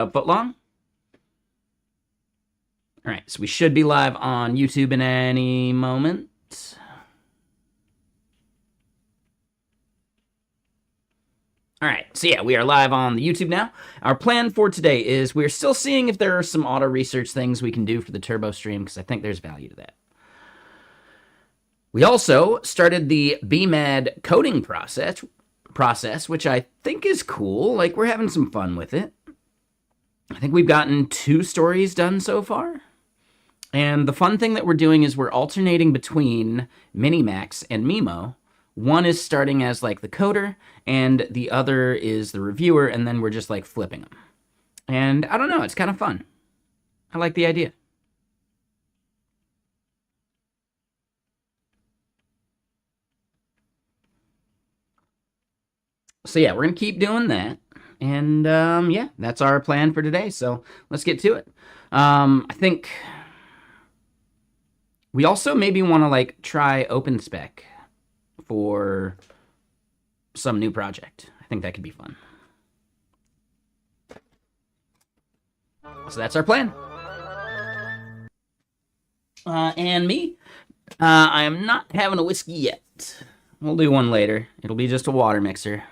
a foot long. All right, so we should be live on YouTube in any moment. All right, so yeah, we are live on the YouTube now. Our plan for today is we're still seeing if there are some auto research things we can do for the turbo stream, because I think there's value to that. We also started the BMAD coding process, which I think is cool. Like, we're having some fun with it. I think we've gotten 2 stories done so far. And the fun thing that we're doing is we're alternating between Minimax and Mimo. One is starting as like the coder, and the other is the reviewer, and then we're just like flipping them. And I don't know, it's kind of fun. I like the idea. So yeah, we're gonna keep doing that. And yeah, that's our plan for today. So let's get to it. I think we also maybe want to like try OpenSpec for some new project. I think that could be fun. So that's our plan. And me, I am not having a whiskey yet. We'll do one later. It'll be just a water mixer.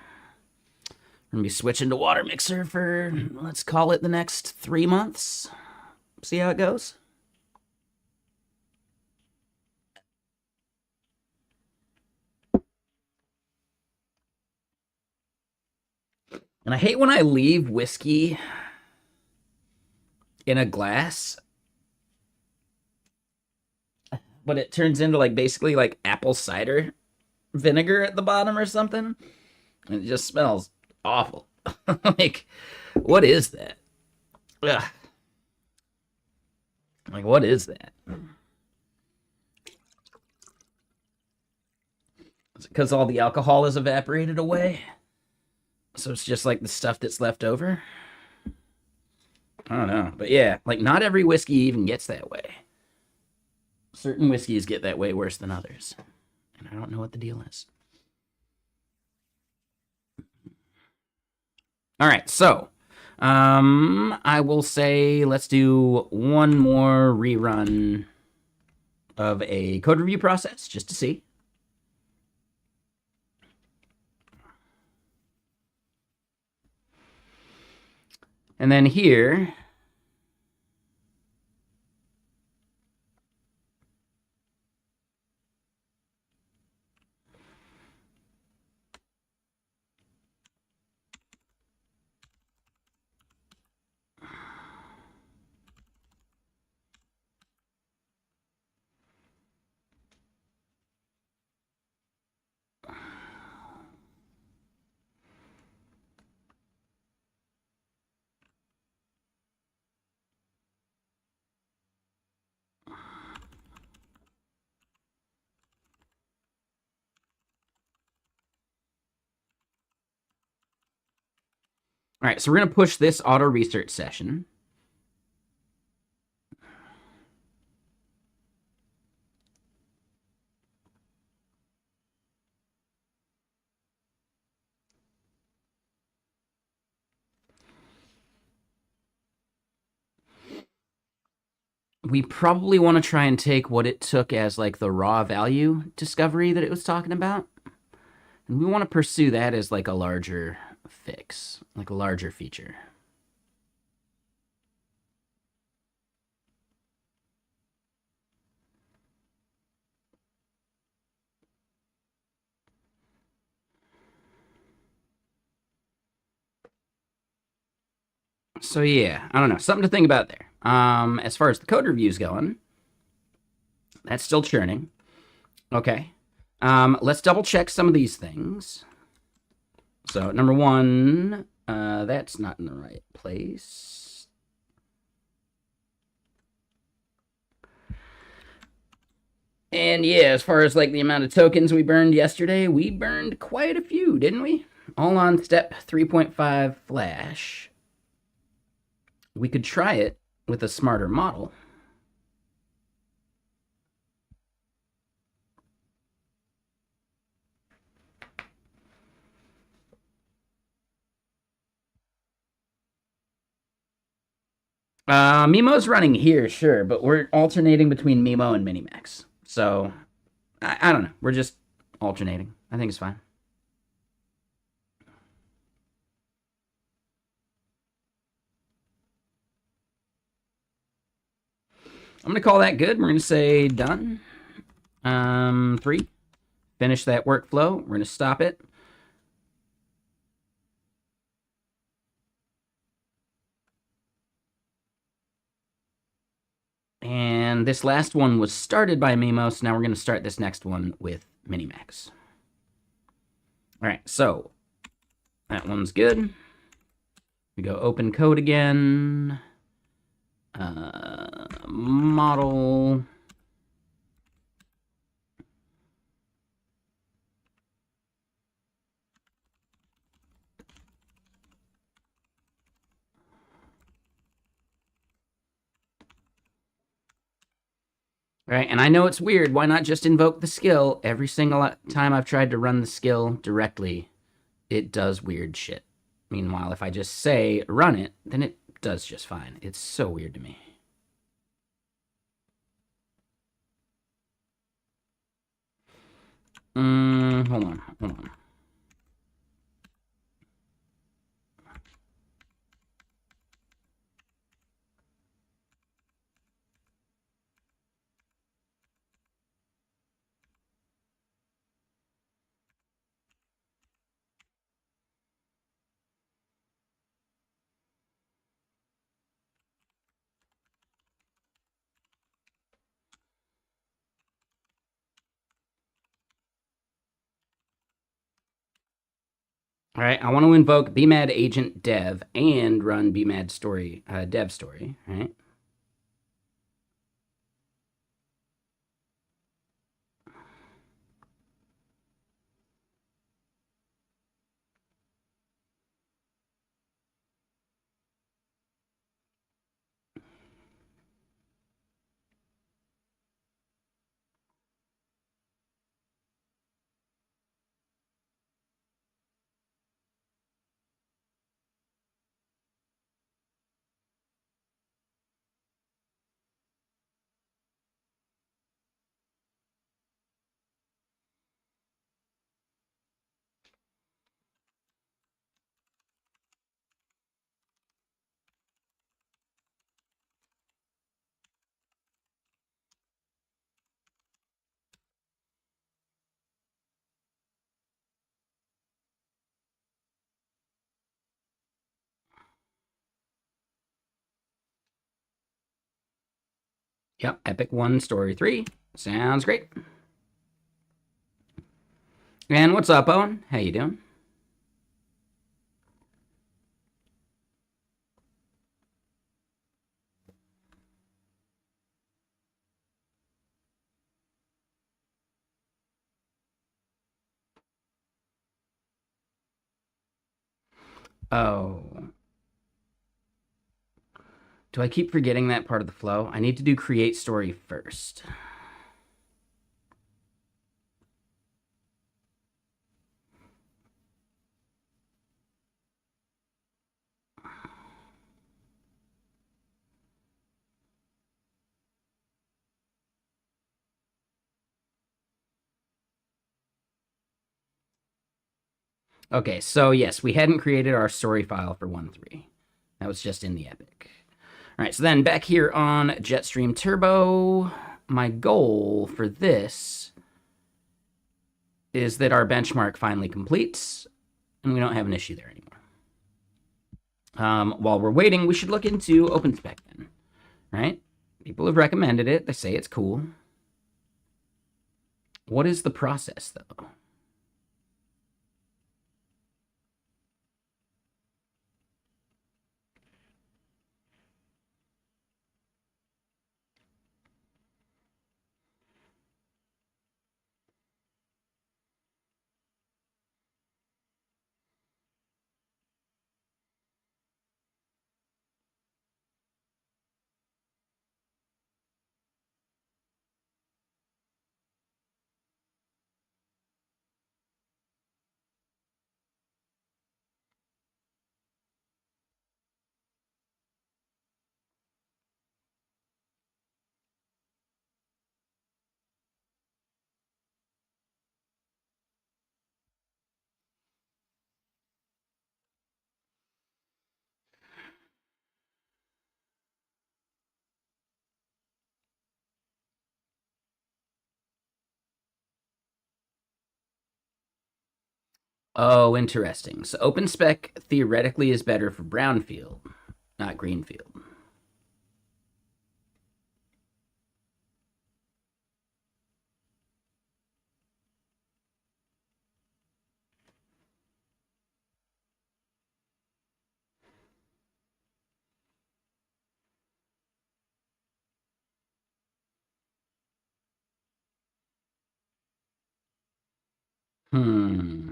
We're gonna be switching to water mixer for, let's call it, the next 3 months. See how it goes. And I hate when I leave whiskey in a glass, but it turns into like basically like apple cider vinegar at the bottom or something. And it just smells awful. Like, what is that? Ugh. Like, what is that? Is it because all the alcohol is evaporated away? So it's just like the stuff that's left over? I don't know. But yeah, like not every whiskey even gets that way. Certain whiskeys get that way worse than others. And I don't know what the deal is. All right, so I will say let's do one more rerun of a code review process just to see. And then here, all right, so we're going to push this auto research session. We probably want to try and take what it took as like the raw value discovery that it was talking about. And we want to pursue that as like a larger fix, like a larger feature. So yeah, I don't know, something to think about there. As far as the code reviews going, that's still churning. Okay. Let's double check some of these things. So number one, that's not in the right place. And yeah, as far as like the amount of tokens we burned yesterday, we burned quite a few, didn't we? All on step 3.5 flash. We could try it with a smarter model. Memo's running here, sure, but we're alternating between Memo and Minimax. So, I don't know. We're just alternating. I think it's fine. I'm going to call that good. We're going to say done. 3. Finish that workflow. We're going to stop it. And this last one was started by Memo, so now we're going to start this next one with Minimax. All right, so that one's good. We go open code again. Model. Right, and I know it's weird. Why not just invoke the skill? Every single time I've tried to run the skill directly, it does weird shit. Meanwhile, if I just say run it, then it does just fine. It's so weird to me. Hold on. All right, I want to invoke bmad agent dev and run bmad story dev story. All right. Yep, Epic 1, Story 3. Sounds great. And what's up, Owen? How you doing? Oh. Do I keep forgetting that part of the flow? I need to do create story first. Okay, so yes, we hadn't created our story file for 1.3. That was just in the Epic. All right, so then back here on Jetstream Turbo, my goal for this is that our benchmark finally completes, and we don't have an issue there anymore. While we're waiting, we should look into OpenSpec then, right? People have recommended it. They say it's cool. What is the process, though? Oh, interesting. So OpenSpec theoretically is better for brownfield, not greenfield. Hmm.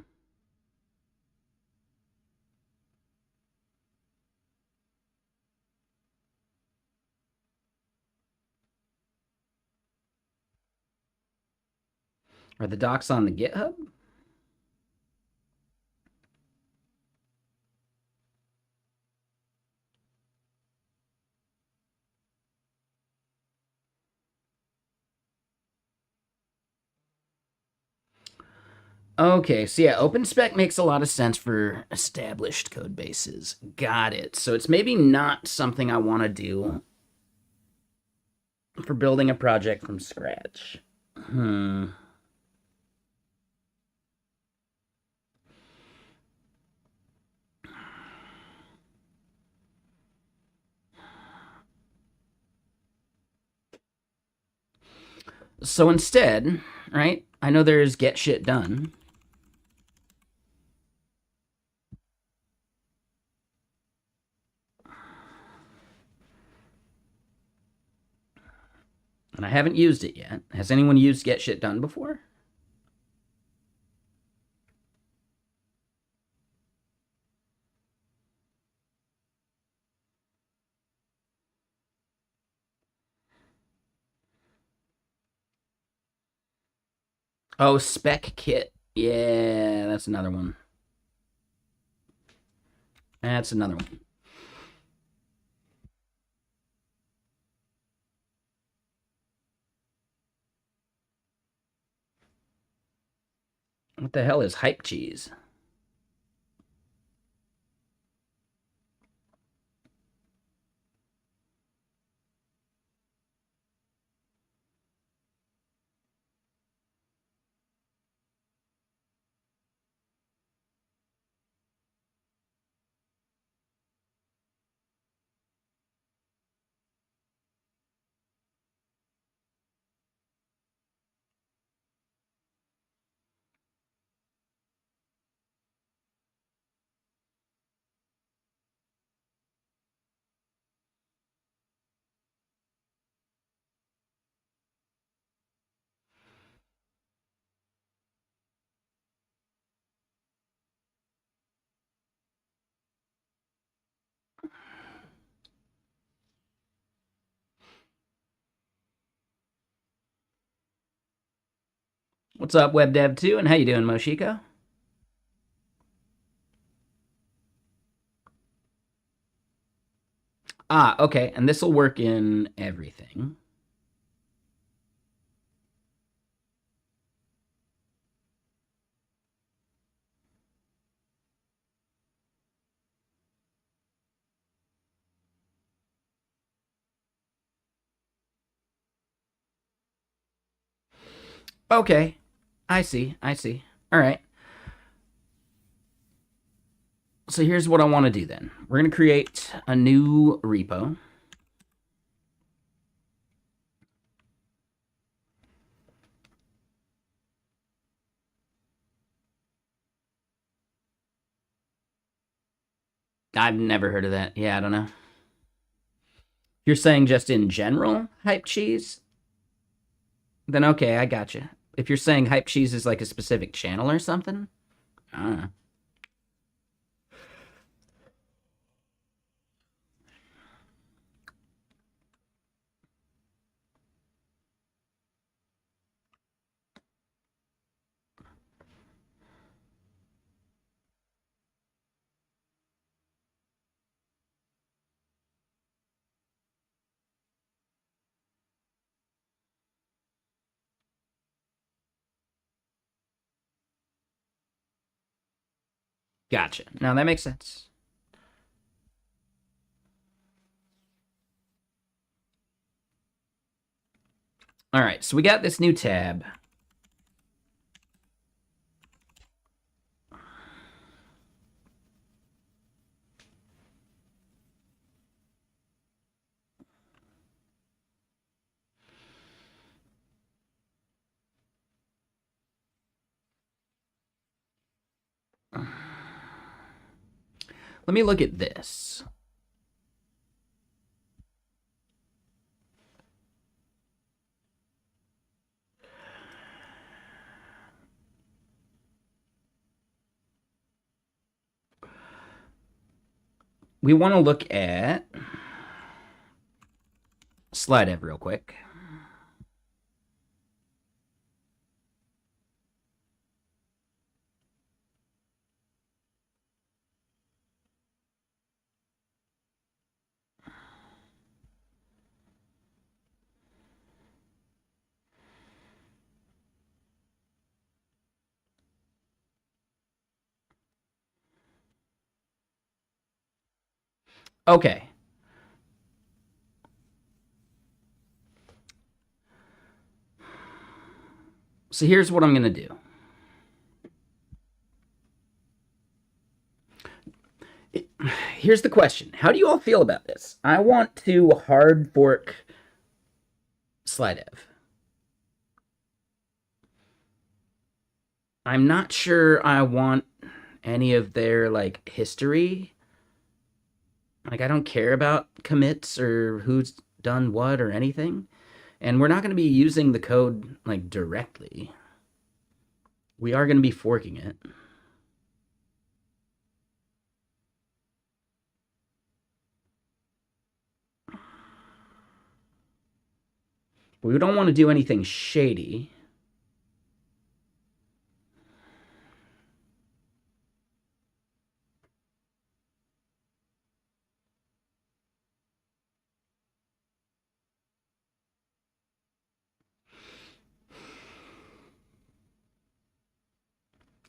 Are the docs on the GitHub? Okay, so yeah, OpenSpec makes a lot of sense for established code bases. Got it. So it's maybe not something I want to do for building a project from scratch. Hmm. So instead, right, I know there's get shit done. And I haven't used it yet. Has anyone used get shit done before? Oh, spec kit. Yeah, that's another one. That's another one. What the hell is hype cheese? What's up, WebDev2, and how you doing, Moshiko? Ah, okay, and this will work in everything. Okay, I see, I see. All right. So here's what I want to do then. We're going to create a new repo. I've never heard of that. Yeah, I don't know. You're saying just in general hype cheese? Then okay, I got you. If you're saying hype cheese is like a specific channel or something, ah, gotcha. Now that makes sense. All right, so we got this new tab. Let me look at this. We want to look at slide ev real quick. Okay. So here's what I'm going to do. Here's the question. How do you all feel about this? I want to hard fork Slidev. I'm not sure I want any of their like history. Like I don't care about commits or who's done what or anything. And we're not going to be using the code like directly. We are going to be forking it. But we don't want to do anything shady.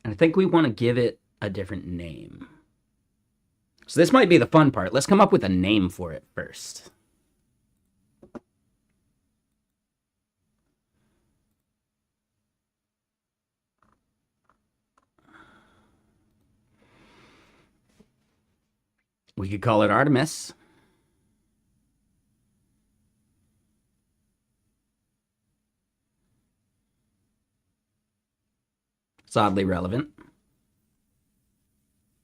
And I think we want to give it a different name. So this might be the fun part. Let's come up with a name for it first. We could call it Artemis. It's oddly relevant.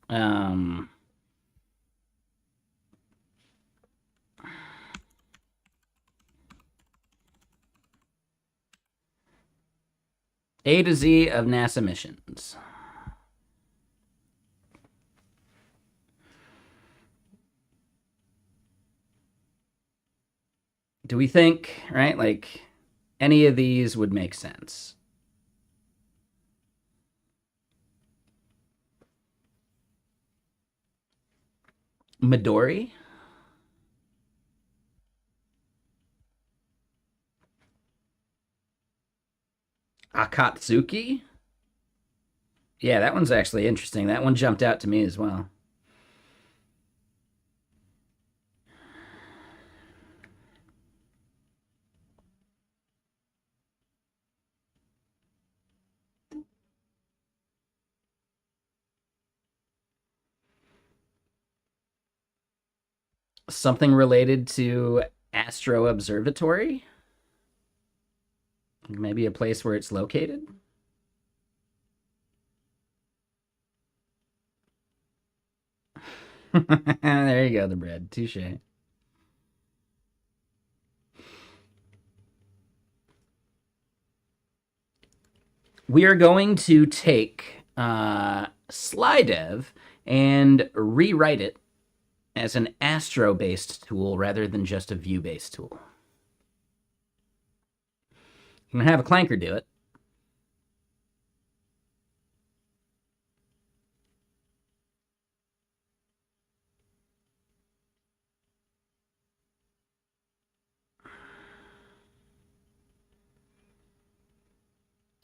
A to Z of NASA missions. Do we think, right, like any of these would make sense? Midori? Akatsuki? Yeah, that one's actually interesting. That one jumped out to me as well. Something related to Astro Observatory? Maybe a place where it's located? There you go, the bread. Touche. We are going to take Slidev and rewrite it as an Astro-based tool rather than just a view-based tool. I'm going to have a clanker do it.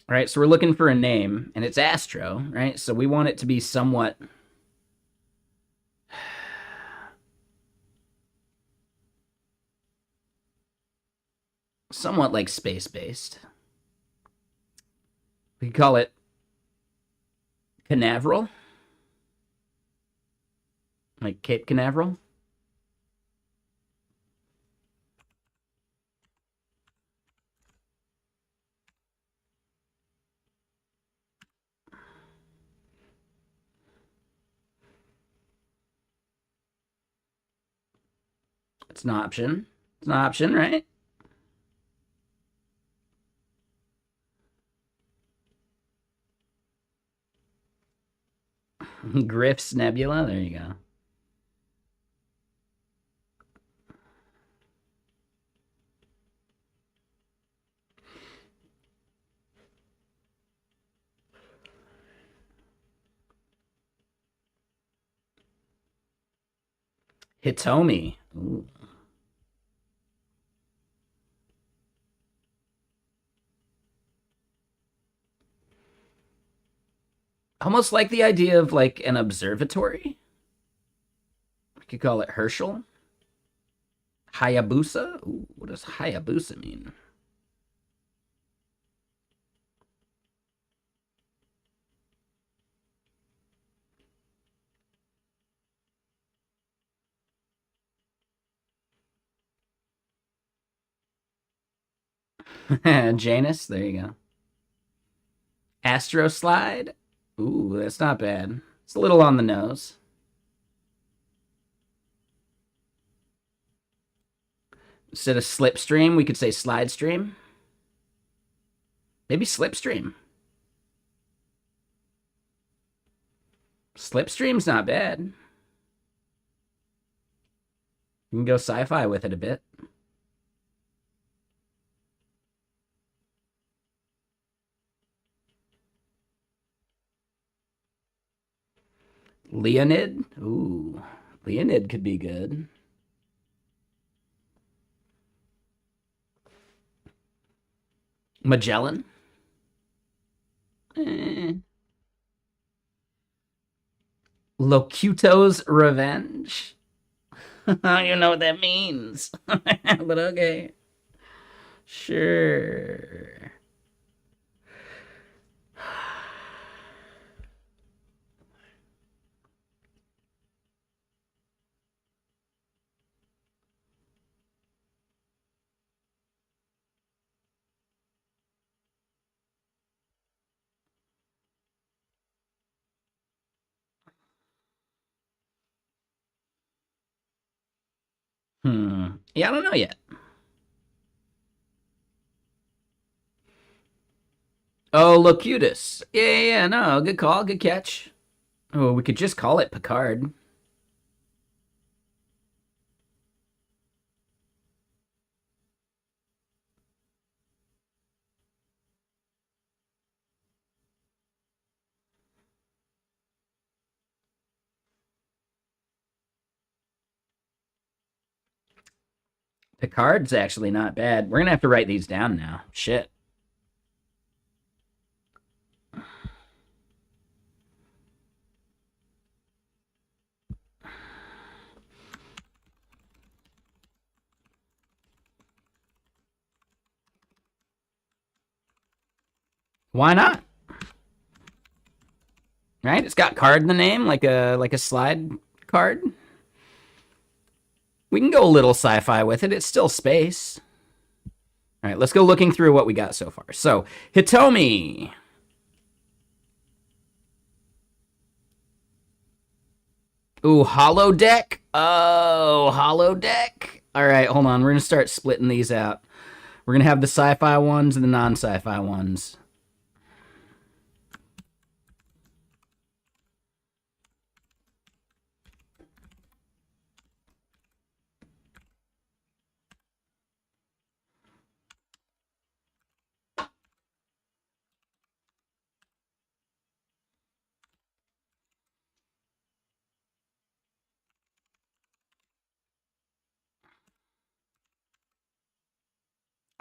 Right, so we're looking for a name, and it's Astro, right? So we want it to be somewhat like space-based. We could call it Canaveral, like Cape Canaveral. It's an option. It's an option, right? Griff's Nebula. There you go. Hitomi. Ooh. Almost like the idea of like an observatory. We could call it Herschel. Hayabusa? Ooh, what does Hayabusa mean? Janus, there you go. Astro Slide. Ooh, that's not bad. It's a little on the nose. Instead of slipstream, we could say slide stream. Maybe slipstream. Slipstream's not bad. You can go sci-fi with it a bit. Leonid? Ooh, Leonid could be good. Magellan? Locuto's Revenge? I don't even know what that means. But okay. Sure. Yeah, I don't know yet. Oh, Locutus. Yeah, no, good call, good catch. Oh, we could just call it Picard. Picard's actually not bad. We're gonna have to write these down now. Shit. Why not? Right? It's got card in the name, like a slide card. We can go a little sci-fi with it. It's still space. All right, let's go looking through what we got so far. So, Hitomi. Ooh, holodeck. Oh, holodeck. All right, hold on. We're going to start splitting these out. We're going to have the sci-fi ones and the non-sci-fi ones.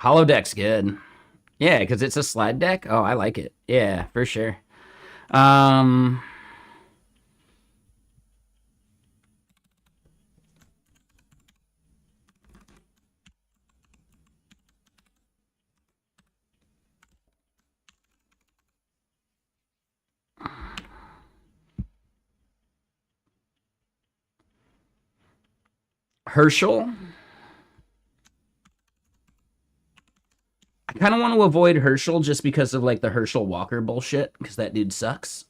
Holodeck's good. Yeah, because it's a slide deck. Oh, I like it. Yeah, for sure. Um, Herschel. I kind of want to avoid Herschel just because of like the Herschel Walker bullshit, because that dude sucks.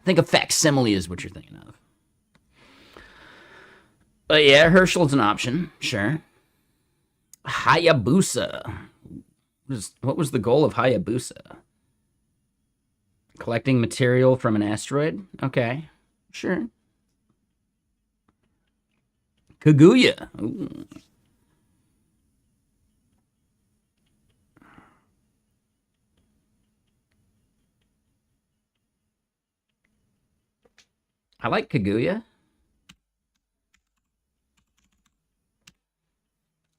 think a facsimile is what you're thinking of. But yeah, Herschel's an option, sure. Hayabusa. What was the goal of Hayabusa? Collecting material from an asteroid? Okay, sure. Kaguya. Ooh. I like Kaguya.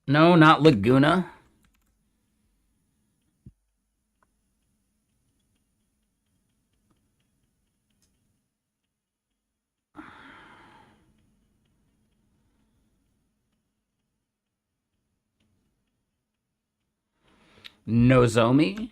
No, not Laguna. Nozomi.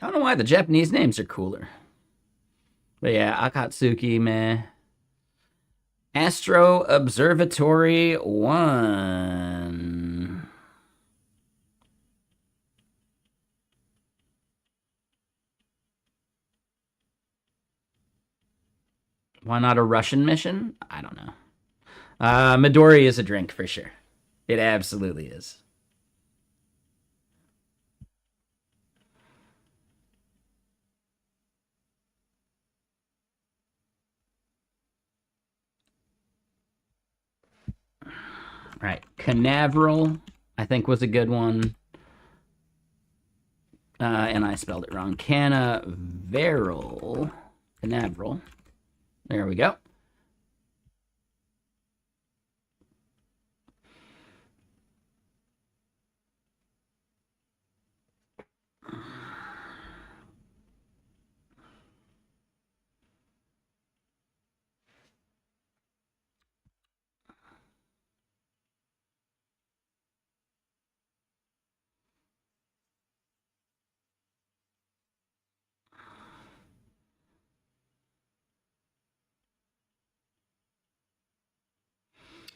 I don't know why the Japanese names are cooler. But yeah, Akatsuki, meh. Astro Observatory 1. Why not a Russian mission? I don't know. Midori is a drink for sure. It absolutely is. Right. Canaveral, I think, was a good one. And I spelled it wrong. Canaveral. Canaveral. There we go.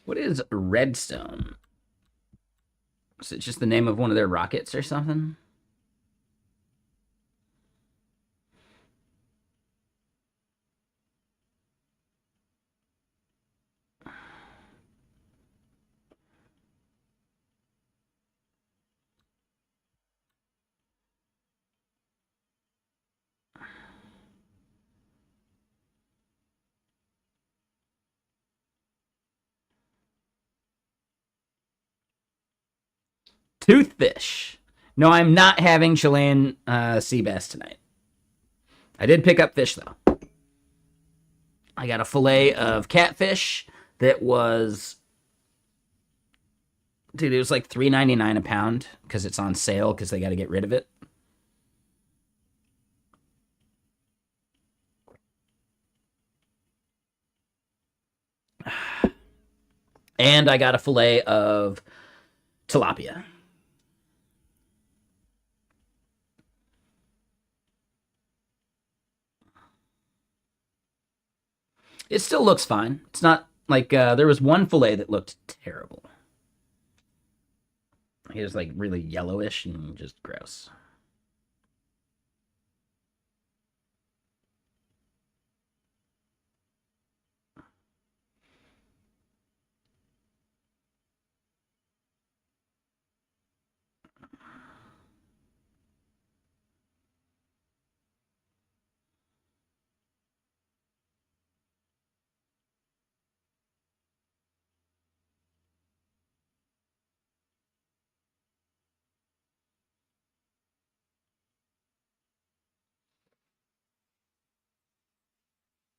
What is Redstone? Is it just the name of one of their rockets or something? Toothfish. No, I'm not having Chilean sea bass tonight. I did pick up fish, though. I got a fillet of catfish that was... Dude, it was like $3.99 a pound because it's on sale because they got to get rid of it. And I got a fillet of tilapia. It still looks fine. It's not like there was one fillet that looked terrible. It was like really yellowish and just gross.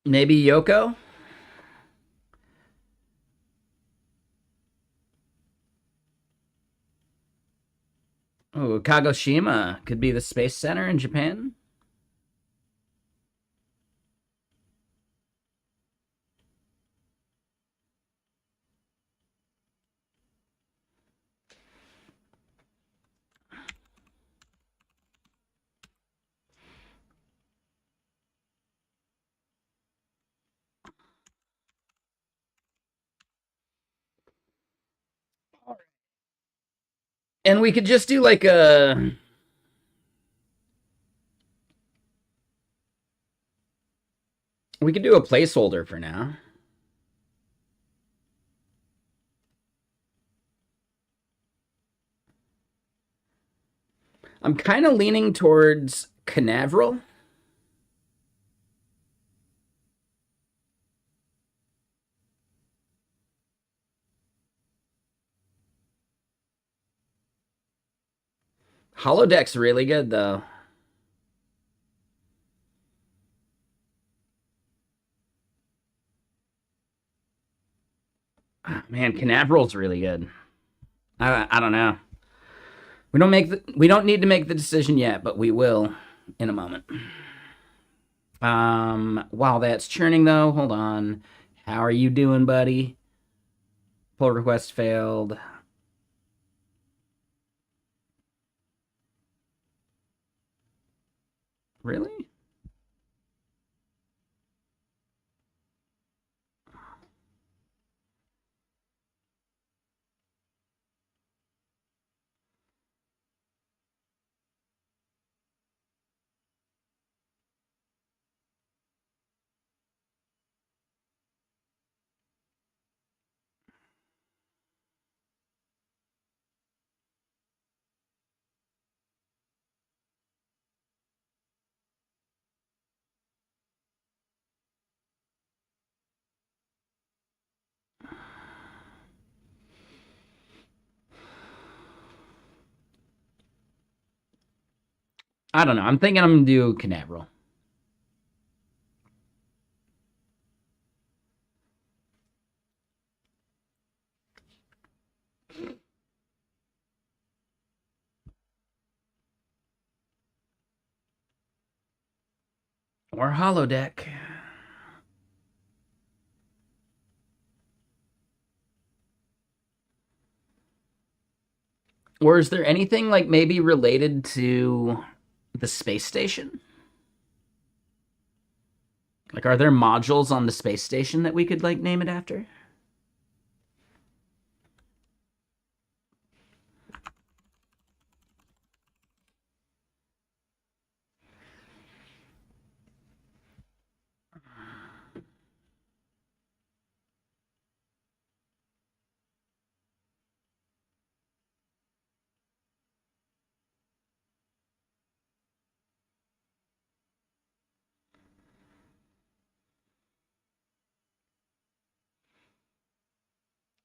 Maybe Yoko? Oh, Kagoshima could be the space center in Japan. And we could just do like a... We could do a placeholder for now. I'm kind of leaning towards Canaveral. Holodeck's really good, though. Oh, man, Canaveral's really good. I don't know. We don't need to make the decision yet, but we will in a moment. While that's churning though, hold on. How are you doing, buddy? Pull request failed. Really? I don't know. I'm thinking I'm gonna do Canaveral. Or Holodeck. Or is there anything like maybe related to the space station? Like, are there modules on the space station that we could like name it after?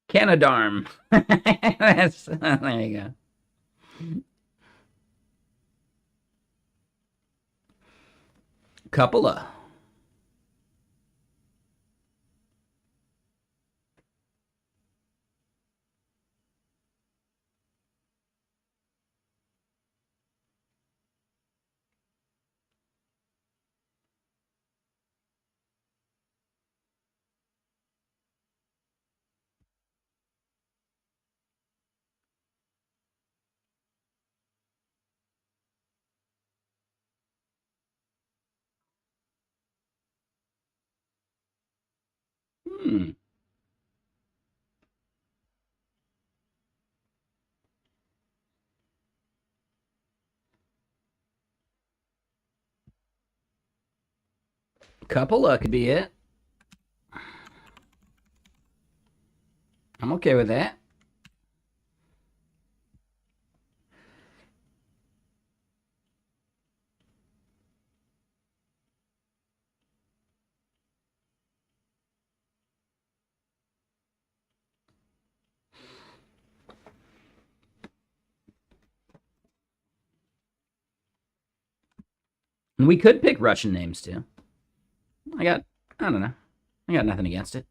Canadarm. There you go. Cupola. Hmm. Cupola could be it. I'm okay with that. And we could pick Russian names too. I got, I don't know. I got nothing against it.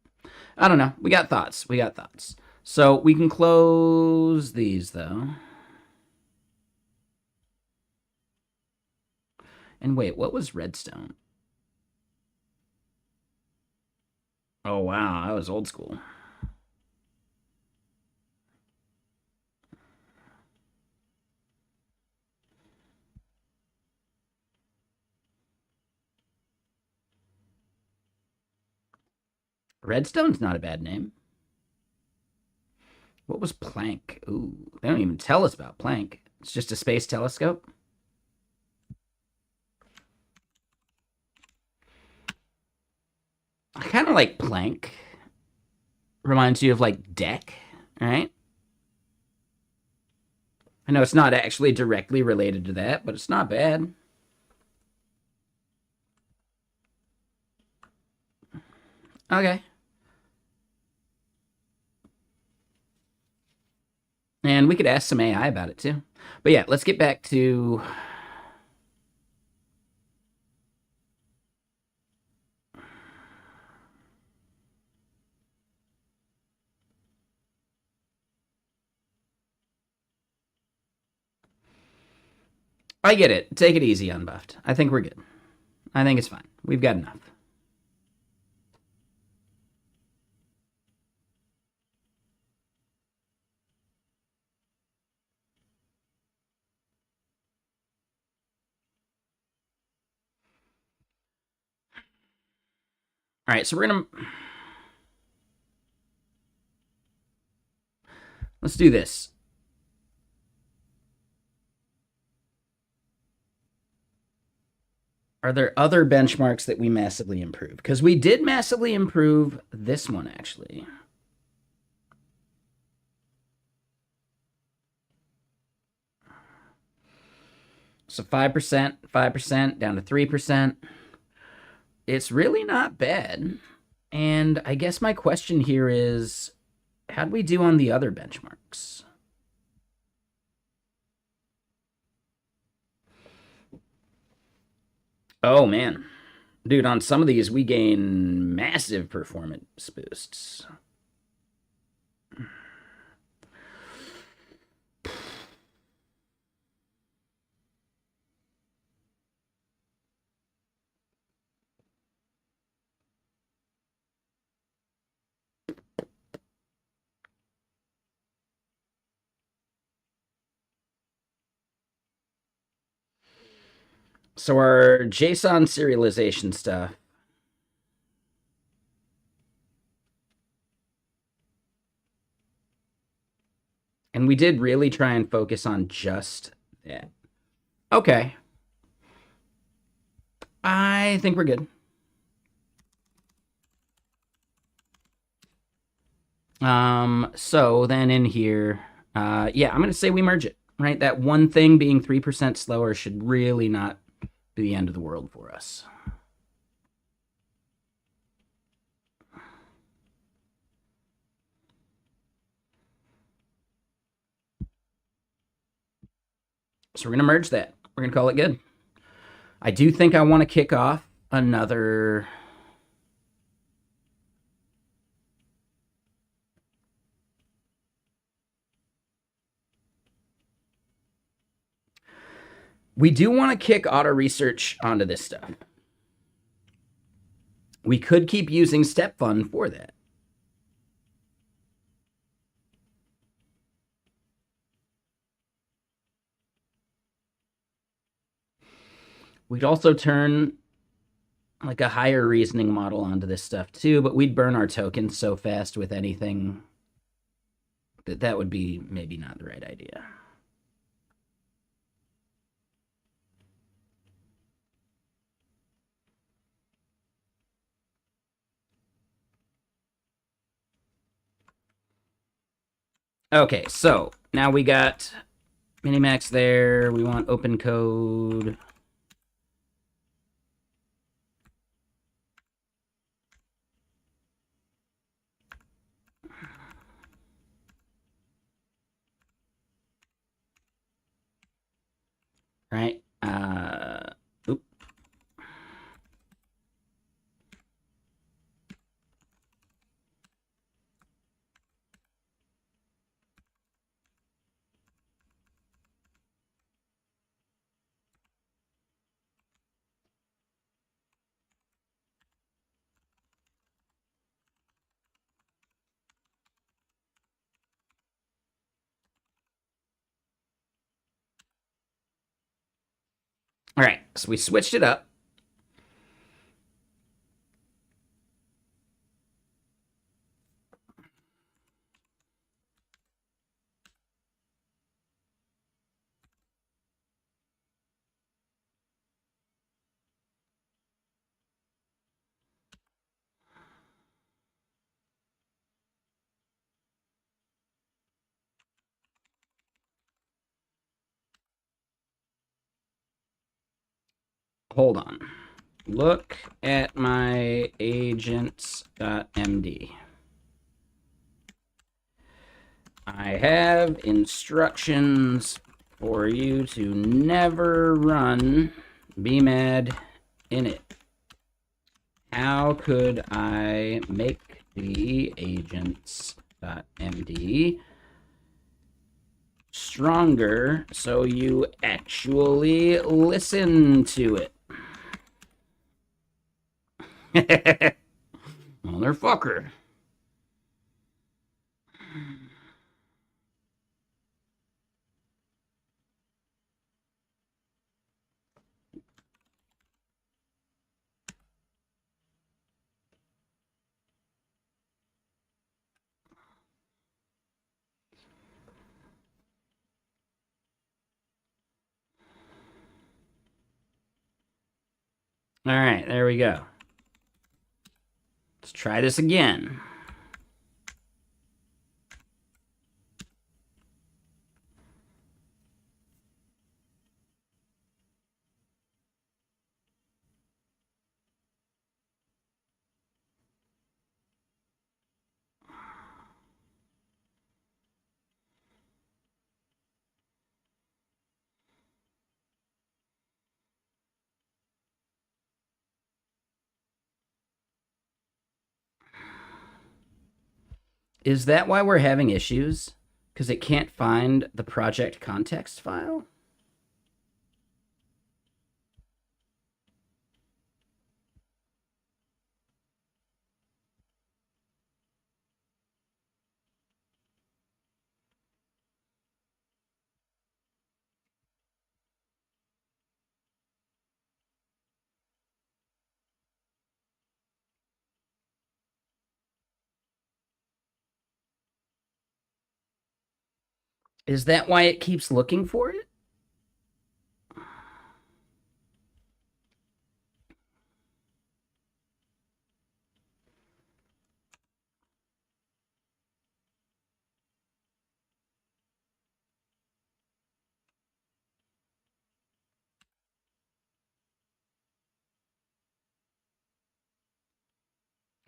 I don't know. We got thoughts. We got thoughts. So we can close these though. And wait, what was Redstone? Oh wow, that was old school. Redstone's not a bad name. What was Planck? Ooh, they don't even tell us about Planck. It's just a space telescope. I kind of like Planck. Reminds you of like Deck, right? I know it's not actually directly related to that, but it's not bad. Okay. And we could ask some AI about it too. But yeah, let's get back to. I get it. Take it easy, unbuffed. I think we're good. I think it's fine. We've got enough. All right, so we're gonna let's do this. Are there other benchmarks that we massively improve? Because we did massively improve this one actually. So 5%, down to 3%. It's really not bad. And I guess my question here is, how'd we do on the other benchmarks? Oh man. Dude, on some of these, we gain massive performance boosts. So our JSON serialization stuff. And we did really try and focus on just that. Okay. I think we're good. So then in here, yeah, I'm gonna say we merge it, right? That one thing being 3% slower should really not be the end of the world for us. So we're gonna merge that. We're gonna call it good. I do think I want to kick off another. We do want to kick auto research onto this stuff. We could keep using Step Fund for that. We'd also turn like a higher reasoning model onto this stuff too, but we'd burn our tokens so fast with anything that that would be maybe not the right idea. Okay, so now we got Minimax there. We want open code. Right? Oop. All right, so we switched it up. hold on. Look at my agents.md. I have instructions for you to never run bmad init. How could I make the agents.md stronger so you actually listen to it? Motherfucker. All right, there we go. Let's try this again. Is that why we're having issues? Because it can't find the project context file? Is that why it keeps looking for it?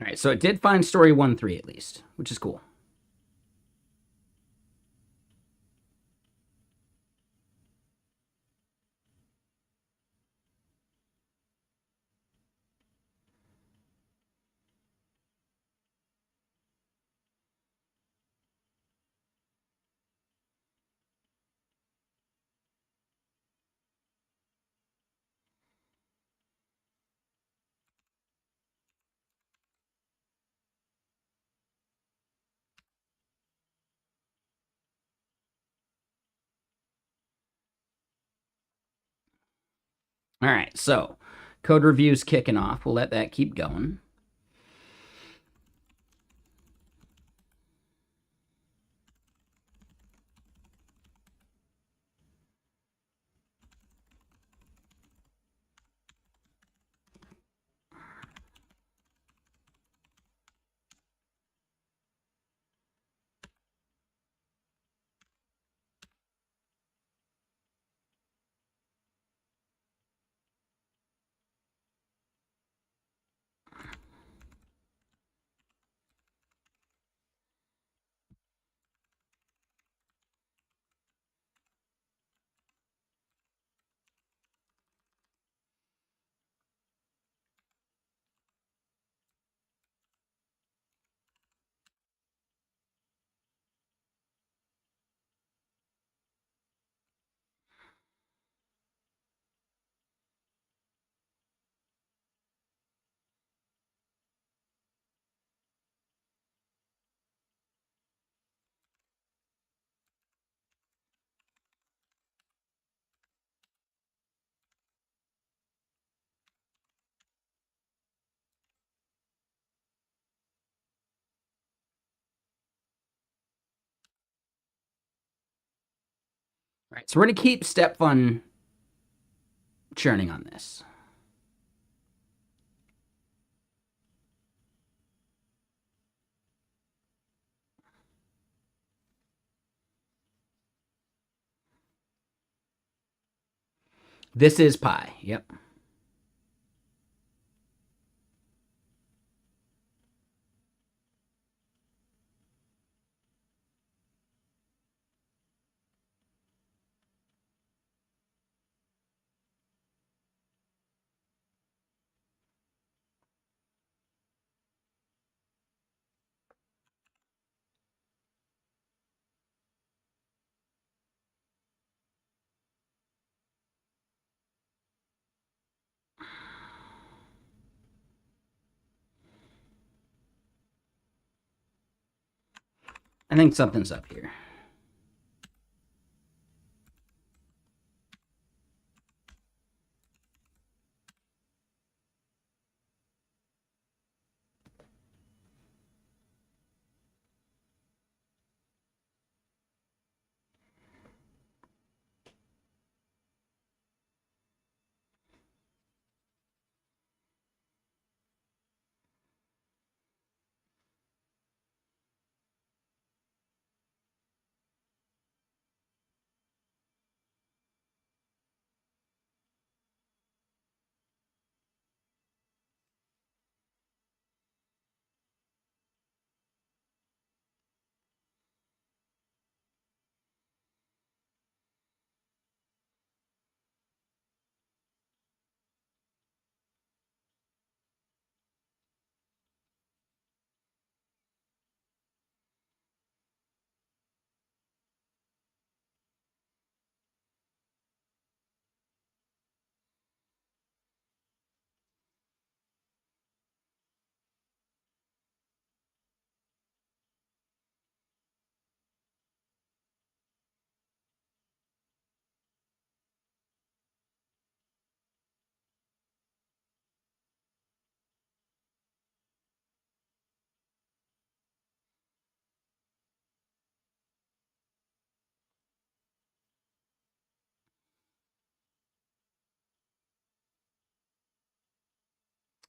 All right, so it did find story 1-3 at least, which is cool. All right, so code review's kicking off. We'll let that keep going. All right, so we're going to keep step fun churning on this. This is pi. Yep. I think something's up here.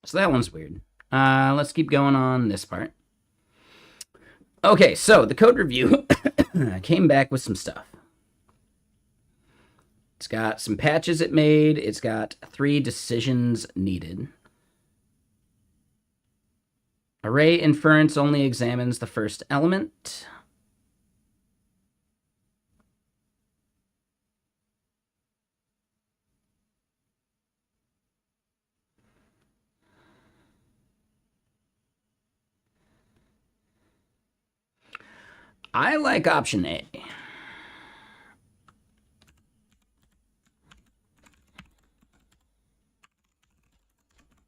So that one's weird. Let's keep going on this part. Okay, so the code review came back with some stuff. It's got some patches it made. It's got 3 decisions needed. Array inference only examines the first element. I like option A.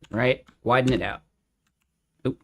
Right? Widen it out. Oop.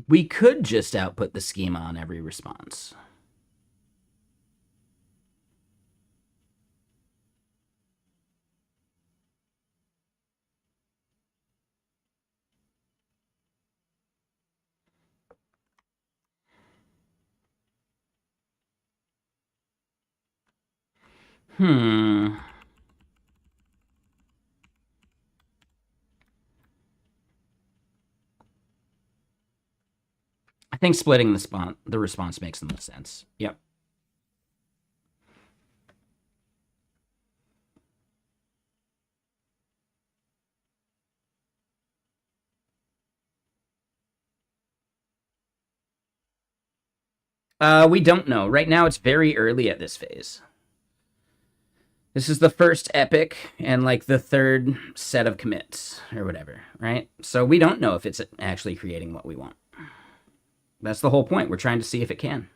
We could just output the schema on every response. I think splitting the response makes the most sense. Yep. We don't know. Right now, it's very early at this phase. This is the first epic and like the third set of commits or whatever, right? So we don't know if it's actually creating what we want. That's the whole point. We're trying to see if it can.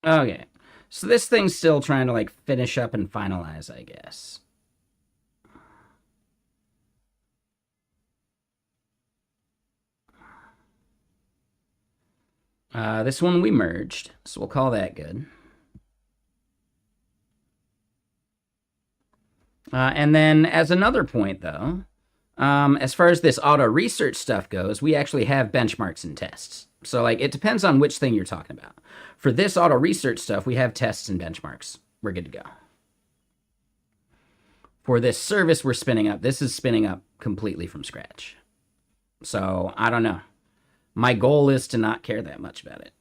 Okay. So this thing's still trying to like finish up and finalize, I guess. This one we merged, so we'll call that good. And then as another point, though, as far as this auto research stuff goes, we actually have benchmarks and tests. So like it depends on which thing you're talking about. For this auto research stuff, we have tests and benchmarks. We're good to go. For this service we're spinning up, this is spinning up completely from scratch. So I don't know. My goal is to not care that much about it.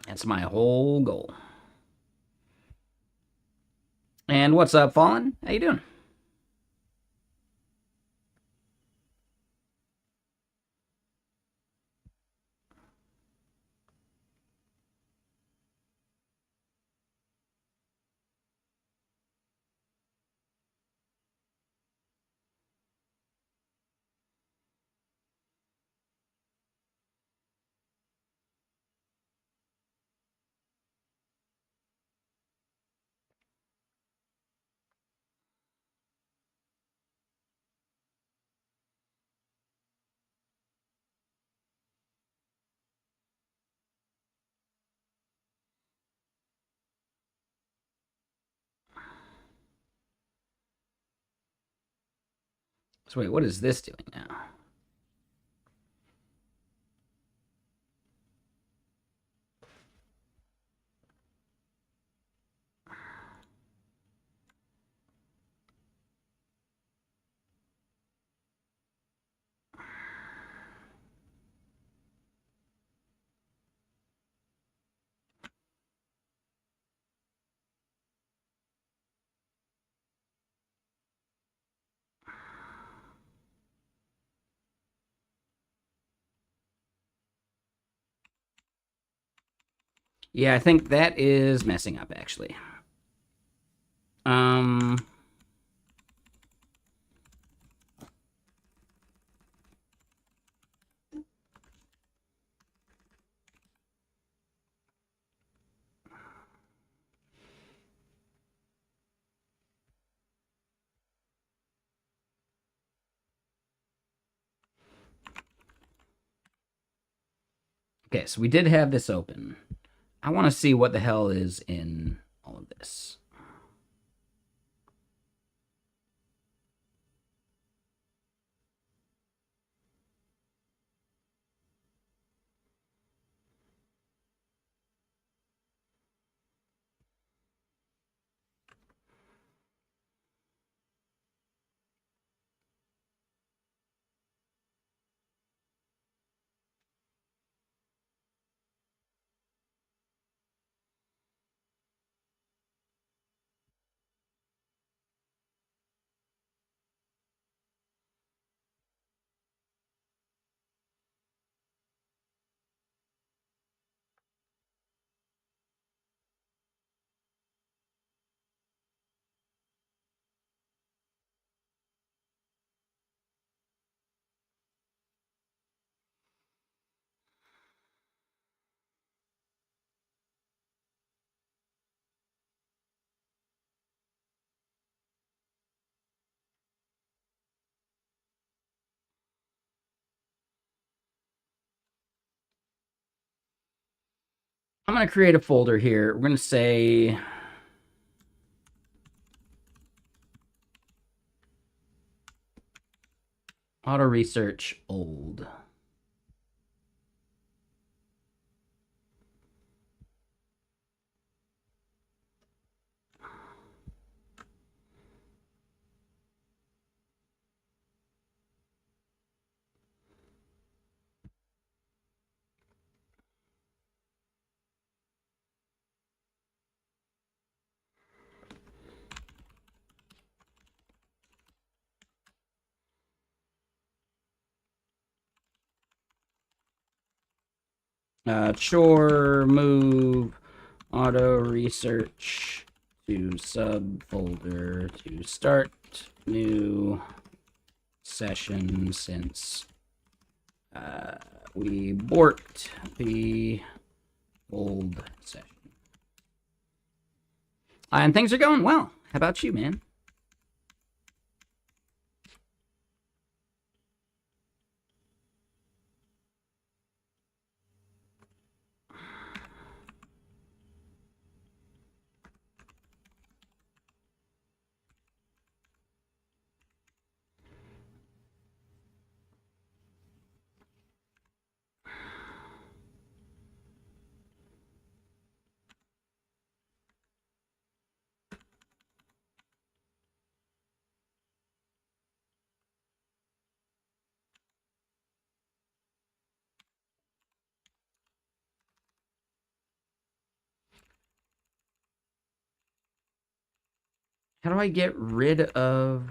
That's my whole goal. And what's up, Fallen? How you doing? So wait, what is this doing now? Yeah, I think that is messing up actually. Um Okay, so we did have this open. I want to see what the hell is in all of this. I'm going to create a folder here. We're going to say auto research old. Chore move auto research to subfolder to start new session since we borked the old session. And things are going well. How about you, man? How do I get rid of...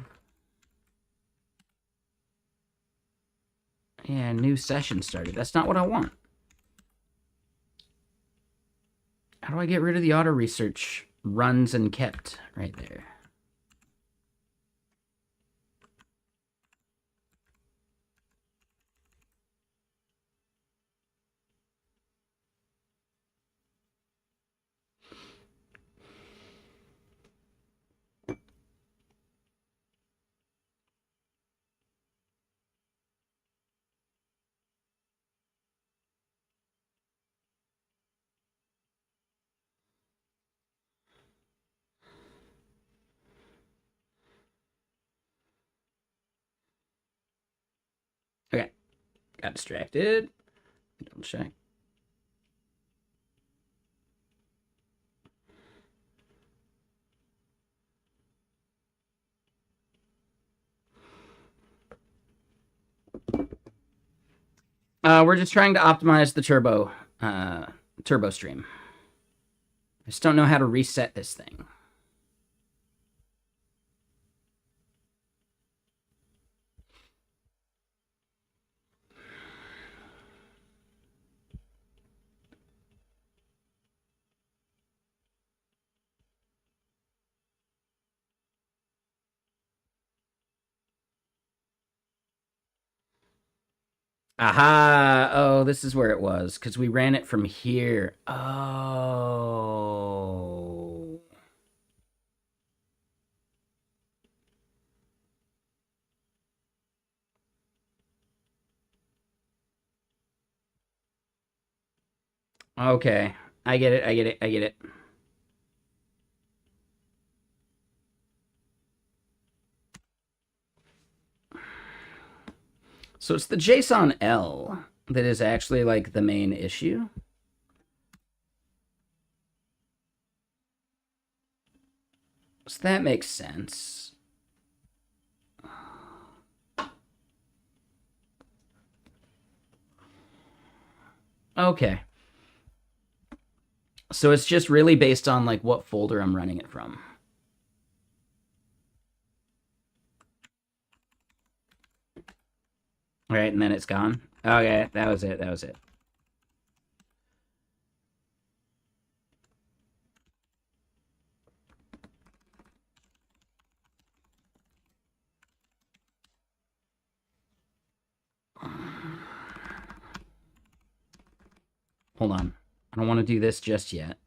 Yeah, new session started. That's not what I want. How do I get rid of the auto research runs and kept right there? Okay, got distracted. Double check. We're just trying to optimize the turbo stream. I just don't know how to reset this thing. Aha! Oh, this is where it was, because we ran it from here. Oh. Okay. I get it, I get it, I get it. So it's the JSON L that is actually like the main issue. So that makes sense. Okay. So it's just really based on like what folder I'm running it from. All right, and then it's gone. Okay, that was it. That was it. Hold on. I don't want to do this just yet.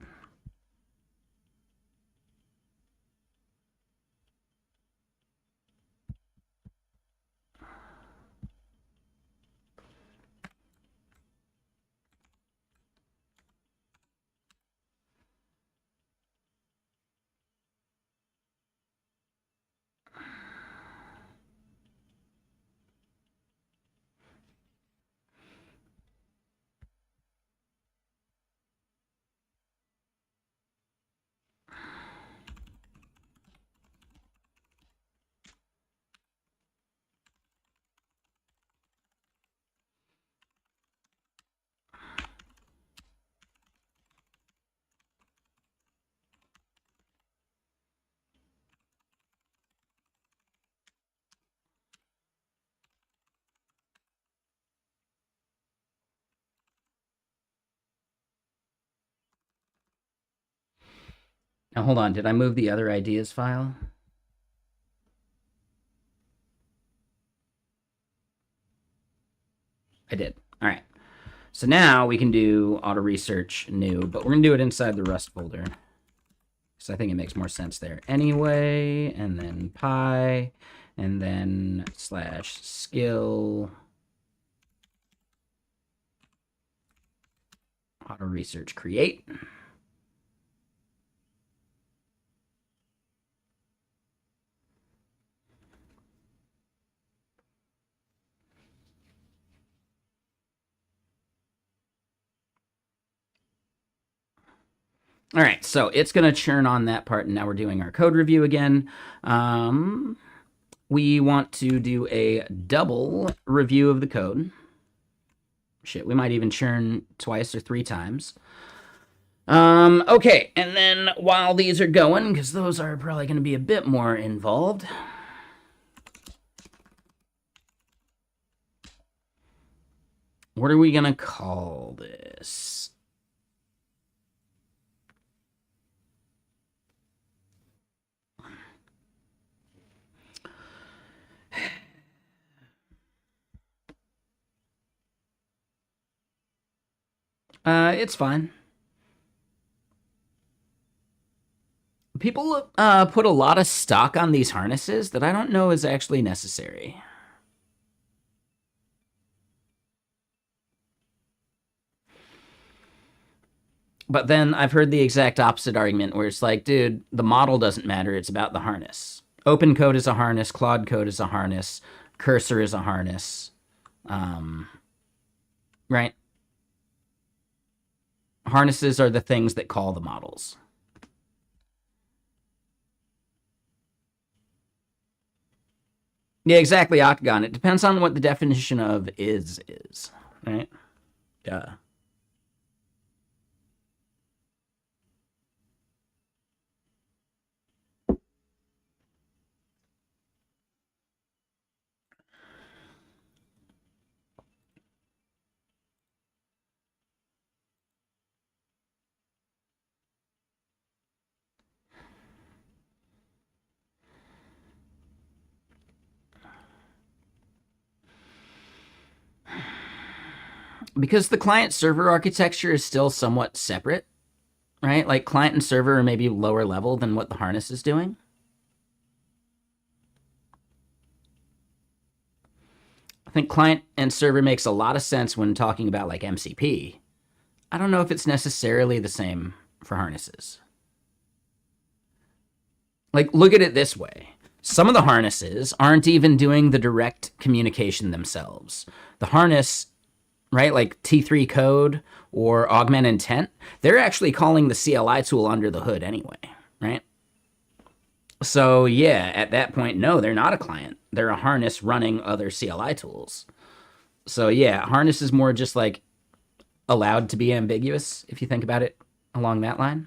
Now, hold on. Did I move the other ideas file? I did. All right. So now we can do auto research new, but we're going to do it inside the Rust folder. So I think it makes more sense there anyway. And then pi, and then slash skill auto research create. All right, so it's going to churn on that part, and now we're doing our code review again. We want to do a double review of the code. Shit, we might even churn twice or 3 times. Okay, and then while these are going, because those are probably going to be a bit more involved, what are we going to call this? It's fine. People put a lot of stock on these harnesses that I don't know is actually necessary. But then I've heard the exact opposite argument where it's like, dude, the model doesn't matter. It's about the harness. Open code is a harness. Claude code is a harness. Cursor is a harness. Right? Harnesses are the things that call the models. Yeah, exactly, Octagon. It depends on what the definition of is, right? Yeah. Because the client server architecture is still somewhat separate, right? Like client and server are maybe lower level than what the harness is doing. I think client and server makes a lot of sense when talking about like MCP. I don't know if it's necessarily the same for harnesses. Like, look at it this way. Some of the harnesses aren't even doing the direct communication themselves. The harness, right, like T3 code or augment intent, they're actually calling the CLI tool under the hood anyway, right? So yeah, at that point, no, they're not a client. They're a harness running other CLI tools. So yeah, harness is more just like allowed to be ambiguous if you think about it along that line.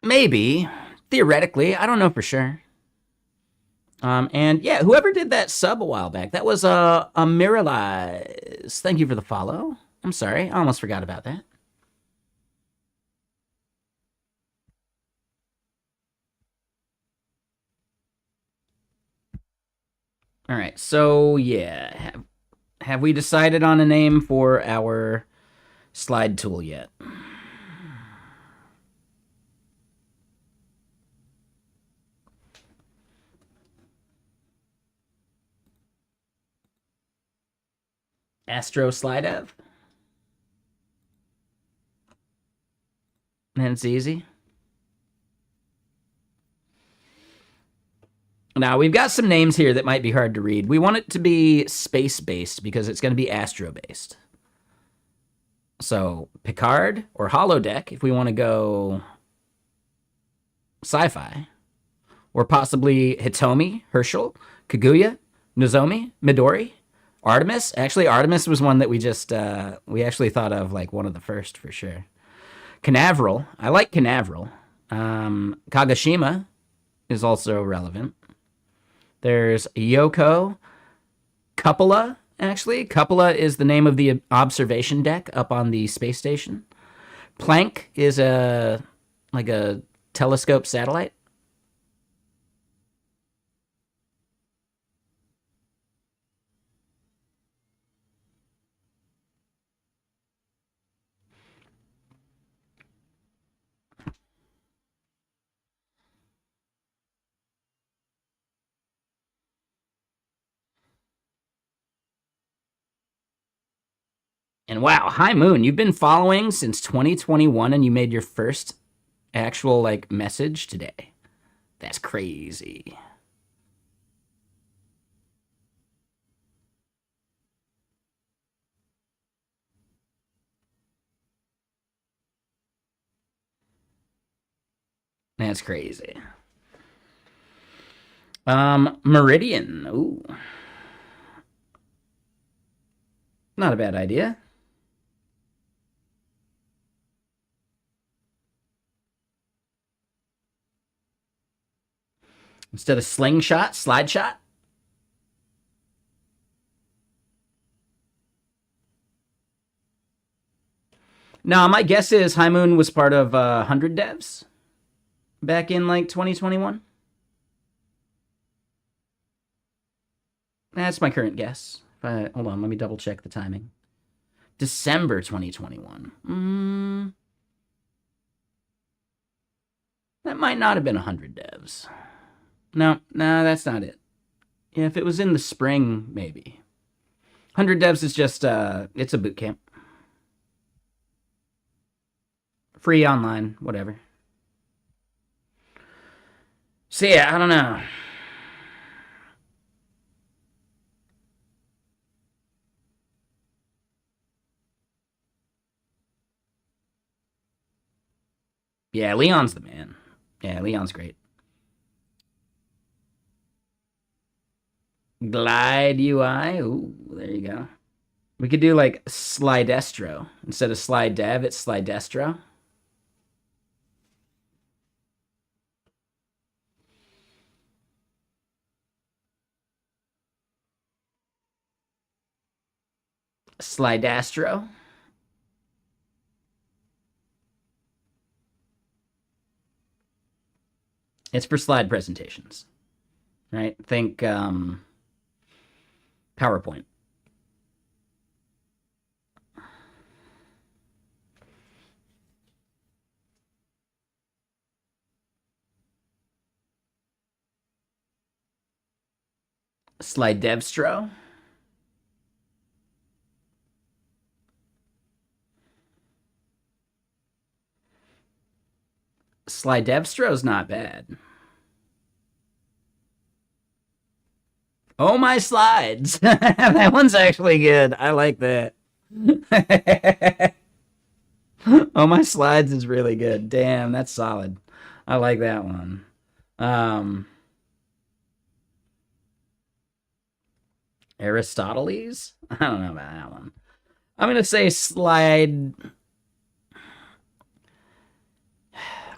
Maybe. Theoretically, I don't know for sure. And yeah, whoever did that sub a while back, that was a Miralize. Thank you for the follow. I'm sorry, I almost forgot about that. All right, so yeah, have we decided on a name for our slide tool yet? Astro Slide Ev? And it's easy. Now, we've got some names here that might be hard to read. We want it to be space-based because it's going to be astro-based. So, Picard or Holodeck, if we want to go sci-fi. Or possibly Hitomi, Herschel, Kaguya, Nozomi, Midori, Artemis. Actually, Artemis was one that we actually thought of like one of the first for sure. Canaveral. I like Canaveral. Kagashima is also relevant. There's Yoko. Cupola, actually. Cupola is the name of the observation deck up on the space station. Planck is like a telescope satellite. And wow, High Moon, you've been following since 2021 and you made your first actual like message today. That's crazy. That's crazy. Meridian. Ooh. Not a bad idea. Instead of slingshot, slide shot. Now, my guess is High Moon was part of 100 devs back in like 2021. That's my current guess. Hold on, let me double check the timing. December 2021. That might not have been 100 devs. No, that's not it. Yeah, if it was in the spring, maybe. 100 devs is just, it's a boot camp. Free online, whatever. So yeah, I don't know. Yeah, Leon's the man. Yeah, Leon's great. Glide UI. Ooh, there you go. We could do like Slidestro. Instead of slide dev, it's Slidestro. Slidastro. It's for slide presentations, right? Think PowerPoint. Slide Devstro. Slide Devstro's not bad. Oh my slides. That one's actually good. I like that. Oh my slides is really good. Damn, that's solid. I like that one. Um Aristoteles? I don't know about that one. I'm gonna say slide.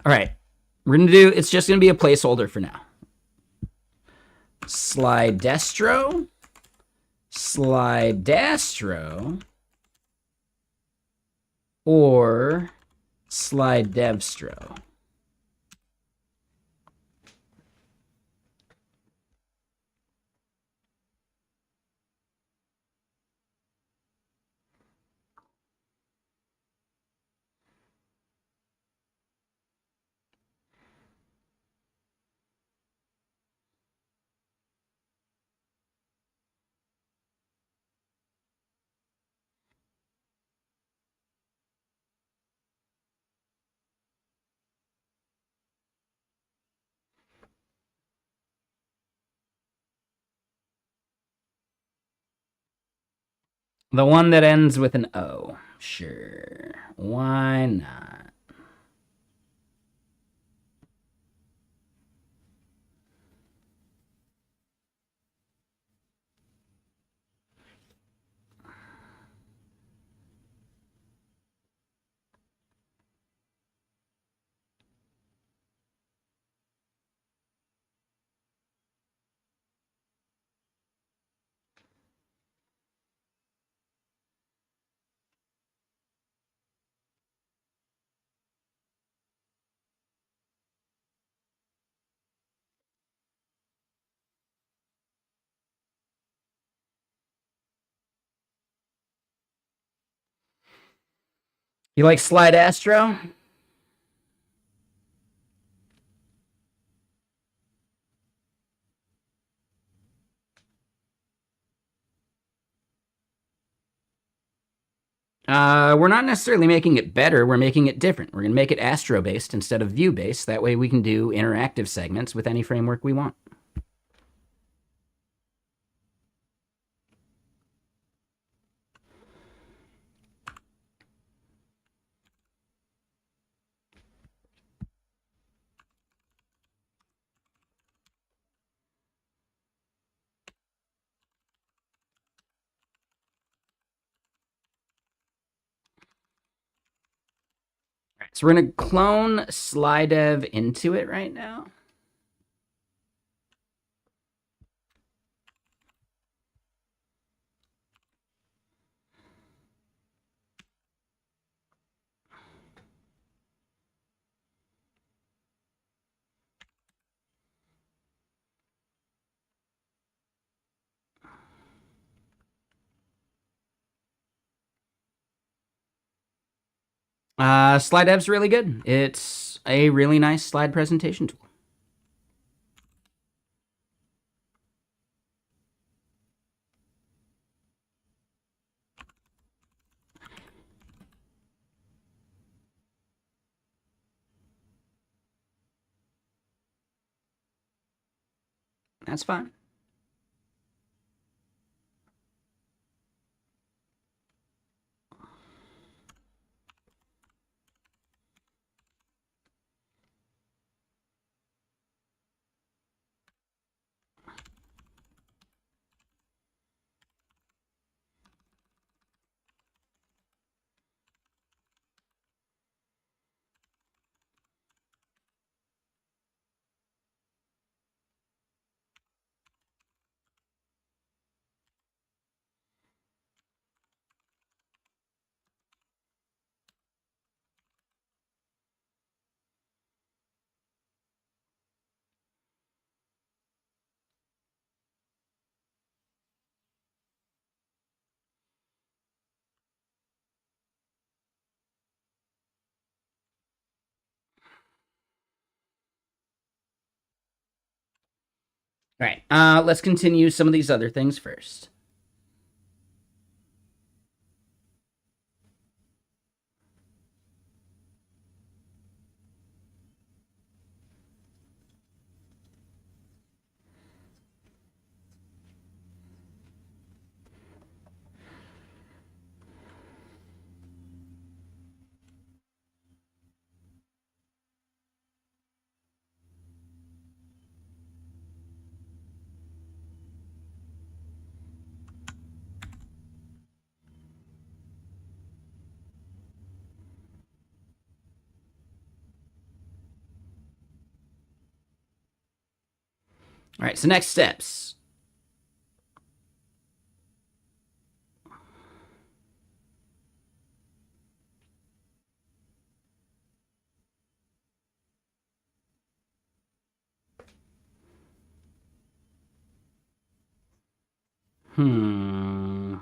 All right. We're gonna do it's just gonna be a placeholder for now. Slidestro. Slidestro. Or slide devstro. The one that ends with an O. Sure. Why not? You like Slide Astro? We're not necessarily making it better. We're making it different. We're going to make it Astro based instead of view based. That way we can do interactive segments with any framework we want. All right, so we're going to clone SlideDev into it right now. SlideDev's really good. It's a really nice slide presentation tool. That's fine. All right, let's continue some of these other things first. All right, so next steps. Hmm.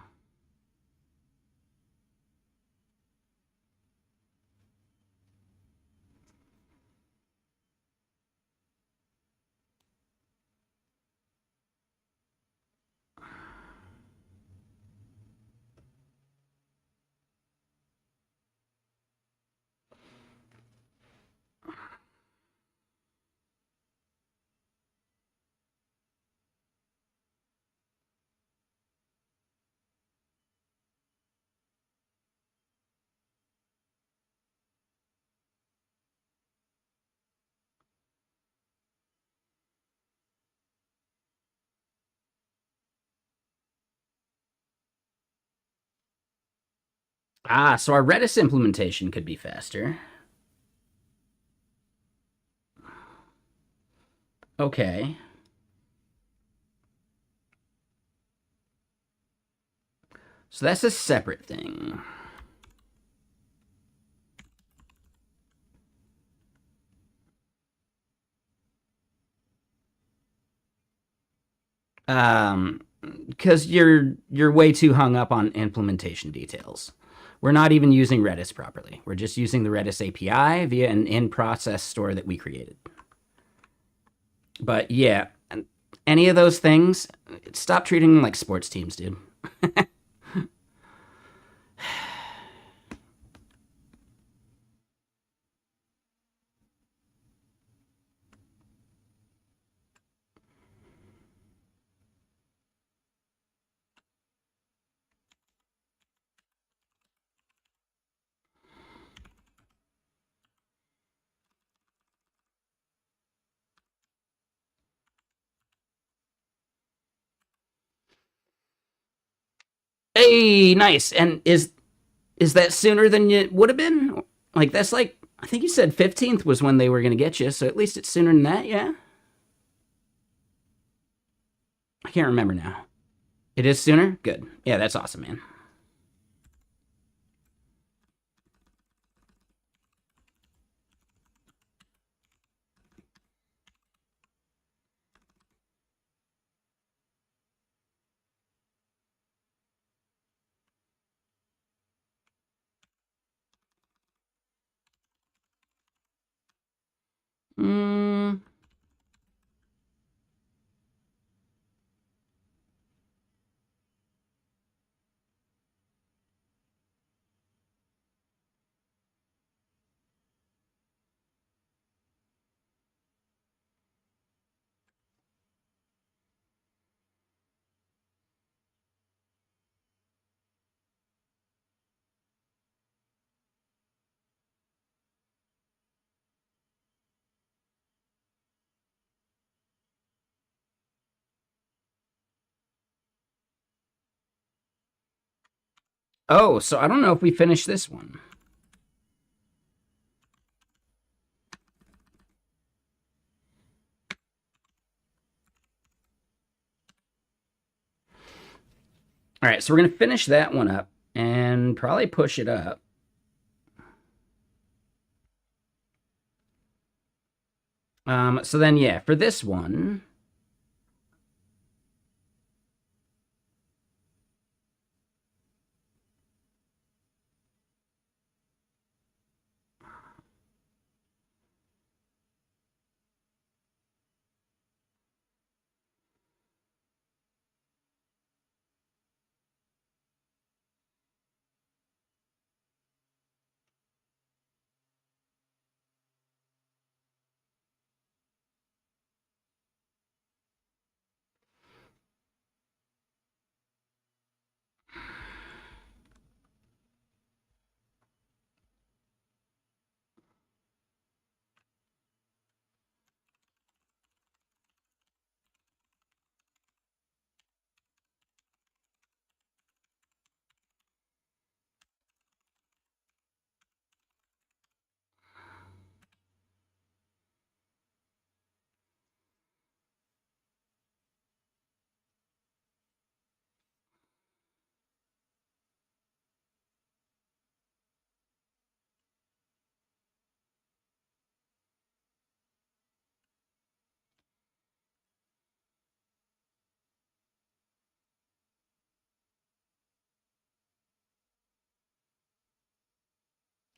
Ah, so our Redis implementation could be faster. Okay. So that's a separate thing. Um, because you're way too hung up on implementation details. We're not even using Redis properly. We're just using the Redis API via an in-process store that we created. But yeah, any of those things, stop treating them like sports teams, dude. Hey, nice. And is that sooner than it would have been? Like that's like I think you said 15th was when they were going to get you, so at least it's sooner than that, yeah? I can't remember now. It is sooner? Good. Yeah, that's awesome, man. Mm, oh, so I don't know if we finished this one. All right, so we're going to finish that one up and probably push it up. So then, yeah, for this one,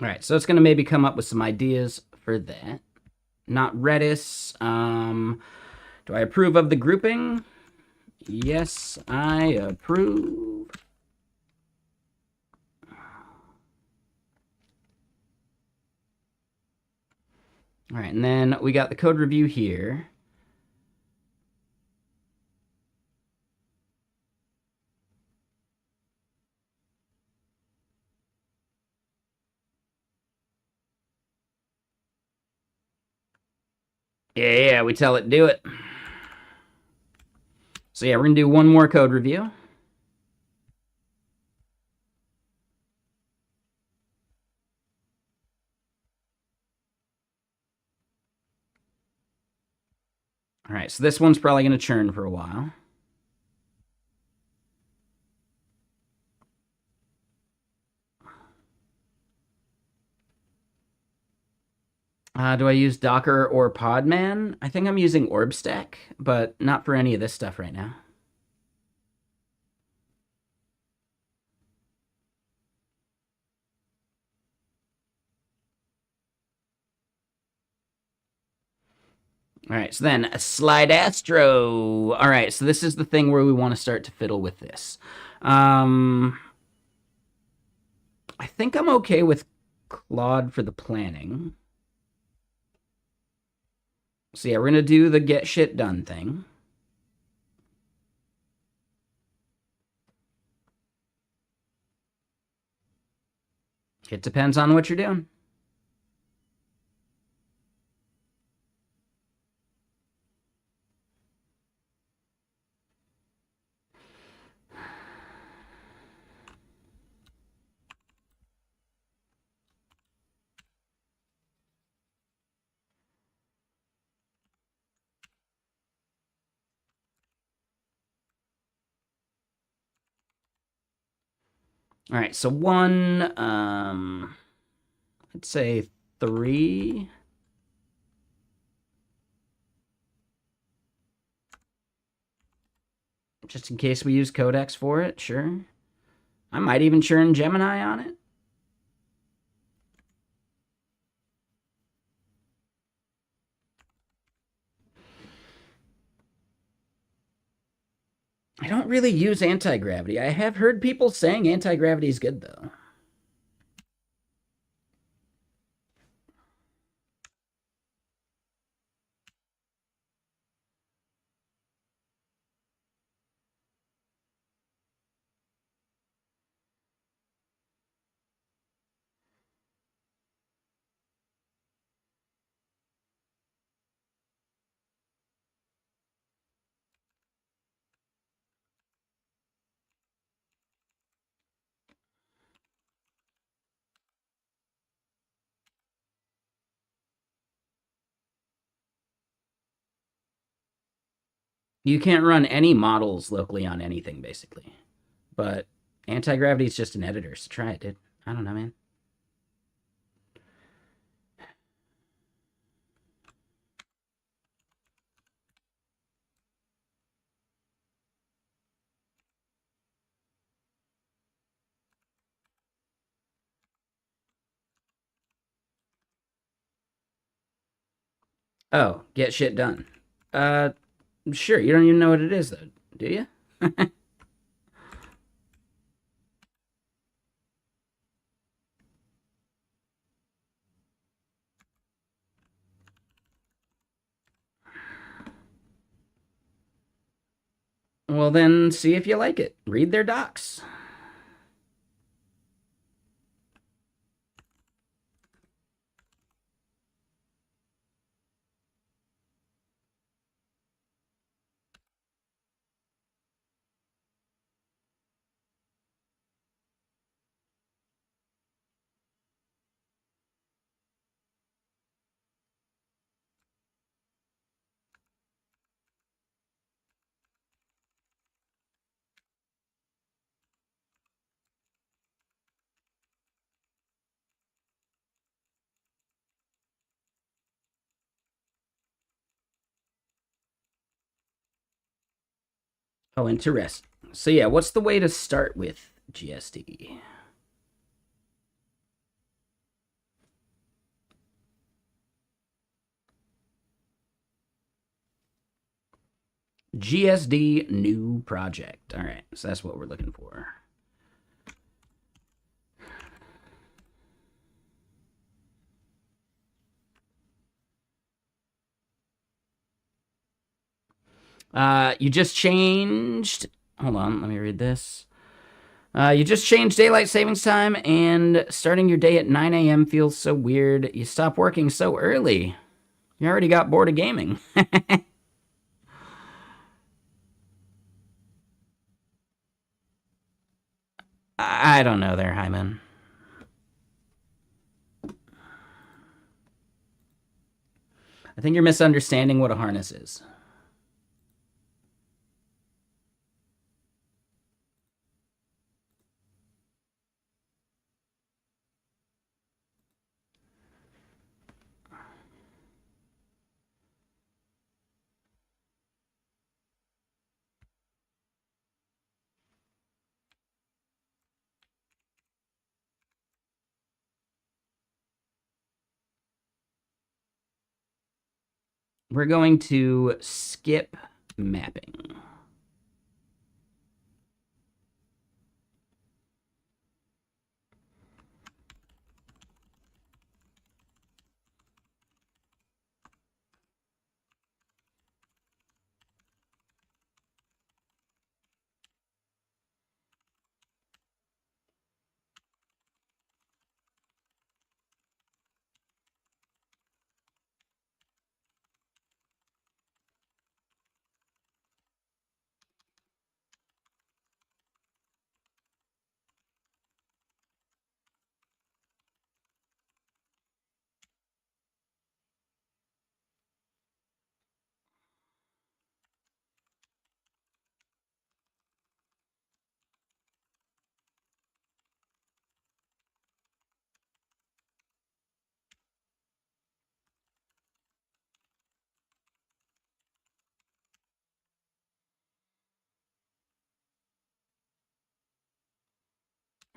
all right, so it's going to maybe come up with some ideas for that. Not Redis. Do I approve of the grouping? Yes, I approve. All right, and then we got the code review here. Yeah, we tell it do it. So yeah, we're gonna do one more code review. right, so this one's probably going to churn for a while. Do I use Docker or Podman? I think I'm using OrbStack, but not for any of this stuff right now. All right, so then Slide Astro. All right, so this is the thing where we want to start to fiddle with this. I think I'm okay with Claude for the planning. So yeah, we're gonna do the get shit done thing. It depends on what you're doing. All right, so one, I'd say 3. Just in case we use Codex for it, sure. I might even churn Gemini on it. I don't really use anti-gravity. I have heard people saying anti-gravity is good, though. You can't run any models locally on anything, basically. But anti-gravity is just an editor, so try it, dude. I don't know, man. Oh, get shit done. Sure. You don't even know what it is, though, do you? Well, then see if you like it. Read their docs. Oh, interesting. So yeah, what's the way to start with GSD? GSD new project. All right, so that's what we're looking for. You just changed. Hold on, let me read this. You just changed daylight savings time, and starting your day at 9 a.m. feels so weird. You stop working so early. You already got bored of gaming. I don't know there, Hyman. I think you're misunderstanding what a harness is. We're going to skip mapping.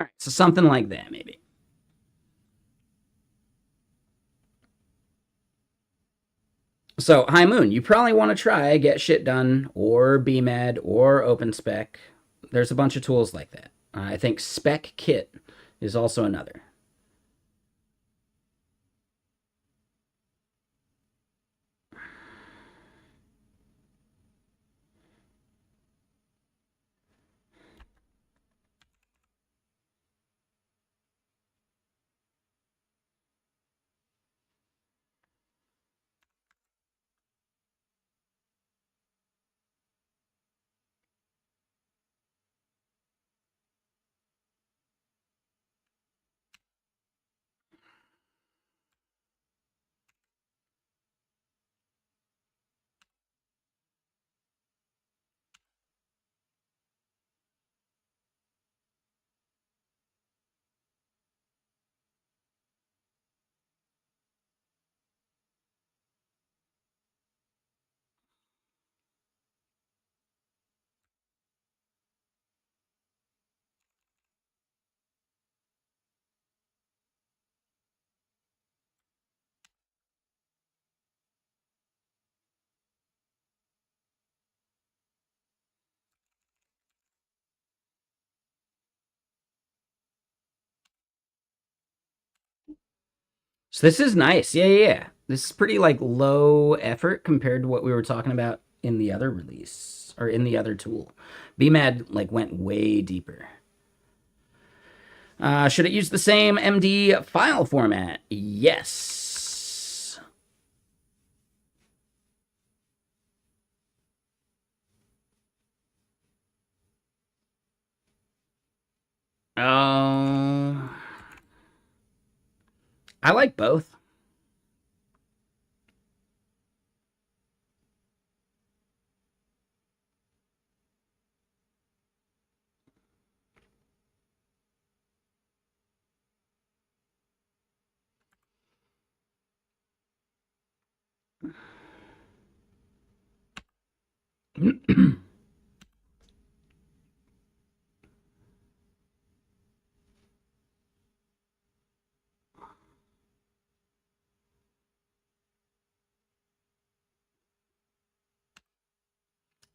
All right, so something like that, maybe. So, High Moon, you probably want to try Get Shit Done or BMAD or OpenSpec. There's a bunch of tools like that. I think Spec Kit is also another. So this is nice. Yeah, yeah, yeah. This is pretty like low effort compared to what we were talking about in the other release or in the other tool. BMAD like went way deeper. Should it use the same MD file format? Yes. Oh, I like both.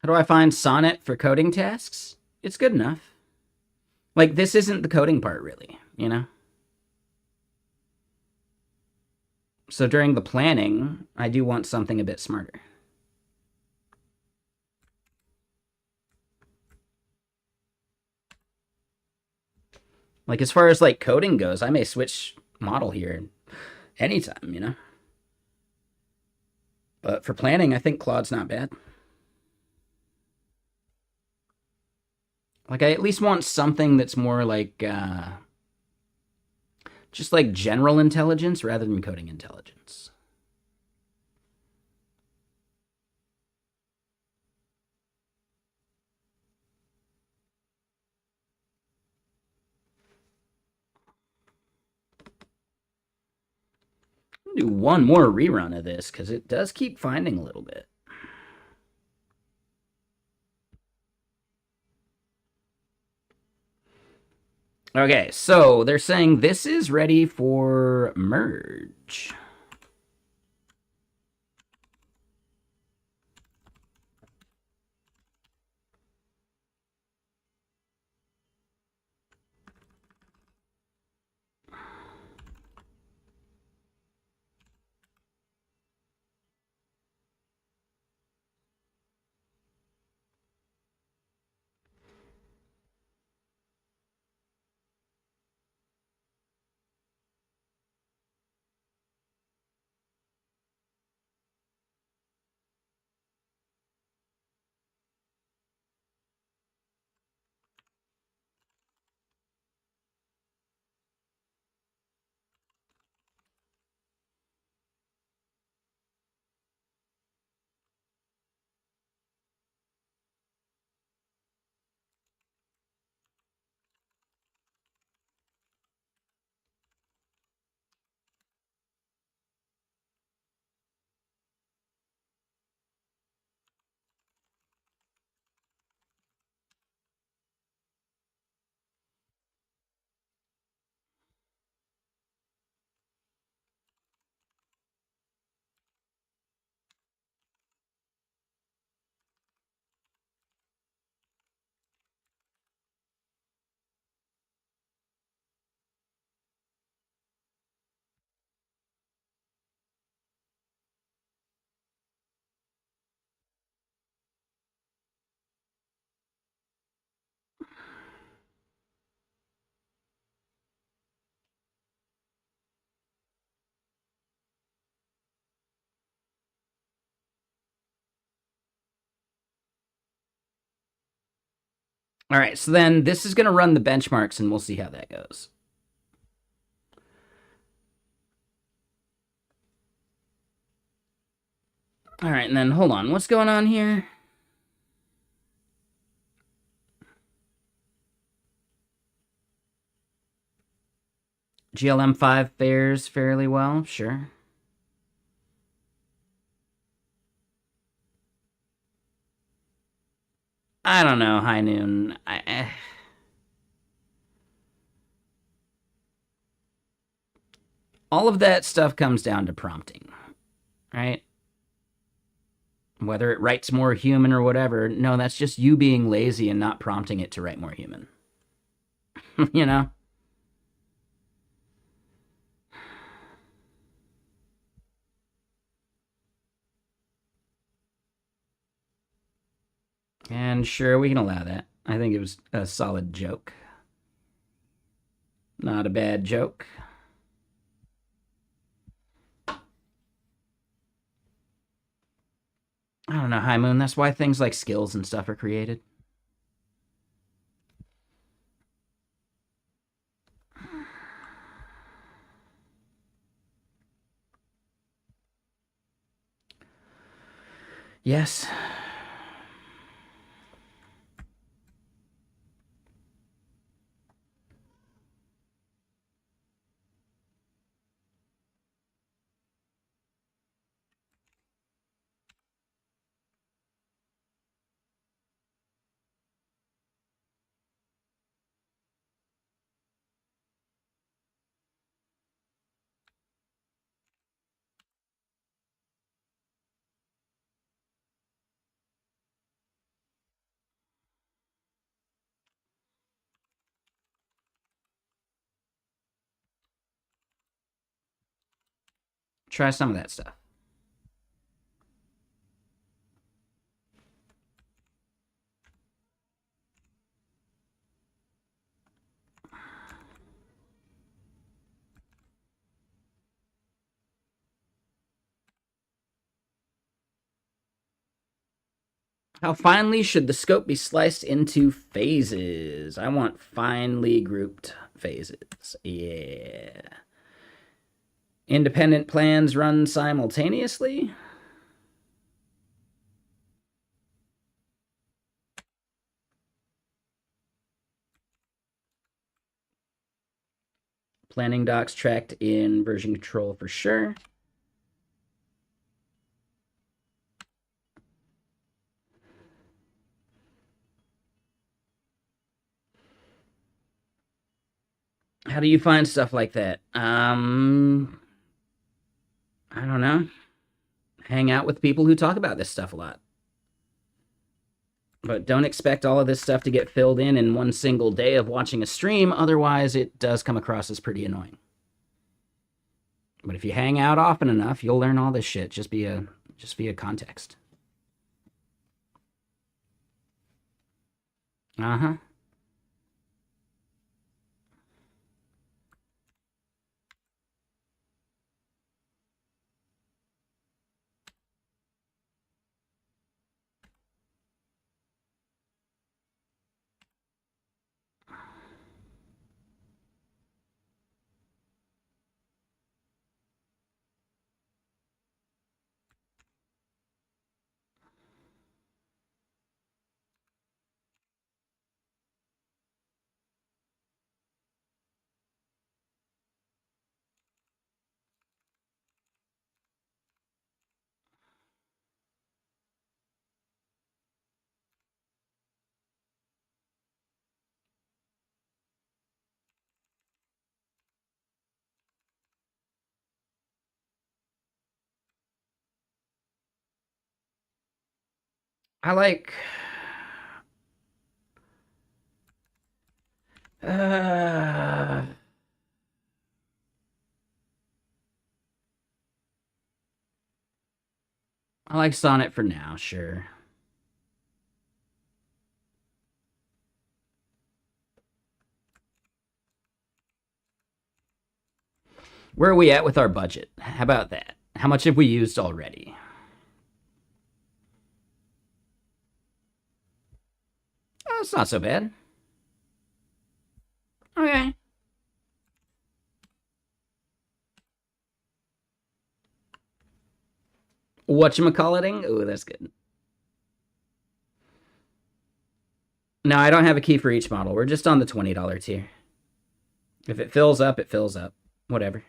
How do I find Sonnet for coding tasks? It's good enough. Like, this isn't the coding part, really, you know? So during the planning, I do want something a bit smarter. Like, as far as, like, coding goes, I may switch model here anytime, you know? But for planning, I think Claude's not bad. Like, I at least want something that's more like, just like general intelligence rather than coding intelligence. I'll do one more rerun of this because it does keep finding a little bit. Okay, so they're saying this is ready for merge. All right, so then this is going to run the benchmarks, and we'll see how that goes. All right, and then hold on. What's going on here? GLM5 fares fairly well, sure. I don't know, High Noon. All of that stuff comes down to prompting, right? Whether it writes more human or whatever, no, that's just you being lazy and not prompting it to write more human. You know? And sure, we can allow that. I think it was a solid joke. Not a bad joke. I don't know, High Moon. That's why things like skills and stuff are created. Yes. Try some of that stuff. How finely should the scope be sliced into phases? I want finely grouped phases. Yeah. Independent plans run simultaneously? Planning docs tracked in version control for sure. How do you find stuff like that? I don't know. Hang out with people who talk about this stuff a lot. But don't expect all of this stuff to get filled in one single day of watching a stream. Otherwise, it does come across as pretty annoying. But if you hang out often enough, you'll learn all this shit just via context. Uh-huh. I like... I like Sonnet for now, sure. Where are we at with our budget? How about that? How much have we used already? Oh, it's not so bad. Okay. Whatchamacalliting? Ooh, that's good. No, I don't have a key for each model. We're just on the $20 tier. If it fills up, it fills up. Whatever.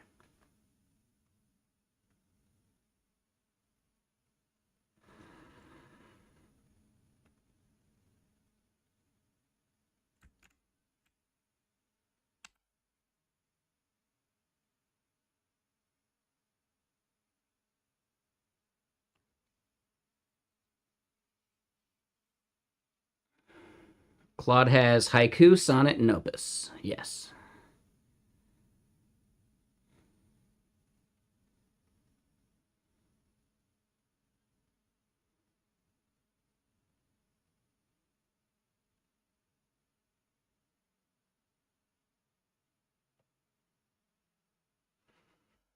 Claude has Haiku, Sonnet, and Opus. Yes.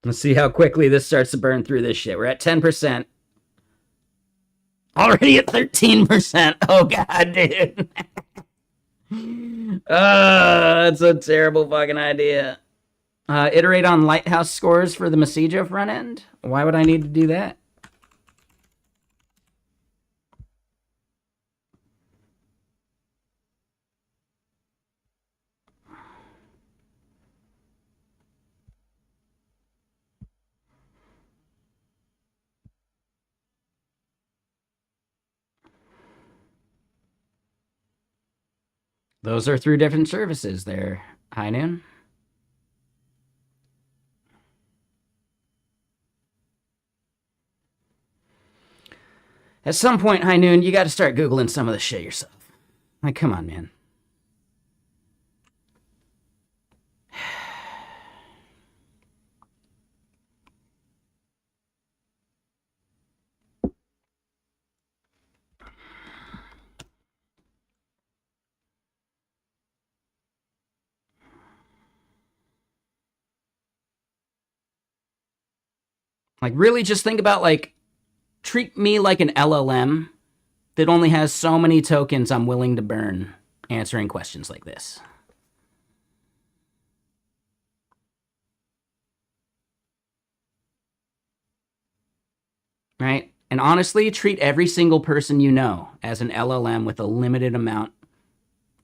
Let's see how quickly this starts to burn through this shit. We're at 10%. Already at 13%. Oh, God, dude. That's a terrible fucking idea. Iterate on lighthouse scores for the Messijo front end? Why would I need to do that? Those are through different services there, High Noon. At some point, High Noon, you got to start Googling some of the shit yourself. Like, come on, man. Like, really just think about, like, treat me like an LLM that only has so many tokens I'm willing to burn answering questions like this. Right? And honestly, treat every single person you know as an LLM with a limited amount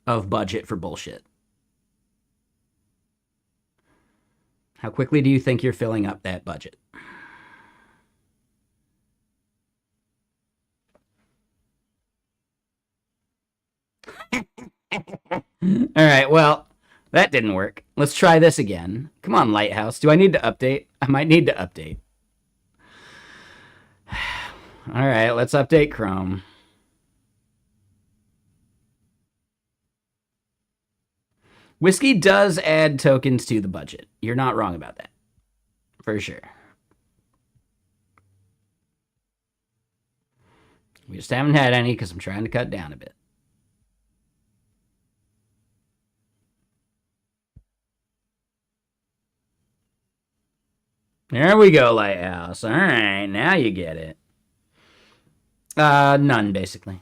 of budget for bullshit. How quickly do you think you're filling up that budget? All right, well, that didn't work. Let's try this again. Come on, Lighthouse. Do I need to update? I might need to update. All right, let's update Chrome. Whiskey does add tokens to the budget. You're not wrong about that. For sure. We just haven't had any because I'm trying to cut down a bit. There we go, Lighthouse. All right, now you get it. None, basically.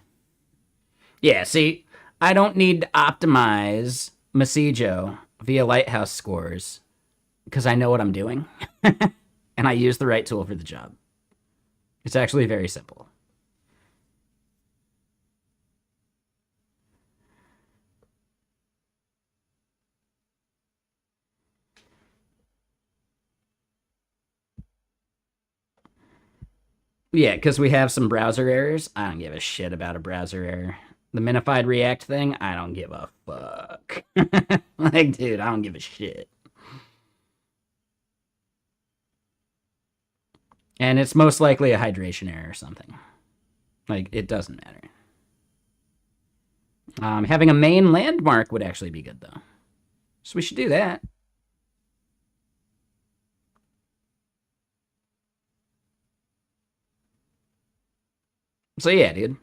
Yeah, see, I don't need to optimize Messijo via Lighthouse scores because I know what I'm doing. And I use the right tool for the job. It's actually very simple. Yeah, because we have some browser errors. I don't give a shit about a browser error. The minified React thing, I don't give a fuck. Like, dude, I don't give a shit. And it's most likely a hydration error or something. Like, it doesn't matter. Having a main landmark would actually be good, though. So we should do that. So yeah, dude.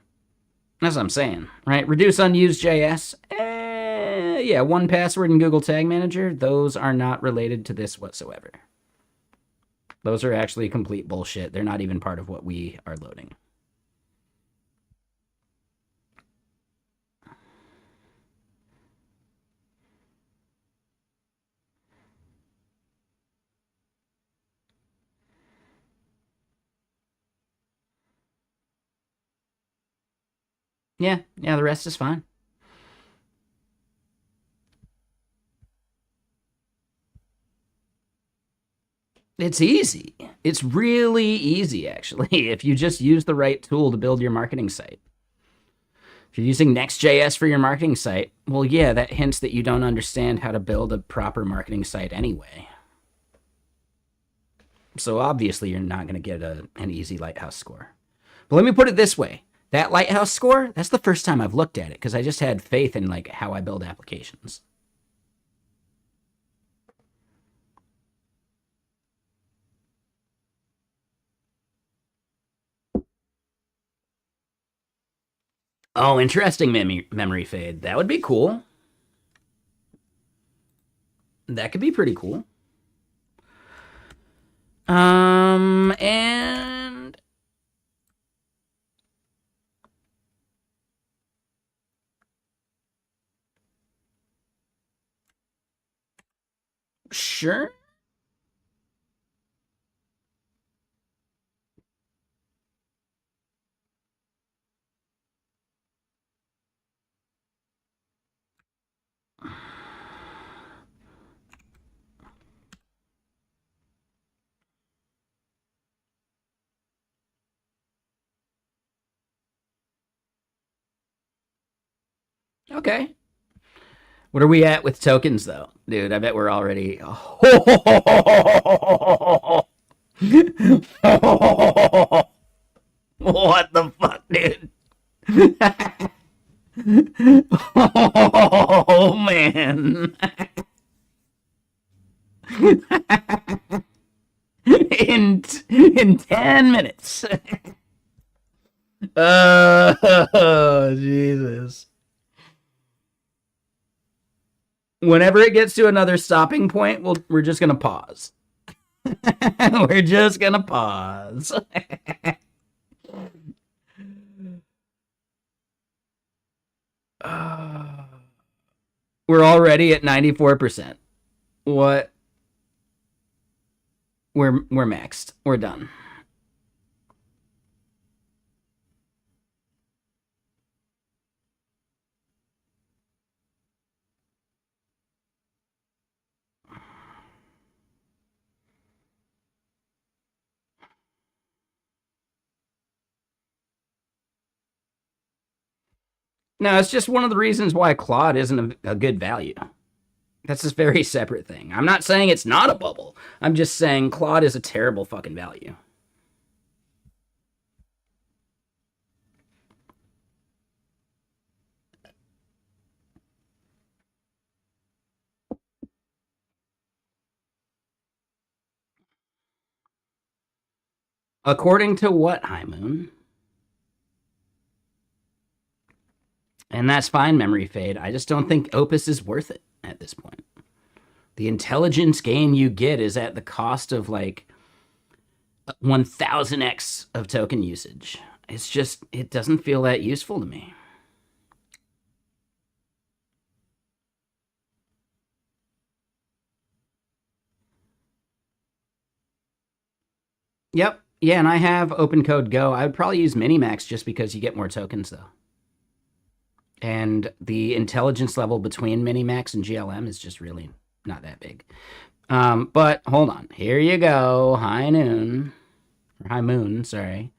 That's what I'm saying, right? Reduce unused JS. Yeah, 1Password and Google Tag Manager. Those are not related to this whatsoever. Those are actually complete bullshit. They're not even part of what we are loading. Yeah, the rest is fine. It's easy. It's really easy, actually, if you just use the right tool to build your marketing site. If you're using Next.js for your marketing site, well, yeah, that hints that you don't understand how to build a proper marketing site anyway. So obviously, you're not going to get an easy Lighthouse score. But let me put it this way: that Lighthouse score, that's the first time I've looked at it because I just had faith in like how I build applications. Oh, interesting memory fade. That would be cool. That could be pretty cool. And sure. Okay. What are we at with tokens, though? Dude, I bet we're already. What the fuck, dude? Oh, man. In 10 minutes. Oh, Jesus. Whenever it gets to another stopping point, we're just going to pause. We're just going to pause. We're already at 94%. What? We're maxed. We're done. No, it's just one of the reasons why Claude isn't a good value. That's a very separate thing. I'm not saying it's not a bubble. I'm just saying Claude is a terrible fucking value. According to what, High Moon? And that's fine, memory fade. I just don't think Opus is worth it at this point. The intelligence gain you get is at the cost of like 1000x of token usage. It's just, it doesn't feel that useful to me. Yep. Yeah, and I have Open Code Go. I would probably use Minimax just because you get more tokens, though. And the intelligence level between Minimax and GLM is just really not that big. But hold on. Here you go. High Noon. Or High Moon, sorry.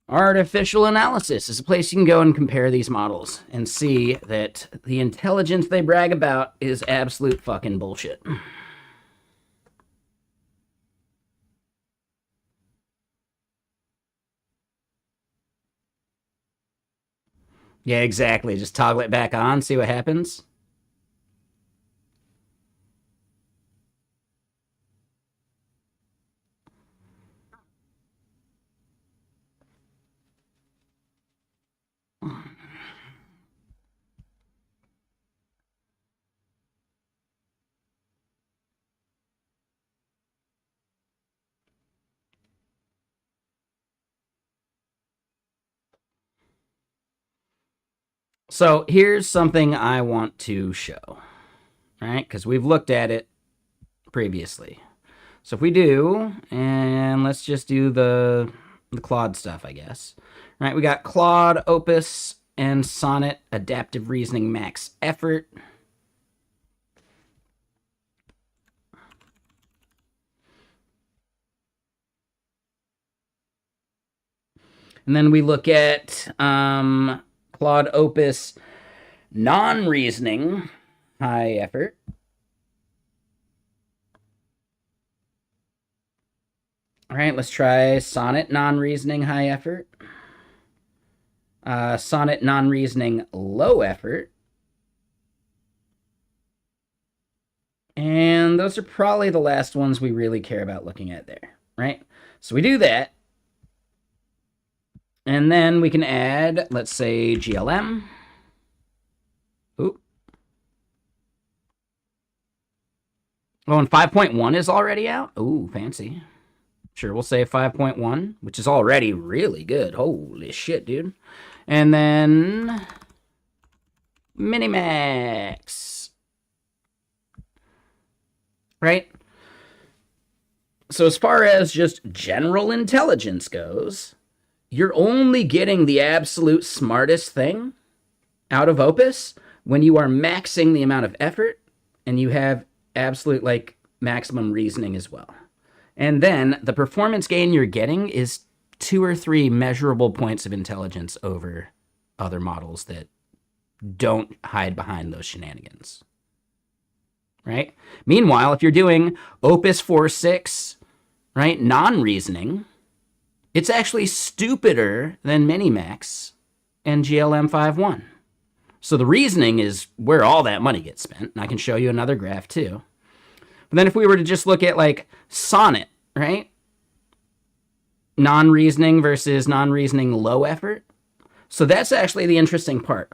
Artificial analysis is a place you can go and compare these models and see that the intelligence they brag about is absolute fucking bullshit. Yeah, exactly. Just toggle it back on, see what happens. So here's something I want to show, right? Because we've looked at it previously. So if we do, and let's just do the the Claude stuff, I guess. All right, we got Claude, Opus, and Sonnet, Adaptive Reasoning Max Effort. And then we look at Claude Opus non-reasoning high effort. All right, let's try Sonnet non-reasoning high effort. Sonnet non-reasoning low effort. And those are probably the last ones we really care about looking at there, right? So we do that. And then we can add, let's say, GLM. Ooh. Oh, and 5.1 is already out? Ooh, fancy. Sure, we'll say 5.1, which is already really good. Holy shit, dude. And then Minimax. Right? So as far as just general intelligence goes, you're only getting the absolute smartest thing out of Opus when you are maxing the amount of effort and you have absolute, like, maximum reasoning as well. And then the performance gain you're getting is 2 or 3 measurable points of intelligence over other models that don't hide behind those shenanigans. Right? Meanwhile, if you're doing Opus 4.6, right, non-reasoning, it's actually stupider than Minimax and GLM 5.1. So the reasoning is where all that money gets spent, and I can show you another graph too. But then if we were to just look at, like, Sonnet, right? Non-reasoning versus non-reasoning low effort. So that's actually the interesting part.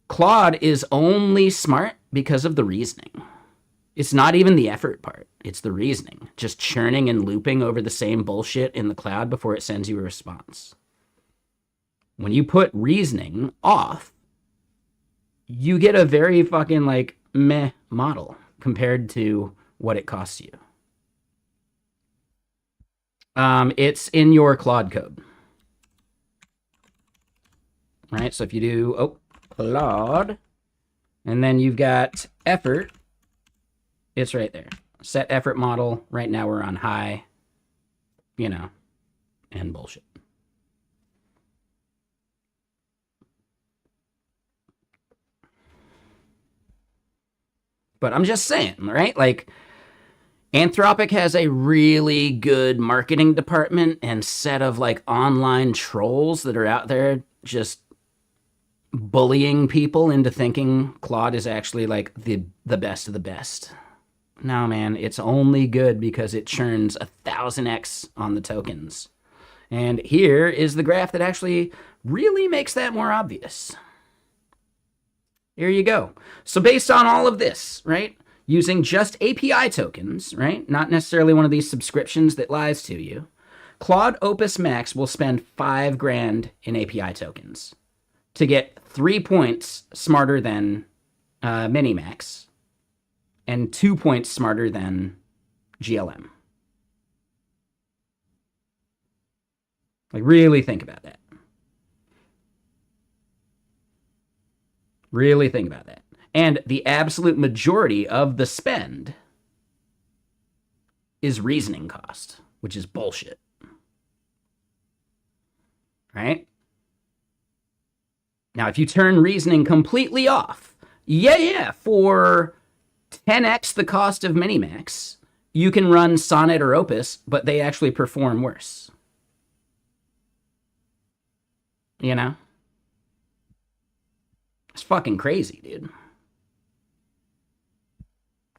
Claude is only smart because of the reasoning. It's not even the effort part. It's the reasoning. Just churning and looping over the same bullshit in the cloud before it sends you a response. When you put reasoning off, you get a very fucking, like, meh model compared to what it costs you. It's in your Claude code. Right, so if you do, Claude, and then you've got effort, it's right there. Set effort model. Right now we're on high, and bullshit. But I'm just saying, right? Like, Anthropic has a really good marketing department and set of, like, online trolls that are out there just bullying people into thinking Claude is actually, like, the best of the best. No, man, it's only good because it churns 1000x on the tokens. And here is the graph that actually really makes that more obvious. Here you go. So based on all of this, right, using just API tokens, right, not necessarily one of these subscriptions that lies to you, Claude Opus Max will spend $5,000 in API tokens to get 3 points smarter than Minimax and 2 points smarter than GLM. Like, really think about that. Really think about that. And the absolute majority of the spend is reasoning cost, which is bullshit. Right? Now, if you turn reasoning completely off, for 10x the cost of Minimax, you can run Sonnet or Opus, but they actually perform worse. You know? It's fucking crazy, dude.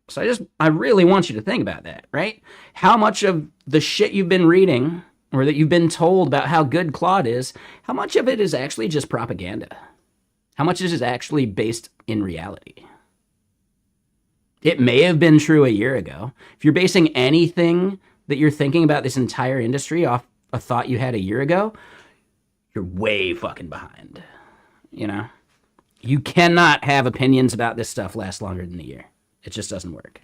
So I really want you to think about that, right? How much of the shit you've been reading or that you've been told about how good Claude is, how much of it is actually just propaganda? How much is it actually based in reality? It may have been true a year ago. If you're basing anything that you're thinking about this entire industry off a thought you had a year ago, you're way fucking behind, you know? You cannot have opinions about this stuff last longer than a year. It just doesn't work.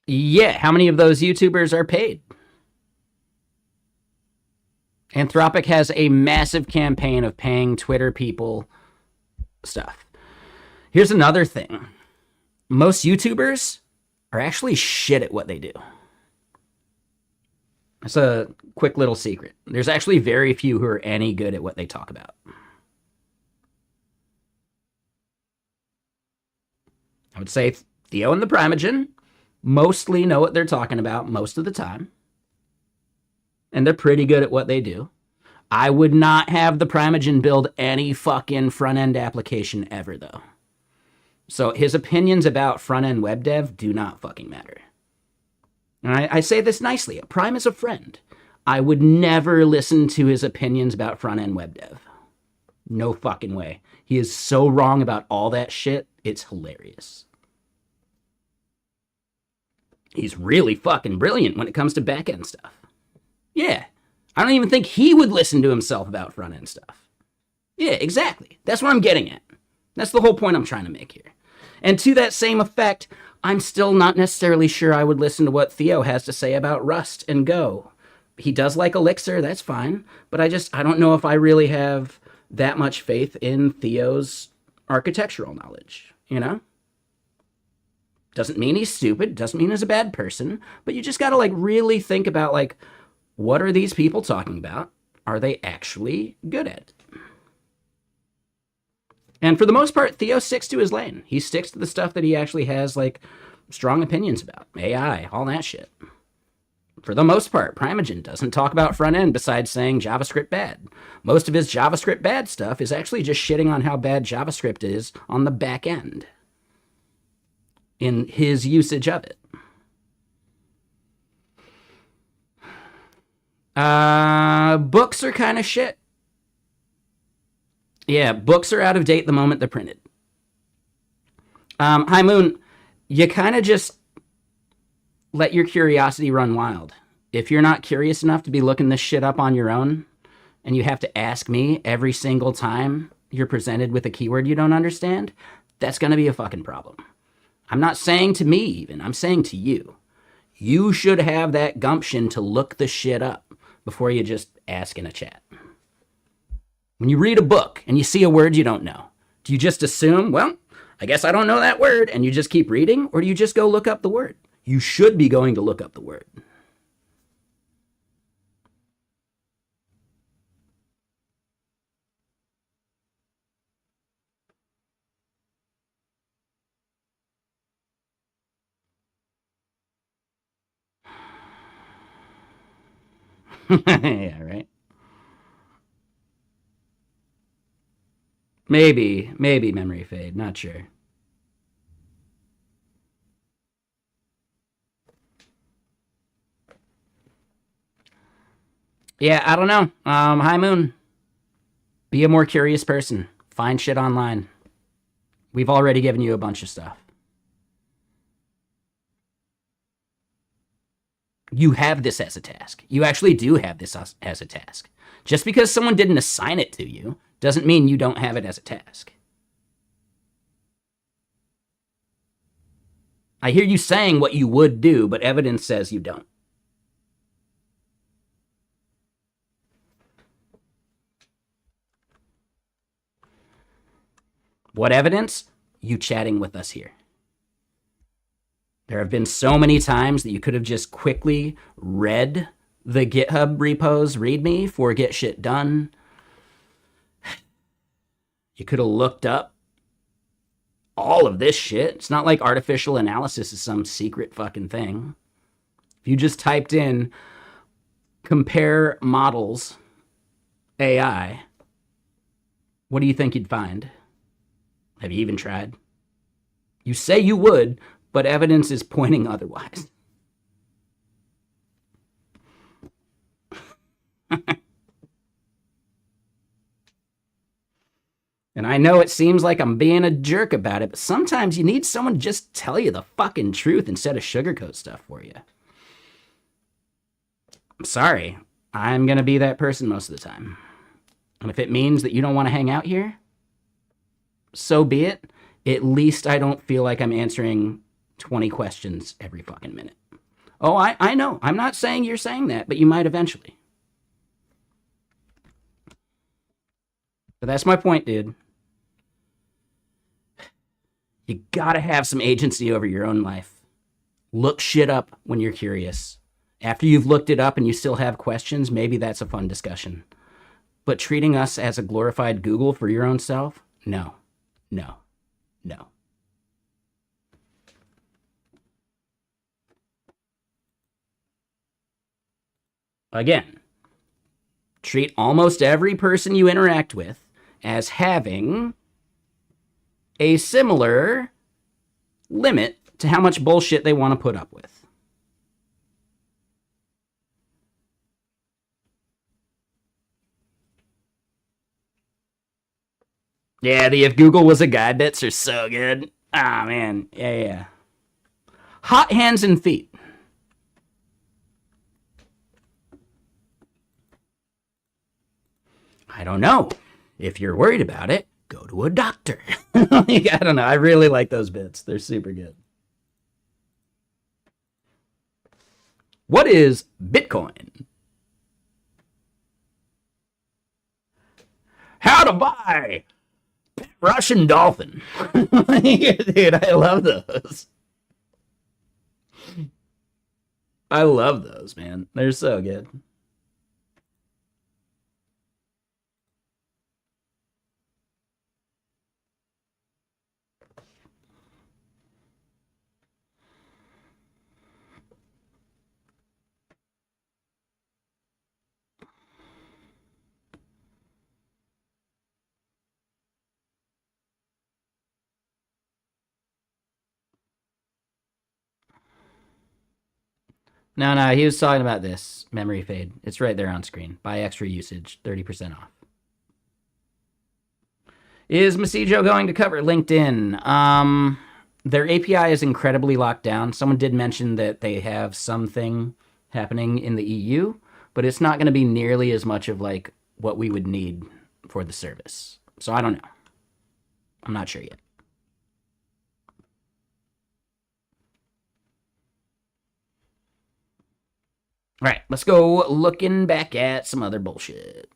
Yeah, how many of those YouTubers are paid? Anthropic has a massive campaign of paying Twitter people stuff. Here's another thing. Most YouTubers are actually shit at what they do. That's a quick little secret. There's actually very few who are any good at what they talk about. I would say Theo and the Primogen mostly know what they're talking about most of the time. And they're pretty good at what they do. I would not have the Primogen build any fucking front-end application ever, though. So his opinions about front-end web dev do not fucking matter. And I say this nicely. Prime is a friend. I would never listen to his opinions about front-end web dev. No fucking way. He is so wrong about all that shit. It's hilarious. He's really fucking brilliant when it comes to back-end stuff. Yeah. I don't even think he would listen to himself about front-end stuff. Yeah, exactly. That's what I'm getting at. That's the whole point I'm trying to make here. And to that same effect, I'm still not necessarily sure I would listen to what Theo has to say about Rust and Go. He does like Elixir, that's fine. But I don't know if I really have that much faith in Theo's architectural knowledge, you know? Doesn't mean he's stupid, doesn't mean he's a bad person, but you just gotta really think about what are these people talking about? Are they actually good at it? And for the most part, Theo sticks to his lane. He sticks to the stuff that he actually has strong opinions about. AI, all that shit. For the most part, Primogen doesn't talk about front end besides saying JavaScript bad. Most of his JavaScript bad stuff is actually just shitting on how bad JavaScript is on the back end in his usage of it. Books are kind of shit. Yeah, books are out of date the moment they're printed. Hi, Moon. You kind of just let your curiosity run wild. If you're not curious enough to be looking this shit up on your own, and you have to ask me every single time you're presented with a keyword you don't understand, that's going to be a fucking problem. I'm not saying to me even, I'm saying to you. You should have that gumption to look the shit up before you just ask in a chat. When you read a book and you see a word you don't know, do you just assume, well, I guess I don't know that word, and you just keep reading? Or do you just go look up the word? You should be going to look up the word. Yeah, right? Maybe memory fade, not sure. Yeah, I don't know. Hi, Moon. Be a more curious person. Find shit online. We've already given you a bunch of stuff. You have this as a task. You actually do have this as a task. Just because someone didn't assign it to you doesn't mean you don't have it as a task. I hear you saying what you would do, but evidence says you don't. What evidence? You chatting with us here. There have been so many times that you could have just quickly read the GitHub repos README for Get Shit Done. You could have looked up all of this shit. It's not like artificial analysis is some secret fucking thing. If you just typed in compare models AI, what do you think you'd find? Have you even tried? You say you would, but evidence is pointing otherwise. And I know it seems like I'm being a jerk about it, but sometimes you need someone to just tell you the fucking truth instead of sugarcoat stuff for you. I'm sorry. I'm going to be that person most of the time. And if it means that you don't want to hang out here, so be it. At least I don't feel like I'm answering 20 questions every fucking minute. Oh, I know. I'm not saying you're saying that, but you might eventually. But that's my point, dude. You gotta have some agency over your own life. Look shit up when you're curious. After you've looked it up and you still have questions, maybe that's a fun discussion. But treating us as a glorified Google for your own self? No, no, no. Again, treat almost every person you interact with as having a similar limit to how much bullshit they want to put up with. Yeah, the if Google was a guy bits are so good. Ah, man. Yeah. Hot hands and feet. I don't know. If you're worried about it, go to a doctor. Like, I don't know. I really like those bits. They're super good. What is Bitcoin? How to buy Russian dolphin. Dude, I love those. I love those, man. They're so good. No, he was talking about this memory fade. It's right there on screen. Buy extra usage, 30% off. Is Messijo going to cover LinkedIn? Their API is incredibly locked down. Someone did mention that they have something happening in the EU, but it's not going to be nearly as much of like what we would need for the service. So I don't know. I'm not sure yet. All right, let's go looking back at some other bullshit.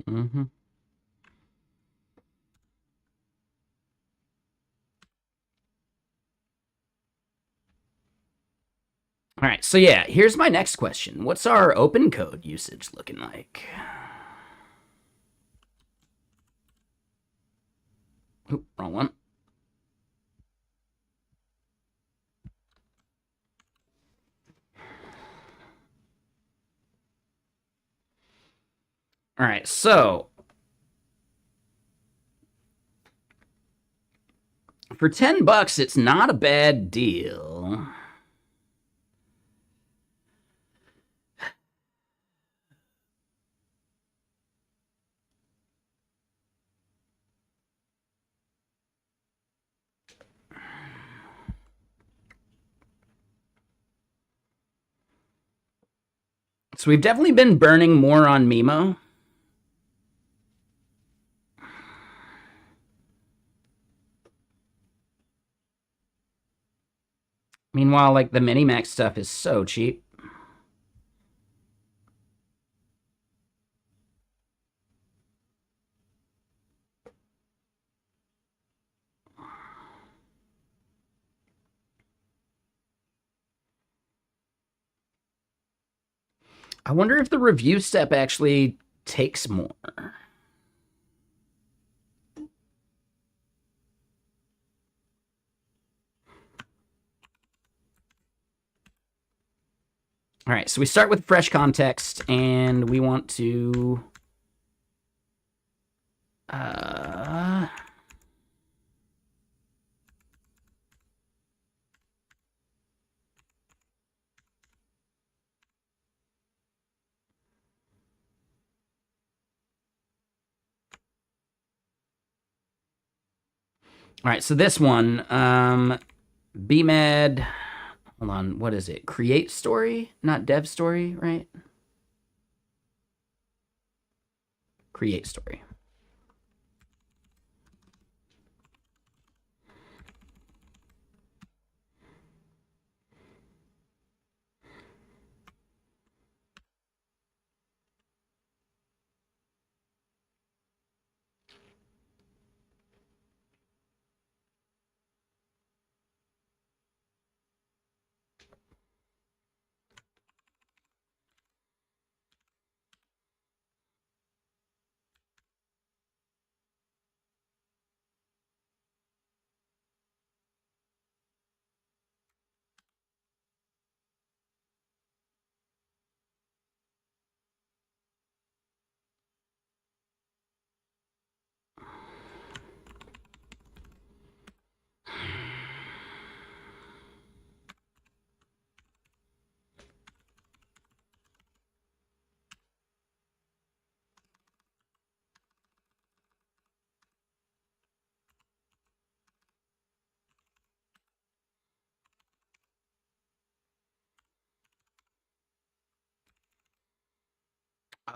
Mm-hmm. All right, so yeah, here's my next question. What's our open code usage looking like? Oop, wrong one. All right, so for $10, it's not a bad deal. So we've definitely been burning more on Mimo. Meanwhile, like the Minimax stuff is so cheap. I wonder if the review step actually takes more. All right, so we start with fresh context, and we want to All right, so this one, BMAD. Hold on, what is it? Create story, not dev story, right? Create story.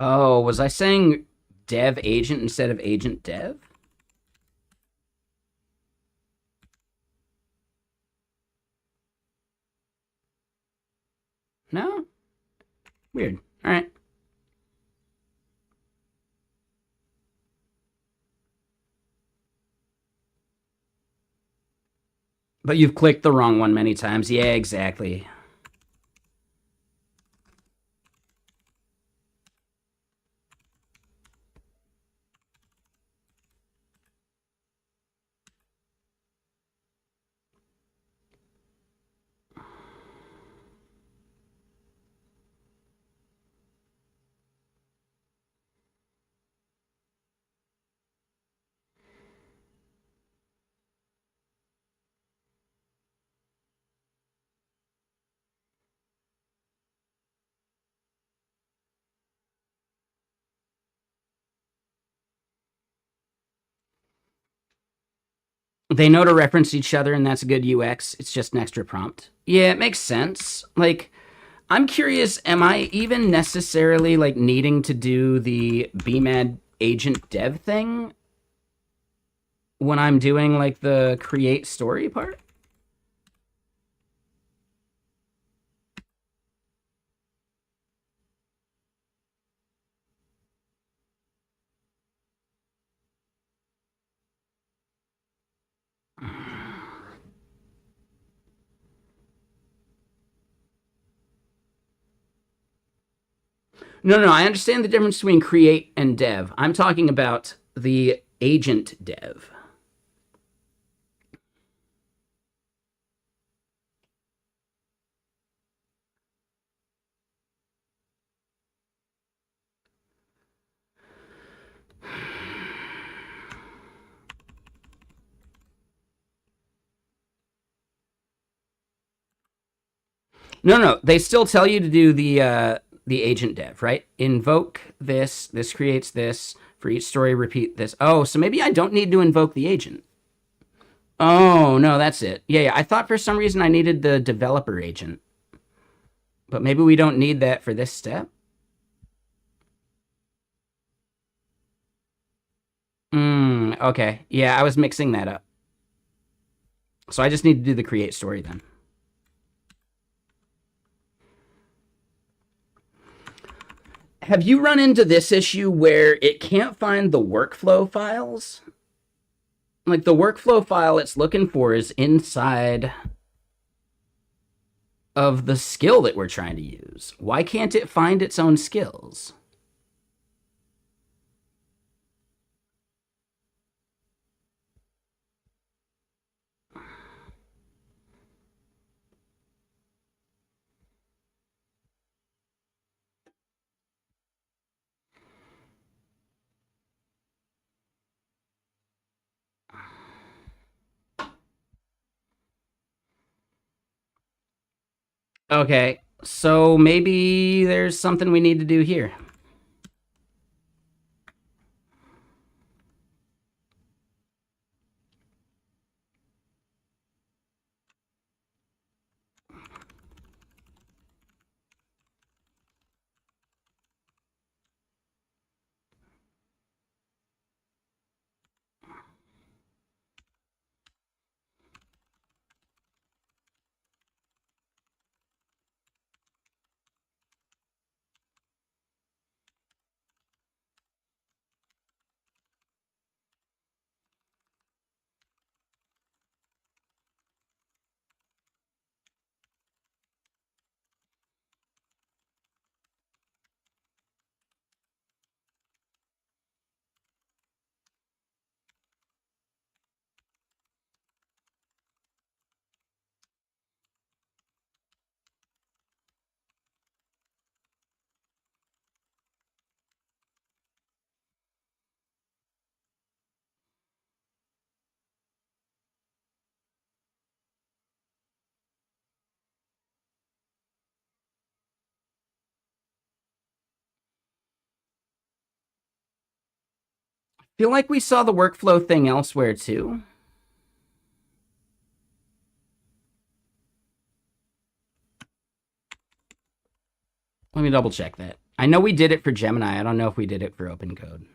Oh, was I saying dev agent instead of agent dev? No? Weird. All right. But you've clicked the wrong one many times. Yeah, exactly. They know to reference each other, and that's a good UX. It's just an extra prompt. Yeah, it makes sense. Like, I'm curious, am I even necessarily like needing to do the BMAD agent dev thing when I'm doing like the create story part? No, no, I understand the difference between create and dev. I'm talking about the agent dev. No, no, they still tell you to do the agent dev, right? Invoke this. This creates this. For each story, repeat this. Oh, so maybe I don't need to invoke the agent. Oh no, that's it. Yeah, yeah. I thought for some reason I needed the developer agent, but maybe we don't need that for this step. Okay. Yeah, I was mixing that up. So I just need to do the create story then. Have you run into this issue where it can't find the workflow files? Like the workflow file it's looking for is inside of the skill that we're trying to use. Why can't it find its own skills? Okay, so maybe there's something we need to do here. Feel like we saw the workflow thing elsewhere too. Let me double check that. I know we did it for Gemini. I don't know if we did it for OpenCode.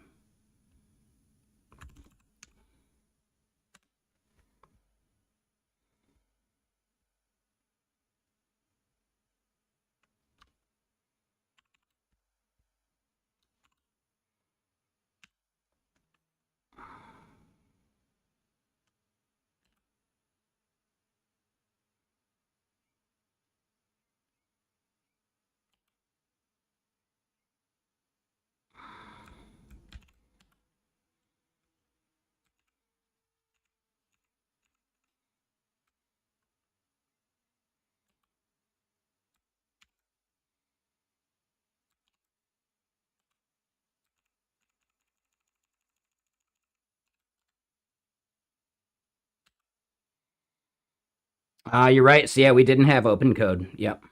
You're right. So yeah, we didn't have OpenCode. Yep.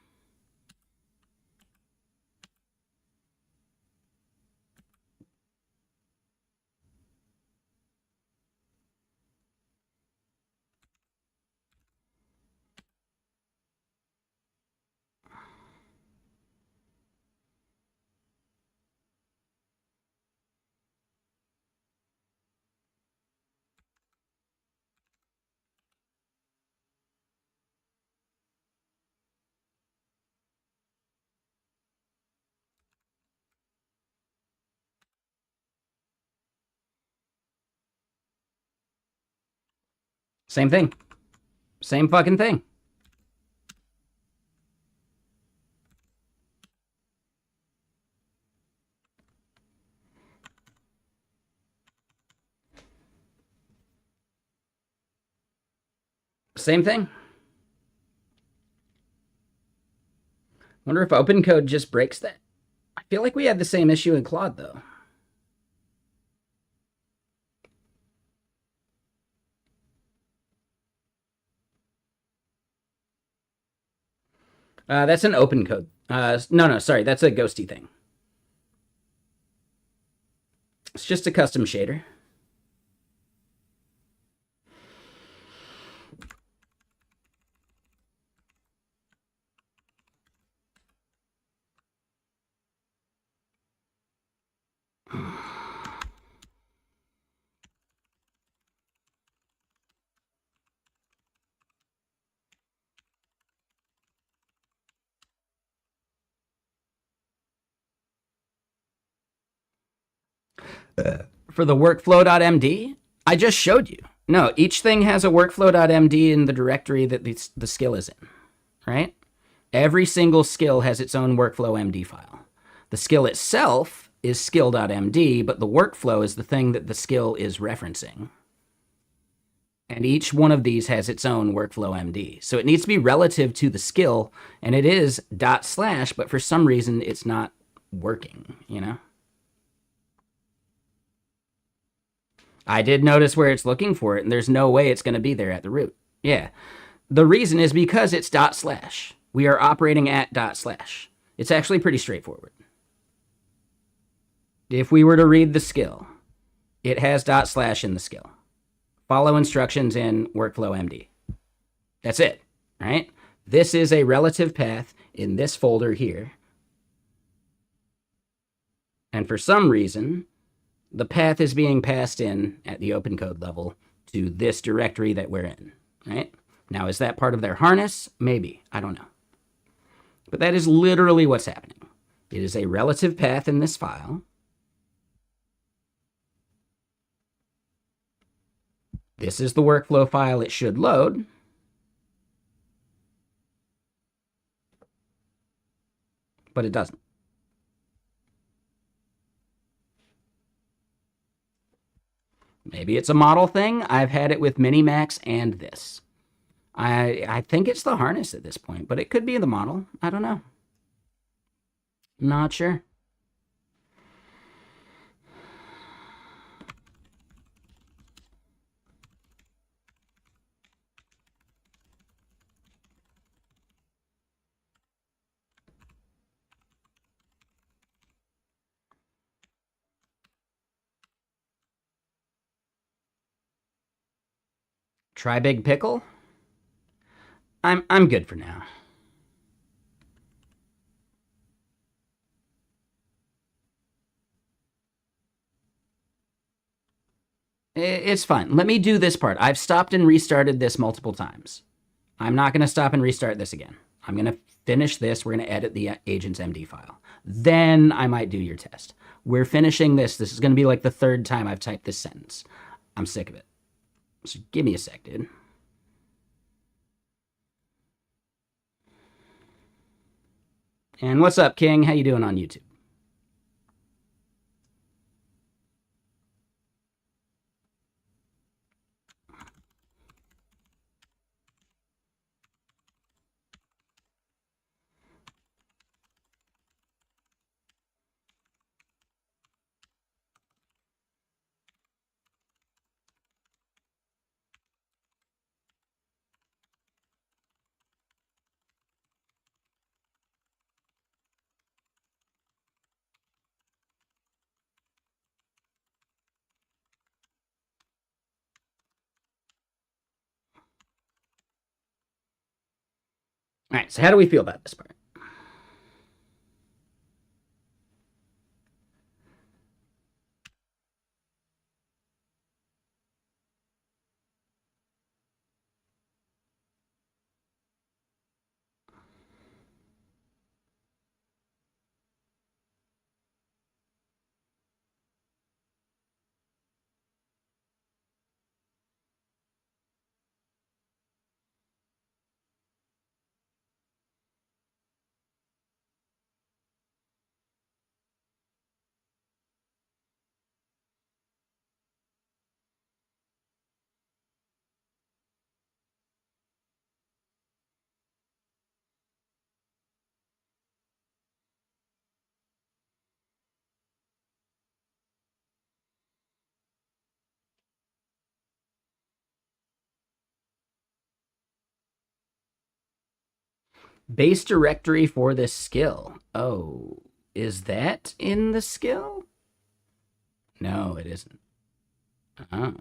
Same thing. Same fucking thing. Same thing. Wonder if OpenCode just breaks that. I feel like we had the same issue in Claude though. That's an OpenCode. No, sorry, that's a ghosty thing. It's just a custom shader. For the workflow.md, I just showed you. No, each thing has a workflow.md in the directory that the skill is in, right? Every single skill has its own workflow MD file. The skill itself is skill.md, but the workflow is the thing that the skill is referencing. And each one of these has its own workflow MD. So it needs to be relative to the skill, and it is // but for some reason it's not working, you know? I did notice where it's looking for it, and there's no way it's going to be there at the root. Yeah. The reason is because it's // We are operating at // It's actually pretty straightforward. If we were to read the skill, it has // in the skill. Follow instructions in workflow MD. That's it, right? This is a relative path in this folder here. And for some reason, the path is being passed in at the OpenCode level to this directory that we're in, right? Now, is that part of their harness? Maybe. I don't know. But that is literally what's happening. It is a relative path in this file. This is the workflow file it should load. But it doesn't. Maybe it's a model thing. I've had it with Minimax and this. I think it's the harness at this point, but it could be the model. I don't know. Not sure. Try Big Pickle? I'm good for now. It's fine. Let me do this part. I've stopped and restarted this multiple times. I'm not going to stop and restart this again. I'm going to finish this. We're going to edit the agent's MD file. Then I might do your test. We're finishing this. This is going to be like the third time I've typed this sentence. I'm sick of it. So give me a sec, dude. And what's up, King? How you doing on YouTube? All right, so how do we feel about this part? Base directory for this skill. Oh, is that in the skill? No, it isn't. Oh.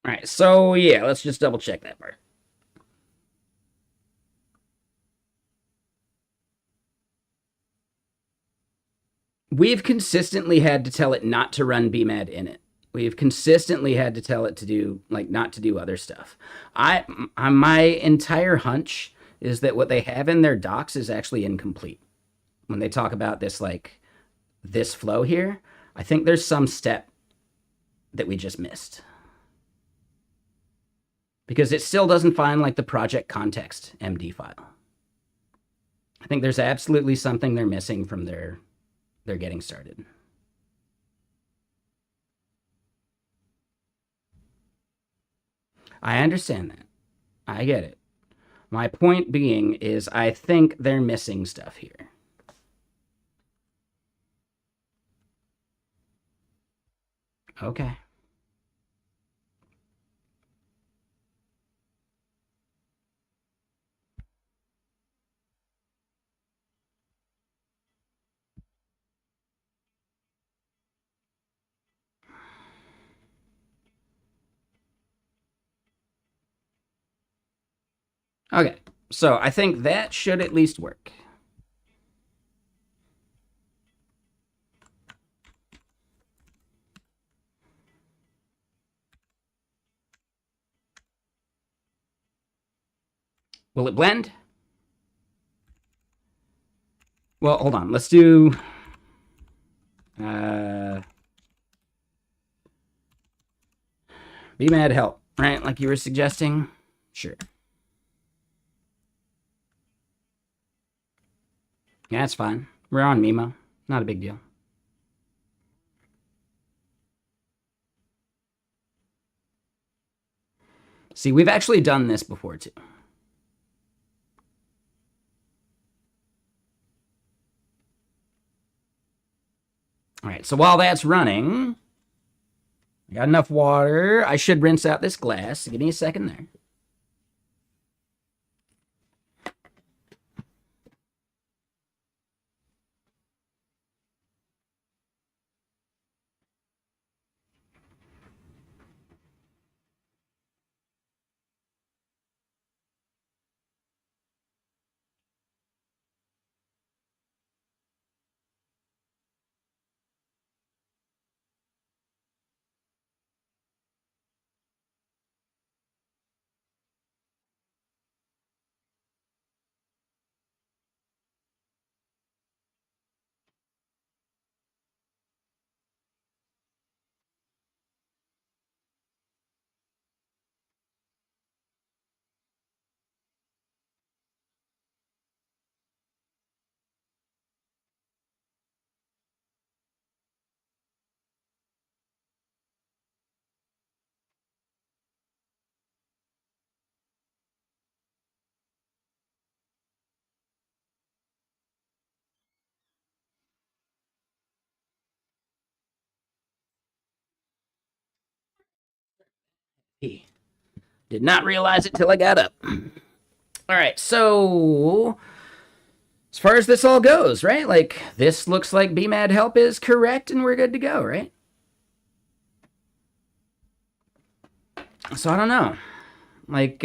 All right, so yeah, let's just double check that part. We've consistently had to tell it not to run BMAD in it. We've consistently had to tell it to do like not to do other stuff. My entire hunch is that what they have in their docs is actually incomplete. When they talk about this like this flow here, I think there's some step that we just missed. Because it still doesn't find like the project context MD file. I think there's absolutely something they're missing from their getting started. I understand that. I get it. My point being is I think they're missing stuff here. Okay. Okay, so I think that should at least work. Will it blend? Well, hold on. Let's do... Be mad help, right? Like you were suggesting? Sure. Yeah, that's fine. We're on Mimo. Not a big deal. See, we've actually done this before, too. All right, so while that's running, I got enough water. I should rinse out this glass. Give me a second there. Did not realize it till I got up. All right, so as far as this all goes, right? Like, this looks like Be Mad Help is correct and we're good to go, right? So I don't know. Like,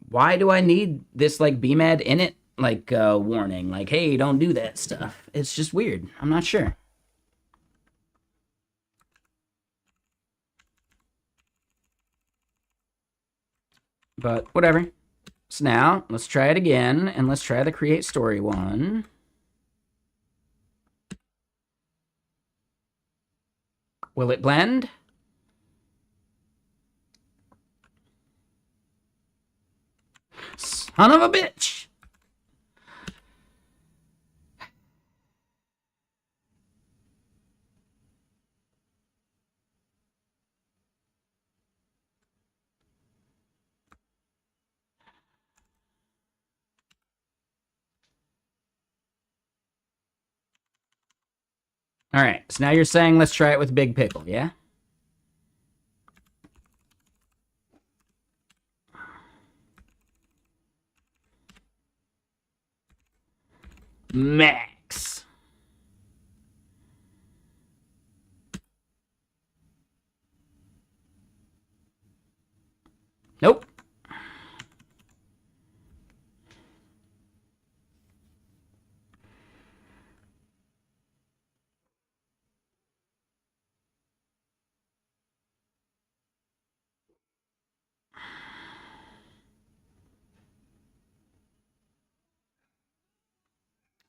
why do I need this, like, Be Mad in it? Like, warning. Like, hey, don't do that stuff. It's just weird. I'm not sure. But whatever. So now, let's try it again, and let's try the create story one. Will it blend? Son of a bitch! All right, so now you're saying let's try it with Big Pickle, yeah? Max. Nope.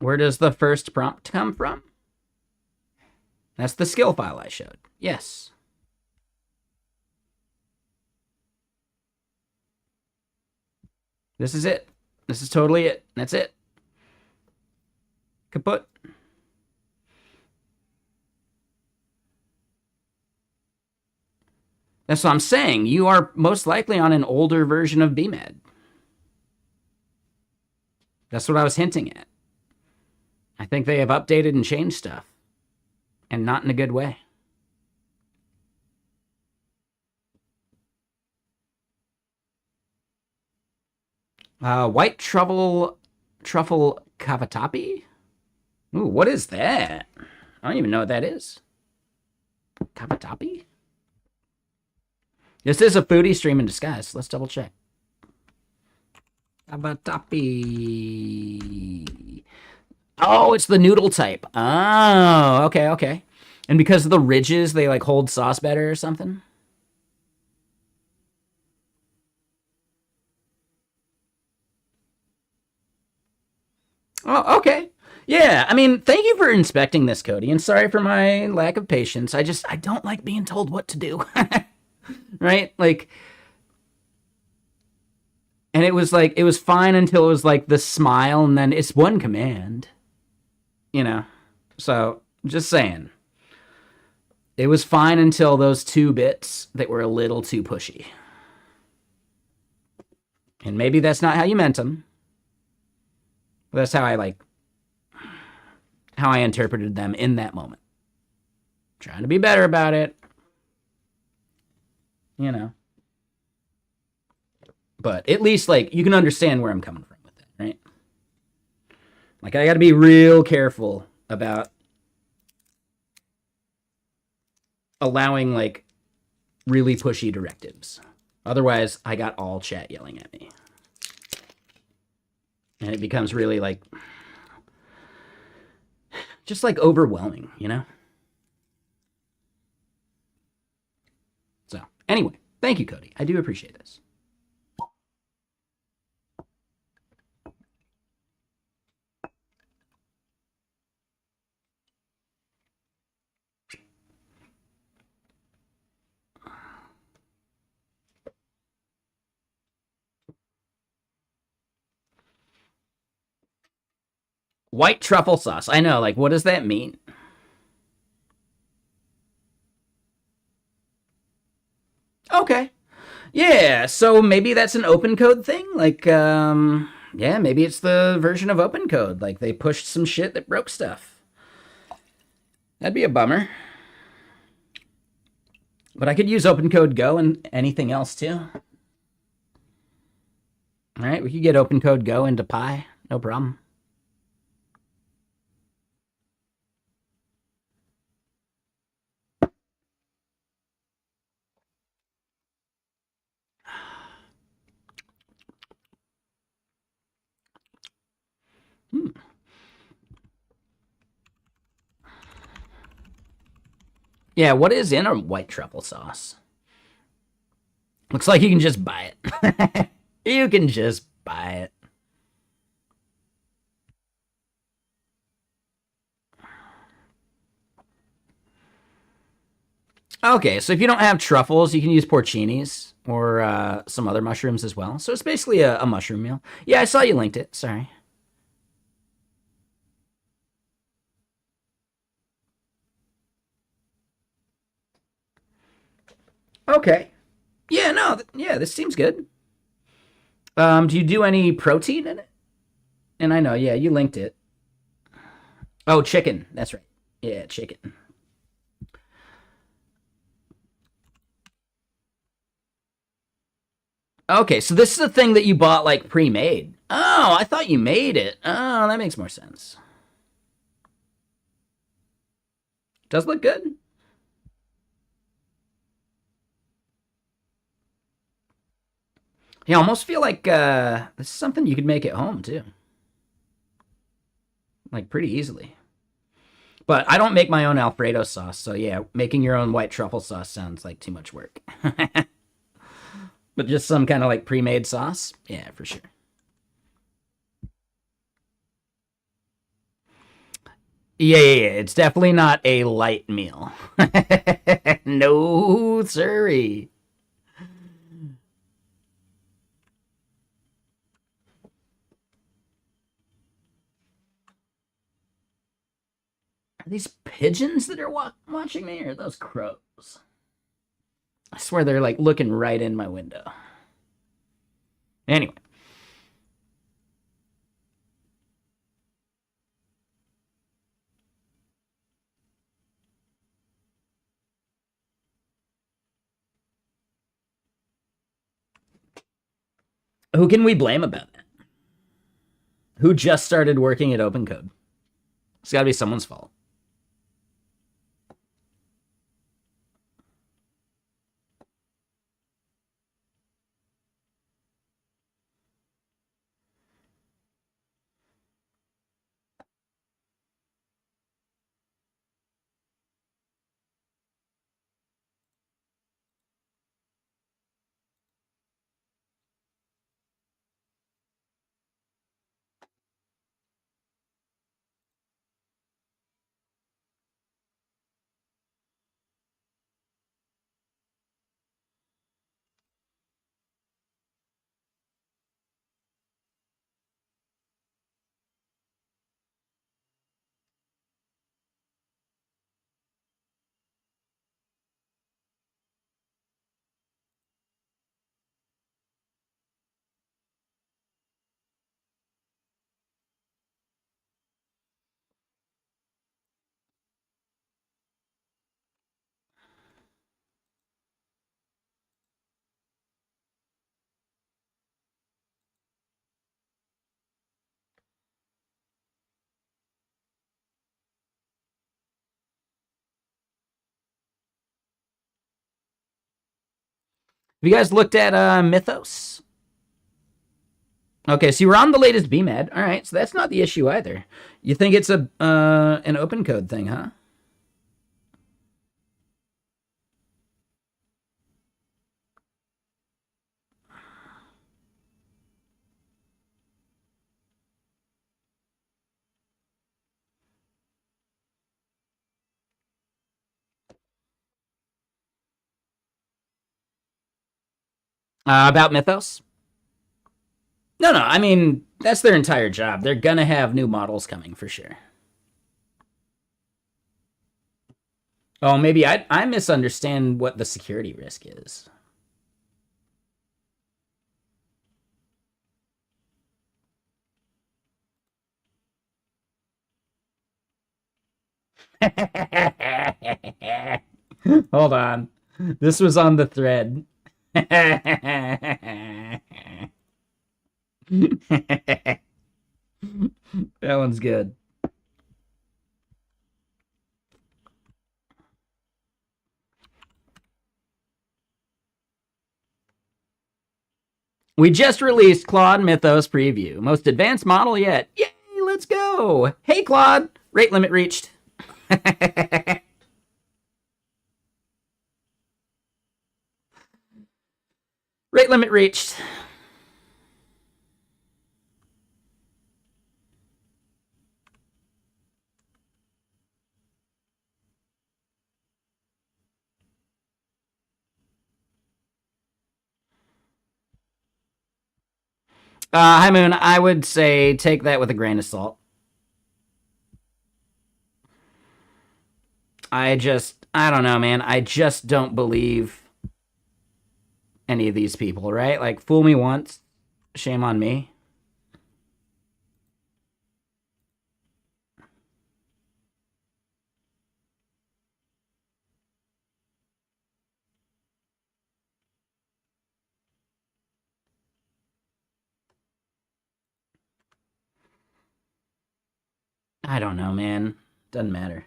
Where does the first prompt come from? That's the skill file I showed. Yes. This is it. This is totally it. That's it. Kaput. That's what I'm saying. You are most likely on an older version of BMAD. That's what I was hinting at. I think they have updated and changed stuff. And not in a good way. White truffle cavatappi? Ooh, what is that? I don't even know what that is. Cavatappi? This is a foodie stream in disguise. Let's double check. Abatapi. Oh, it's the noodle type. Oh, okay, okay. And because of the ridges, they like hold sauce better or something? Oh, okay. Yeah, I mean, thank you for inspecting this, Cody, and sorry for my lack of patience. I don't like being told what to do. Right? Like, and it was like, it was fine until it was like the smile, and then it's one command, you know? So, just saying. It was fine until those 2 bits that were a little too pushy. And maybe that's not how you meant them. But that's how I interpreted them in that moment. Trying to be better about it. You know. But at least, like, you can understand where I'm coming from with it, right? Like, I got to be real careful about allowing, like, really pushy directives. Otherwise, I got all chat yelling at me. And it becomes really, like, just, like, overwhelming, you know? So, anyway, thank you, Cody. I do appreciate this. White truffle sauce. I know, like, what does that mean? Okay. Yeah, so maybe that's an open code thing. Like, yeah, maybe it's the version of open code. Like, they pushed some shit that broke stuff. That'd be a bummer. But I could use open code Go and anything else too. All right, we could get open code Go into Pi. No problem. Hmm. Yeah, what is in a white truffle sauce? Looks like you can just buy it. You can just buy it. Okay, so if you don't have truffles, you can use porcinis or some other mushrooms as well. So it's basically a mushroom meal. Yeah, I saw you linked it. Sorry. Okay. Yeah, no, yeah, this seems good. Do you do any protein in it? And I know, yeah, you linked it. Oh, chicken. That's right. Yeah, chicken. Okay, so this is a thing that you bought like pre-made. Oh, I thought you made it. Oh, that makes more sense. Does look good. Yeah, I almost feel like this is something you could make at home too. Like pretty easily. But I don't make my own Alfredo sauce, so yeah, making your own white truffle sauce sounds like too much work. But just some kind of like pre-made sauce? Yeah, for sure. Yeah, yeah, yeah. It's definitely not a light meal. No, sorry. Are these pigeons that are watching me, or are those crows? I swear they're like looking right in my window. Anyway. Who can we blame about that? Who just started working at OpenCode? It's got to be someone's fault. Have you guys looked at Mythos? Okay, so you were on the latest BMAD. All right, so that's not the issue either. You think it's a an open code thing, huh? About Mythos? No, no. I mean, that's their entire job. They're gonna have new models coming for sure. Oh, maybe I misunderstand what the security risk is. Hold on. This was on the thread. That one's good. We just released Claude Mythos preview. Most advanced model yet. Yay, let's go. Hey, Claude. Rate limit reached. Rate limit reached. Hi, Moon. I would say take that with a grain of salt. I don't know, man. I just don't believe any of these people, right? Like, fool me once, shame on me. I don't know, man. Doesn't matter.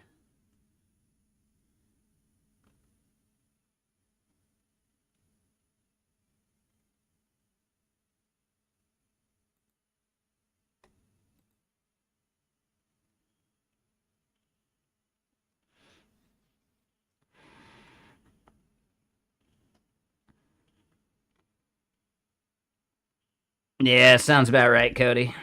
Yeah, sounds about right, Cody.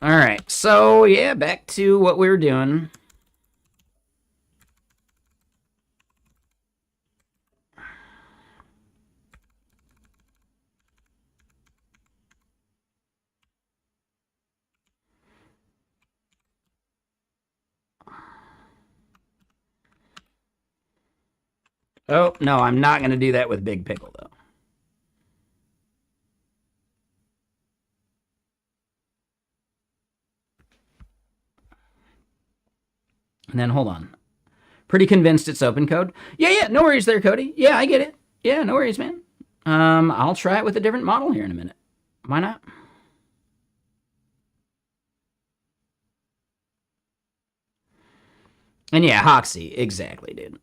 All right, so yeah, back to what we were doing. Oh, no, I'm not going to do that with Big Pickle, though. And then hold on. Pretty convinced it's open code. Yeah, yeah, no worries there, Cody. Yeah, I get it. Yeah, no worries, man. I'll try it with a different model here in a minute. Why not? And yeah, Hoxie, exactly, dude.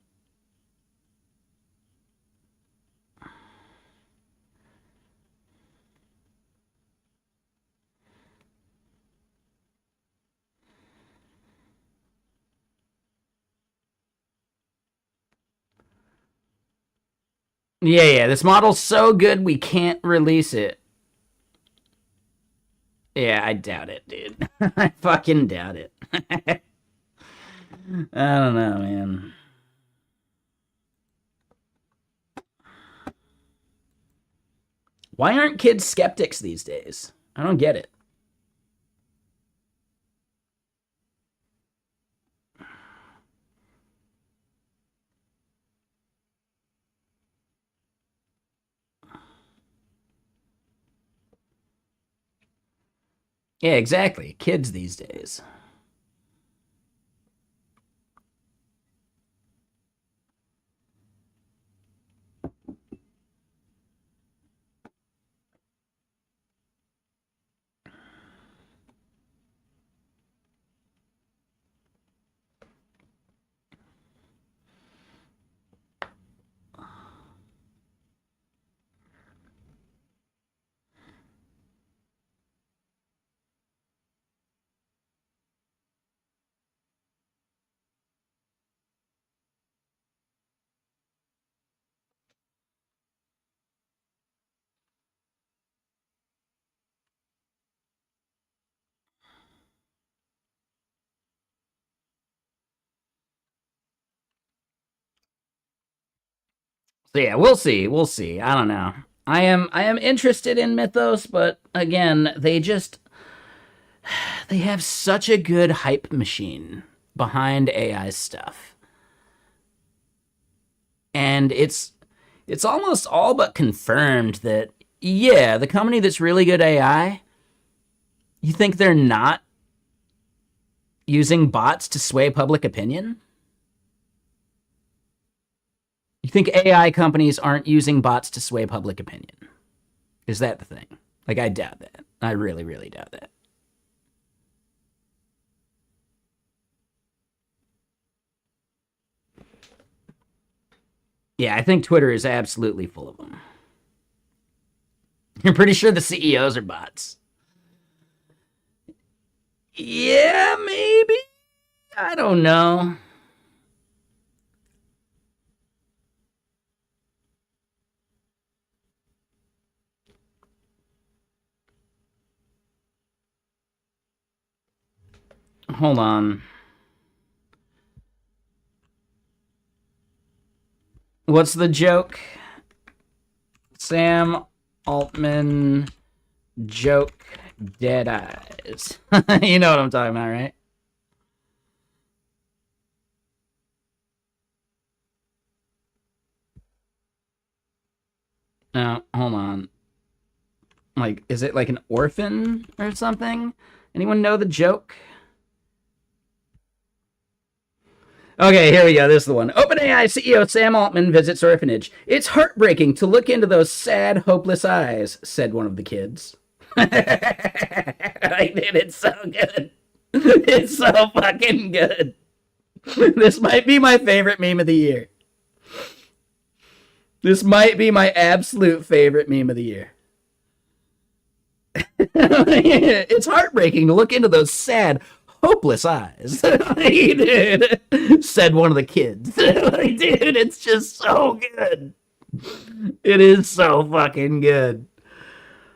Yeah, yeah, this model's so good we can't release it. Yeah, I doubt it, dude. I fucking doubt it. I don't know, man. Why aren't kids skeptics these days? I don't get it. Yeah, exactly. Kids these days. So yeah, we'll see. We'll see. I don't know. I am interested in Mythos, but again, they have such a good hype machine behind AI stuff. And it's almost all but confirmed that yeah, the company that's really good AI, you think they're not using bots to sway public opinion? You think AI companies aren't using bots to sway public opinion? Is that the thing? Like, I doubt that. I really, really doubt that. Yeah, I think Twitter is absolutely full of them. You're pretty sure the CEOs are bots. Yeah, maybe. I don't know. Hold on. What's the joke? Sam Altman joke dead eyes. You know what I'm talking about, right? No, hold on. Like, is it like an orphan or something? Anyone know the joke? Okay, here we go. This is the one. OpenAI CEO Sam Altman visits orphanage. It's heartbreaking to look into those sad, hopeless eyes, said one of the kids. I did it so good. It's so fucking good. This might be my favorite meme of the year. This might be my absolute favorite meme of the year. It's heartbreaking to look into those sad, hopeless eyes. He did, said one of the kids. Dude, it's just so good. It is so fucking good.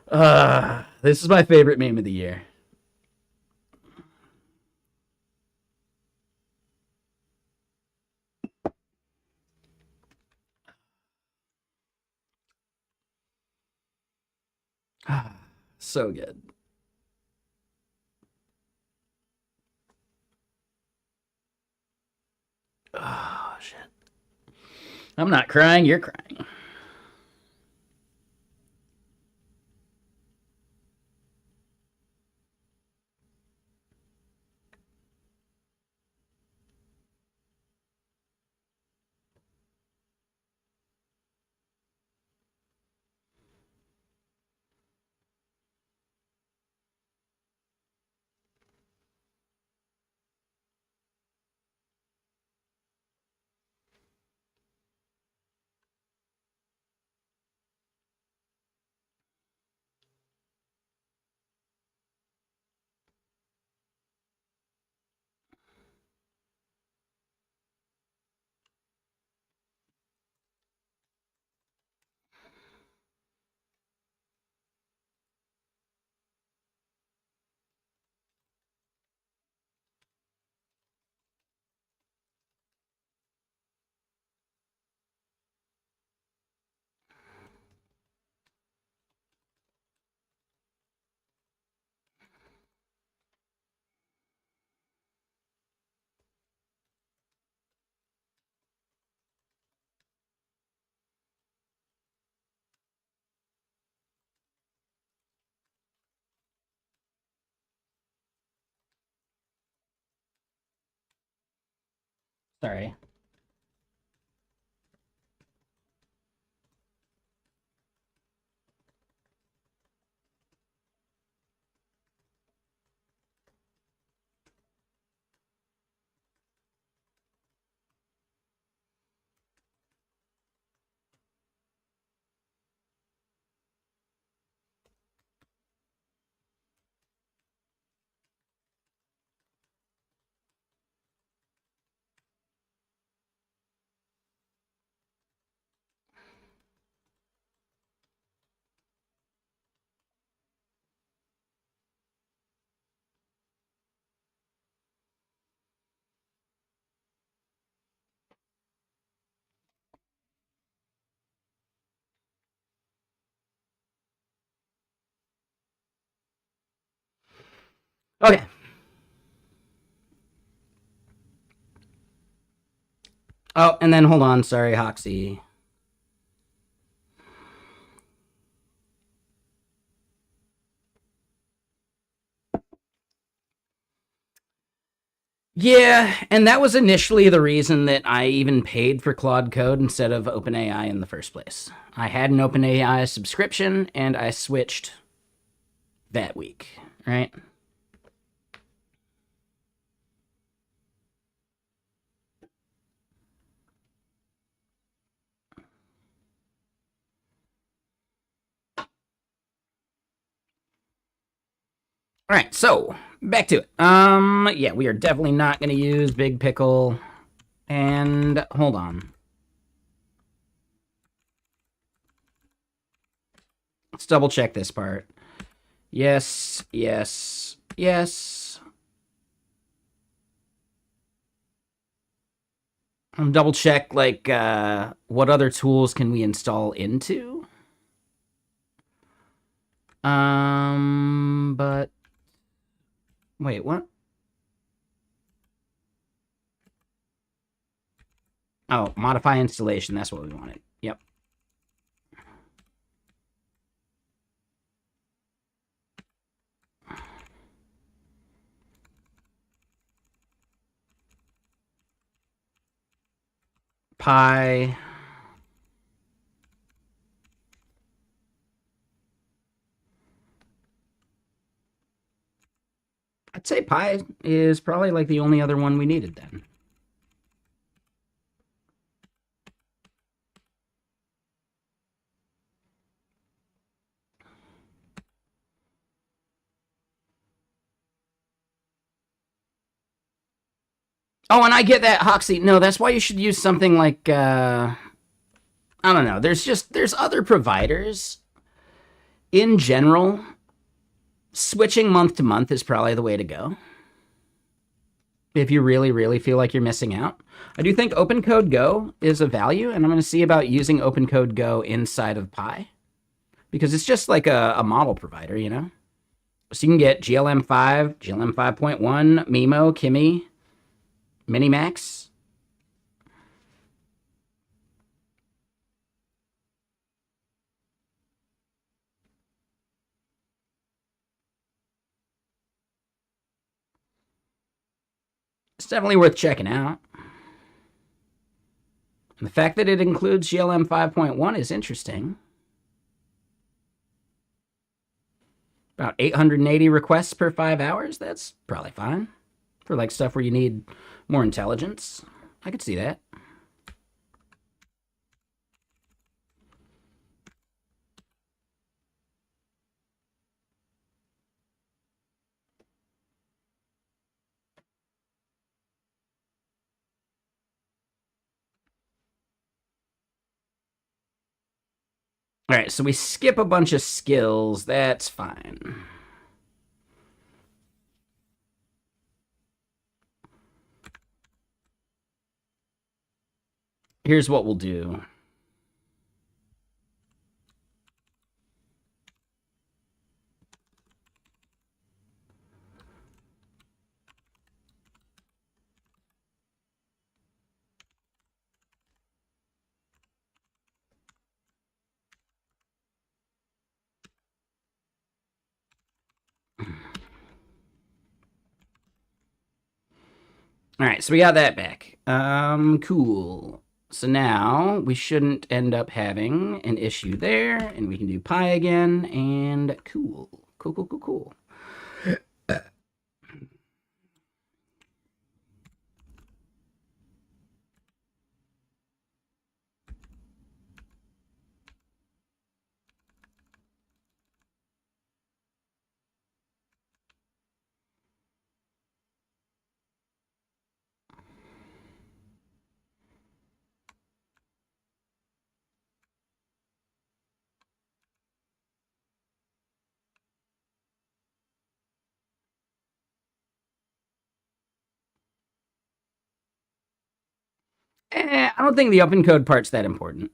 This is my favorite meme of the year. So good. Oh shit. I'm not crying, you're crying. Sorry. Oh, and then hold on. Sorry, Hoxie. Yeah, and that was initially the reason that I even paid for Claude Code instead of OpenAI in the first place. I had an OpenAI subscription and I switched that week, right? All right, so back to it. Yeah, we are definitely not going to use Big Pickle. And hold on. Let's double check this part. Yes, yes, yes. Double check, like, what other tools can we install into? But wait, what? Oh, modify installation. That's what we wanted. Yep. Pi. I'd say Pi is probably like the only other one we needed then. Oh, and I get that, Hoxie. No, that's why you should use something like I don't know. There's other providers. In general, switching month to month is probably the way to go. If you really, really feel like you're missing out. I do think OpenCode Go is a value, and I'm going to see about using OpenCode Go inside of Pi. Because it's just like a model provider, you know? So you can get GLM5, GLM 5.1, Mimo, Kimi, Minimax. It's definitely worth checking out. And the fact that it includes GLM 5.1 is interesting. About 880 requests per 5 hours. That's probably fine. For like stuff where you need more intelligence. I could see that. All right, so we skip a bunch of skills. That's fine. Here's what we'll do. All right, so we got that back. Cool. So now we shouldn't end up having an issue there, and we can do pi again, and cool. Cool, cool, cool, cool. I don't think the open code part's that important.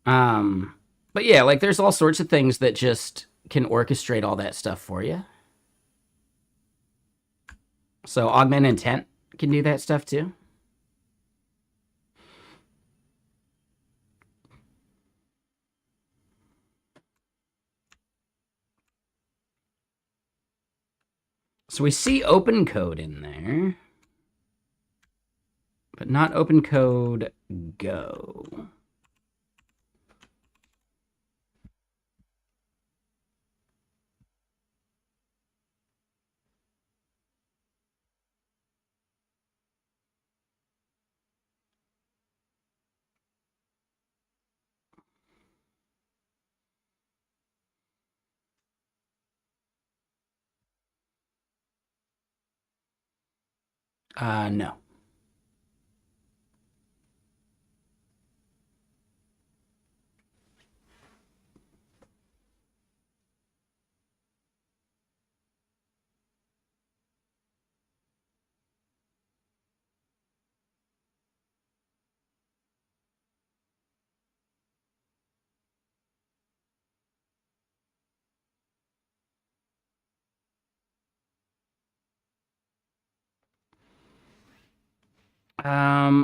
But yeah, like there's all sorts of things that just can orchestrate all that stuff for you. So augment intent can do that stuff too. So we see open code in there, but not open code go. No.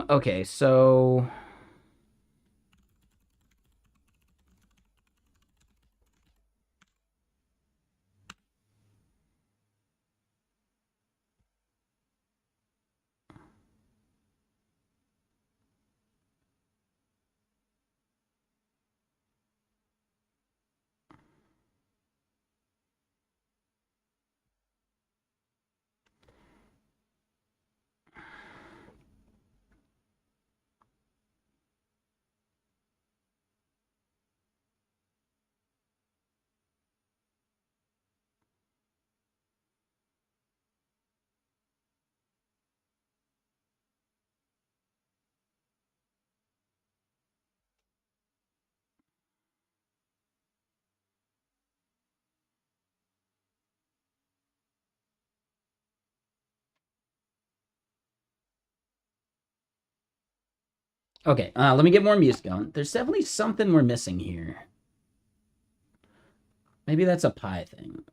Okay, so okay, let me get more music going. There's definitely something we're missing here. Maybe that's a pie thing.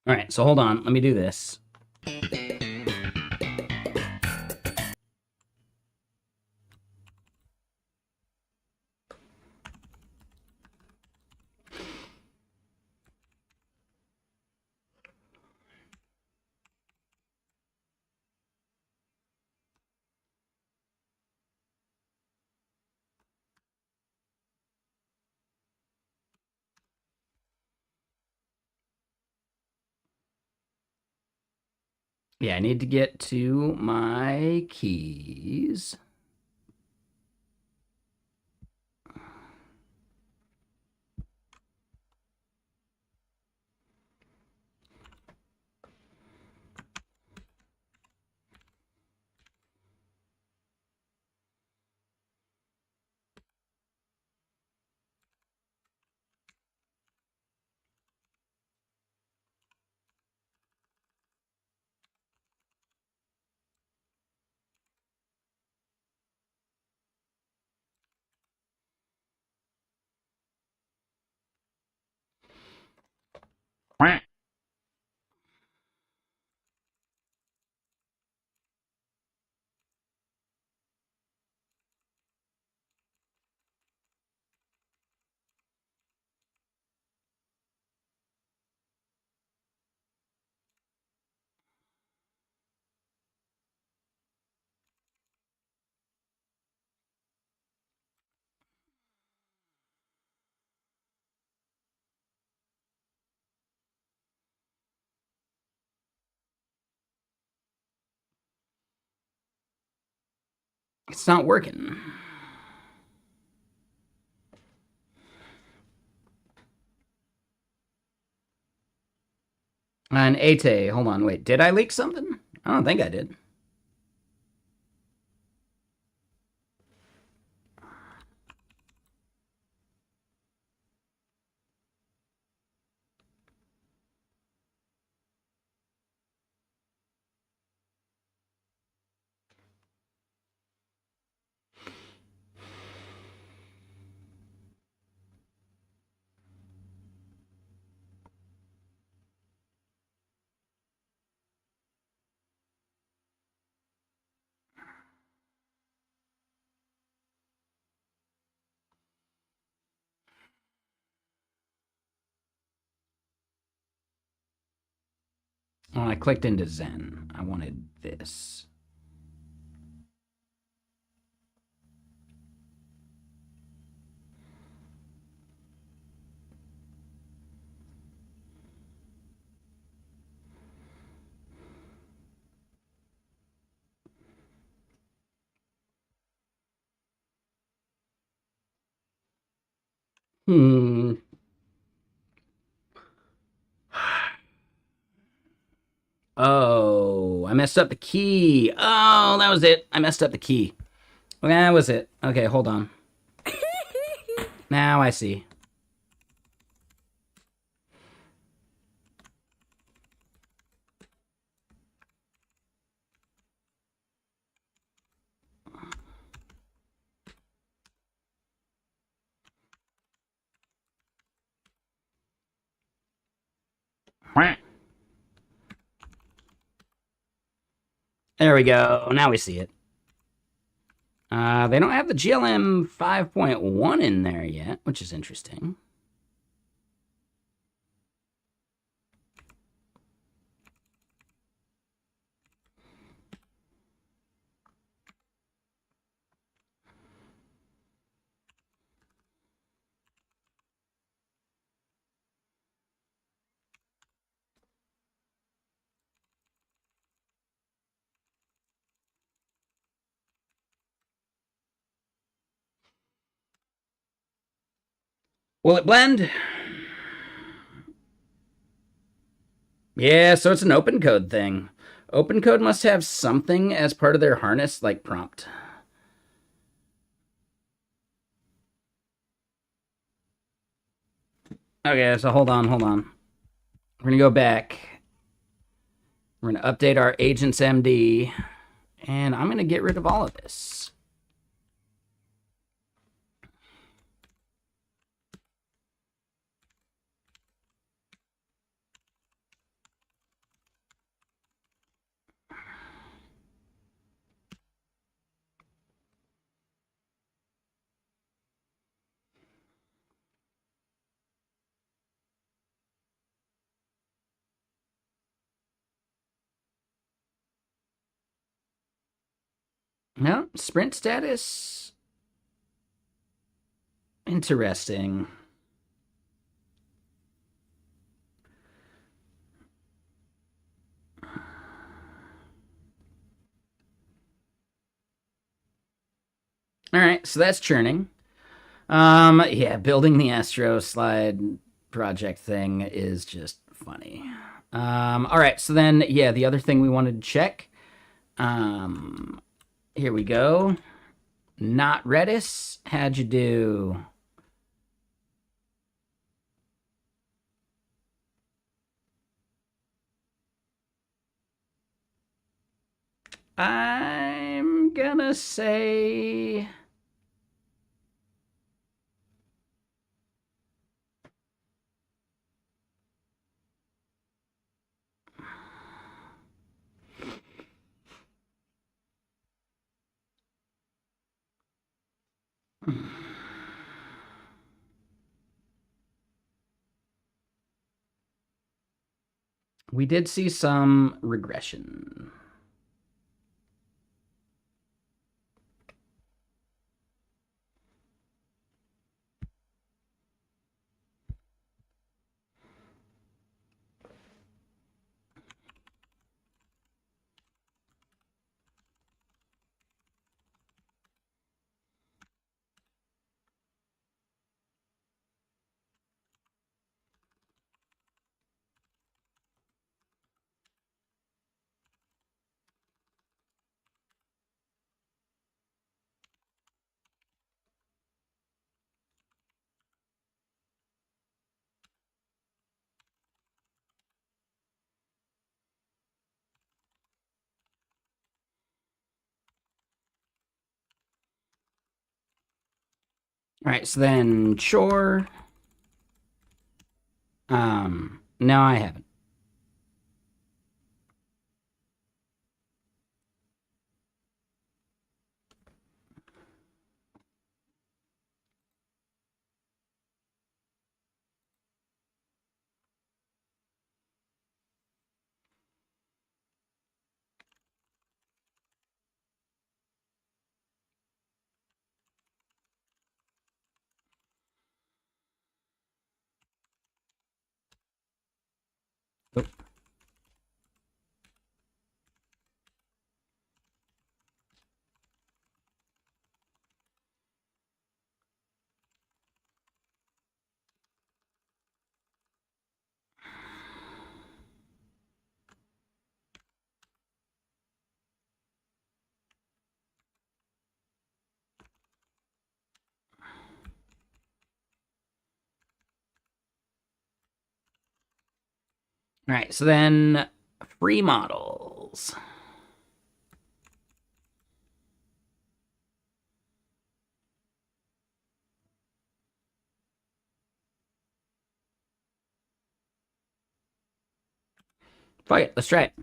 All right, so hold on. Let me do this. Yeah, I need to get to my keys. It's not working. And Ate, hold on, wait, did I leak something? I don't think I did. When I clicked into Zen, I wanted this. Hmm. Oh, I messed up the key. Oh, that was it. I messed up the key. Well, that was it. Okay, hold on. Now I see. There we go. Now we see it. They don't have the GLM 5.1 in there yet, which is interesting. Will it blend? Yeah, so it's an open code thing. Open code must have something as part of their harness, like prompt. Okay, so hold on. We're gonna go back. We're gonna update our agents MD, and I'm gonna get rid of all of this. No, sprint status. Interesting. All right, so that's churning. Yeah, building the Astro slide project thing is just funny. All right, so then, yeah, the other thing we wanted to check. Here we go. Not Redis. How'd you do? I'm gonna say We did see some regression. All right, so then chore. No, I haven't. Oh. All right, so then free models. Fuck it, let's try it.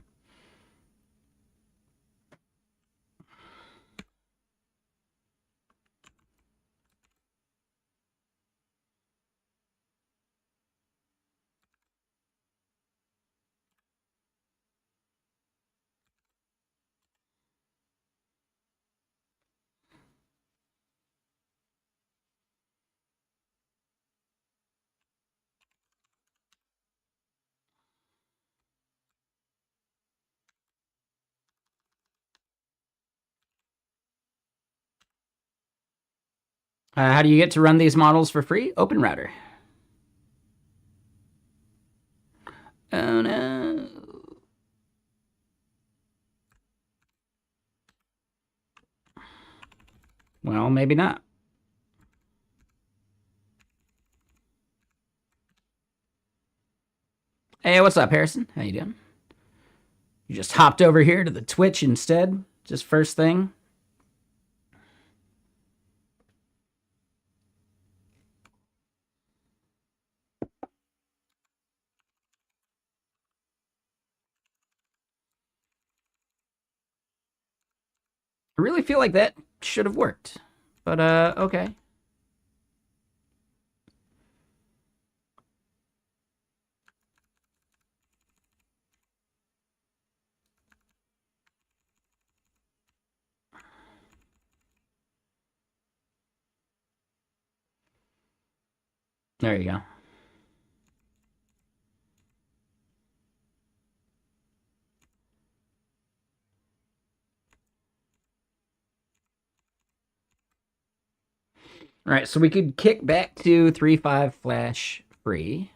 How do you get to run these models for free? Open router. Oh no. Well, maybe not. Hey, what's up, Harrison? How you doing? You just hopped over here to the Twitch instead? Just first thing? I really feel like that should have worked. But, okay. There you go. All right, so we could kick back to 3.5 flash free.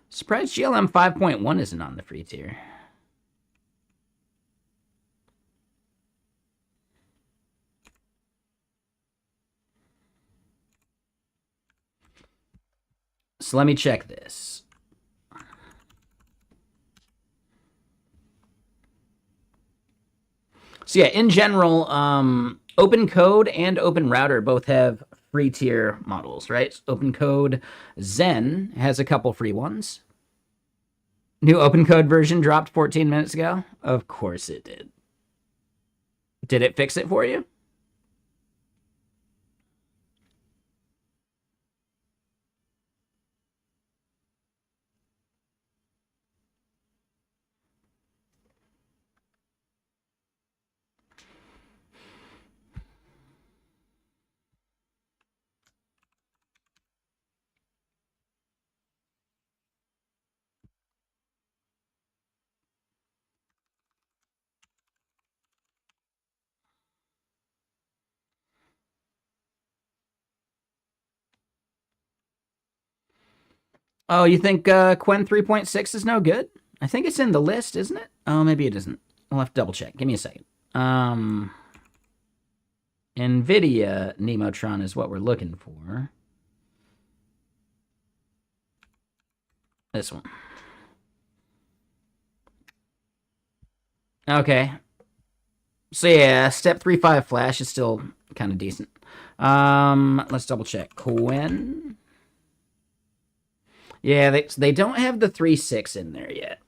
Surprised GLM 5.1 isn't on the free tier. So let me check this. So yeah, in general, Open Code and Open Router both have free tier models, right? Open code Zen has a couple free ones. New open code version dropped 14 minutes ago. Of course it did. Did it fix it for you? Oh, you think Quen 3.6 is no good? I think it's in the list, isn't it? Oh, maybe it isn't. We'll have to double check. Give me a second. NVIDIA Nemotron is what we're looking for. This one. Okay. So yeah, step 3.5 flash is still kind of decent. Let's double check. Quen. Yeah, they don't have the 3.6 in there yet.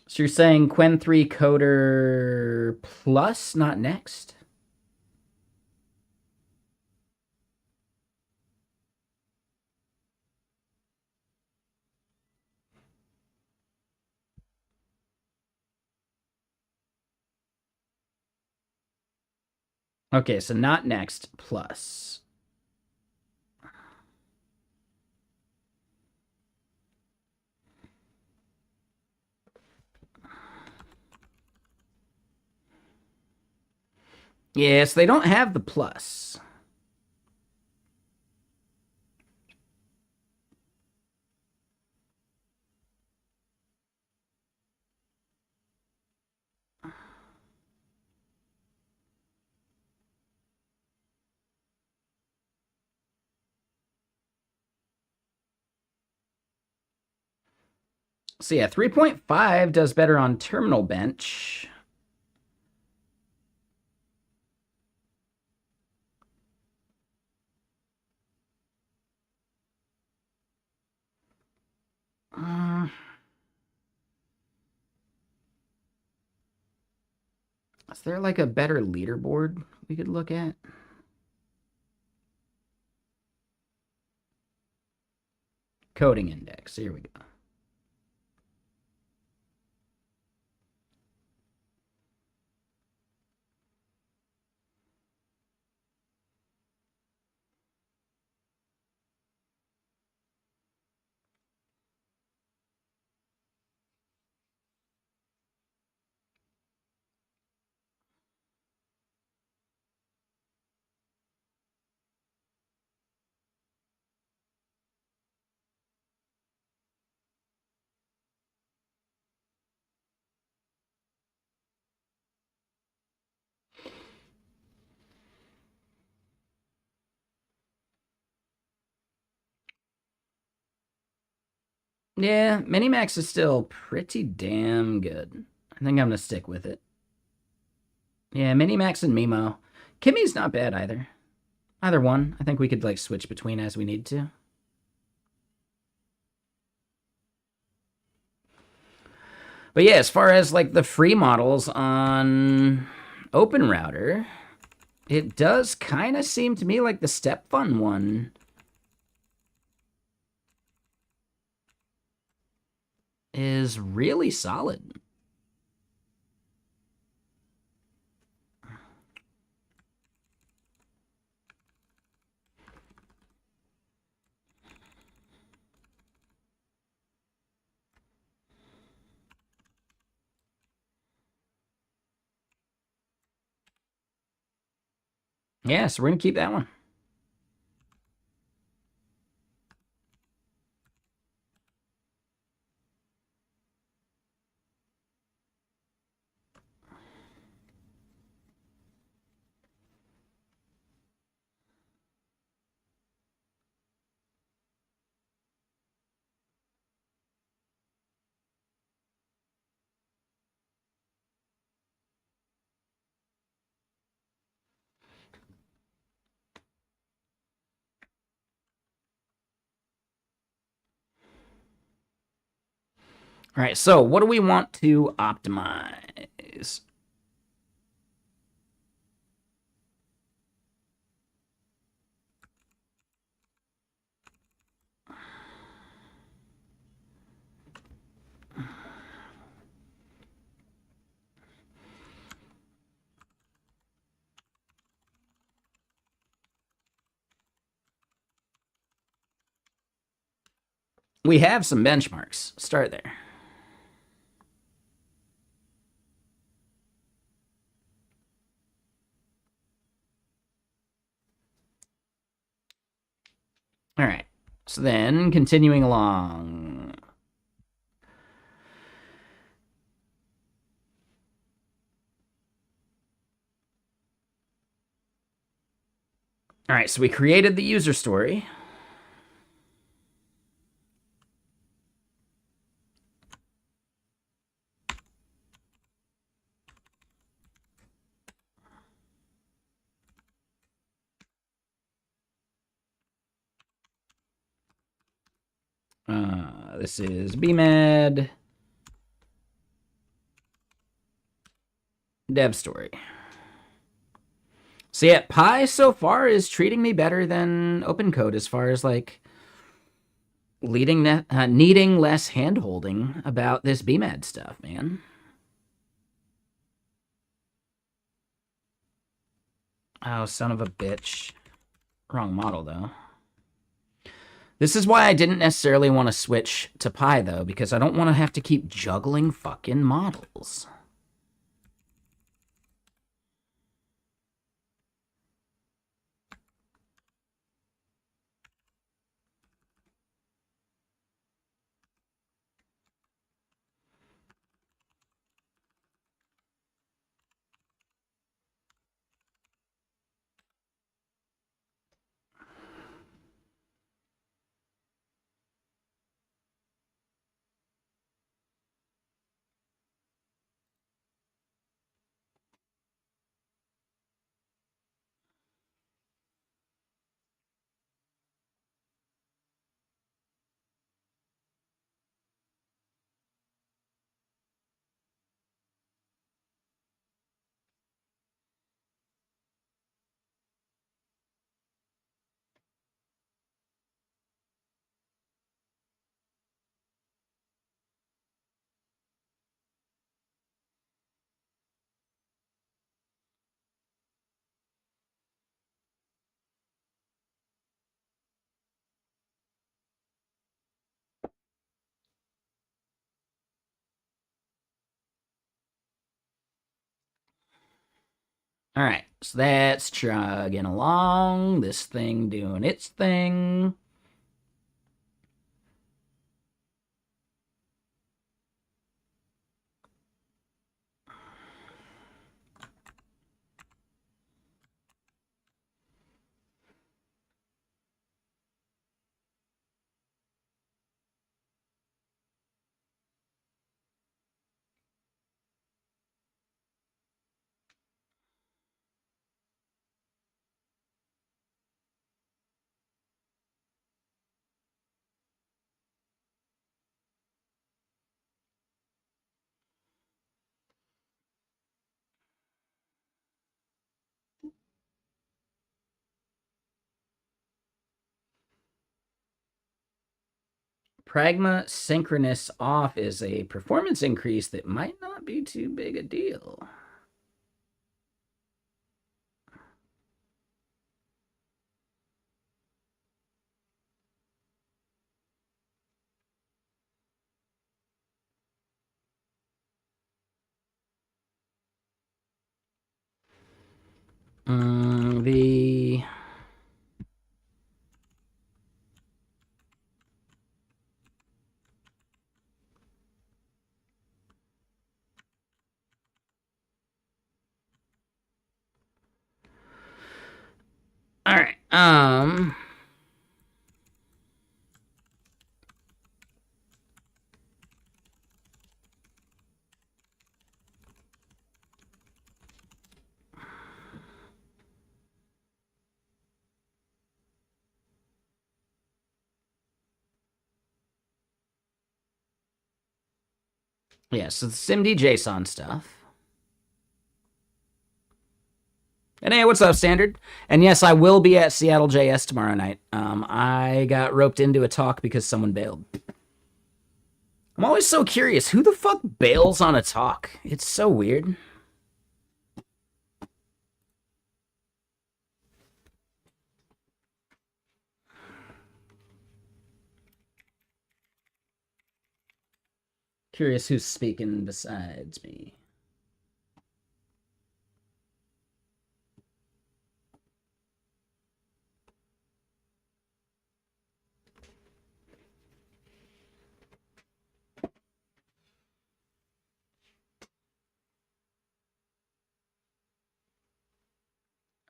So you're saying Quen 3 Coder Plus, not next? Okay, so not next, plus. Yes, they don't have the plus. So yeah, 3.5 does better on terminal bench. Is there like a better leaderboard we could look at? Coding index. Here we go. Yeah, Minimax is still pretty damn good. I think I'm gonna stick with it. Yeah, Minimax and Mimo. Kimmy's not bad either. Either one. I think we could like switch between as we need to. But yeah, as far as like the free models on Open Router, it does kind of seem to me like the Step Fun one is really solid. Yeah, so we're gonna keep that one. All right, so what do we want to optimize? We have some benchmarks. Start there. All right. So then, continuing along. All right, so we created the user story. This is BMAD dev story. So yeah, Pi so far is treating me better than OpenCode as far as like needing less hand-holding about this BMAD stuff, man. Oh, son of a bitch. Wrong model, though. This is why I didn't necessarily want to switch to Pi, though, because I don't want to have to keep juggling fucking models. All right, so that's chugging along. This thing doing its thing. Pragma synchronous off is a performance increase that might not be too big a deal. The all right. Yeah, so the SIMD JSON stuff. And hey, what's up, Standard? And yes, I will be at Seattle JS tomorrow night. I got roped into a talk because someone bailed. I'm always so curious, who the fuck bails on a talk? It's so weird. Curious who's speaking besides me.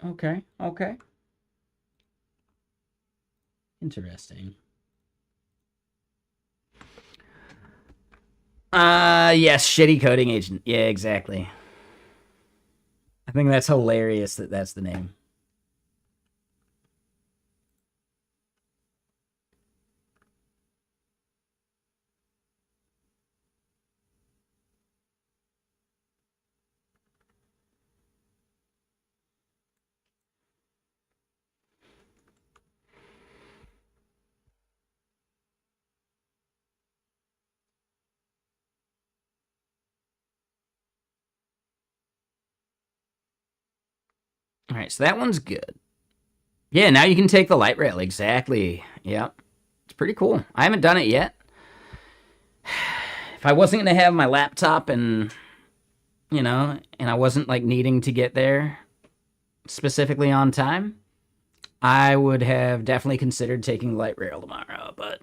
Okay, okay. Interesting. Yes, shitty coding agent. Yeah, exactly. I think that's hilarious that that's the name. All right, so that one's good. Yeah, now you can take the light rail. Exactly. Yep. It's pretty cool. I haven't done it yet. If I wasn't going to have my laptop and, and I wasn't like needing to get there specifically on time, I would have definitely considered taking light rail tomorrow. But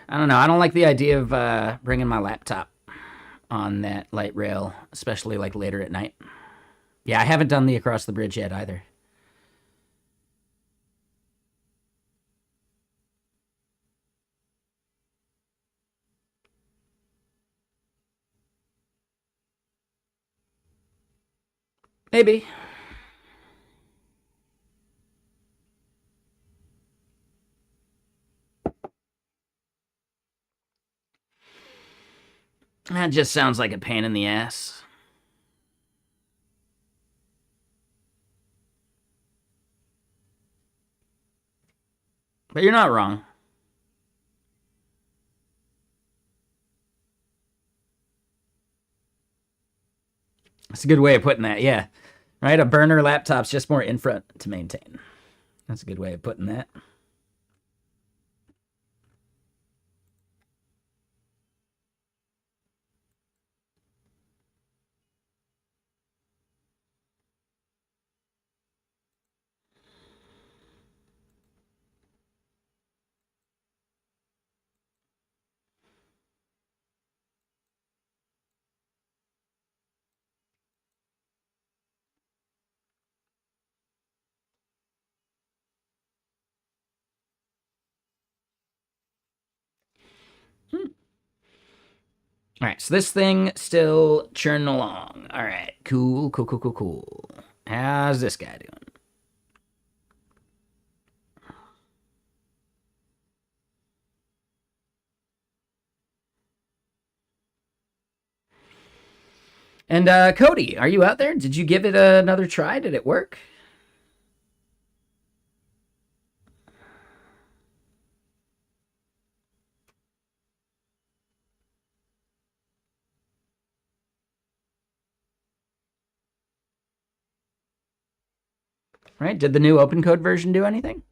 I don't know. I don't like the idea of bringing my laptop on that light rail, especially like later at night. Yeah, I haven't done the across the bridge yet either. Maybe. That just sounds like a pain in the ass. But you're not wrong. That's a good way of putting that, yeah. Right? A burner laptop's just more infra to maintain. That's a good way of putting that. All right, so this thing still churning along. All right, cool, cool, cool, cool, cool. How's this guy doing? And Cody, are you out there? Did you give it another try? Did it work? Right? Did the new open code version do anything?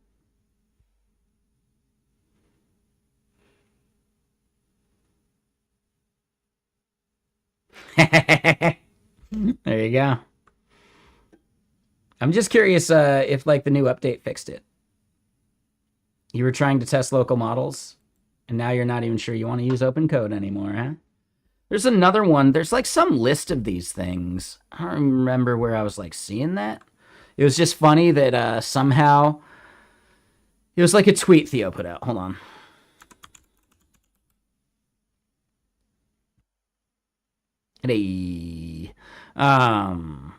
There you go. I'm just curious if like the new update fixed it. You were trying to test local models, and now you're not even sure you want to use open code anymore, huh? There's another one. There's like some list of these things. I don't remember where I was like seeing that. It was just funny that somehow it was like a tweet Theo put out. Hold on. Hey. Um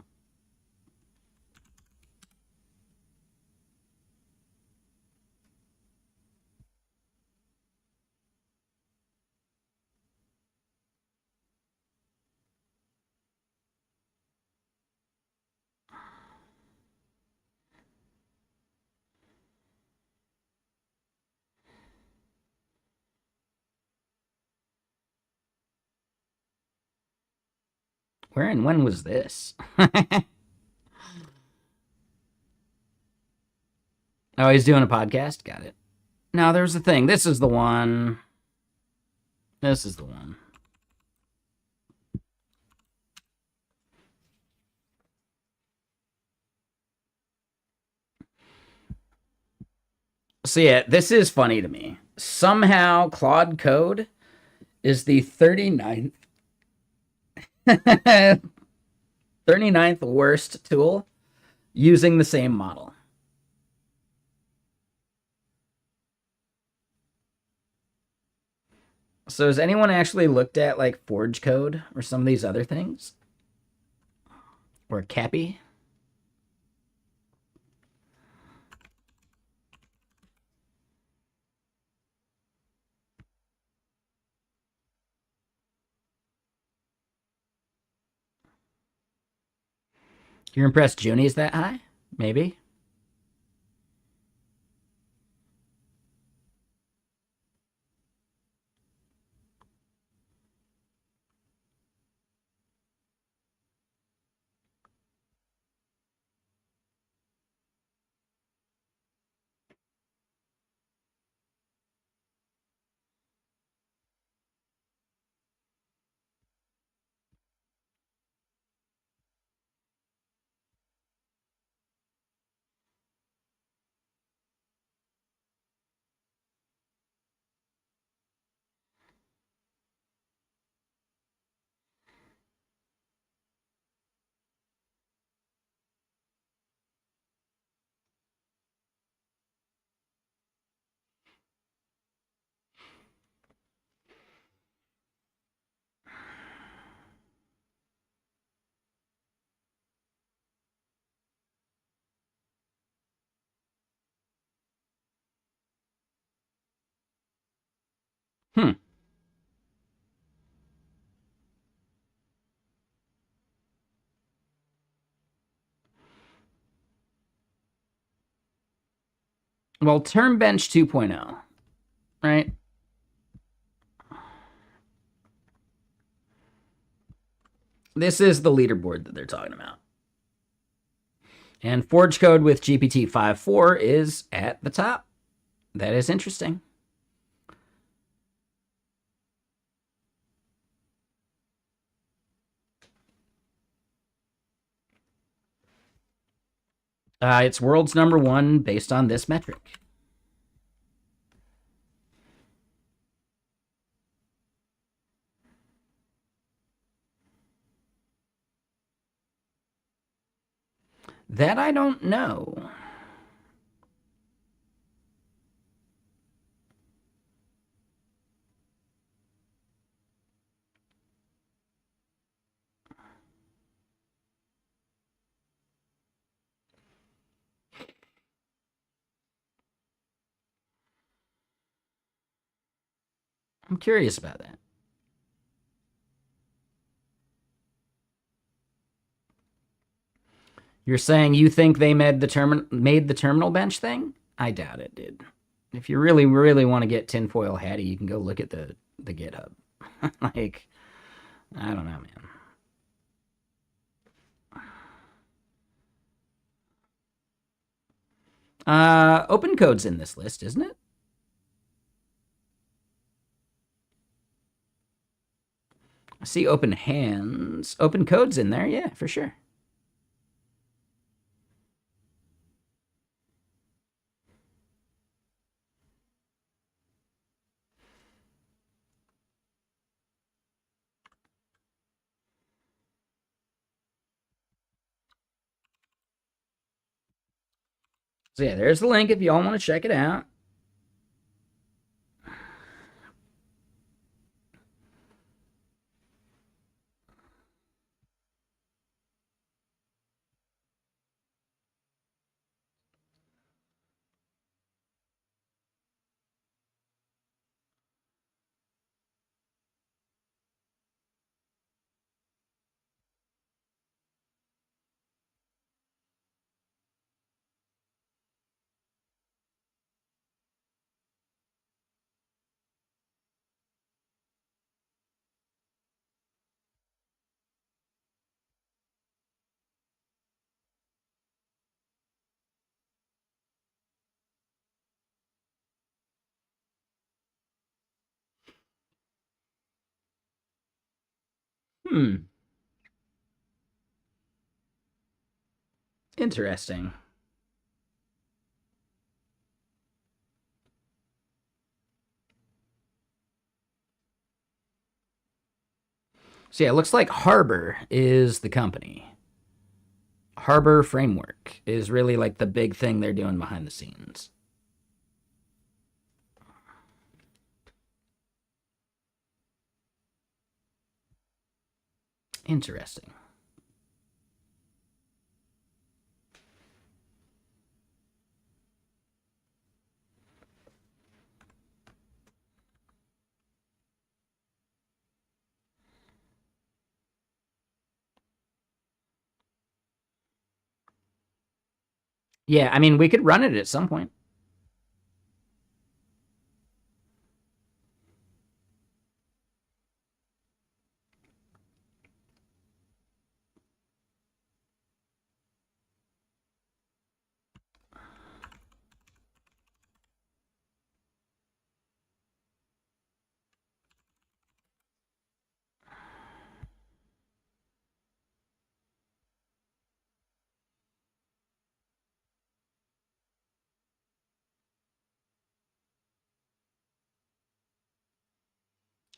Where and when was this? Oh, he's doing a podcast? Got it. Now, there's the thing. This is the one. This is the one. So, yeah, this is funny to me. Somehow, Claude Code is the 39th worst tool using the same model. So has anyone actually looked at like Forge Code or some of these other things? Or Cappy? You're impressed Junie's that high? Maybe. Hmm. Well, term bench 2.0, right? This is the leaderboard that they're talking about. And Forge Code with GPT 5.4 is at the top. That is interesting. It's world's number one based on this metric. That I don't know. I'm curious about that. You're saying you think they made the terminal bench thing? I doubt it, dude. If you really, really want to get tinfoil hatty, you can go look at the GitHub. Like, I don't know, man. Open code's in this list, isn't it? I see open hands. Open code's in there, yeah, for sure. So yeah, there's the link if y'all want to check it out. Interesting. So yeah, it looks like Harbor is the company. Harbor Framework is really like the big thing they're doing behind the scenes. Interesting. Yeah, I mean, we could run it at some point.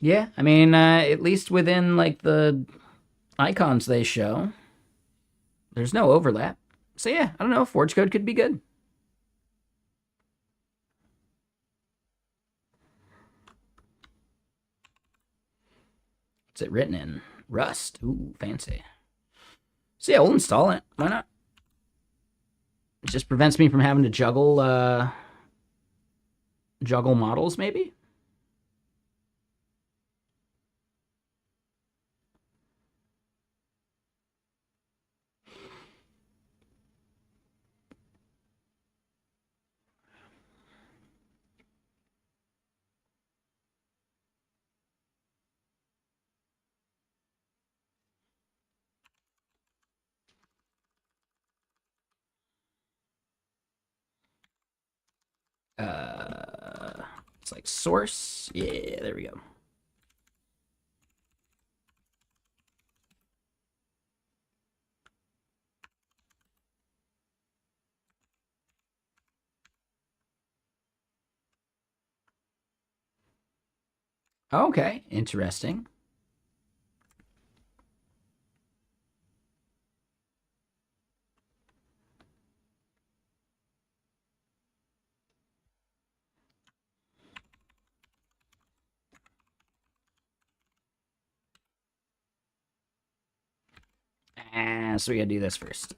Yeah, I mean, at least within like the icons they show, there's no overlap. So yeah, I don't know. Forge code could be good. What's it written in? Rust. Ooh, fancy. So yeah, we'll install it. Why not? It just prevents me from having to juggle models, maybe. It's like source. Yeah, there we go. Okay, interesting. So we gotta do this first.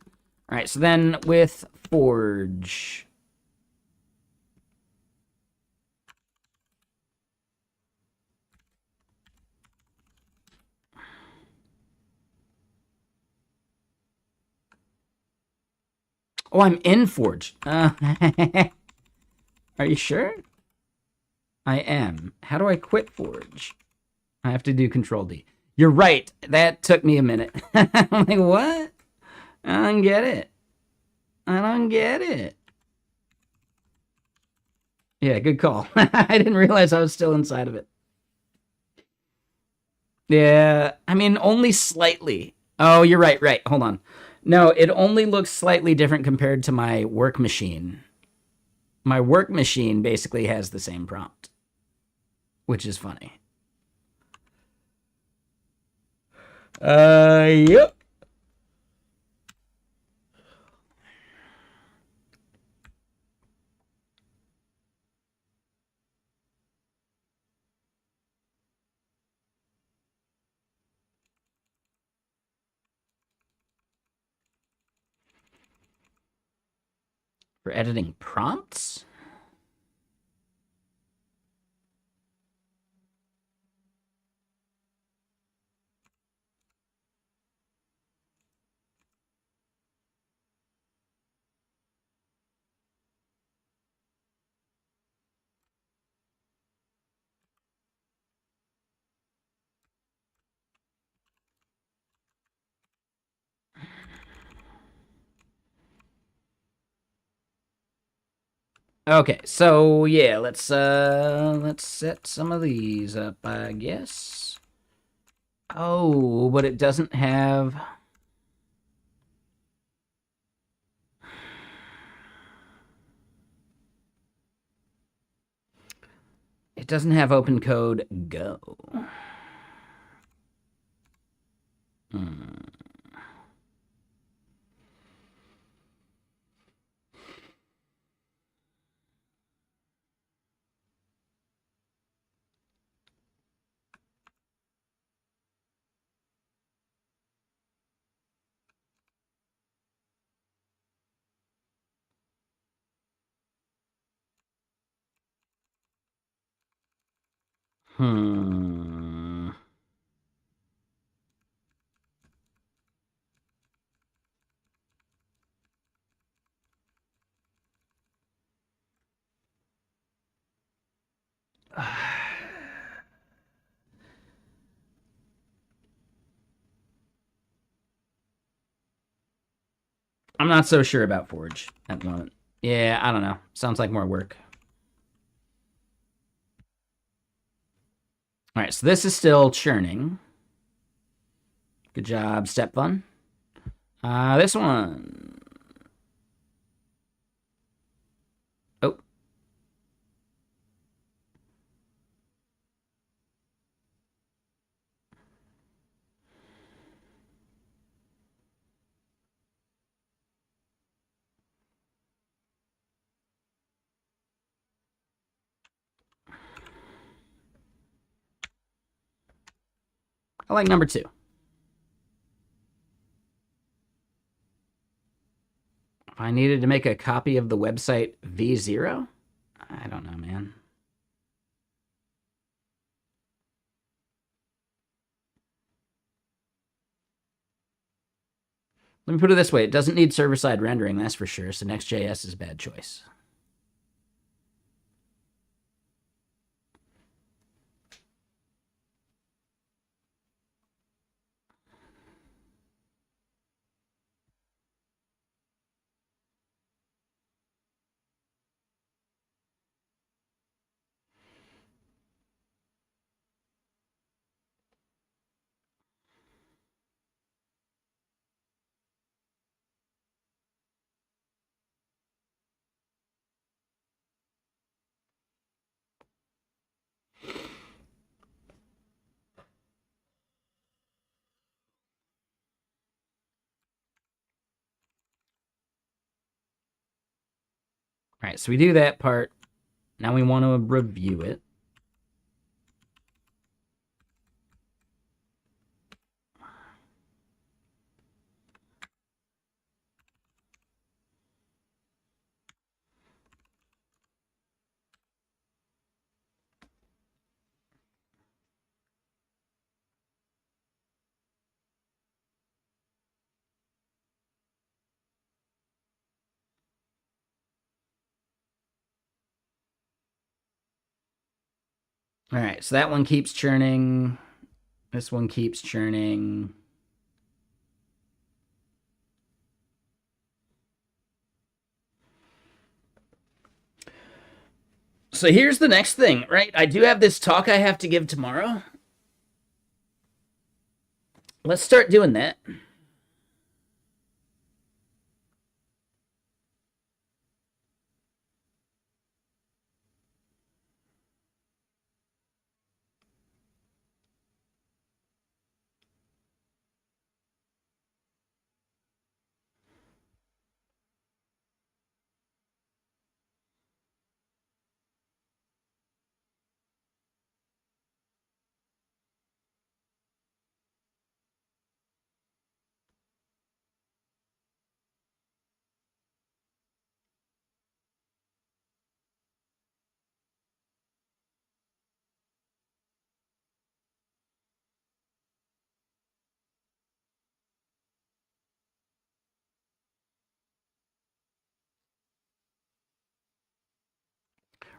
All right, so then with Forge. Oh, I'm in Forge. Are you sure? I am. How do I quit Forge? I have to do Control D. You're right. That took me a minute. I'm like, what? I don't get it. I don't get it. Yeah, good call. I didn't realize I was still inside of it. Yeah, I mean, only slightly. Oh, you're right, right. Hold on. No, it only looks slightly different compared to my work machine. My work machine basically has the same prompt, which is funny. Yep. For editing prompts? Okay, so yeah, let's set some of these up, I guess. Oh, but it doesn't have... It doesn't have open code Go. Hmm. Hmm. I'm not so sure about Forge at the moment. Yeah, I don't know. Sounds like more work. All right, so this is still churning. Good job, Step Fun. This one. Oh. I like number 2. If I needed to make a copy of the website V0? I don't know, man. Let me put it this way. It doesn't need server-side rendering, that's for sure, so Next.js is a bad choice. All right, so we do that part. Now we want to review it. All right, so that one keeps churning. This one keeps churning. So here's the next thing, right? I do have this talk I have to give tomorrow. Let's start doing that.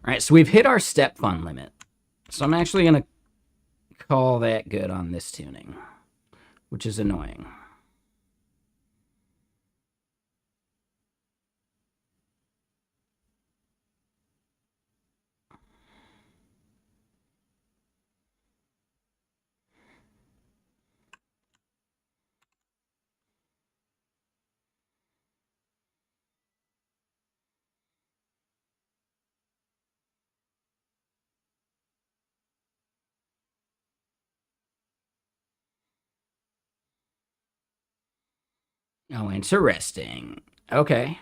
All right, so we've hit our step fun limit. So I'm actually going to call that good on this tuning, which is annoying. Oh, interesting. Okay.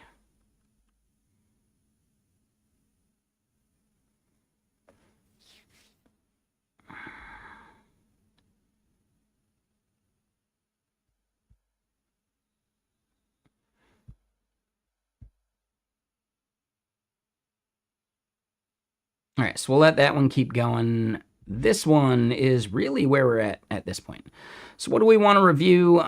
All right, so we'll let that one keep going. This one is really where we're at this point. So what do we want to review?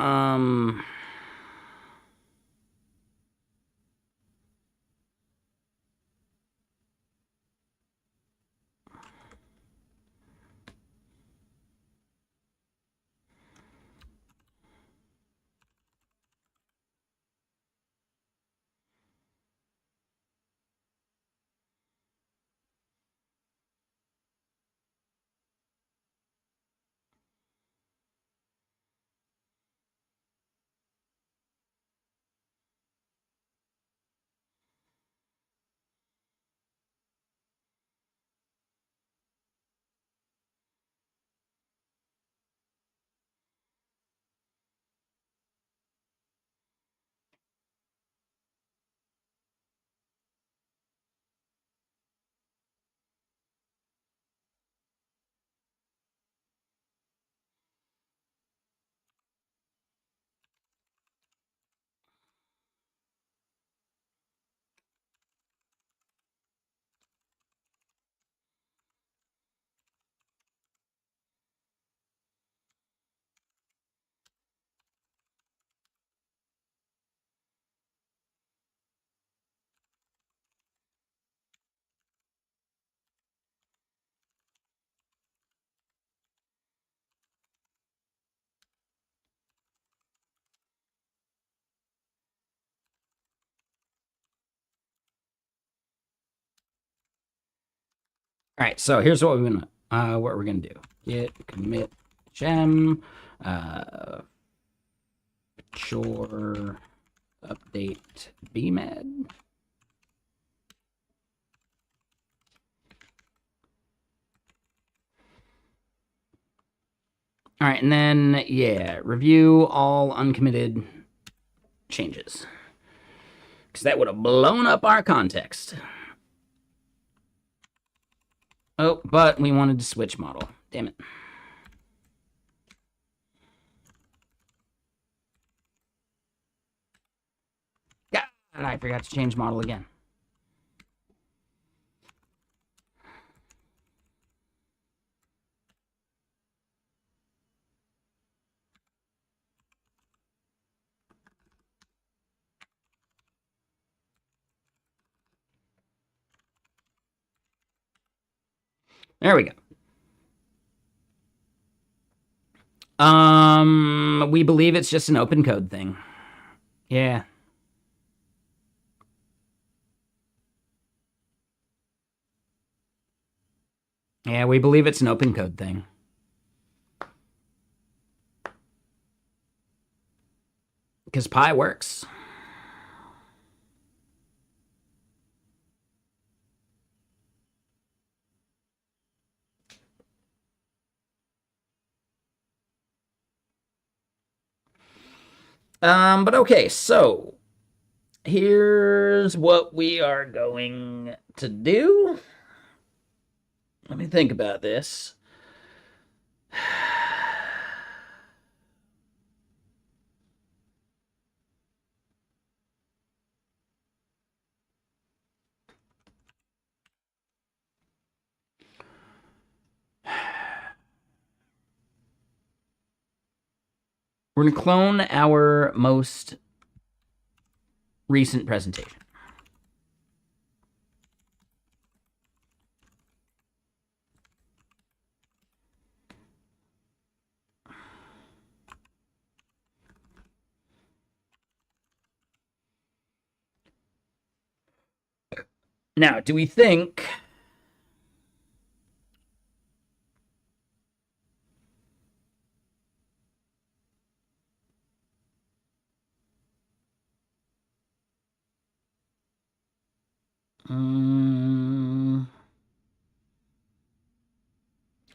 All right, so here's what we're gonna do: git commit gem, uh, chore update bmad. All right, and then yeah, review all uncommitted changes because that would have blown up our context. Oh, but we wanted to switch model. Damn it. God, I forgot to change model again. There we go. We believe it's just an open code thing. Yeah. Yeah, we believe it's an open code thing. Because pi works. But okay, so here's what we are going to do. Let me think about this. We're going to clone our most recent presentation. Now, do we think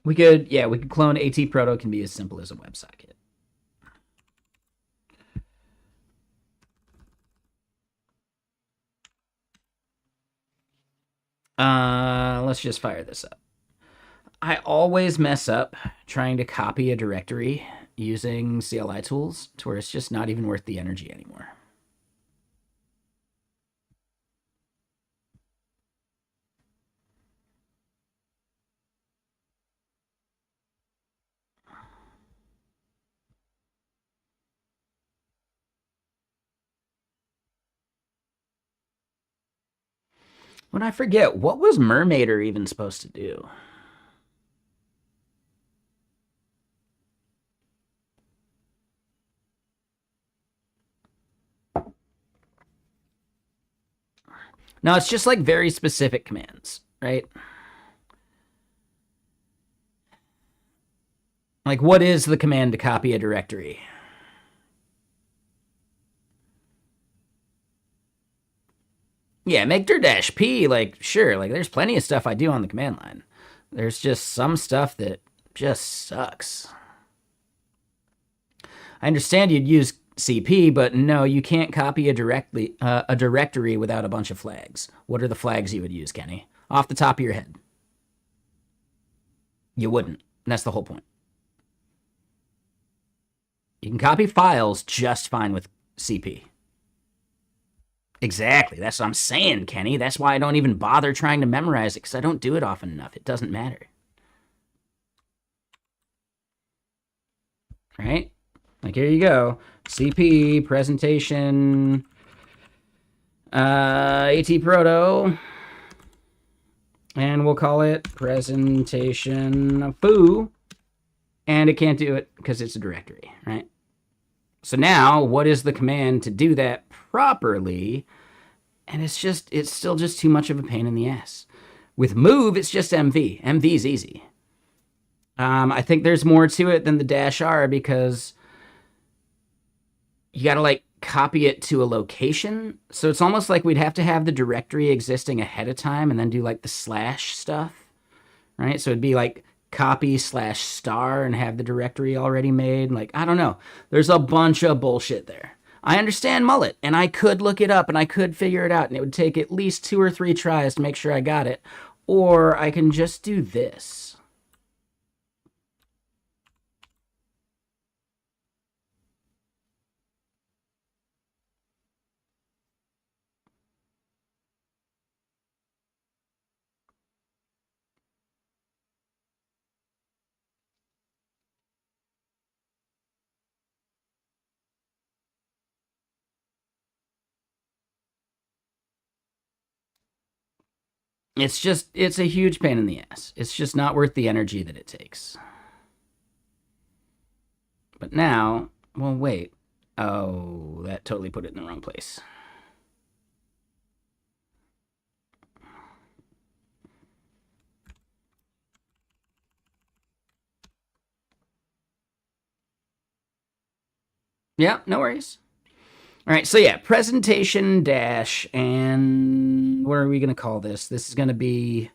we could clone AT Proto can be as simple as a WebSocket. Let's just fire this up. I always mess up trying to copy a directory using CLI tools to where it's just not even worth the energy anymore. When I forget, what was Mermaider even supposed to do? No, it's just like very specific commands, right? Like, what is the command to copy a directory? Yeah, make dir-p, like, sure, like, there's plenty of stuff I do on the command line. There's just some stuff that just sucks. I understand you'd use CP, but no, you can't copy a directory without a bunch of flags. What are the flags you would use, Kenny? Off the top of your head. You wouldn't. And that's the whole point. You can copy files just fine with CP. Exactly. That's what I'm saying, Kenny. That's why I don't even bother trying to memorize it, because I don't do it often enough. It doesn't matter. Right? Like, here you go. CP, presentation, AT Proto, and we'll call it presentation foo, and it can't do it because it's a directory, right? So now, what is the command to do that properly? And it's still just too much of a pain in the ass. With move, it's just MV. MV's easy. I think there's more to it than the -R because you got to like copy it to a location. So it's almost like we'd have to have the directory existing ahead of time and then do like the slash stuff, right? So it'd be like copy /star and have the directory already made. Like, I don't know. There's a bunch of bullshit there. I understand mullet, and I could look it up and I could figure it out, and it would take at least 2 or 3 tries to make sure I got it. Or I can just do this. It's a huge pain in the ass. It's just not worth the energy that it takes. But now, well, wait. Oh, that totally put it in the wrong place. Yeah, no worries. All right, so yeah, presentation dash, and what are we going to call this? This is going to be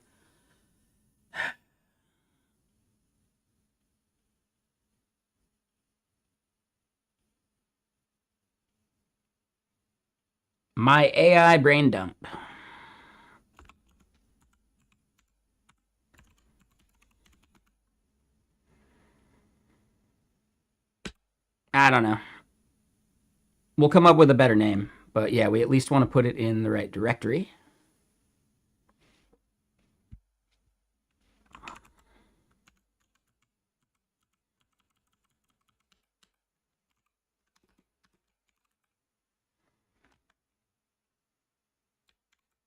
my AI brain dump. I don't know. We'll come up with a better name, but yeah, we at least want to put it in the right directory.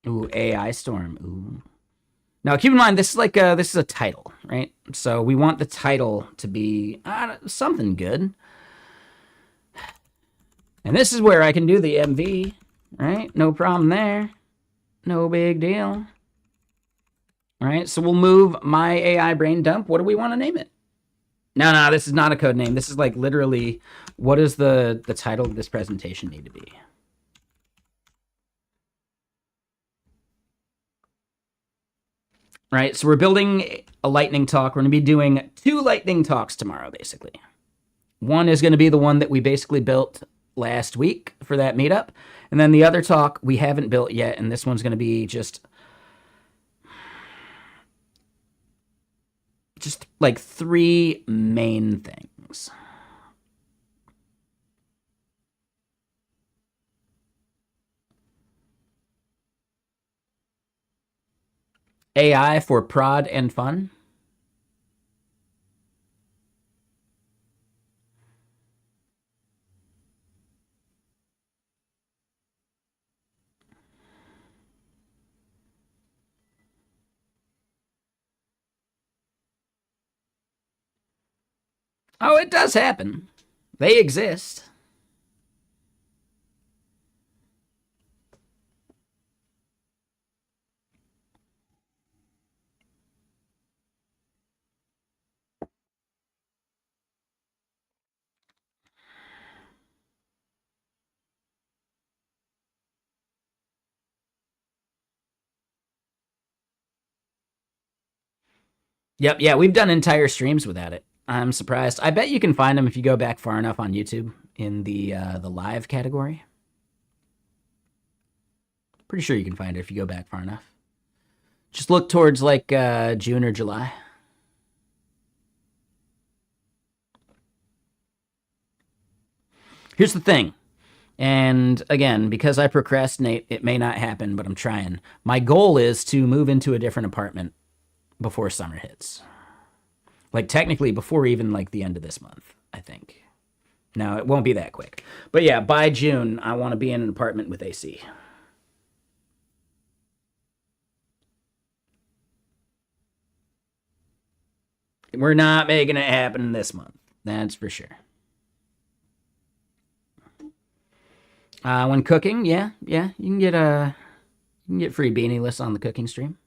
Ooh, AI Storm. Ooh. Now, keep in mind, this is a title, right? So we want the title to be something good. And this is where I can do the MV, right? No problem there. No big deal. All right, so we'll move my AI brain dump. What do we want to name it? No, this is not a code name. This is like literally, what does the title of this presentation need to be? Right, so we're building a lightning talk. We're going to be doing 2 lightning talks tomorrow, basically. One is going to be the one that we basically built last week for that meetup. And then the other talk we haven't built yet, and this one's going to be just Just like three main things. AI for prod and fun. Oh, it does happen. They exist. Yep, yeah, we've done entire streams without it. I'm surprised. I bet you can find them if you go back far enough on YouTube in the live category. Pretty sure you can find it if you go back far enough. Just look towards like June or July. Here's the thing. And again, because I procrastinate, it may not happen, but I'm trying. My goal is to move into a different apartment before summer hits. Like technically before even like the end of this month, I think. No, it won't be that quick. But yeah, by June, I want to be in an apartment with AC. We're not making it happen this month. That's for sure. When cooking, yeah, you can get free beanie lists on the cooking stream.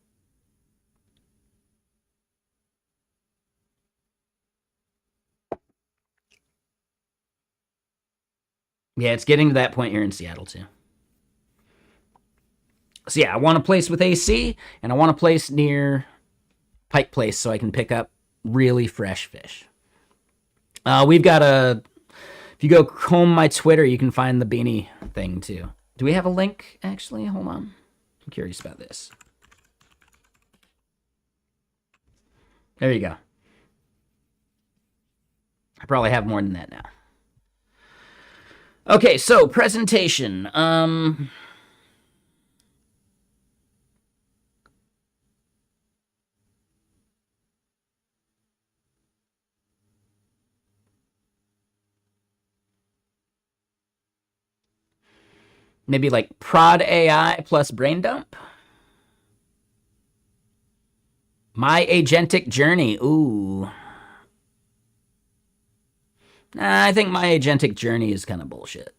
Yeah, it's getting to that point here in Seattle too. So yeah, I want a place with AC, and I want a place near Pike Place so I can pick up really fresh fish. We've got a. If you go comb my Twitter, you can find the beanie thing too. Do we have a link? Actually, hold on. I'm curious about this. There you go. I probably have more than that now. Okay, so presentation. Maybe like prod AI plus brain dump. My agentic journey. Ooh. I think my agentic journey is kind of bullshit.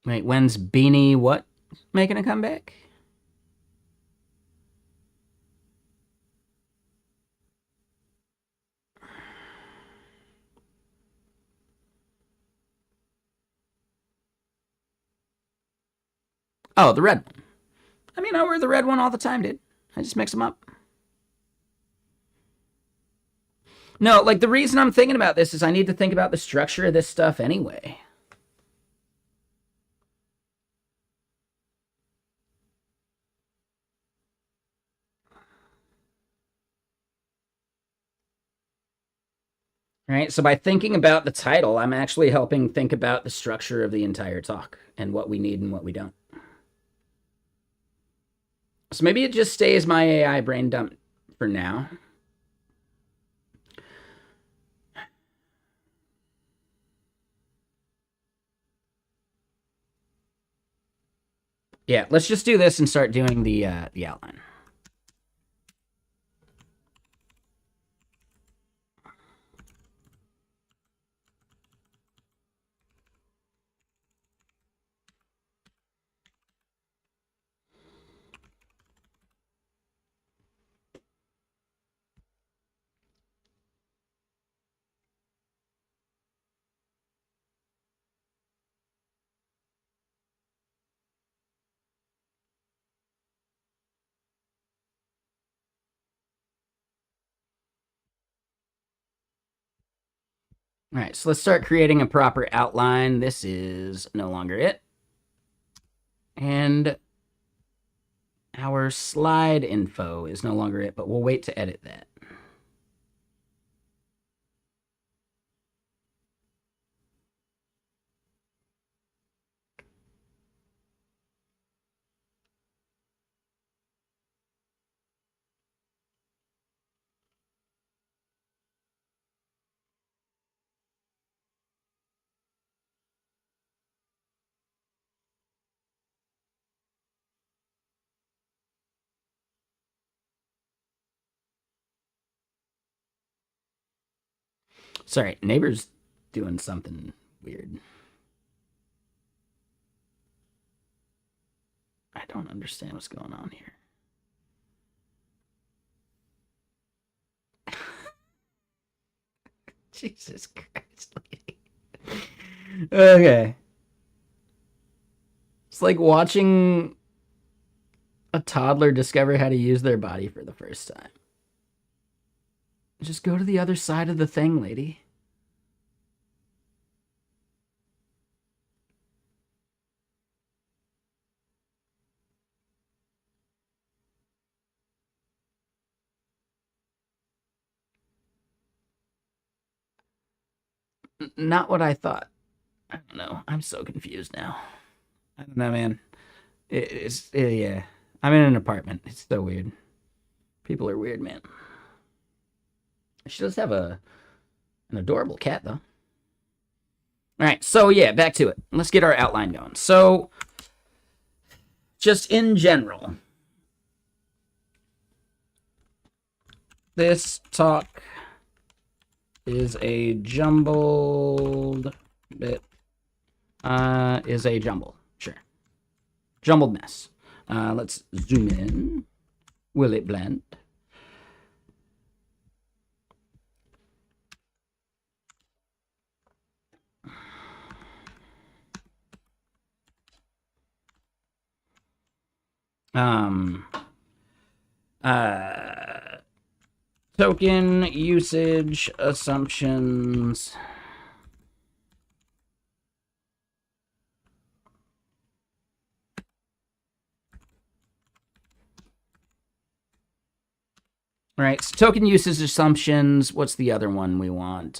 Wait, when's Beanie what making a comeback? Oh, the red one. I mean, I wear the red one all the time, dude. I just mix them up. No, like the reason I'm thinking about this is I need to think about the structure of this stuff anyway. Right? So by thinking about the title, I'm actually helping think about the structure of the entire talk and what we need and what we don't. So maybe it just stays my AI brain dump for now. Yeah, let's just do this and start doing the outline. All right, so let's start creating a proper outline. This is no longer it. And our slide info is no longer it, but we'll wait to edit that. Sorry, neighbor's doing something weird. I don't understand what's going on here. Jesus Christ. Okay. It's like watching a toddler discover how to use their body for the first time. Just go to the other side of the thing, lady. Not what I thought. I don't know. I'm so confused now. I don't know, man. Yeah. I'm in an apartment. It's so weird. People are weird, man. She does have an adorable cat, though. All right, so yeah, back to it. Let's get our outline going. So, just in general, this talk is a jumbled bit. Is a jumble. Sure. Jumbled mess. Let's zoom in. Will it blend? Token usage assumptions. All right, so token usage assumptions. What's the other one we want?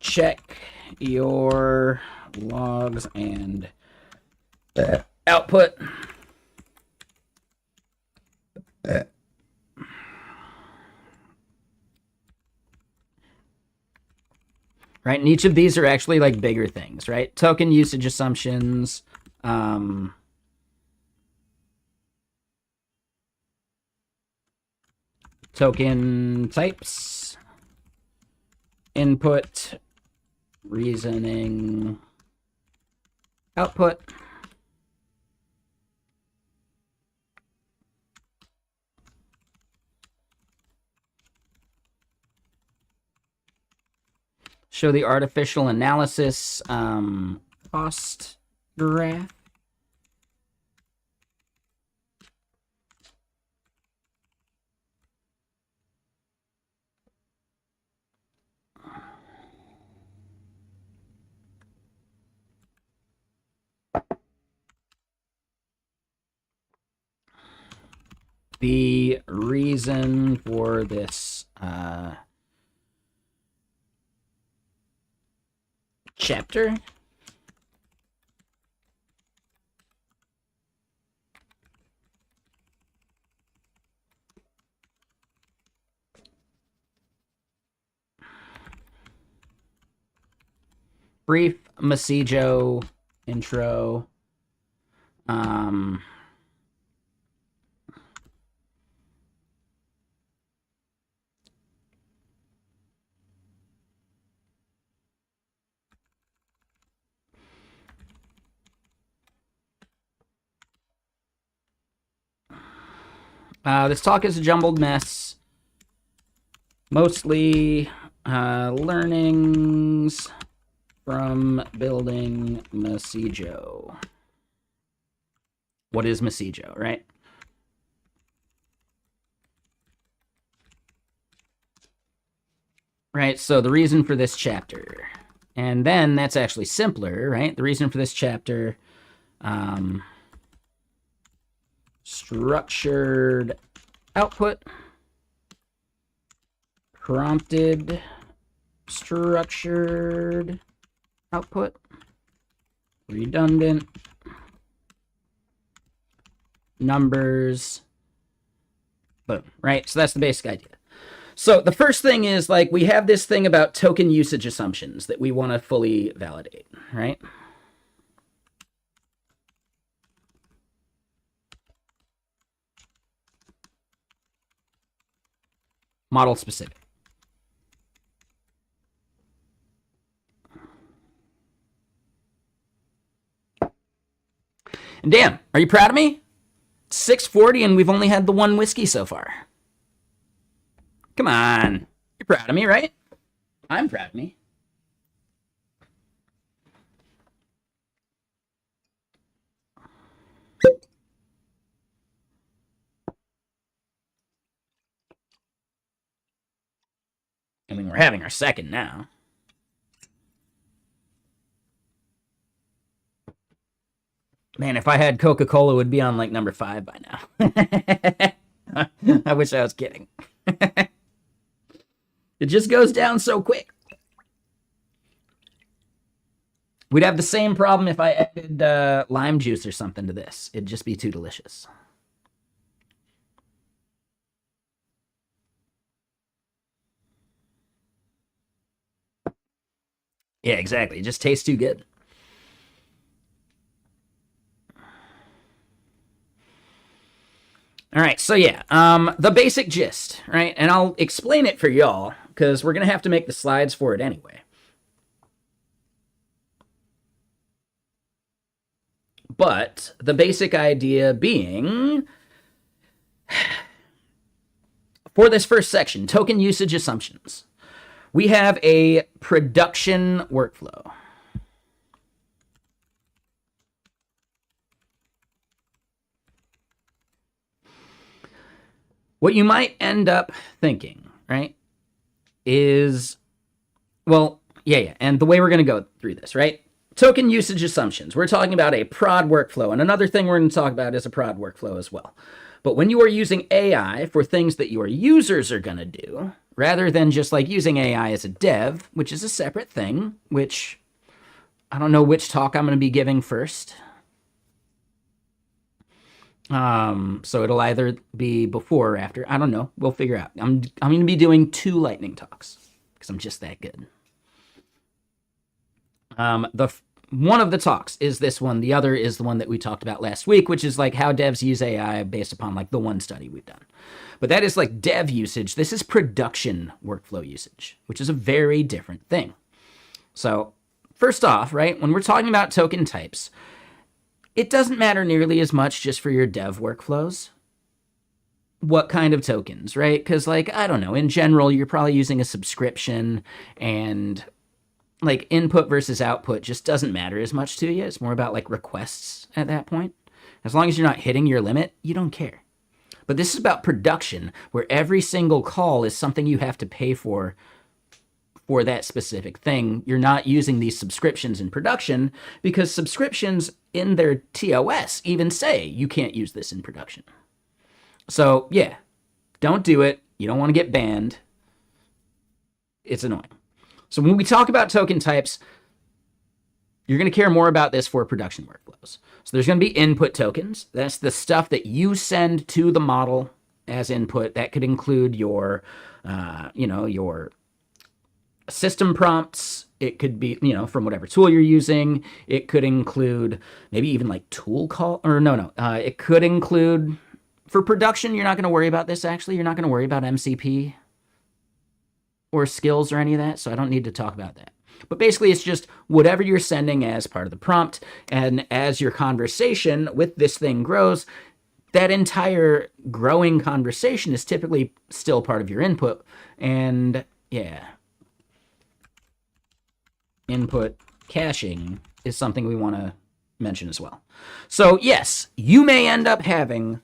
Check your logs and output. Right, and each of these are actually like bigger things, right? Token usage assumptions. Token types. Input. Reasoning. Output. Show the artificial analysis cost graph. The reason for this chapter. Brief Messijo intro. This talk is a jumbled mess. Mostly learnings from building Messijo. What is Messijo, right? Right, so the reason for this chapter. And then that's actually simpler, right? The reason for this chapter, structured output, prompted structured output, redundant, numbers, boom, right? So that's the basic idea. So the first thing is, like, we have this thing about token usage assumptions that we want to fully validate, right? Model specific. And damn, are you proud of me? 6:40 and we've only had the one whiskey so far. Come on. You're proud of me, right? I'm proud of me. I mean, we're having our second now. Man, if I had Coca-Cola, it would be on like number 5 by now. I wish I was kidding. It just goes down so quick. We'd have the same problem if I added lime juice or something to this. It'd just be too delicious. Yeah, exactly. It just tastes too good. All right, so yeah, the basic gist, right? And I'll explain it for y'all, because we're going to have to make the slides for it anyway. But the basic idea being, for this first section, token usage assumptions, we have a production workflow. What you might end up thinking, right, is, well, yeah, and the way we're going to go through this, right? Token usage assumptions. We're talking about a prod workflow, and another thing we're going to talk about is a prod workflow as well. But when you are using AI for things that your users are going to do, rather than just like using AI as a dev, which is a separate thing, which I don't know which talk I'm going to be giving first. So it'll either be before or after. I don't know. We'll figure out. I'm going to be doing 2 lightning talks because I'm just that good. One of the talks is this one. The other is the one that we talked about last week, which is like how devs use AI based upon like the one study we've done. But that is like dev usage. This is production workflow usage, which is a very different thing. So first off, right, when we're talking about token types, it doesn't matter nearly as much just for your dev workflows what kind of tokens, right? Because, like, I don't know, in general, you're probably using a subscription, and like input versus output just doesn't matter as much to you. It's more about like requests at that point. As long as you're not hitting your limit, you don't care. But this is about production, where every single call is something you have to pay for that specific thing. You're not using these subscriptions in production because subscriptions in their TOS even say you can't use this in production. So yeah, don't do it. You don't want to get banned. It's annoying. So when we talk about token types, you're going to care more about this for production workflows. So there's going to be input tokens. That's the stuff that you send to the model as input. That could include your, your system prompts. It could be, from whatever tool you're using. It could include maybe even like tool call, or no. It could include, for production, you're not going to worry about this actually. You're not going to worry about MCP or skills or any of that, so I don't need to talk about that. But basically, it's just whatever you're sending as part of the prompt, and as your conversation with this thing grows, that entire growing conversation is typically still part of your input. And yeah, input caching is something we want to mention as well. So yes, you may end up having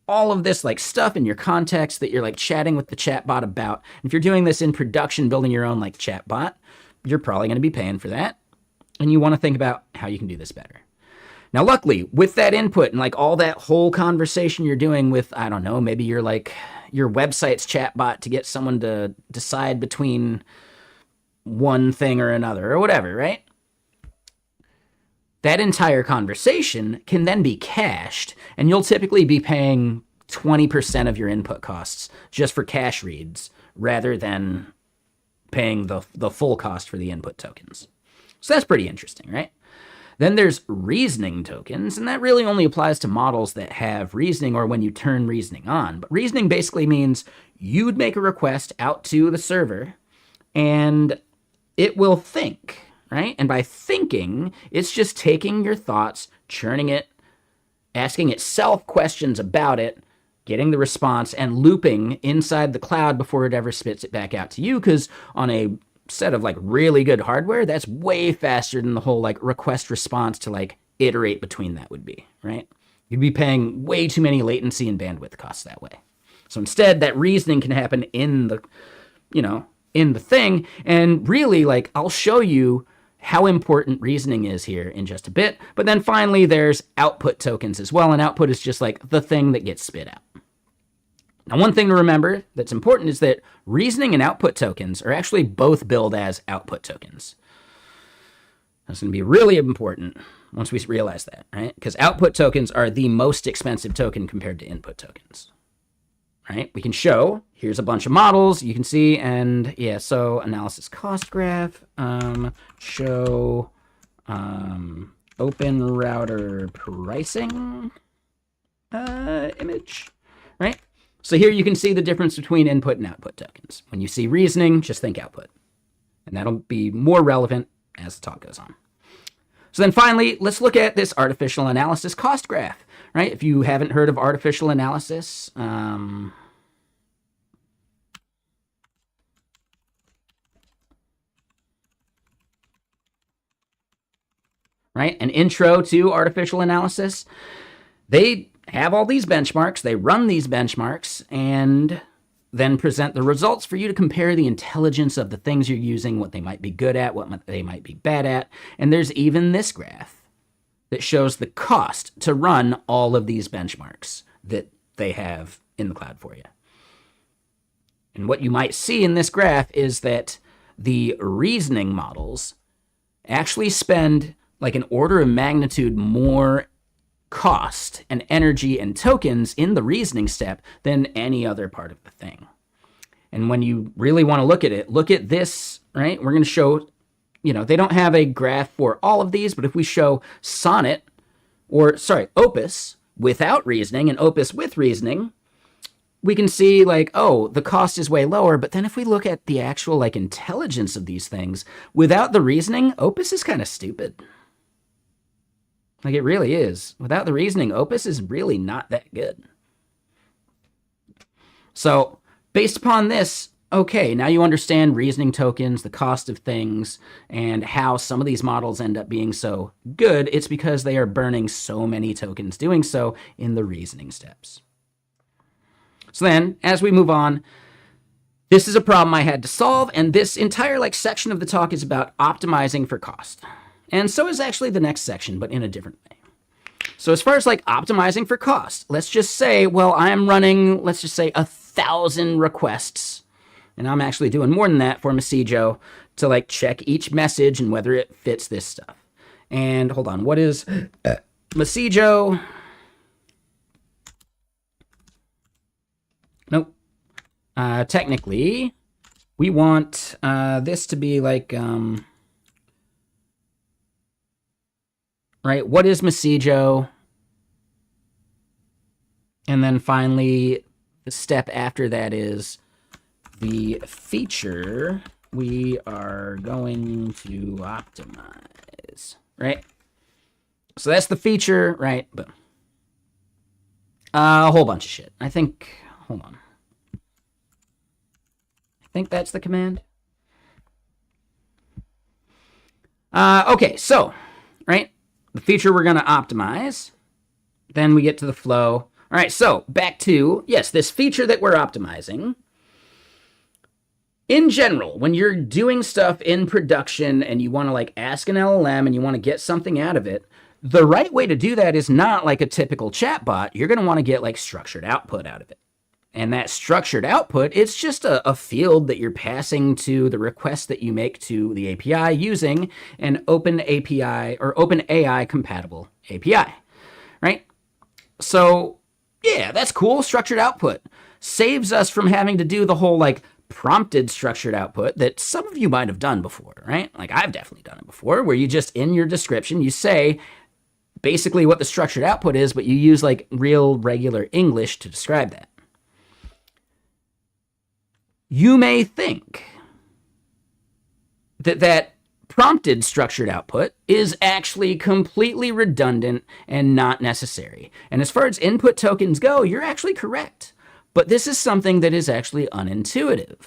all of this like stuff in your context that you're like chatting with the chatbot about. If you're doing this in production, building your own like chatbot, you're probably going to be paying for that. And you want to think about how you can do this better. Now, luckily, with that input and like all that whole conversation you're doing with, I don't know, maybe you're like your website's chatbot to get someone to decide between one thing or another or whatever, right? That entire conversation can then be cached, and you'll typically be paying 20% of your input costs just for cache reads rather than paying the full cost for the input tokens. So that's pretty interesting, right? Then there's reasoning tokens, and that really only applies to models that have reasoning or when you turn reasoning on. But reasoning basically means you'd make a request out to the server, and it will think, right? And by thinking, it's just taking your thoughts, churning it, asking itself questions about it, getting the response, and looping inside the cloud before it ever spits it back out to you, because on a set of like really good hardware, that's way faster than the whole like request response to like iterate between that would be, right? You'd be paying way too many latency and bandwidth costs that way. So instead, that reasoning can happen in the, in the thing. And really, like, I'll show you how important reasoning is here in just a bit. But then finally, there's output tokens as well. And output is just like the thing that gets spit out. Now, one thing to remember that's important is that reasoning and output tokens are actually both billed as output tokens. That's going to be really important once we realize that, right? Because output tokens are the most expensive token compared to input tokens, right? We can show, here's a bunch of models you can see, and yeah, so analysis cost graph, show open router pricing image, right? So here you can see the difference between input and output tokens. When you see reasoning, just think output. And that'll be more relevant as the talk goes on. So then finally, let's look at this artificial analysis cost graph, right? If you haven't heard of artificial analysis, right? An intro to artificial analysis. They have all these benchmarks, they run these benchmarks, and then present the results for you to compare the intelligence of the things you're using, what they might be good at, what they might be bad at. And there's even this graph that shows the cost to run all of these benchmarks that they have in the cloud for you. And what you might see in this graph is that the reasoning models actually spend like an order of magnitude more cost and energy and tokens in the reasoning step than any other part of the thing. And when you really want to look at it, look at this, right? We're going to show, they don't have a graph for all of these, but if we show Opus without reasoning and Opus with reasoning, we can see like, oh, the cost is way lower. But then if we look at the actual like intelligence of these things, without the reasoning, Opus is kind of stupid. Like it really is. Without the reasoning, Opus is really not that good. So based upon this, okay, now you understand reasoning tokens, the cost of things, and how some of these models end up being so good. It's because they are burning so many tokens doing so in the reasoning steps. So then, as we move on, this is a problem I had to solve, and this entire like section of the talk is about optimizing for cost. And so is actually the next section, but in a different way. So as far as like optimizing for cost, let's just say, well, I'm running, let's just say 1,000 requests. And I'm actually doing more than that for Messijo to like check each message and whether it fits this stuff. And hold on, what is Messijo? Nope. Technically, we want this to be like... right? What is Messijo? And then finally, the step after that is the feature we are going to optimize, right? So that's the feature, right? Boom. A whole bunch of shit. Hold on. I think that's the command. Okay, so, right? the feature we're going to optimize. Then we get to the flow. All right, so back to, yes, this feature that we're optimizing. In general, when you're doing stuff in production and you want to like ask an LLM and you want to get something out of it, the right way to do that is not like a typical chatbot. You're going to want to get like structured output out of it. And that structured output, it's just a field that you're passing to the request that you make to the API using an Open API or OpenAI compatible API, right? So yeah, that's cool. Structured output saves us from having to do the whole like prompted structured output that some of you might have done before, right? Like I've definitely done it before, where you just in your description, you say basically what the structured output is, but you use like real regular English to describe that. You may think that prompted structured output is actually completely redundant and not necessary. And as far as input tokens go, you're actually correct. But this is something that is actually unintuitive.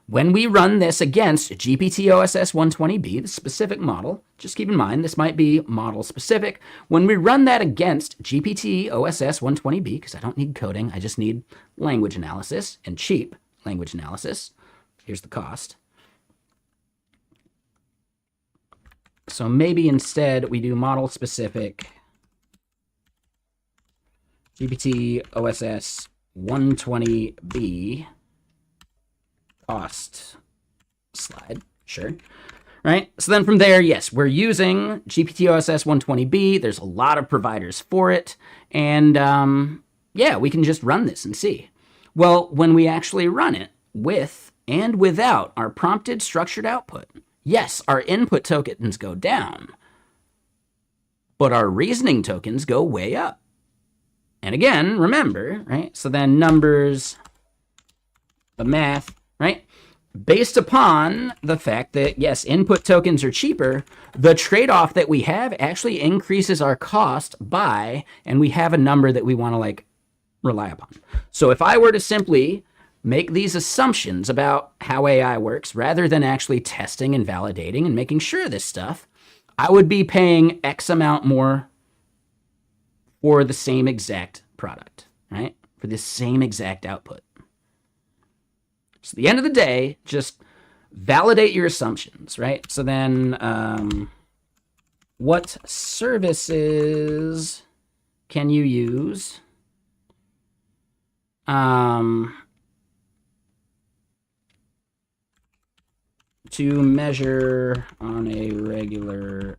When we run this against GPT-OSS 120B, the specific model, just keep in mind, this might be model specific. When we run that against GPT-OSS 120B, because I don't need coding, I just need language analysis and cheap language analysis. Here's the cost. So maybe instead we do model specific GPT-OSS 120B cost slide, sure. Right? So then from there, yes, we're using GPT-OSS 120B. There's a lot of providers for it. And yeah, we can just run this and see. Well, when we actually run it with and without our prompted structured output, yes, our input tokens go down, but our reasoning tokens go way up. And again, remember, right? So then numbers, the math, right? Based upon the fact that, yes, input tokens are cheaper, the trade-off that we have actually increases our cost by, and we have a number that we want to like rely upon. So if I were to simply make these assumptions about how AI works rather than actually testing and validating and making sure of this stuff, I would be paying X amount more for the same exact product, right? For the same exact output. So at the end of the day, just validate your assumptions, right? So then what services can you use to measure on a regular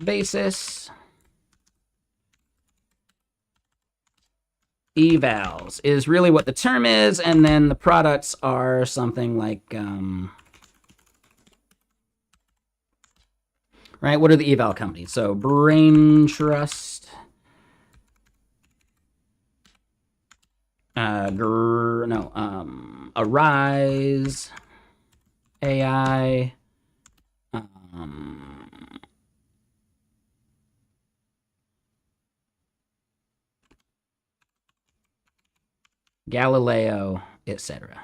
basis evals is really what the term is, and then the products are something like right, what are the eval companies? So Brain Trust, Arise AI, Galileo, etc.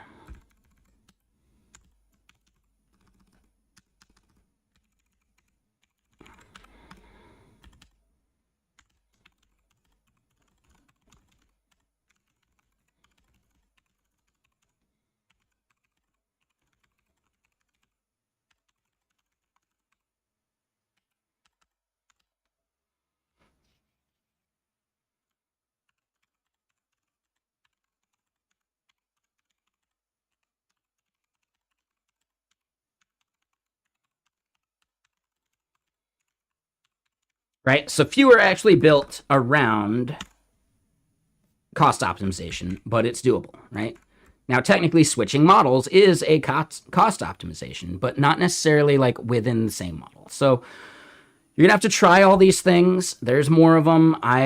Right? So fewer actually built around cost optimization, but it's doable, right? Now, technically, switching models is a cost optimization, but not necessarily like within the same model. So you're going to have to try all these things. There's more of them. I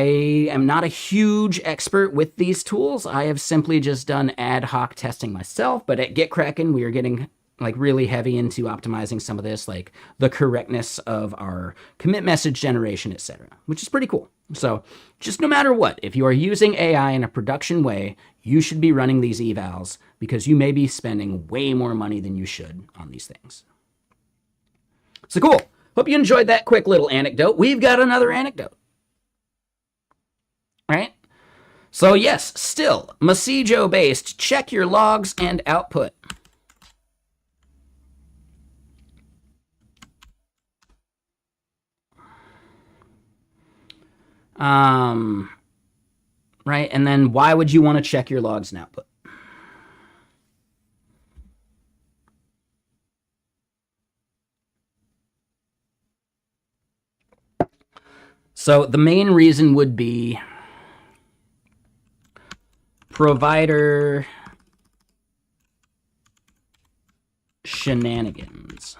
am not a huge expert with these tools. I have simply just done ad hoc testing myself, but at GitKraken, we are getting like really heavy into optimizing some of this, like the correctness of our commit message generation, etc., which is pretty cool. So just no matter what, if you are using AI in a production way, you should be running these evals because you may be spending way more money than you should on these things. So cool. Hope you enjoyed that quick little anecdote. We've got another anecdote. Right? So yes, still, Messijo based. Check your logs and output. Right, and then why would you want to check your logs and output? So the main reason would be provider shenanigans.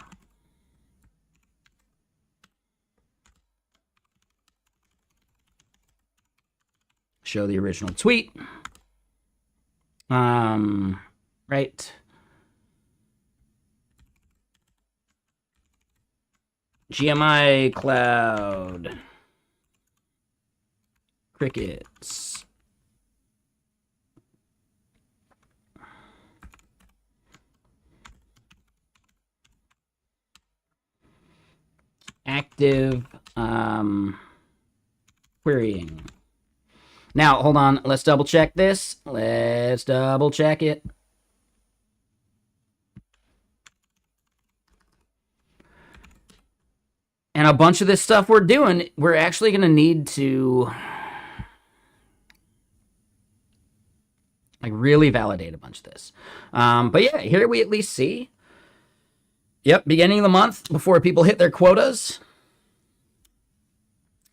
Show the original tweet. Right. GMI cloud. Crickets. Active querying. Now, hold on. Let's double check this. Let's double check it. And a bunch of this stuff we're doing, we're actually going to need to like really validate a bunch of this. But yeah, here we at least see. Yep, beginning of the month, before people hit their quotas,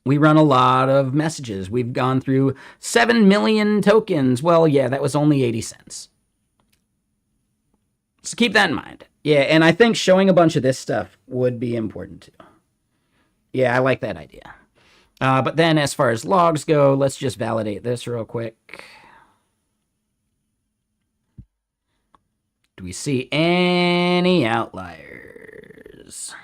we run a lot of messages. We've gone through 7 million tokens. Well, yeah, that was only 80 cents. So keep that in mind. Yeah, and I think showing a bunch of this stuff would be important too. Yeah, I like that idea. But then as far as logs go, let's just validate this real quick. Do we see any outliers?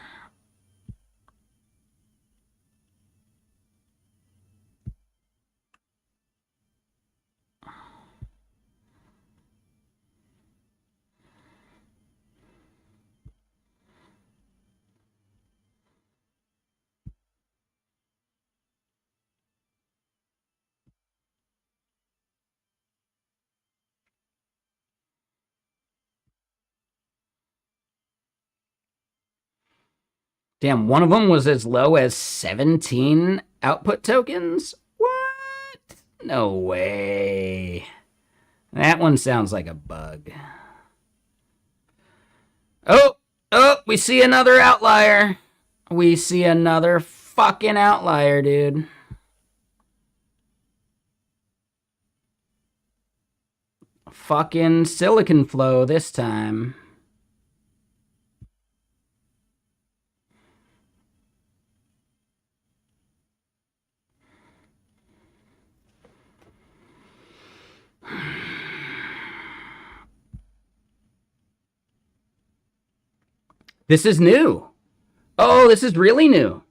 Damn, one of them was as low as 17 output tokens? What? No way. That one sounds like a bug. Oh, we see another outlier. We see another fucking outlier, dude. Fucking Silicon Flow this time. This is new. Oh, this is really new.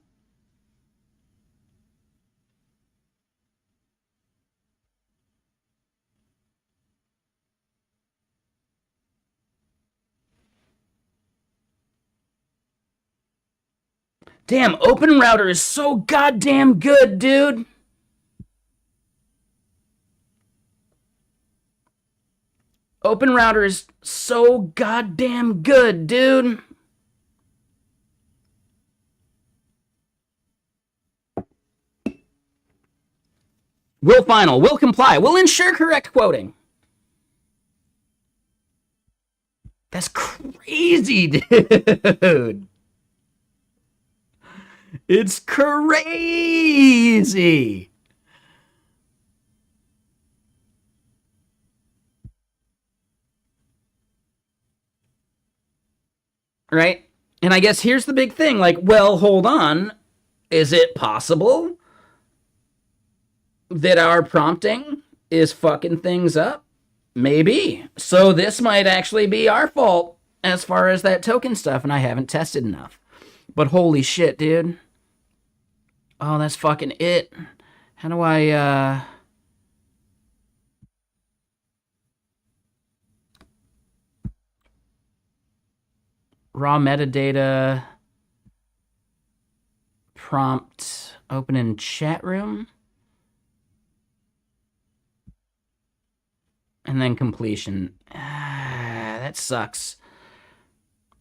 Damn, Open Router is so goddamn good, dude. Open Router is so goddamn good, dude. Will final, will comply, will ensure correct quoting. That's crazy, dude. It's crazy. Right? And I guess here's the big thing. Like, well, hold on. Is it possible that our prompting is fucking things up? Maybe. So this might actually be our fault as far as that token stuff, and I haven't tested enough. But holy shit, dude. Oh, that's fucking it. How do I, raw metadata. prompt open in chat room. And then completion. That sucks.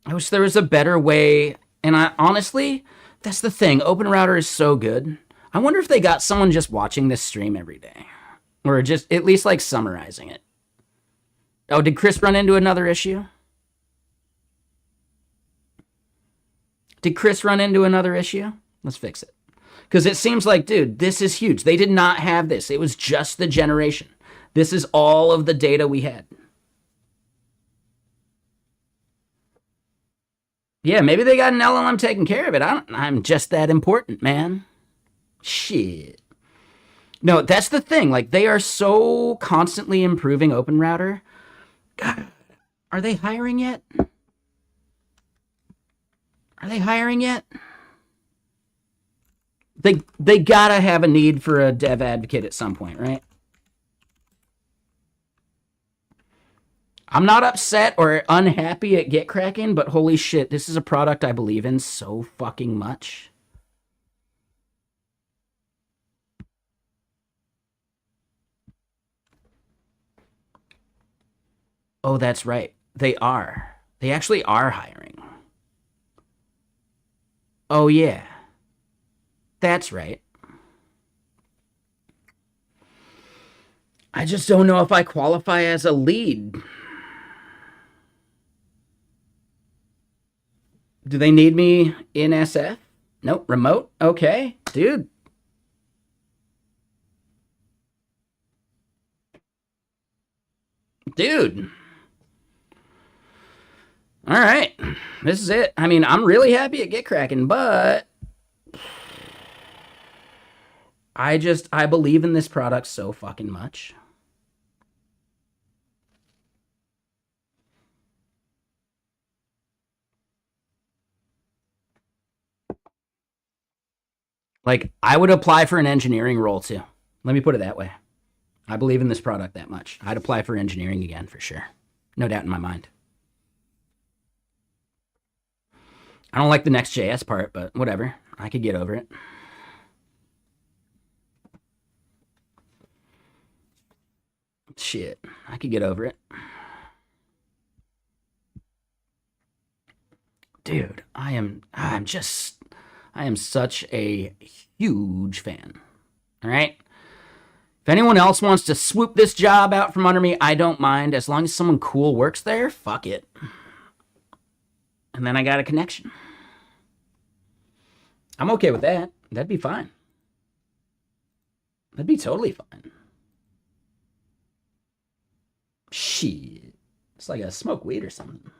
I wish there was a better way. And I honestly, that's the thing. OpenRouter is so good. I wonder if they got someone just watching this stream every day. Or just at least like summarizing it. Oh, did Chris run into another issue? Did Chris run into another issue? Let's fix it. Because it seems like, dude, this is huge. They did not have this. It was just the generation. This is all of the data we had. Yeah, maybe they got an LLM taking care of it. I'm just that important, man. Shit. No, that's the thing. Like, they are so constantly improving OpenRouter. God, are they hiring yet? Are they hiring yet? They gotta have a need for a dev advocate at some point, right? I'm not upset or unhappy at GitKraken, but holy shit, this is a product I believe in so fucking much. Oh, that's right. They are. They actually are hiring. Oh, yeah. That's right. I just don't know if I qualify as a lead. Do they need me in SF? Nope. Remote? Okay. Dude. Dude. All right. This is it. I mean, I'm really happy at GitKraken, but I believe in this product so fucking much. Like, I would apply for an engineering role too. Let me put it that way. I believe in this product that much. I'd apply for engineering again for sure. No doubt in my mind. I don't like the Next.js part, but whatever. I could get over it. Shit. I could get over it. Dude, I am such a huge fan. All right? If anyone else wants to swoop this job out from under me, I don't mind. As long as someone cool works there, fuck it. And then I got a connection. I'm okay with that. That'd be fine. That'd be totally fine. Shit. It's like I smoke weed or something.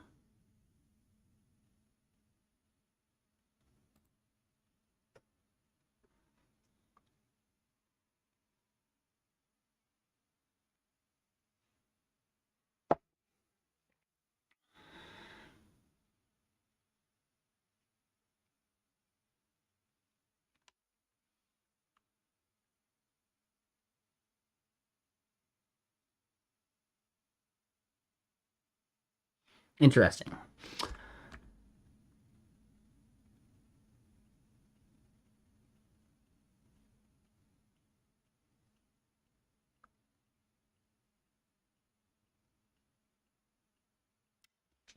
Interesting.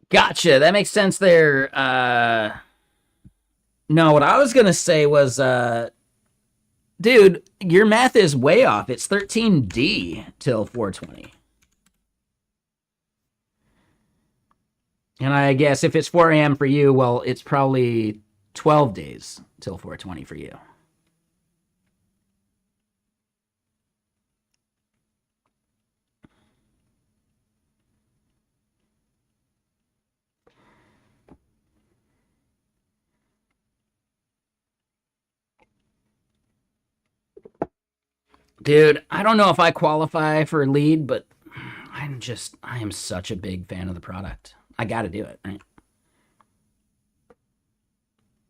Gotcha. That makes sense there. No, what I was going to say was, dude, your math is way off. It's 13D till 420. And I guess if it's 4 a.m. for you, well, it's probably 12 days till 420 for you. Dude, I don't know if I qualify for lead, but I am such a big fan of the product. I got to do it, right?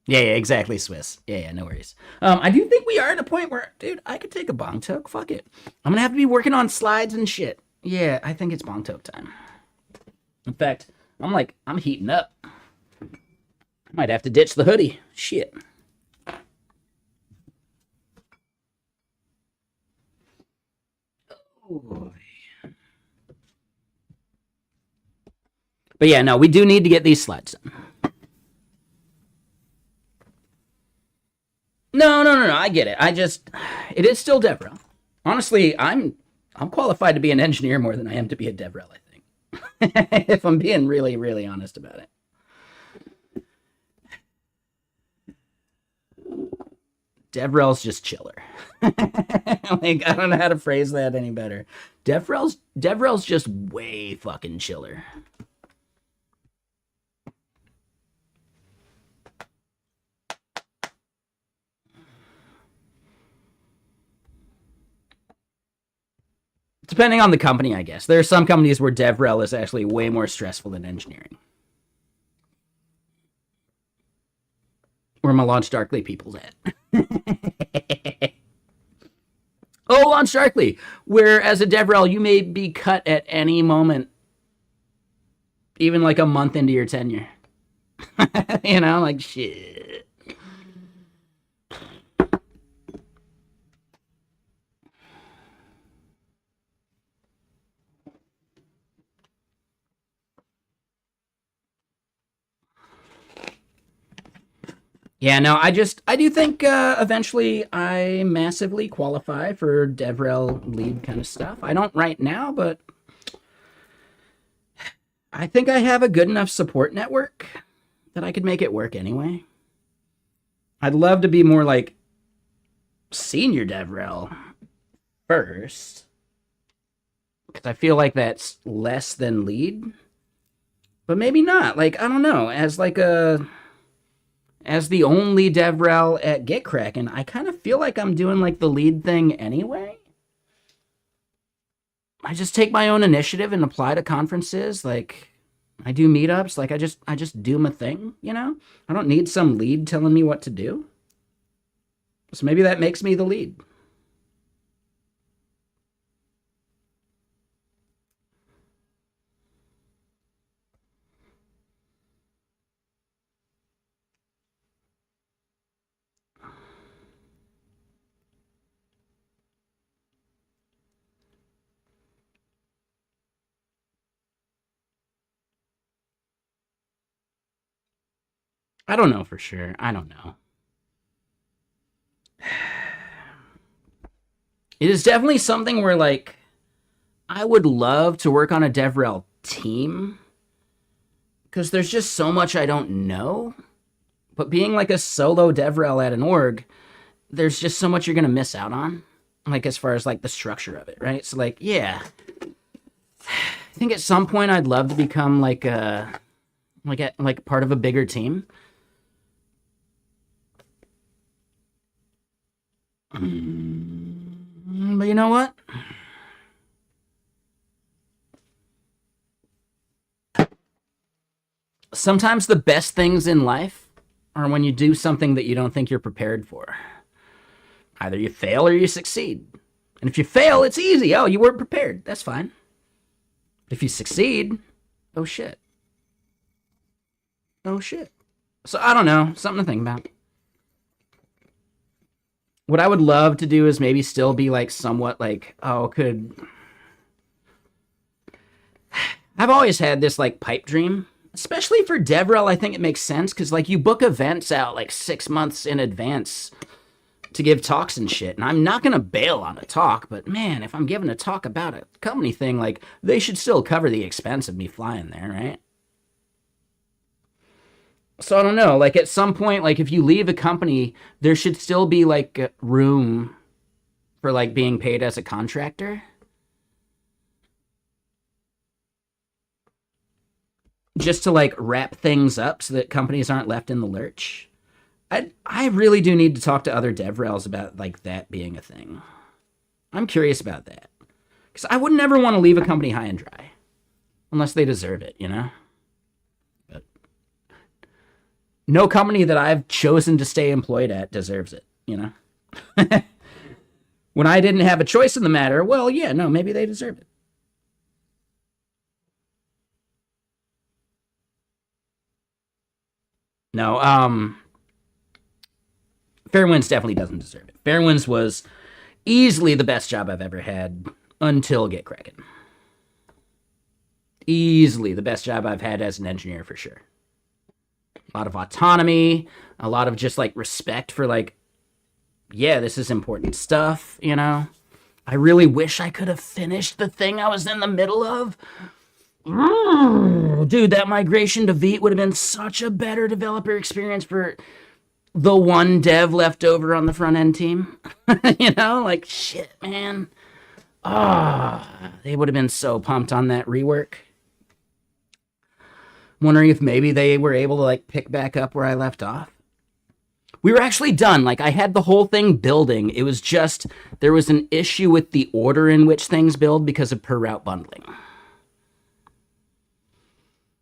Yeah, exactly, Swiss. Yeah, no worries. I do think we are at a point where, dude, I could take a bong toke. Fuck it. I'm going to have to be working on slides and shit. Yeah, I think it's bong toke time. In fact, I'm heating up. I might have to ditch the hoodie. Shit. Ooh. But yeah, no, we do need to get these sleds done. No. I get it. It is still DevRel. Honestly, I'm qualified to be an engineer more than I am to be a DevRel, I think. If I'm being really, really honest about it. DevRel's just chiller. Like, I don't know how to phrase that any better. DevRel's just way fucking chiller. Depending on the company, I guess. There are some companies where DevRel is actually way more stressful than engineering. Where my Launch Darkly people's at. Oh, Launch Darkly, where as a DevRel, you may be cut at any moment, even like a month into your tenure. You know, like shit. Yeah, no, I do think eventually I massively qualify for DevRel lead kind of stuff. I don't right now, but I think I have a good enough support network that I could make it work anyway. I'd love to be more like senior DevRel first, because I feel like that's less than lead, but maybe not. Like, I don't know, as the only DevRel at GitKraken, I kind of feel like I'm doing like the lead thing anyway. I just take my own initiative and apply to conferences. Like, I do meetups. Like, I just do my thing, you know? I don't need some lead telling me what to do. So maybe that makes me the lead. I don't know for sure. I don't know. It is definitely something where, like, I would love to work on a DevRel team because there's just so much I don't know. But being like a solo DevRel at an org, there's just so much you're going to miss out on, like, as far as, like, the structure of it, right? So, like, yeah. I think at some point I'd love to become, like, part of a bigger team. But you know what? Sometimes the best things in life are when you do something that you don't think you're prepared for. Either you fail or you succeed. And if you fail, it's easy. Oh, you weren't prepared. That's fine. If you succeed, oh shit. Oh shit. So I don't know. Something to think about. What I would love to do is maybe still be like somewhat like, I've always had this like pipe dream, especially for DevRel. I think it makes sense because like you book events out like 6 months in advance to give talks and shit. And I'm not going to bail on a talk, but man, if I'm giving a talk about a company thing, like they should still cover the expense of me flying there, right? So I don't know, like at some point, like if you leave a company, there should still be like room for like being paid as a contractor. Just to like wrap things up so that companies aren't left in the lurch. I really do need to talk to other DevRels about like that being a thing. I'm curious about that. Because I would never want to leave a company high and dry. Unless they deserve it, you know? But no company that I've chosen to stay employed at deserves it, you know? When I didn't have a choice in the matter, well, yeah, no, maybe they deserve it. No, Fairwinds definitely doesn't deserve it. Fairwinds was easily the best job I've ever had. until Get Cracking. Easily the best job I've had as an engineer for sure. A lot of autonomy, a lot of just like respect for like, yeah, this is important stuff, you know? I really wish I could have finished the thing I was in the middle of. Dude, that migration to Vite would have been such a better developer experience for the one dev left over on the front end team. You know, like shit, man. They would have been so pumped on that rework. I'm wondering if maybe they were able to like pick back up where I left off. We were actually done. Like I had the whole thing building. It was just there was an issue with the order in which things build because of per route bundling.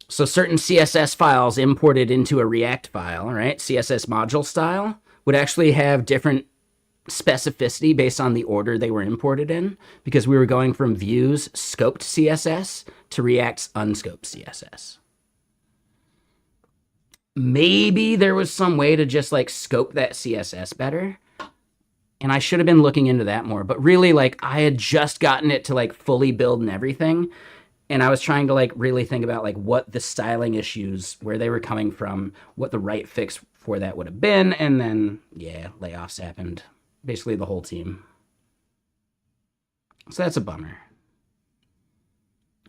So certain CSS files imported into a React file, right? CSS module style would actually have different specificity based on the order they were imported in because we were going from Vue's scoped CSS to React's unscoped CSS. Maybe there was some way to just like scope that CSS better. And I should have been looking into that more. But really, like, I had just gotten it to like fully build and everything. And I was trying to like really think about like what the styling issues, where they were coming from, what the right fix for that would have been. And then, yeah, layoffs happened. Basically the whole team. So that's a bummer.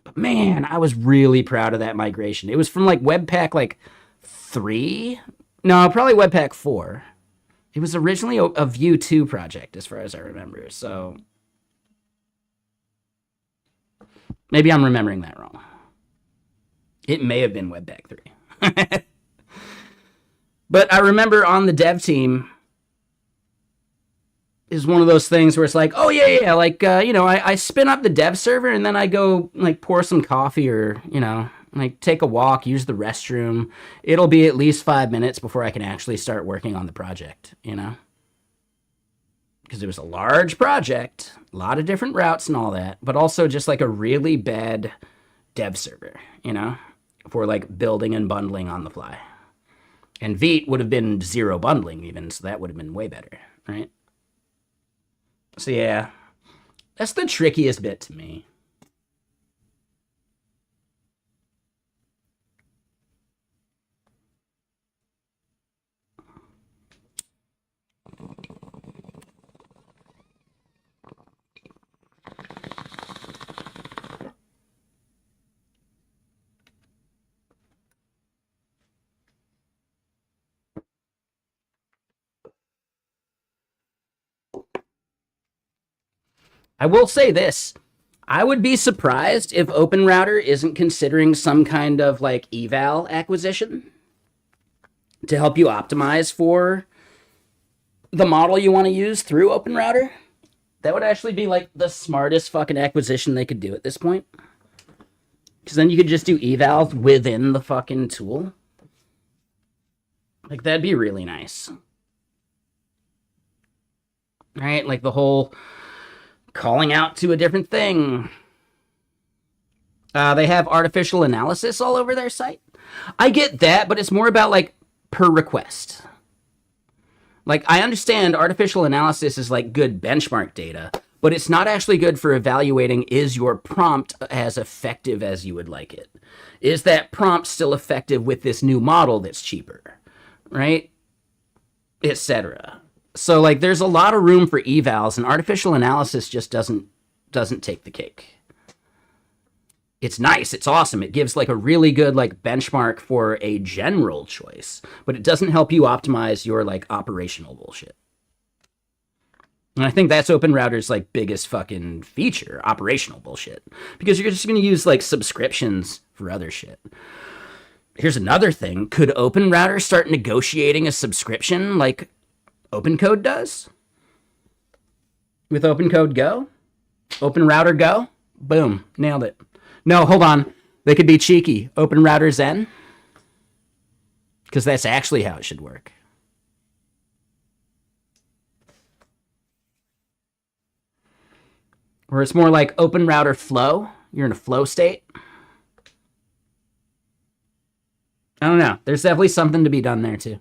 But man, I was really proud of that migration. It was from like Webpack like 3? No, probably Webpack 4. It was originally a Vue 2 project, as far as I remember. So maybe I'm remembering that wrong. It may have been Webpack 3. But I remember on the dev team is one of those things where it's like, oh, yeah, like, you know, I spin up the dev server and then I go, like, pour some coffee or, you know, like, take a walk, use the restroom. It'll be at least 5 minutes before I can actually start working on the project, you know? Because it was a large project, a lot of different routes and all that, but also just, like, a really bad dev server, you know? For, like, building and bundling on the fly. And Vite would have been 0 bundling even, so that would have been way better, right? So, yeah, that's the trickiest bit to me. I will say this. I would be surprised if OpenRouter isn't considering some kind of like eval acquisition to help you optimize for the model you want to use through OpenRouter. That would actually be like the smartest fucking acquisition they could do at this point. Because then you could just do evals within the fucking tool. Like that'd be really nice. Right? Like the whole calling out to a different thing. They have artificial analysis all over their site. I get that, but it's more about like per request. Like I understand artificial analysis is like good benchmark data, but it's not actually good for evaluating is your prompt as effective as you would like it. Is that prompt still effective with this new model that's cheaper, right? Etc. So like there's a lot of room for evals, and artificial analysis just doesn't take the cake. It's nice, it's awesome. It gives like a really good like benchmark for a general choice, but it doesn't help you optimize your like operational bullshit. And I think that's OpenRouter's like biggest fucking feature, operational bullshit, because you're just going to use like subscriptions for other shit. Here's another thing. Could OpenRouter start negotiating a subscription like OpenCode does? With OpenCode Go? OpenRouter Go? Boom. Nailed it. No, hold on. They could be cheeky. OpenRouter Zen? Because that's actually how it should work. Or it's more like OpenRouter Flow. You're in a flow state. I don't know. There's definitely something to be done there too.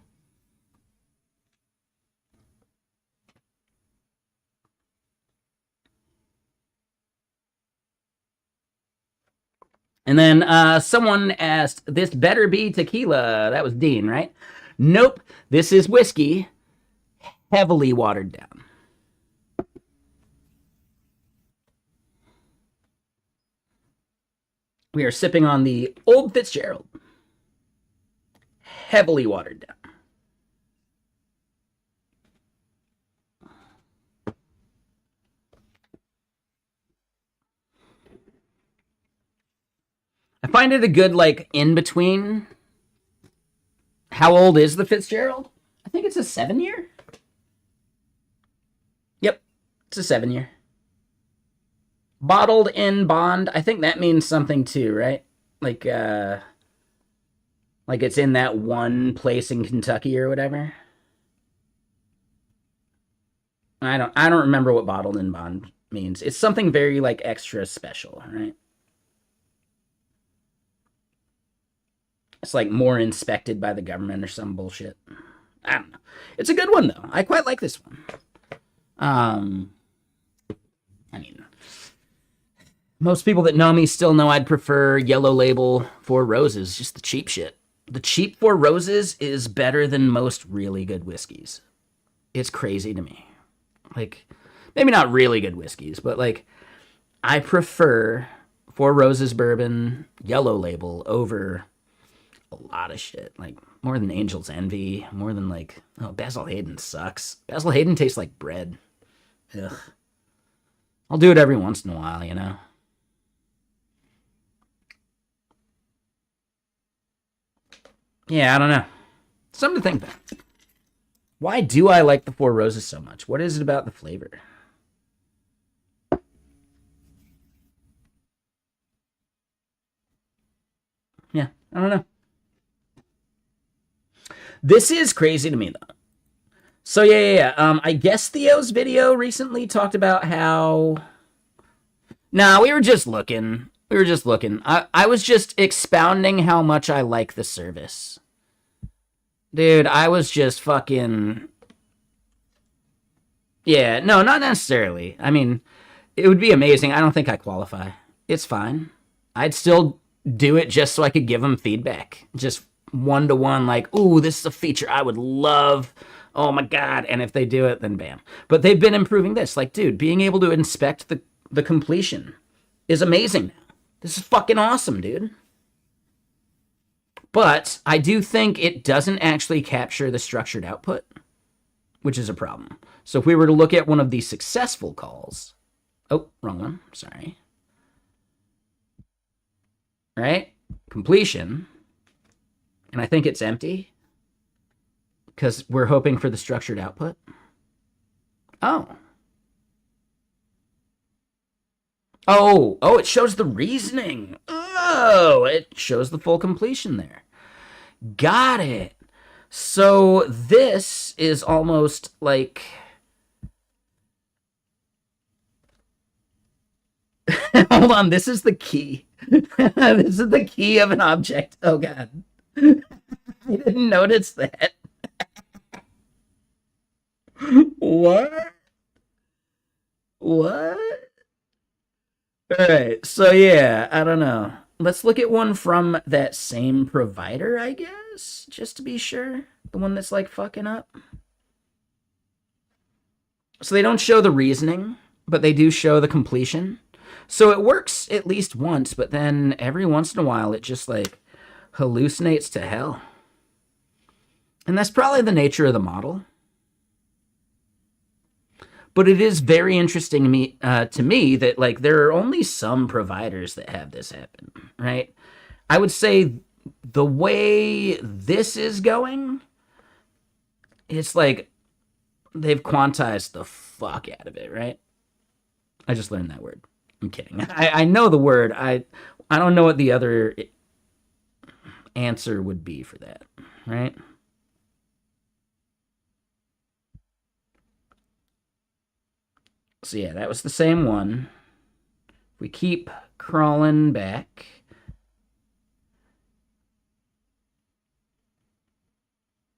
And then someone asked, this better be tequila. That was Dean, right? Nope. This is whiskey, heavily watered down. We are sipping on the Old Fitzgerald, heavily watered down. I find it a good, like, in between. How old is the Fitzgerald? I think it's a 7-year. Yep, it's a 7-year. Bottled in bond. I think that means something too, right? Like it's in that one place in Kentucky or whatever. I don't remember what bottled in bond means. It's something very like extra special, right? It's like more inspected by the government or some bullshit. I don't know. It's a good one though. I quite like this one. I mean, most people that know me still know I'd prefer Yellow Label Four Roses, just the cheap shit. The cheap Four Roses is better than most really good whiskeys. It's crazy to me. Like, maybe not really good whiskeys, but like, I prefer Four Roses bourbon, Yellow Label over a lot of shit. Like, more than Angel's Envy, more than like, oh, Basil Hayden sucks. Basil Hayden tastes like bread. Ugh. I'll do it every once in a while, you know? Yeah, I don't know. Something to think about. Why do I like the Four Roses so much? What is it about the flavor? Yeah, I don't know. This is crazy to me, though. So, yeah. I guess Theo's video recently talked about how... Nah, we were just looking. I was just expounding how much I like the service. Dude, I was just fucking... Yeah, no, not necessarily. I mean, it would be amazing. I don't think I qualify. It's fine. I'd still do it just so I could give them feedback. Just one-to-one, like, ooh, this is a feature I would love. Oh my God. And if they do it, then bam. But they've been improving this. Like, dude, being able to inspect the completion is amazing now. This is fucking awesome, dude. But I do think it doesn't actually capture the structured output, which is a problem. So if we were to look at one of the successful calls... Oh, wrong one. Sorry. Right? Completion. And I think it's empty because we're hoping for the structured output. Oh. Oh, it shows the reasoning. Oh, it shows the full completion there. Got it. So this is almost like... Hold on, this is the key. This is the key of an object. Oh, God. I didn't notice that. What? All right, so yeah, I don't know. Let's look at one from that same provider, I guess, just to be sure. The one that's like fucking up. So they don't show the reasoning, but they do show the completion. So it works at least once, but then every once in a while it just like hallucinates to hell. And that's probably the nature of the model. But it is very interesting to me that like there are only some providers that have this happen, right? I would say the way this is going, it's like they've quantized the fuck out of it, right? I just learned that word. I'm kidding. I know the word. I don't know what the other answer would be for that, right? So yeah, that was the same one. We keep crawling back.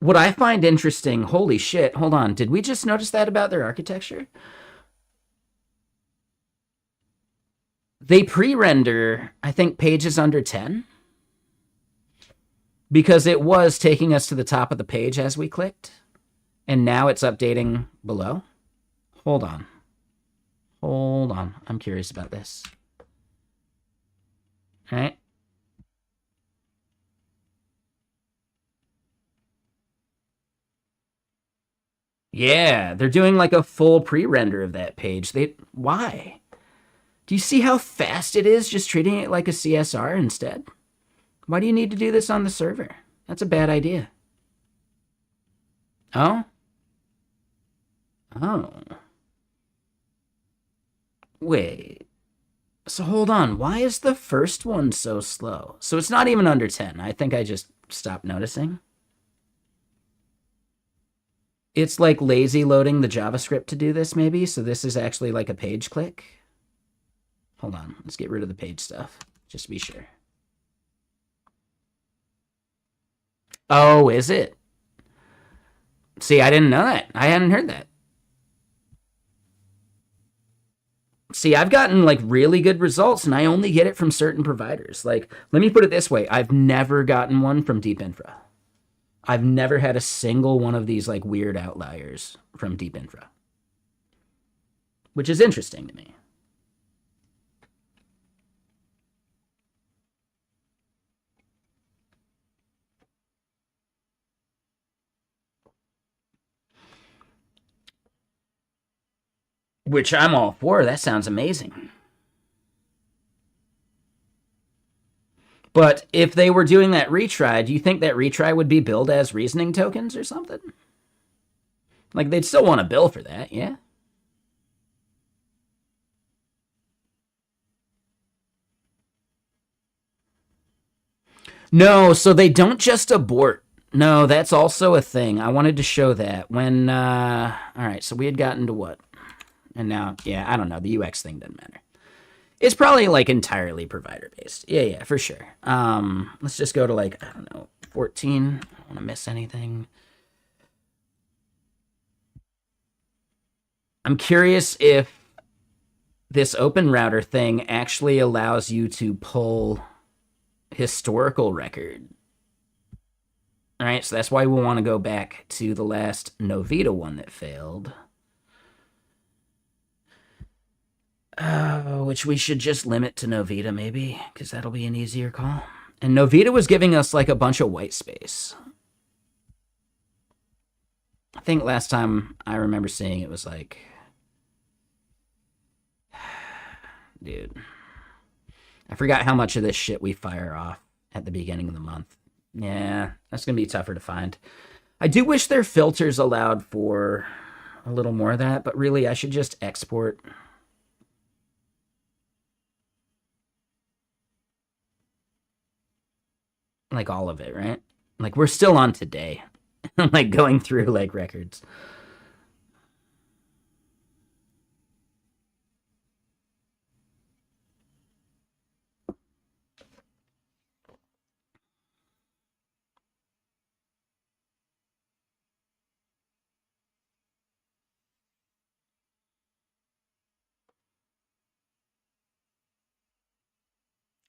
What I find interesting, holy shit, hold on. Did we just notice that about their architecture? They pre-render, I think, pages under 10 because it was taking us to the top of the page as we clicked, and now it's updating below. Hold on. Hold on. I'm curious about this. All right. Yeah, they're doing like a full pre-render of that page. Why? Do you see how fast it is just treating it like a CSR instead? Why do you need to do this on the server? That's a bad idea. Oh? Oh. Wait. So hold on. Why is the first one so slow? So it's not even under 10. I think I just stopped noticing. It's like lazy loading the JavaScript to do this, maybe. So this is actually like a page click. Hold on. Let's get rid of the page stuff, just to be sure. Oh, is it? See, I didn't know that. I hadn't heard that. See, I've gotten like really good results and I only get it from certain providers. Like, let me put it this way. I've never gotten one from Deep Infra. I've never had a single one of these like weird outliers from Deep Infra, which is interesting to me. Which I'm all for. That sounds amazing. But if they were doing that retry, do you think that retry would be billed as reasoning tokens or something? Like, they'd still want to bill for that, yeah? No, so they don't just abort. No, that's also a thing. I wanted to show that. When, all right, so we had gotten to what? And now, yeah, I don't know. The UX thing doesn't matter. It's probably like entirely provider based. Yeah, for sure. Let's just go to like, I don't know, 14. I don't want to miss anything. I'm curious if this open router thing actually allows you to pull historical record. All right, so that's why we'll want to go back to the last Novita one that failed. Which we should just limit to Novita, maybe, because that'll be an easier call. And Novita was giving us like a bunch of white space. I think last time I remember seeing it was like, dude, I forgot how much of this shit we fire off at the beginning of the month. Yeah, that's going to be tougher to find. I do wish their filters allowed for a little more of that, but really I should just export. Like all of it, right? Like we're still on today. Like going through like records.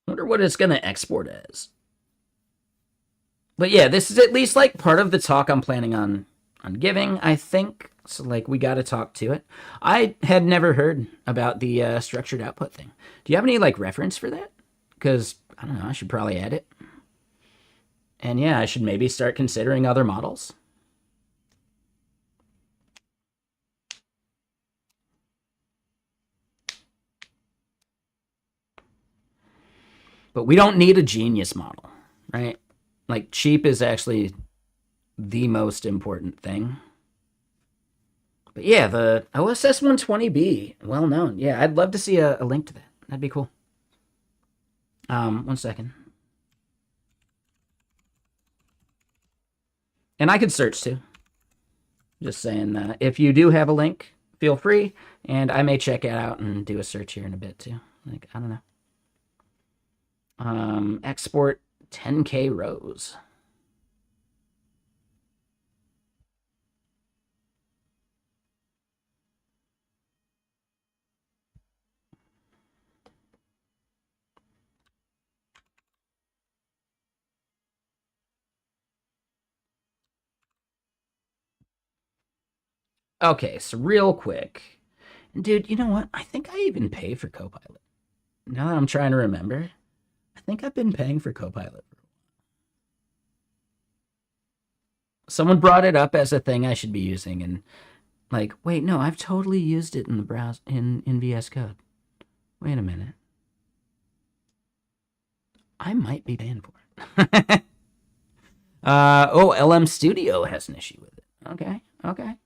Wonder what it's gonna export as. But yeah, this is at least like part of the talk I'm planning on giving, I think. So like we got to talk to it. I had never heard about the structured output thing. Do you have any like reference for that? Because I don't know, I should probably add it. And yeah, I should maybe start considering other models. But we don't need a genius model, right? Like cheap is actually the most important thing. But yeah, the OSS 120B, well known. Yeah, I'd love to see a link to that. That'd be cool. 1 second. And I could search too. Just saying, if you do have a link, feel free, and I may check it out and do a search here in a bit too. Like, I don't know. Export 10K rows. Okay, so real quick. Dude, you know what? I think I even pay for Copilot. Now that I'm trying to remember, I think I've been paying for Copilot. Someone brought it up as a thing I should be using, and like, wait, no, I've totally used it in the browser in VS Code. Wait a minute. I might be paying for it. Oh, LM Studio has an issue with it. Okay, okay.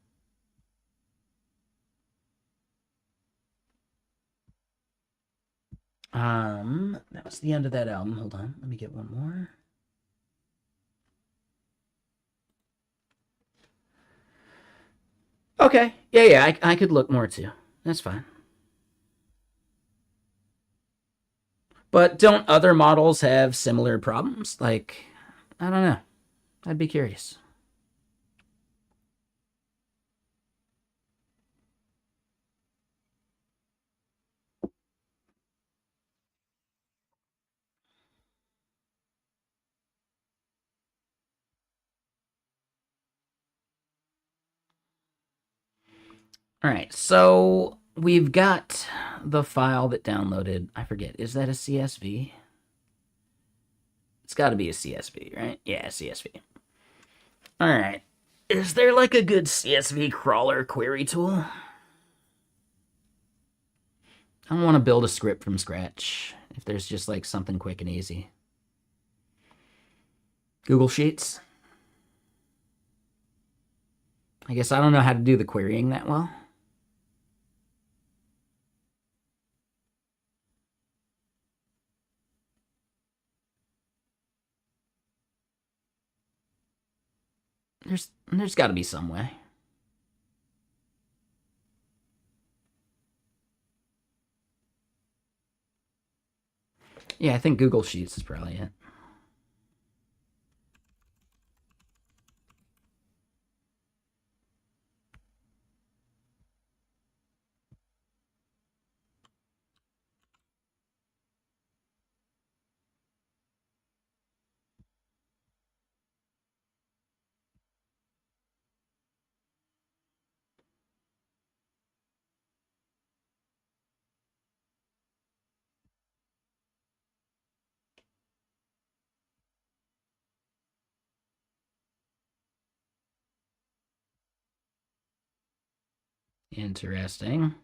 That was the end of that album. Hold on, let me get one more. Okay, yeah, I could look more too. That's fine. But don't other models have similar problems? Like, I don't know. I'd be curious. All right, so we've got the file that downloaded. I forget, is that a CSV? It's got to be a CSV, right? Yeah, CSV. All right. Is there like a good CSV crawler query tool? I don't want to build a script from scratch. If there's just like something quick and easy. Google Sheets. I guess I don't know how to do the querying that well. There's got to be some way. Yeah, I think Google Sheets is probably it. Interesting.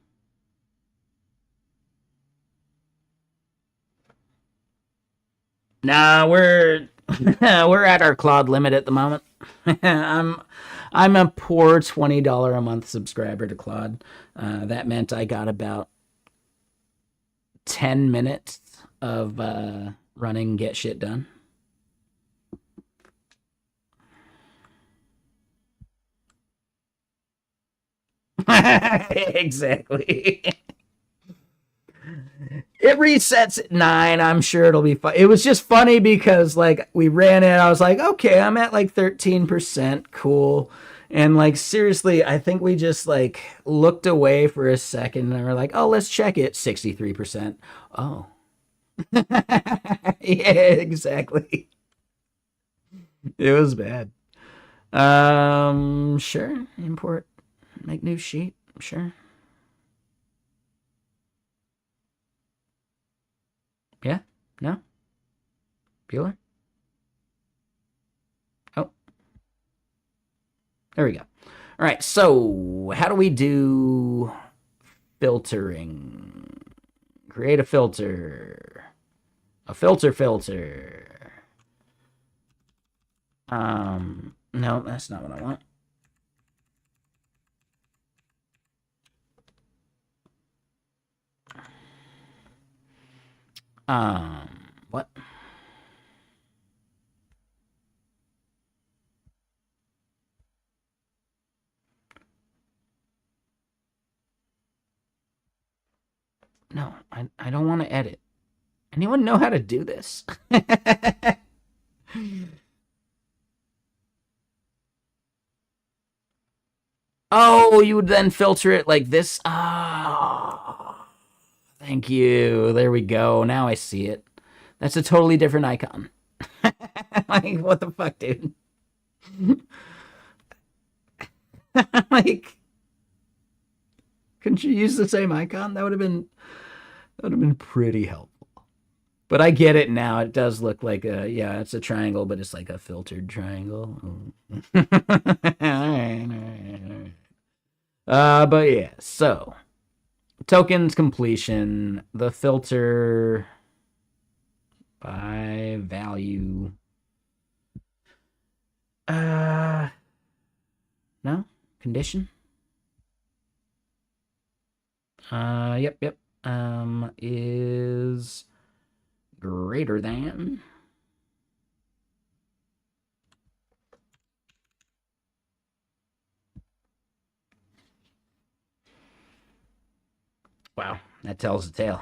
Nah, we're we're at our Claude limit at the moment. I'm I'm a poor $20 a month subscriber to Claude. That meant I got about 10 minutes of running get shit done. Exactly. It resets at 9. I'm sure it'll be fun. It was just funny because like we ran it. I was like, okay, I'm at like 13%. Cool. And like seriously, I think we just like looked away for a second and we're like, oh, let's check it. 63%. Oh. Yeah, exactly. It was bad. Sure. Import, make new sheet. Sure. Yeah. No. Bueller. Oh, there we go. All right. So how do we do filtering? Create a filter. A filter. No, that's not what I want. What? No, I don't want to edit. Anyone know how to do this? Oh, you would then filter it like this. Ah, oh, thank you. There we go. Now I see it. That's a totally different icon. Like, what the fuck, dude? Like, Couldn't you use the same icon? That would have been pretty helpful. But I get it now. It does look like yeah, it's a triangle, but it's like a filtered triangle. All right, all right, all right. But yeah, so tokens completion, the filter by value. Uh, no condition. Yep. Is greater than. Wow, that tells the tale.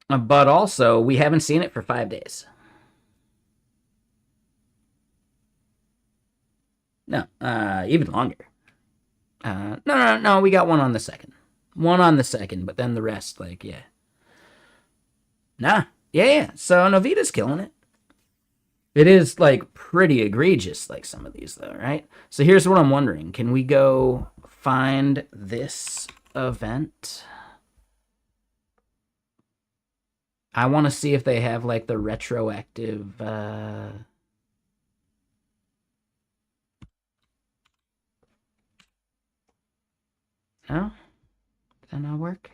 But also, we haven't seen it for 5 days. No, even longer. No. We got one on the second. One on the second, but then the rest, like, yeah. Nah. Yeah. So Novita's killing it. It is, like, pretty egregious, like some of these, though, right? So here's what I'm wondering. Can we go find this event? I want to see if they have, like, the retroactive, No? Did that not work?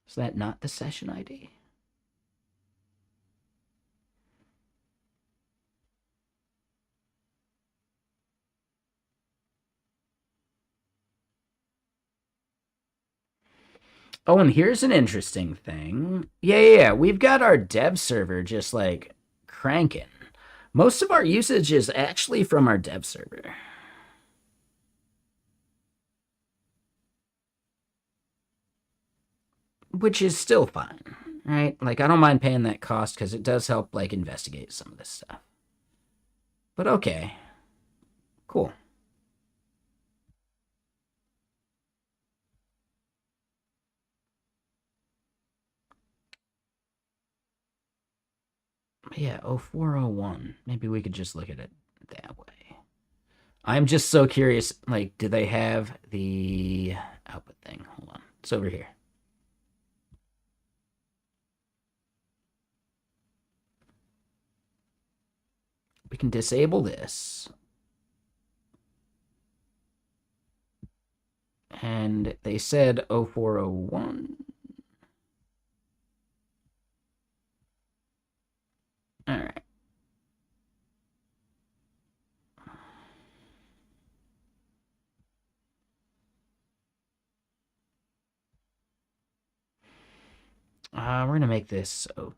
Is that not the session ID? Oh, and here's an interesting thing. Yeah. We've got our dev server just like cranking. Most of our usage is actually from our dev server. Which is still fine, right? Like, I don't mind paying that cost because it does help, like, investigate some of this stuff. But okay. Cool. Yeah, 0401. Maybe we could just look at it that way. I'm just so curious, like, do they have the output thing? Hold on. It's over here. We can disable this. And they said 0401. All right. We're going to make this 02.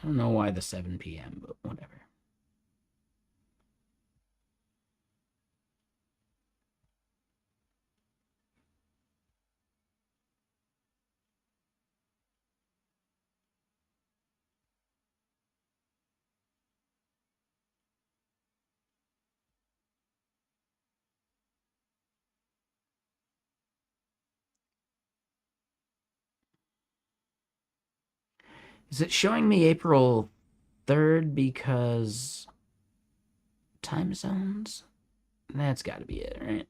I don't know why the 7 p.m., but whatever. Is it showing me April 3rd because time zones? That's got to be it, right?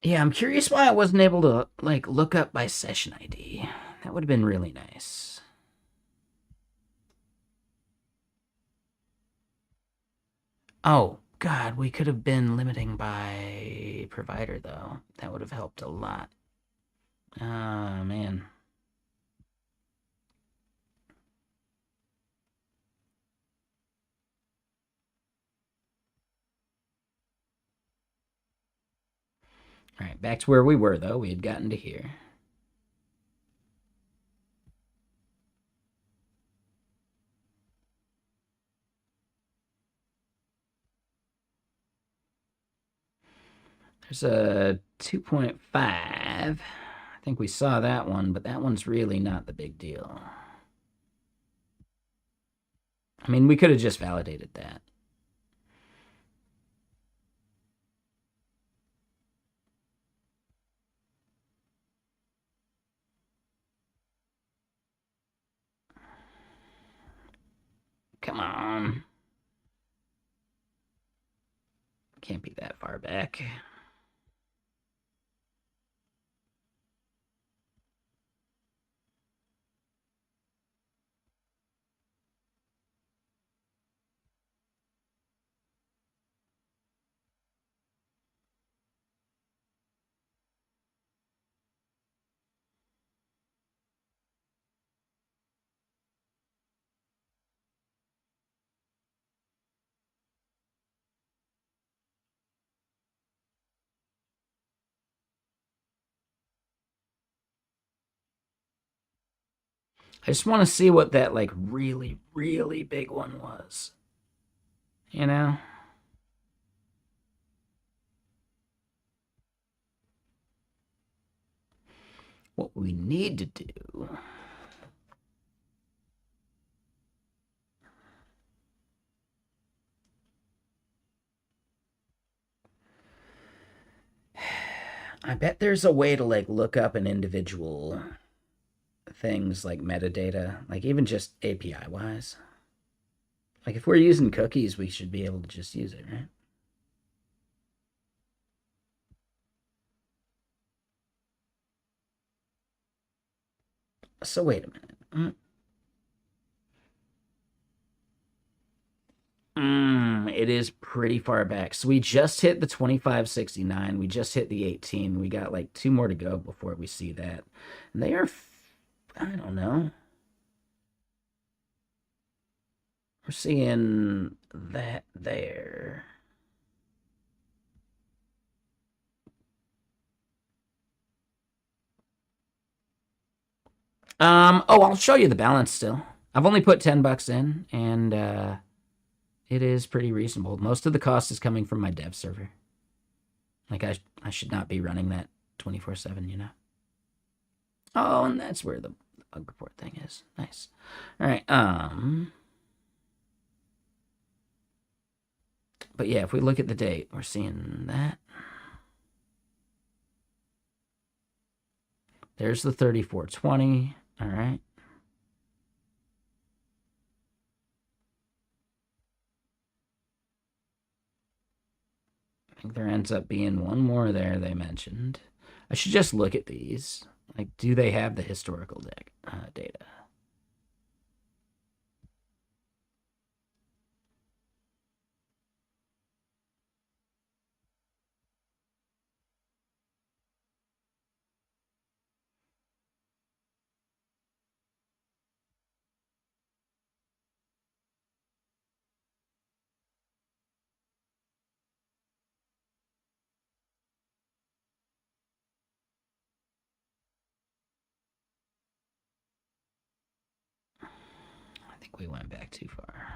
Yeah, I'm curious why I wasn't able to, like, look up by session ID. That would have been really nice. Oh, God, we could have been limiting by provider, though. That would have helped a lot. Ah, man. All right, back to where we were, though. We had gotten to here. There's a 2.5. I think we saw that one, but that one's really not the big deal. I mean, we could have just validated that. Come on. Can't be that far back. I just want to see what that, like, really, really big one was. You know? What we need to do... I bet there's a way to, like, look up an individual things like metadata, like even just API wise. Like if we're using cookies, we should be able to just use it, right? So wait a minute. It is pretty far back. So we just hit the 2569. We just hit the 18. We got like 2 more to go before we see that. And they are, I don't know. We're seeing that there. Oh, I'll show you the balance still. I've only put $10 in, and it is pretty reasonable. Most of the cost is coming from my dev server. Like I should not be running that 24/7, you know. Oh, and that's where the bug report thing is. Nice. All right. But yeah, if we look at the date, we're seeing that. There's the 3420. All right. I think there ends up being one more there they mentioned. I should just look at these. Like, do they have the historical data? I think we went back too far.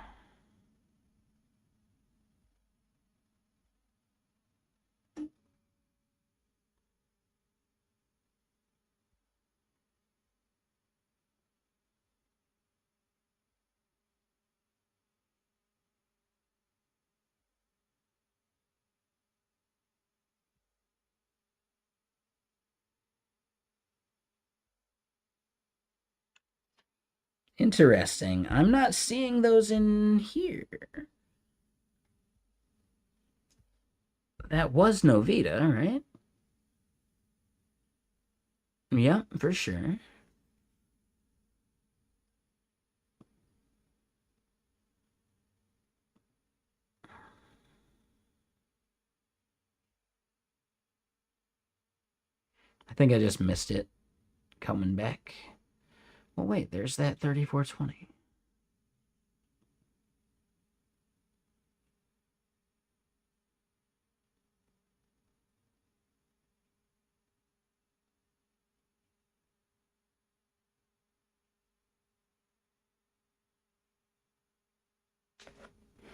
Interesting. I'm not seeing those in here. That was Novita, right? Yeah, for sure. I think I just missed it coming back. Well, wait, there's that 3420.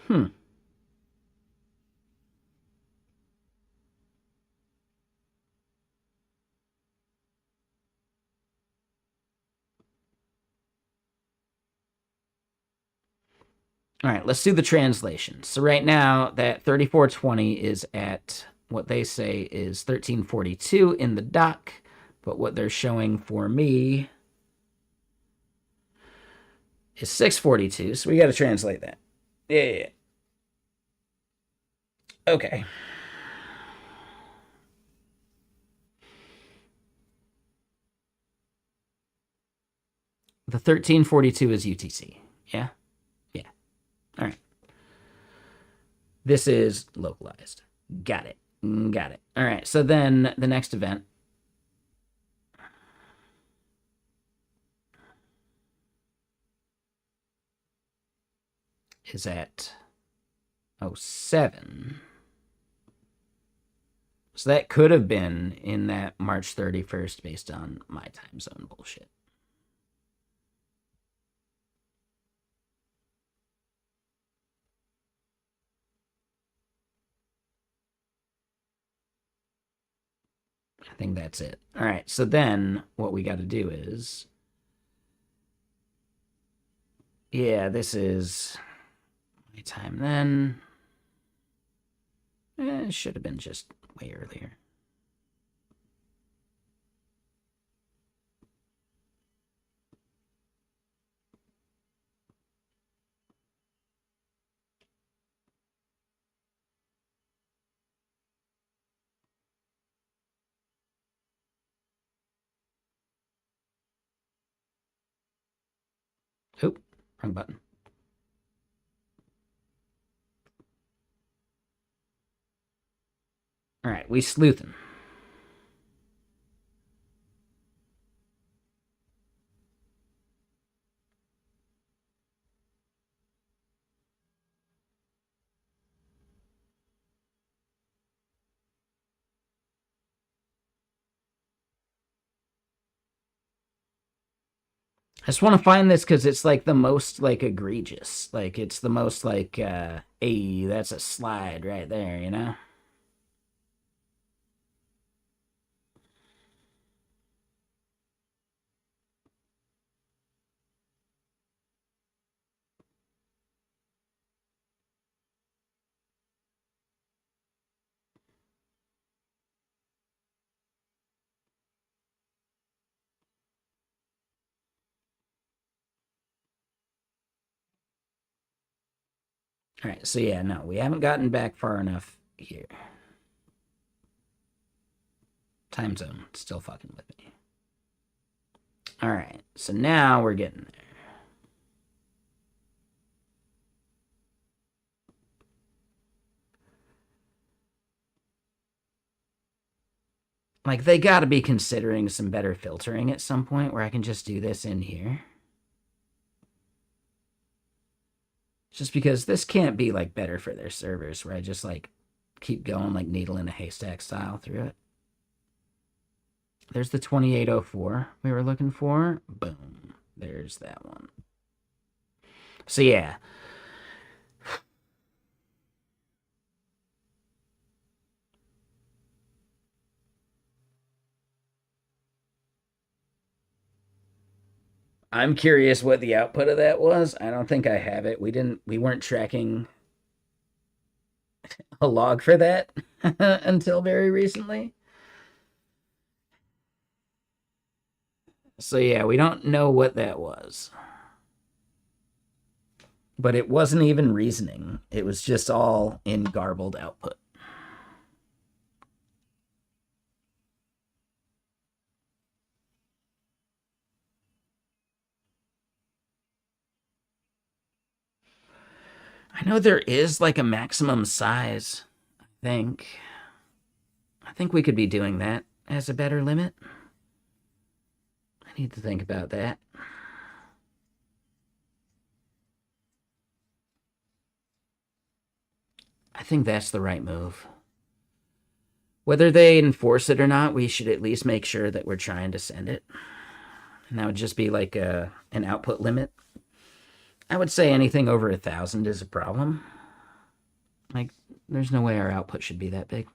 Hmm. All right, let's do the translation. So right now, that 3420 is at what they say is 1342 in the doc, but what they're showing for me is 642. So we got to translate that. Yeah. Okay. The 1342 is UTC. Yeah. Yeah. All right. This is localized. Got it. Got it. All right. So then the next event is at 07. So that could have been in that March 31st based on my time zone bullshit. I think that's it. All right. So then what we got to do is, yeah, this is my time then. It should have been just way earlier. Oop, wrong button. All right, we sleuthing. I just want to find this because it's like the most like egregious. Like it's the most like, hey, that's a slide right there, you know? All right, so yeah, no, we haven't gotten back far enough here. Time zone, still fucking with me. All right, so now we're getting there. Like, they gotta be considering some better filtering at some point where I can just do this in here. Just because this can't be, like, better for their servers where I just, like, keep going, like, needle in a haystack style through it. There's the 2804 we were looking for. Boom. There's that one. So, yeah. I'm curious what the output of that was. I don't think I have it. We weren't tracking a log for that until very recently. So yeah, we don't know what that was. But it wasn't even reasoning. It was just all in garbled output. I know there is like a maximum size, I think. I think we could be doing that has a better limit. I need to think about that. I think that's the right move. Whether they enforce it or not, we should at least make sure that we're trying to send it. And that would just be like an output limit. I would say anything over 1,000 is a problem. Like, there's no way our output should be that big.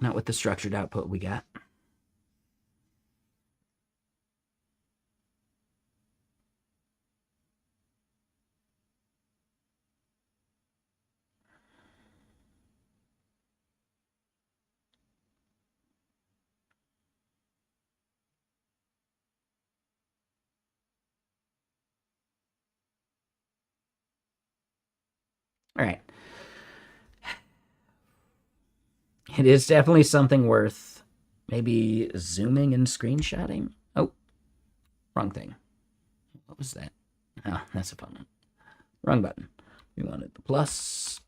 Not with the structured output we got. All right. It is definitely something worth maybe zooming and screenshotting. Oh, wrong thing. What was that? Oh, that's a fun one. Wrong button. We wanted the plus.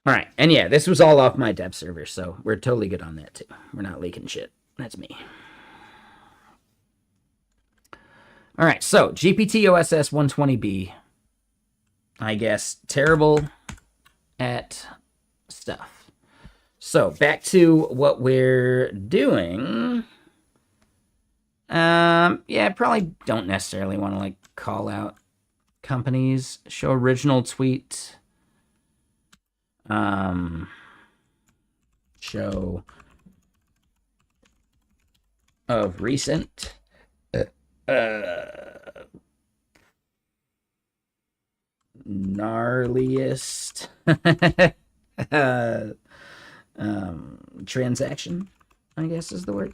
All right. And yeah, this was all off my dev server, so we're totally good on that too. We're not leaking shit. That's me. All right. So GPT OSS 120B. I guess terrible at stuff. So back to what we're doing. Yeah, I probably don't necessarily want to like call out companies. Show original tweet. Show of recent. Gnarliest transaction, I guess is the word.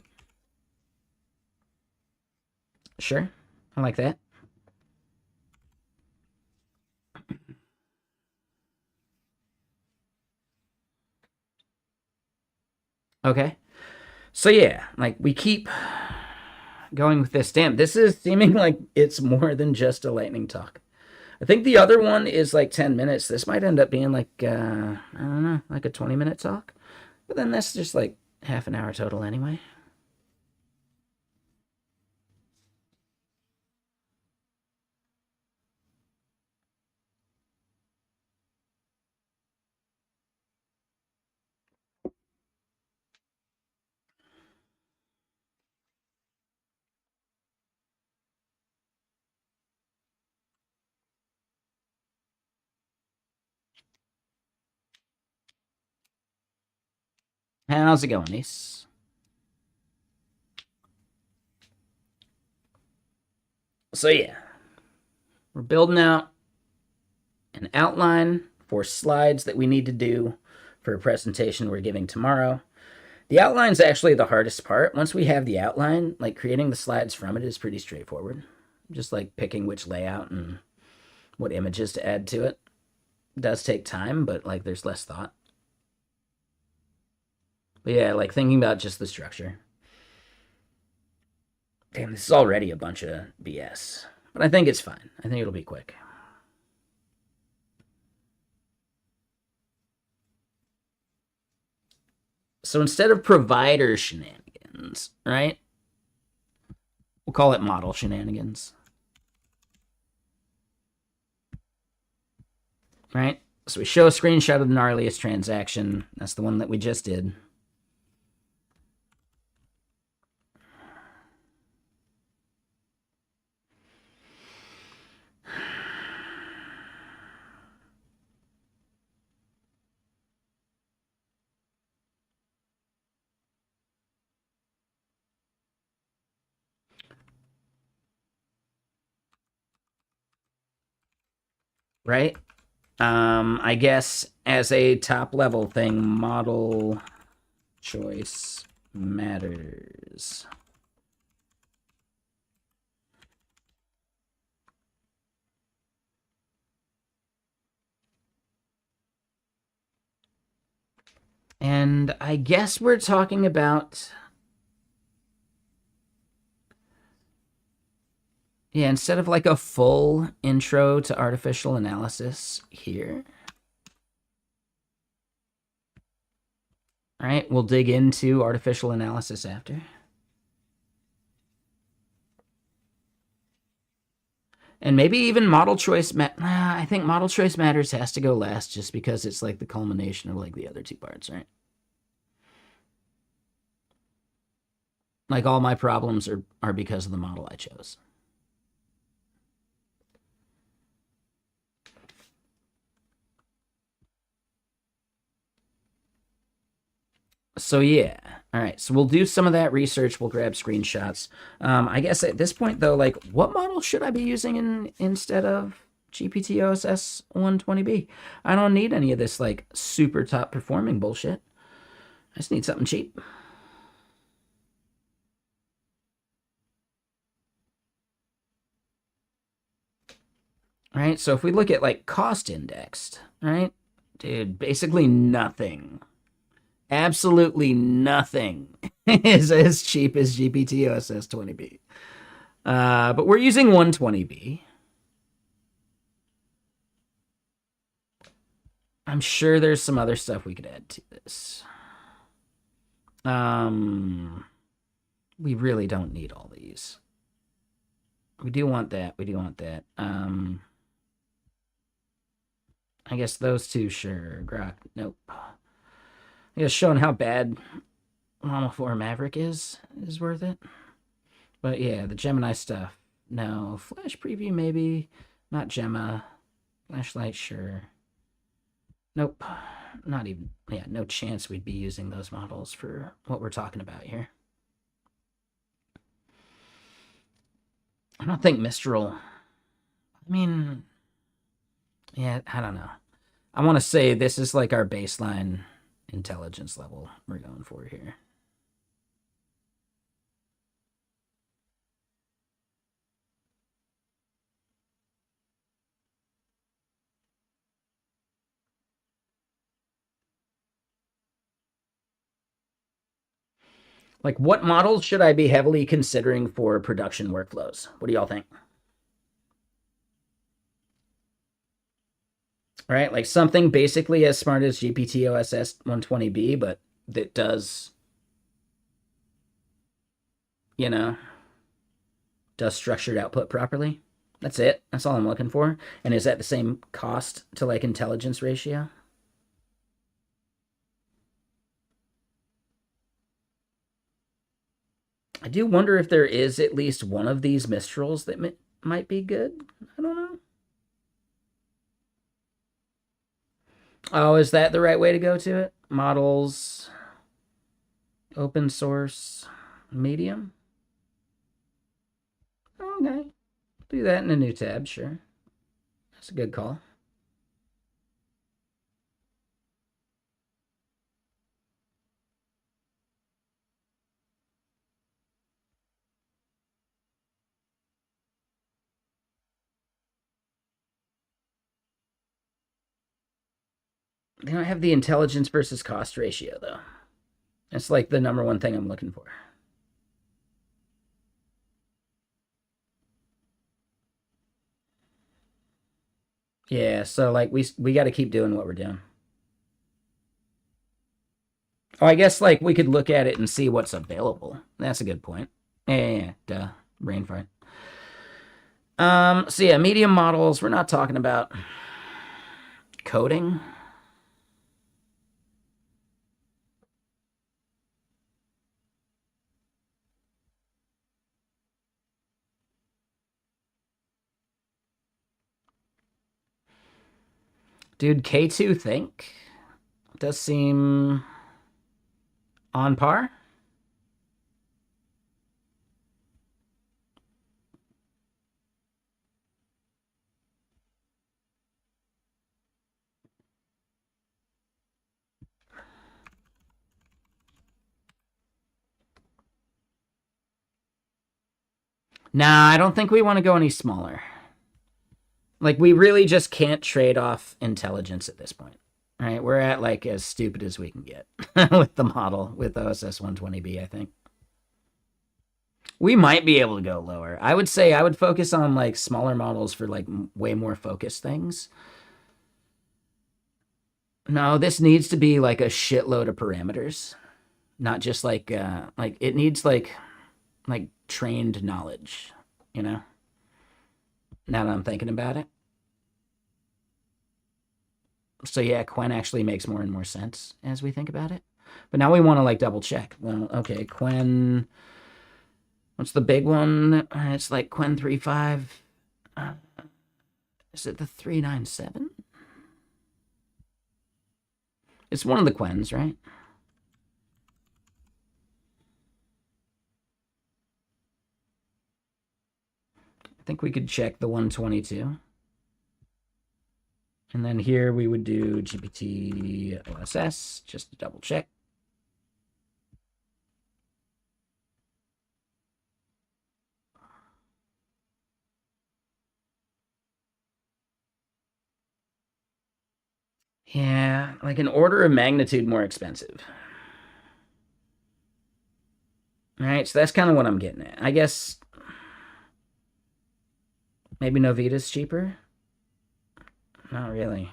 Sure, I like that. Okay. So yeah, like we keep going with this. Damn, this is seeming like it's more than just a lightning talk. I think the other one is like 10 minutes. This might end up being like, I don't know, like a 20-minute talk. But then that's just like half an hour total anyway. How's it going, Ace? So yeah, we're building out an outline for slides that we need to do for a presentation we're giving tomorrow. The outline's actually the hardest part. Once we have the outline, like creating the slides from it is pretty straightforward. Just like picking which layout and what images to add to it. It does take time, but like there's less thought. But yeah, like thinking about just the structure. Damn, this is already a bunch of BS. But I think it's fine. I think it'll be quick. So instead of provider shenanigans, right? We'll call it model shenanigans. Right? So we show a screenshot of the gnarliest transaction. That's the one that we just did. Right? I guess as a top level thing, model choice matters. And I guess we're talking about... Yeah, instead of like a full intro to artificial analysis here. All right, we'll dig into artificial analysis after. And maybe even model choice, I think model choice matters has to go last just because it's like the culmination of like the other two parts, right? Like all my problems are because of the model I chose. So yeah, all right. So we'll do some of that research. We'll grab screenshots. I guess at this point though, like what model should I be using instead of GPT-OSS 120B? I don't need any of this like super top performing bullshit. I just need something cheap. All right, so if we look at like cost indexed, right, dude, basically nothing. Absolutely nothing is as cheap as GPT-OSS 20B. But we're using 120B. I'm sure there's some other stuff we could add to this. We really don't need all these. We do want that. We do want that. I guess those two, sure. Grok, nope. I guess showing how bad Llama 4 Maverick is worth it. But yeah, the Gemini stuff, no. Flash preview, maybe. Not Gemma. Flashlight, sure. Nope. Not even, yeah, no chance we'd be using those models for what we're talking about here. I don't think Mistral, I mean, yeah, I don't know. I want to say this is like our baseline intelligence level we're going for here. Like, what models should I be heavily considering for production workflows? What do y'all think? Right, like something basically as smart as GPT-OSS 120B, but that does, you know, does structured output properly. That's it. That's all I'm looking for. And is that the same cost to like intelligence ratio? I do wonder if there is at least one of these Mistrals that might be good. I don't know. Oh, is that the right way to go to it? Models, open source, medium? Okay. Do that in a new tab, sure. That's a good call. They don't have the intelligence versus cost ratio, though. That's like the number one thing I'm looking for. Yeah, so like we got to keep doing what we're doing. Oh, I guess like we could look at it and see what's available. That's a good point. Yeah, duh. Brain fart. So yeah, medium models, we're not talking about coding. Dude, K2 Think does seem on par. Nah, I don't think we want to go any smaller. Like, we really just can't trade off intelligence at this point. All right, we're at like as stupid as we can get with the model with OSS 120B, I think. We might be able to go lower. I would say I would focus on like smaller models for like way more focused things. No, this needs to be like a shitload of parameters, not just like it needs like trained knowledge, you know? Now that I'm thinking about it. So yeah, Quen actually makes more and more sense as we think about it. But now we want to like double check. Well, okay, Quen. What's the big one? It's like Quen 3.5. Is it the 397? It's one of the Quens, right? I think we could check the 122. And then here we would do GPT OSS just to double check. Yeah, like an order of magnitude more expensive. All right, so that's kind of what I'm getting at. I guess maybe Novita's cheaper. Not really.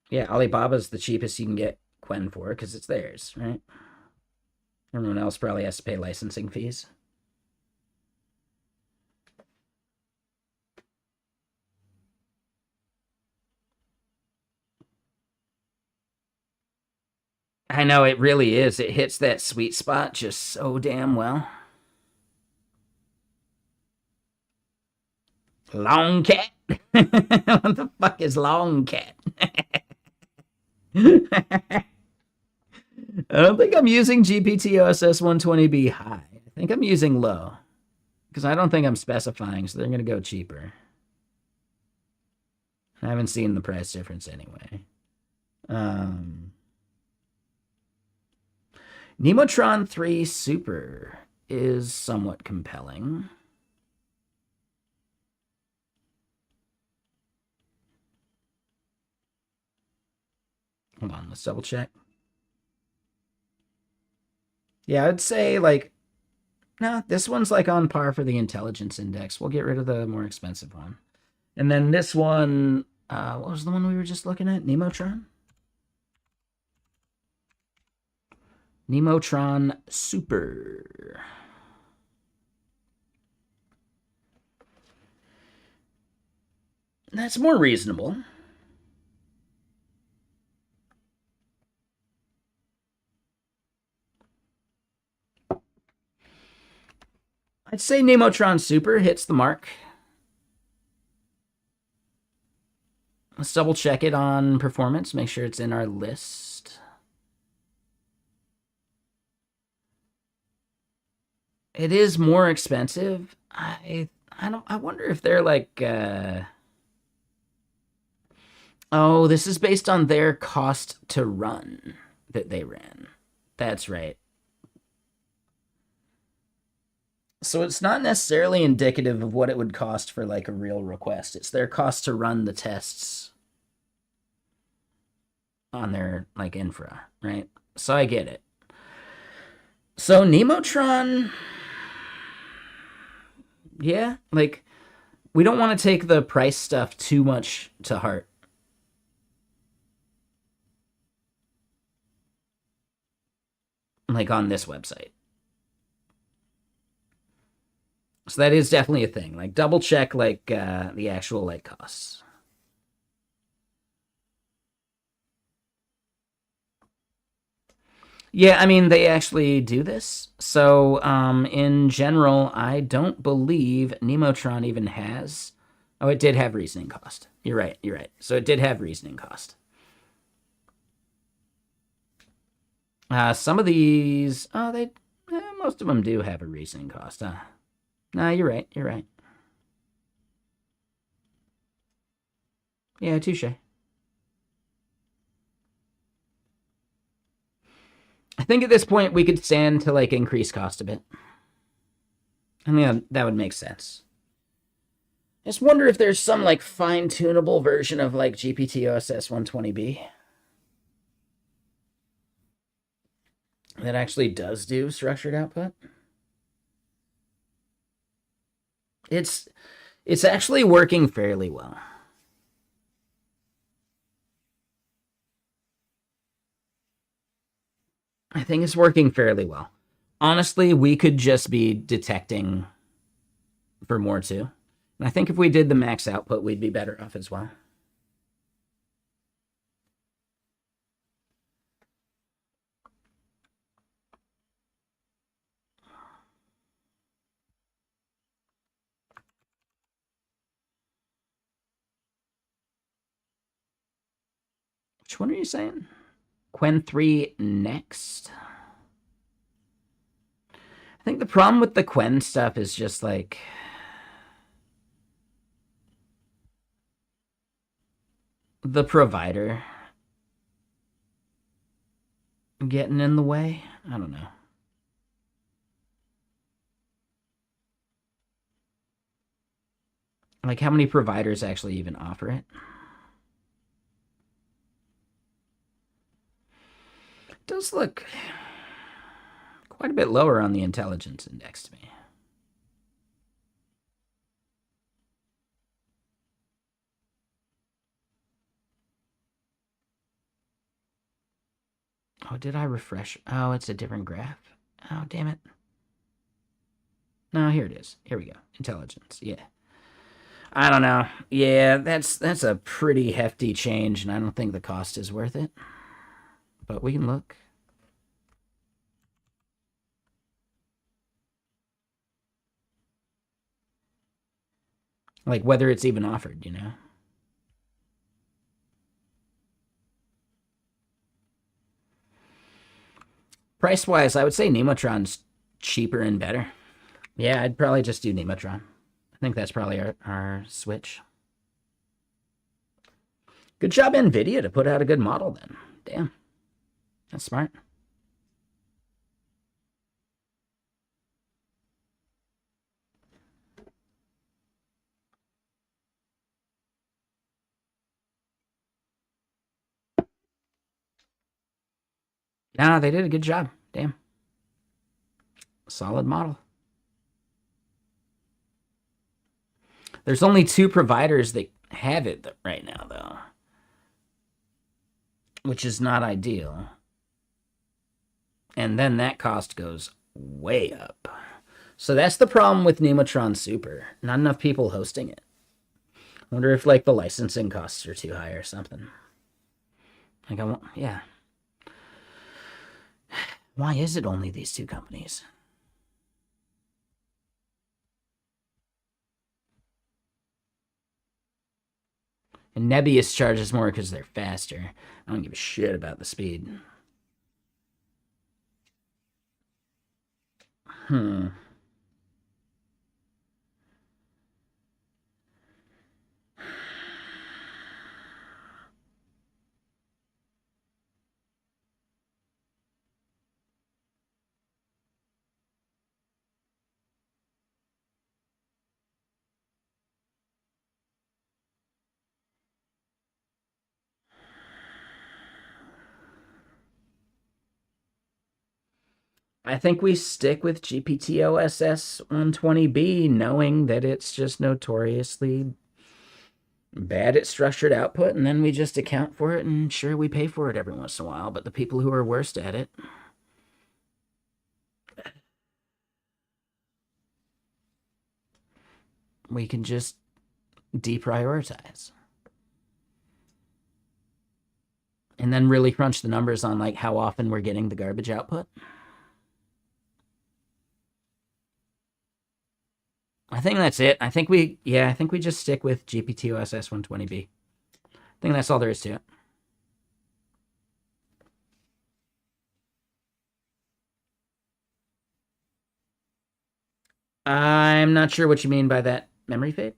Yeah, Alibaba's the cheapest you can get Quen for because it's theirs, right? Everyone else probably has to pay licensing fees. I know it really is. It hits that sweet spot just so damn well. Long cat? What the fuck is long cat? I don't think I'm using GPT OSS 120B high. I think I'm using low because I don't think I'm specifying, so they're going to go cheaper. I haven't seen the price difference anyway. Nemotron 3 Super is somewhat compelling. Hold on, let's double check. Yeah, I'd say like, no, this one's like on par for the intelligence index. We'll get rid of the more expensive one. And then this one, what was the one we were just looking at? Nemotron? Nemotron Super. That's more reasonable. I'd say Nemotron Super hits the mark. Let's double check it on performance, make sure it's in our list. It is more expensive. I wonder if they're like oh, this is based on their cost to run that they ran. That's right. So it's not necessarily indicative of what it would cost for like a real request. It's their cost to run the tests on their like infra, right? So I get it. So Nemotron, yeah, like we don't want to take the price stuff too much to heart. Like on this website. So that is definitely a thing. Like double check like the actual like costs. Yeah, I mean they actually do this. So in general, I don't believe Nemotron even has. Oh, it did have reasoning cost. You're right. You're right. So it did have reasoning cost. Some of these, oh, most of them do have a reasoning cost. Nah, you're right. You're right. Yeah, touche. I think at this point we could stand to like increase cost a bit. I mean, that would make sense. I just wonder if there's some like fine-tunable version of like GPT-OSS 120B that actually does do structured output. It's actually working fairly well. I think it's working fairly well. Honestly, we could just be detecting for more too. And I think if we did the max output, we'd be better off as well. Which one are you saying? Quen 3 next? I think the problem with the Quen stuff is just like the provider getting in the way. I don't know. Like, how many providers actually even offer it? It does look quite a bit lower on the intelligence index to me. Oh, did I refresh? Oh, it's a different graph. Oh, damn it. No, here it is. Here we go. Intelligence. Yeah. I don't know. Yeah, that's a pretty hefty change, and I don't think the cost is worth it. But we can look. Like, whether it's even offered, you know? Price-wise, I would say Nemotron's cheaper and better. Yeah, I'd probably just do Nemotron. I think that's probably our switch. Good job, NVIDIA, to put out a good model then. Damn. That's smart. Nah, they did a good job. Damn. Solid model. There's only 2 providers that have it right now, though, which is not ideal. And then that cost goes way up. So that's the problem with Nemotron Super. Not enough people hosting it. I wonder if, like, the licensing costs are too high or something. Like, yeah. Why is it only these 2 companies? And Nebius charges more because they're faster. I don't give a shit about the speed. I think we stick with GPT-OSS 120B, knowing that it's just notoriously bad at structured output, and then we just account for it, and sure, we pay for it every once in a while, but the people who are worst at it, we can just deprioritize. And then really crunch the numbers on like how often we're getting the garbage output. I think that's it. I think we just stick with GPT-OSS 120B. I think that's all there is to it. I'm not sure what you mean by that memory fade.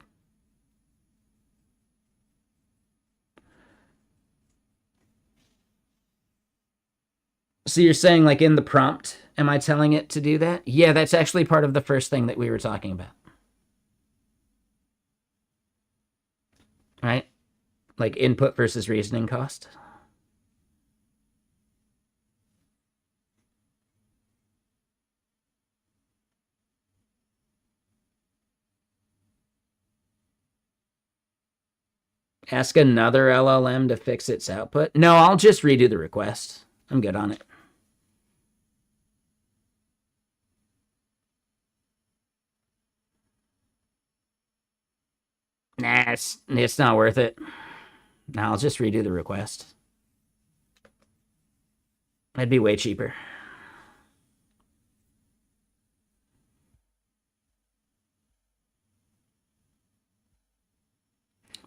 So you're saying like in the prompt, am I telling it to do that? Yeah, that's actually part of the first thing that we were talking about. Like input versus reasoning cost. Ask another LLM to fix its output. No, I'll just redo the request. I'm good on it. Nah, it's not worth it. No, I'll just redo the request. It'd be way cheaper.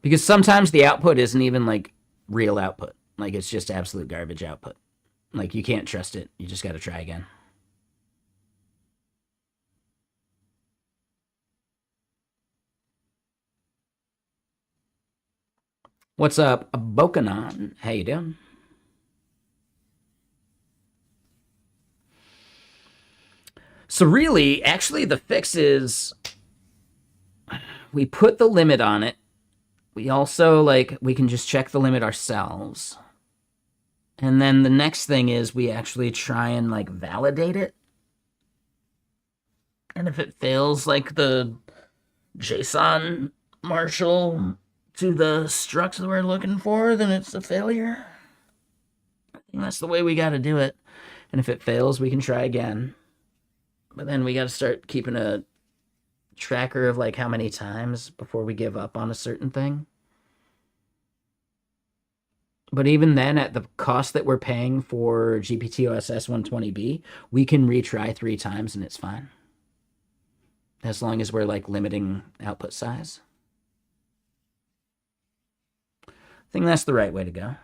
Because sometimes the output isn't even like real output. Like it's just absolute garbage output. Like you can't trust it. You just got to try again. What's up, Bokanon? How you doing? So really, actually, the fix is we put the limit on it. We also we can just check the limit ourselves. And then the next thing is we actually try and validate it. And if it fails the JSON Marshall to the struct that we're looking for, then it's a failure. I think that's the way we got to do it. And if it fails, we can try again. But then we got to start keeping a tracker of how many times before we give up on a certain thing. But even then, at the cost that we're paying for GPT-OS 120B, we can retry 3 times and it's fine. As long as we're limiting output size. I think that's the right way to go.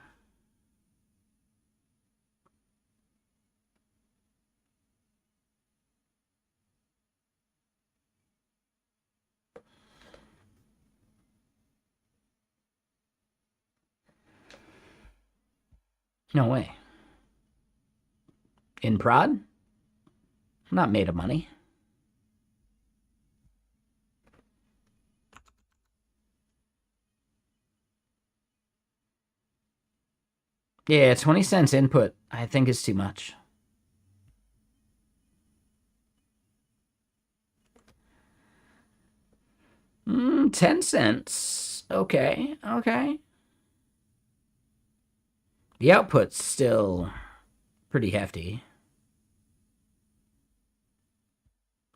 No way. In prod? I'm not made of money. Yeah, 20 cents input, I think is too much. Mm, 10 cents. Okay, okay. The output's still pretty hefty.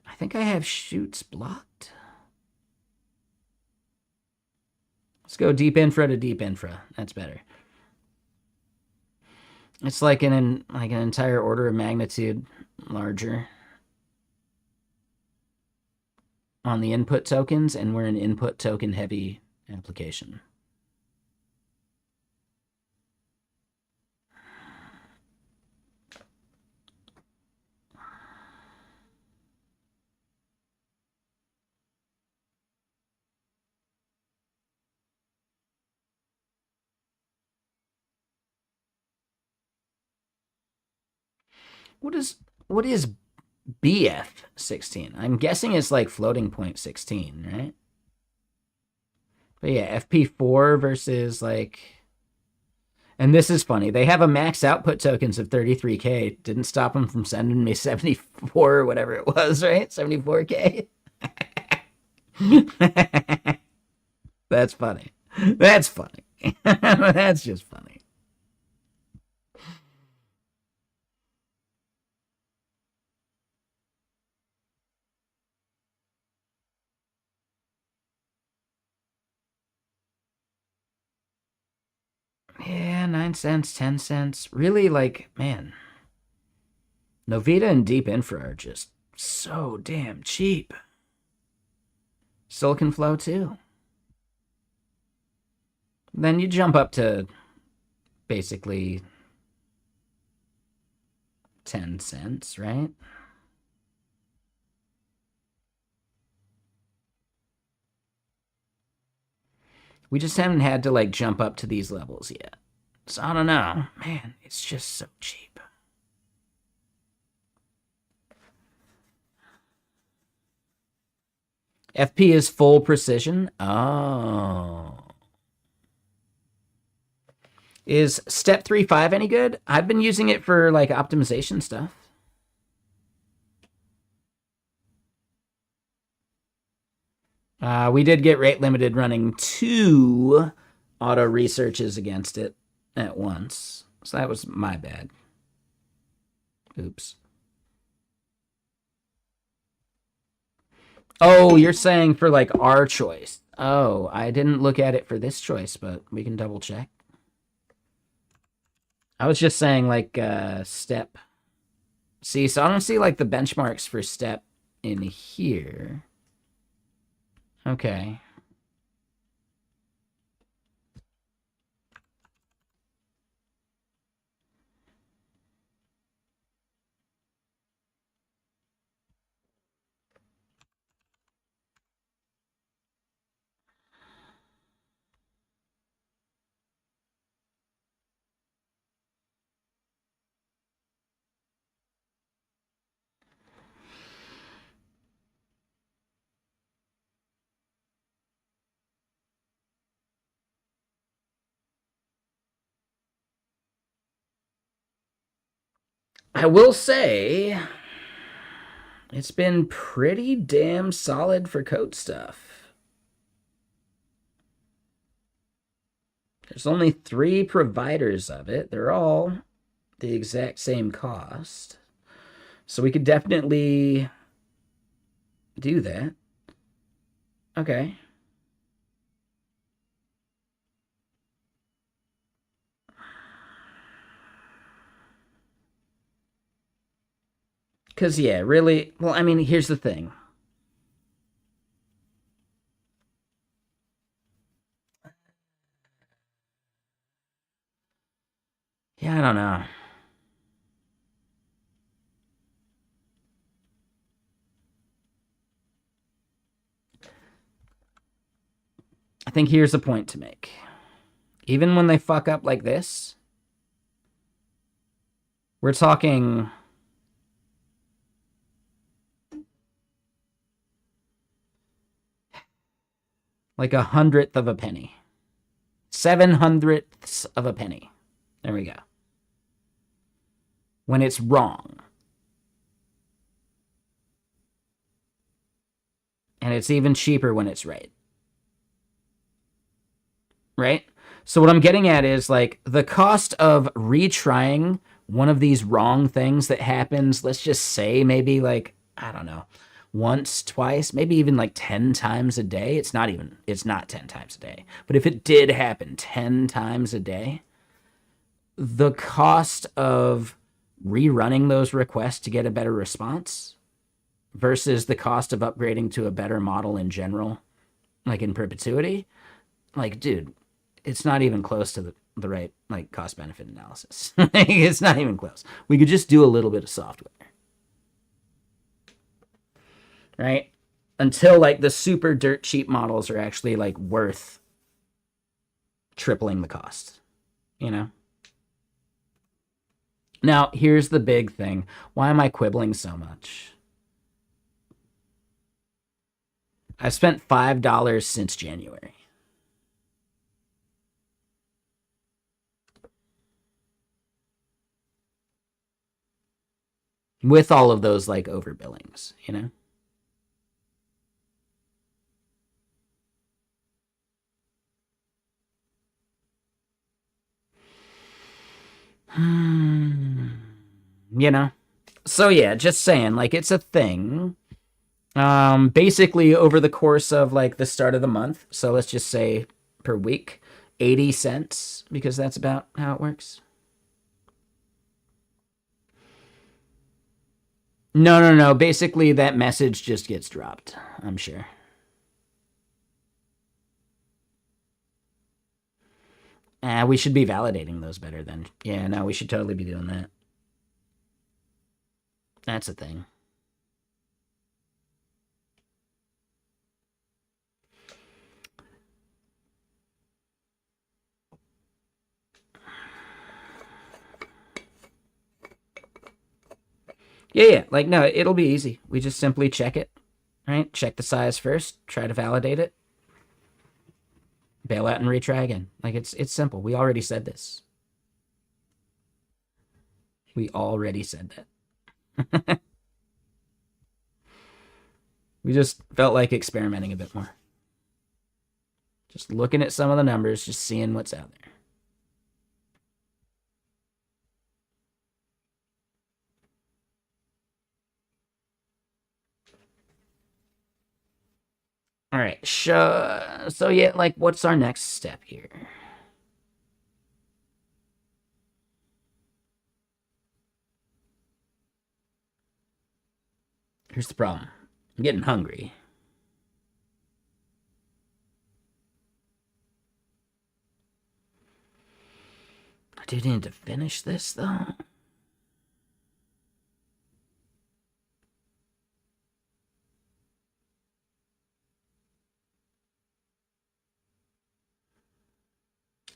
I think I have shoots blocked. Let's go deep infra to deep infra. That's better. It's like an entire order of magnitude larger on the input tokens, and we're an input token heavy application. What is BF16? I'm guessing it's floating point 16, right? But yeah, FP4 versus and this is funny. They have a max output tokens of 33K. Didn't stop them from sending me 74 or whatever it was, right? 74K. That's funny. That's funny. That's just funny. Yeah, 9 cents, 10 cents. Really, man. Novita and Deep Infra are just so damn cheap. Silicon Flow, too. Then you jump up to basically 10 cents, right? We just haven't had to jump up to these levels yet. So I don't know. Man, it's just so cheap. FP is full precision. Oh. Is step 3.5 any good? I've been using it for like optimization stuff. We did get rate limited running 2 auto researches against it at once. So that was my bad. Oops. Oh, you're saying for like our choice. Oh, I didn't look at it for this choice, but we can double check. I was just saying like step. See, so I don't see like the benchmarks for step in here. Okay. I will say it's been pretty damn solid for code stuff. There's only 3 providers of it. They're all the exact same cost. So we could definitely do that. Okay. Because, yeah, really, well, I mean, here's the thing. Yeah, I don't know. I think here's a point to make. Even when they fuck up like this, we're talking like 1/100th of a penny. 7/100ths of a penny. There we go. When it's wrong. And it's even cheaper when it's right. Right? So what I'm getting at is like the cost of retrying one of these wrong things that happens, let's just say maybe like, I don't know, once, twice, maybe even like 10 times a day. It's not 10 times a day. But if it did happen 10 times a day, the cost of rerunning those requests to get a better response versus the cost of upgrading to a better model in general, like in perpetuity, like, dude, it's not even close to the right like cost benefit analysis. It's not even close. We could just do a little bit of software, right? Until like the super dirt cheap models are actually like worth tripling the cost, you know? Now, here's the big thing. Why am I quibbling so much? I've spent $5 since January. With all of those like overbillings, you know? You know? So yeah, just saying, like it's a thing. Basically over the course of like the start of the month, so let's just say per week, 80 cents, because that's about how it works. No. Basically, that message just gets dropped, I'm sure. We should be validating those better then. Yeah, no, we should totally be doing that. That's a thing. Yeah. Like, no, it'll be easy. We just simply check it, right? Check the size first, try to validate it, bail out and retry again. Like, it's simple. We already said this. We already said that. We just felt like experimenting a bit more. Just looking at some of the numbers, just seeing what's out there. All right. So yeah, like, what's our next step here? Here's the problem. I'm getting hungry. I do need to finish this though.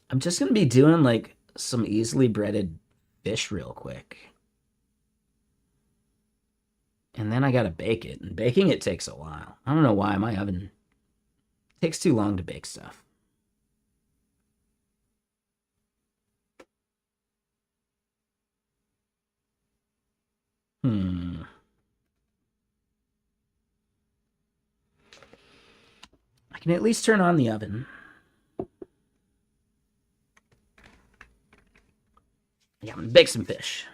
I'm just gonna be doing like some easily breaded fish real quick. And then I gotta bake it. And baking it takes a while. I don't know why my oven takes too long to bake stuff. Hmm. I can at least turn on the oven. Yeah, I'm gonna bake some fish.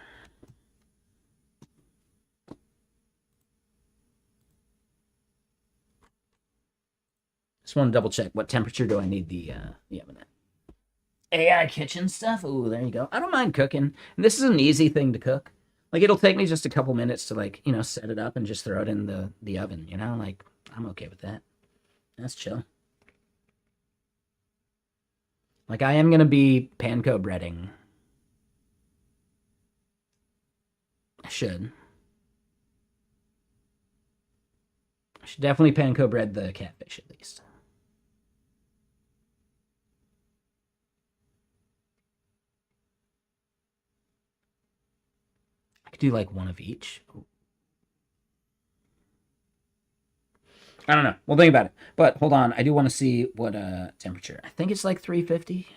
Just want to double check what temperature do I need the oven at. AI kitchen stuff. Ooh, there you go. I don't mind cooking. And this is an easy thing to cook. Like it'll take me just a couple minutes to like, set it up and just throw it in the oven, Like I'm okay with that. That's chill. Like I am gonna be panko breading. I should. I should definitely panko bread the catfish at least. I could do like one of each. Ooh. I don't know. We'll think about it. But hold on, I do want to see what temperature. I think it's like 350.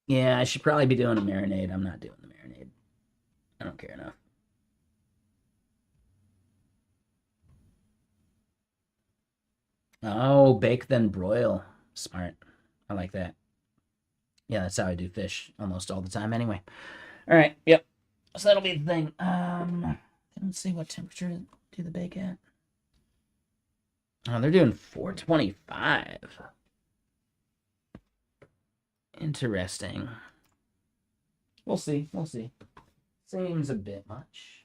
Yeah, I should probably be doing a marinade. I'm not doing the marinade. I don't care enough. Oh, bake then broil. Smart. I like that. Yeah, that's how I do fish almost all the time anyway. All right. Yep. So that'll be the thing. Let's see what temperature do the bake at. Oh, they're doing 425. Interesting. We'll see. We'll see. Seems a bit much.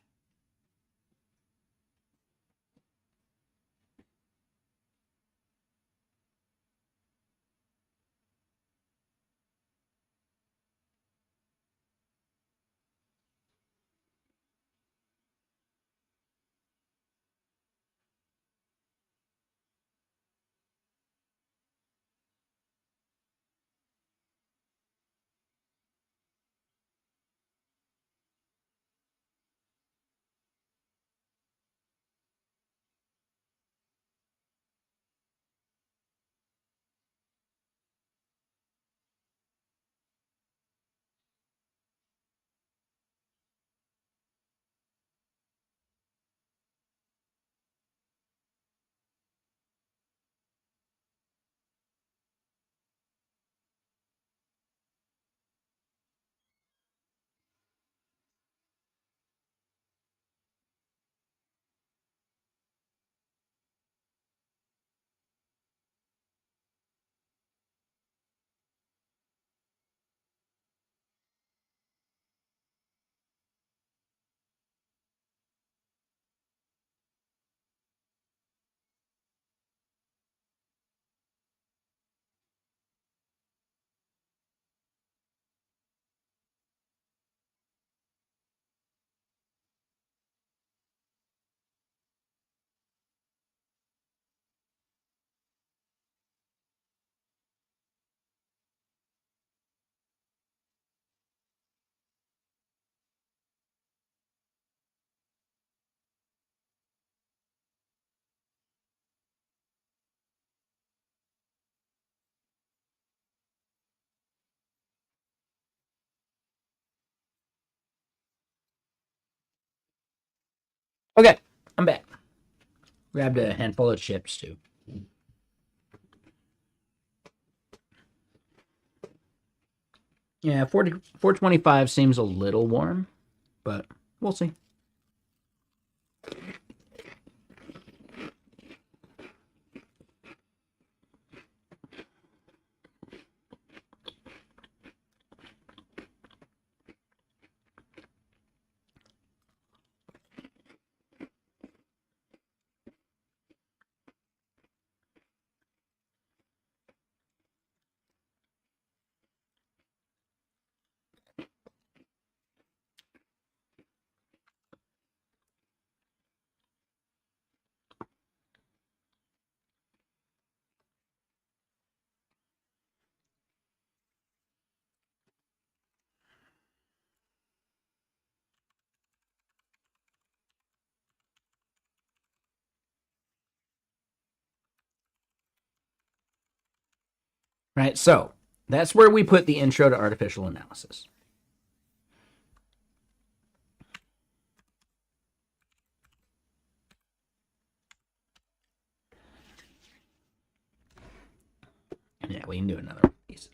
Okay, I'm back. Grabbed a handful of chips too. Yeah, 425 seems a little warm, but we'll see. Right, so that's where we put the intro to artificial analysis. Yeah, we can do another one of these.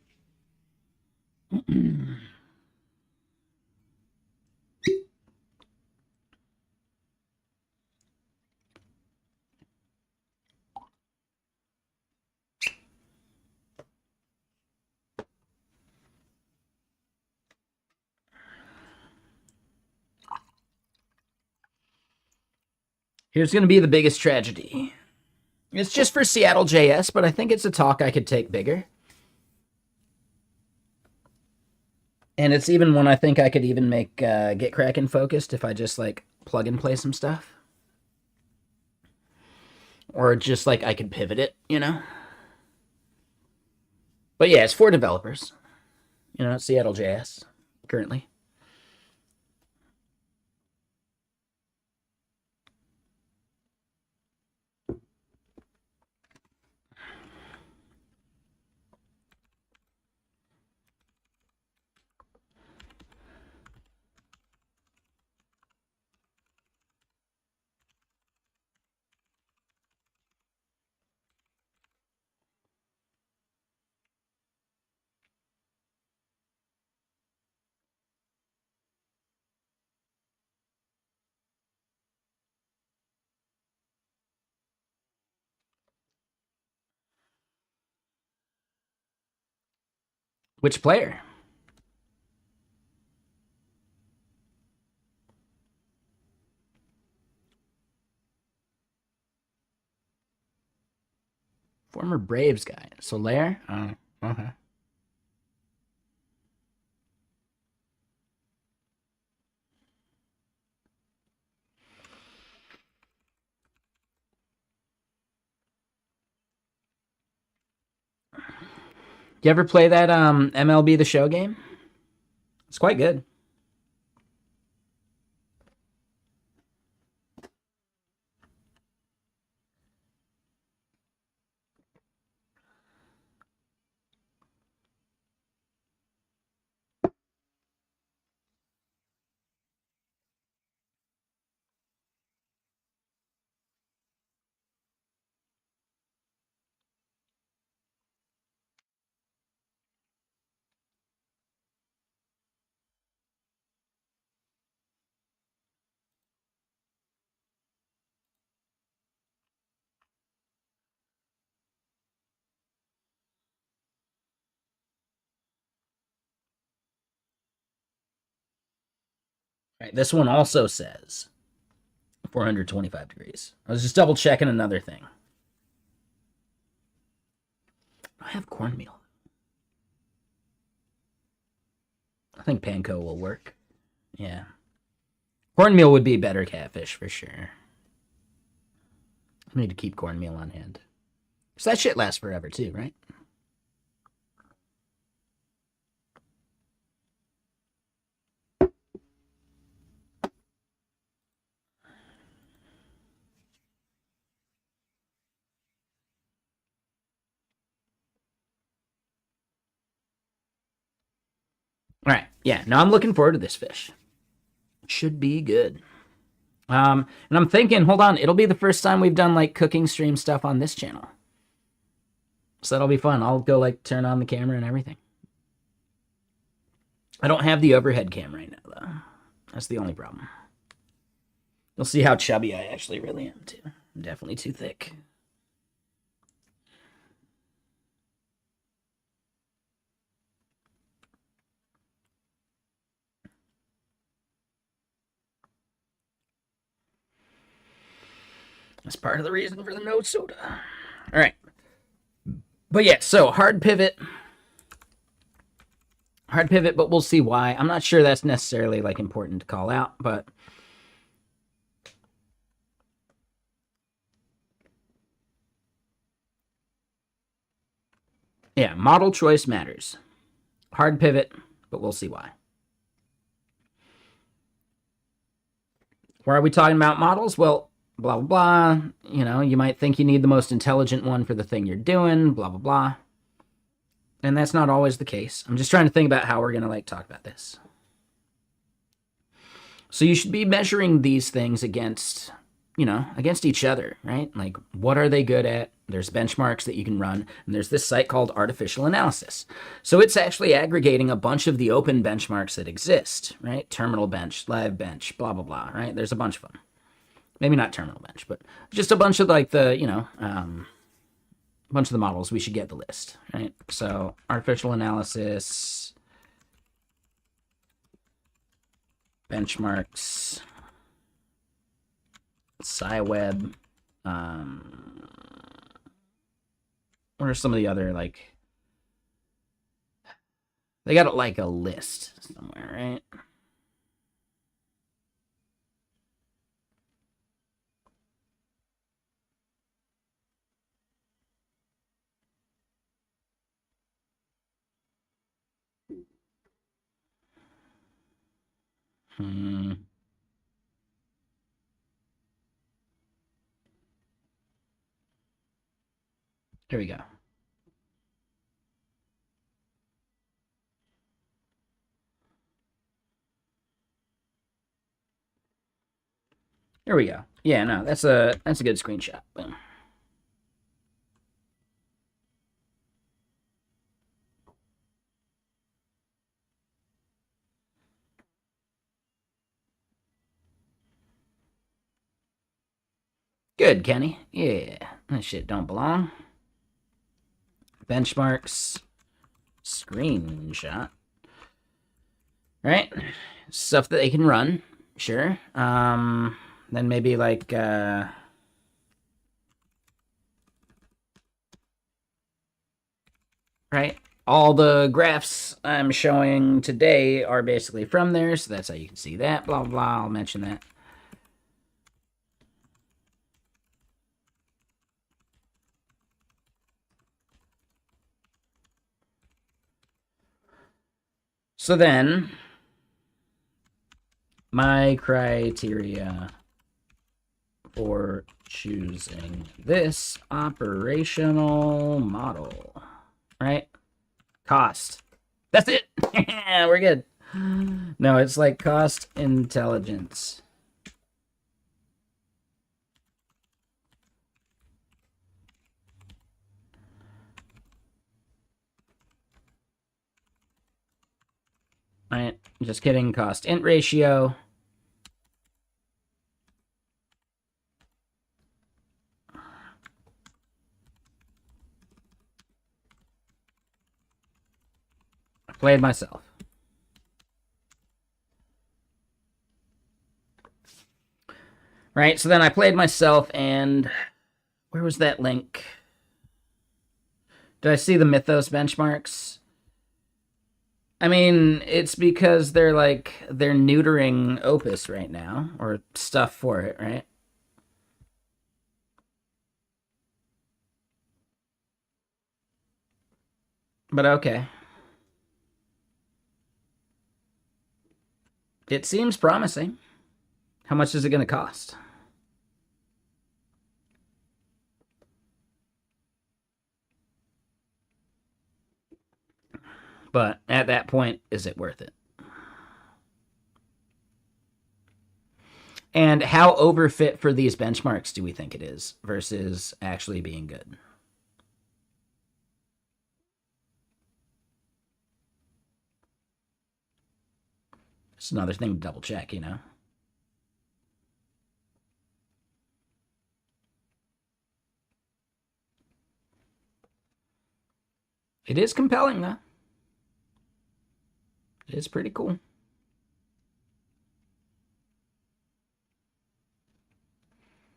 Here's going to be the biggest tragedy. It's just for Seattle JS, but I think it's a talk I could take bigger. And it's even one I think I could even make Get Kraken focused if I just like plug and play some stuff. Or just like I could pivot it, you know? But yeah, it's for developers. You know, Seattle JS currently. Which player? Former Braves guy. Soler? Oh, okay. You ever play that MLB The Show game? It's quite good. Right, this one also says 425 degrees. I was just double checking another thing. I have cornmeal. I think panko will work. Yeah. Cornmeal would be better catfish for sure. I need to keep cornmeal on hand. So that shit lasts forever too, right? All right. Yeah. Now I'm looking forward to this fish. Should be good. And I'm thinking, hold on, it'll be the first time we've done like cooking stream stuff on this channel. So that'll be fun. I'll go like turn on the camera and everything. I don't have the overhead cam right now, though. That's the only problem. You'll see how chubby I actually really am, too. I'm definitely too thick. That's part of the reason for the no soda. All right. But yeah, so hard pivot. Hard pivot, but we'll see why. I'm not sure that's necessarily like important to call out, but yeah, model choice matters. Hard pivot, but we'll see why. Why are we talking about models? Well, blah, blah, blah. You know, you might think you need the most intelligent one for the thing you're doing, blah, blah, blah. And that's not always the case. I'm just trying to think about how we're going to like talk about this. So you should be measuring these things against, you know, against each other, right? Like, what are they good at? There's benchmarks that you can run, and there's this site called Artificial Analysis. So it's actually aggregating a bunch of the open benchmarks that exist, right? Terminal bench, live bench, blah, blah, blah, right? There's a bunch of them. Maybe not terminal bench, but just a bunch of like the, you know, a bunch of the models. We should get the list, right? So Artificial Analysis, benchmarks, SciWeb, what are some of the other, like, they got like a list somewhere, right? Here we go. Here we go. Yeah, no, that's a good screenshot. Boom. Good, Kenny. Yeah, that shit don't belong. Benchmarks, screenshot. Right? Stuff that they can run, sure. Then maybe like right? All the graphs I'm showing today are basically from there, so that's how you can see that. Blah, blah, blah. I'll mention that. So then, my criteria for choosing this operational model, right? Cost. That's it. We're good. No, it's like cost intelligence. Right, just kidding. Cost int ratio. I played myself. Right, so then I played myself, and where was that link? Did I see the Mythos benchmarks? I mean, it's because they're neutering Opus right now, or stuff for it, right? But okay. It seems promising. How much is it going to cost? But at that point, is it worth it? And how overfit for these benchmarks do we think it is versus actually being good? It's another thing to double check, you know? It is compelling, though. It is pretty cool.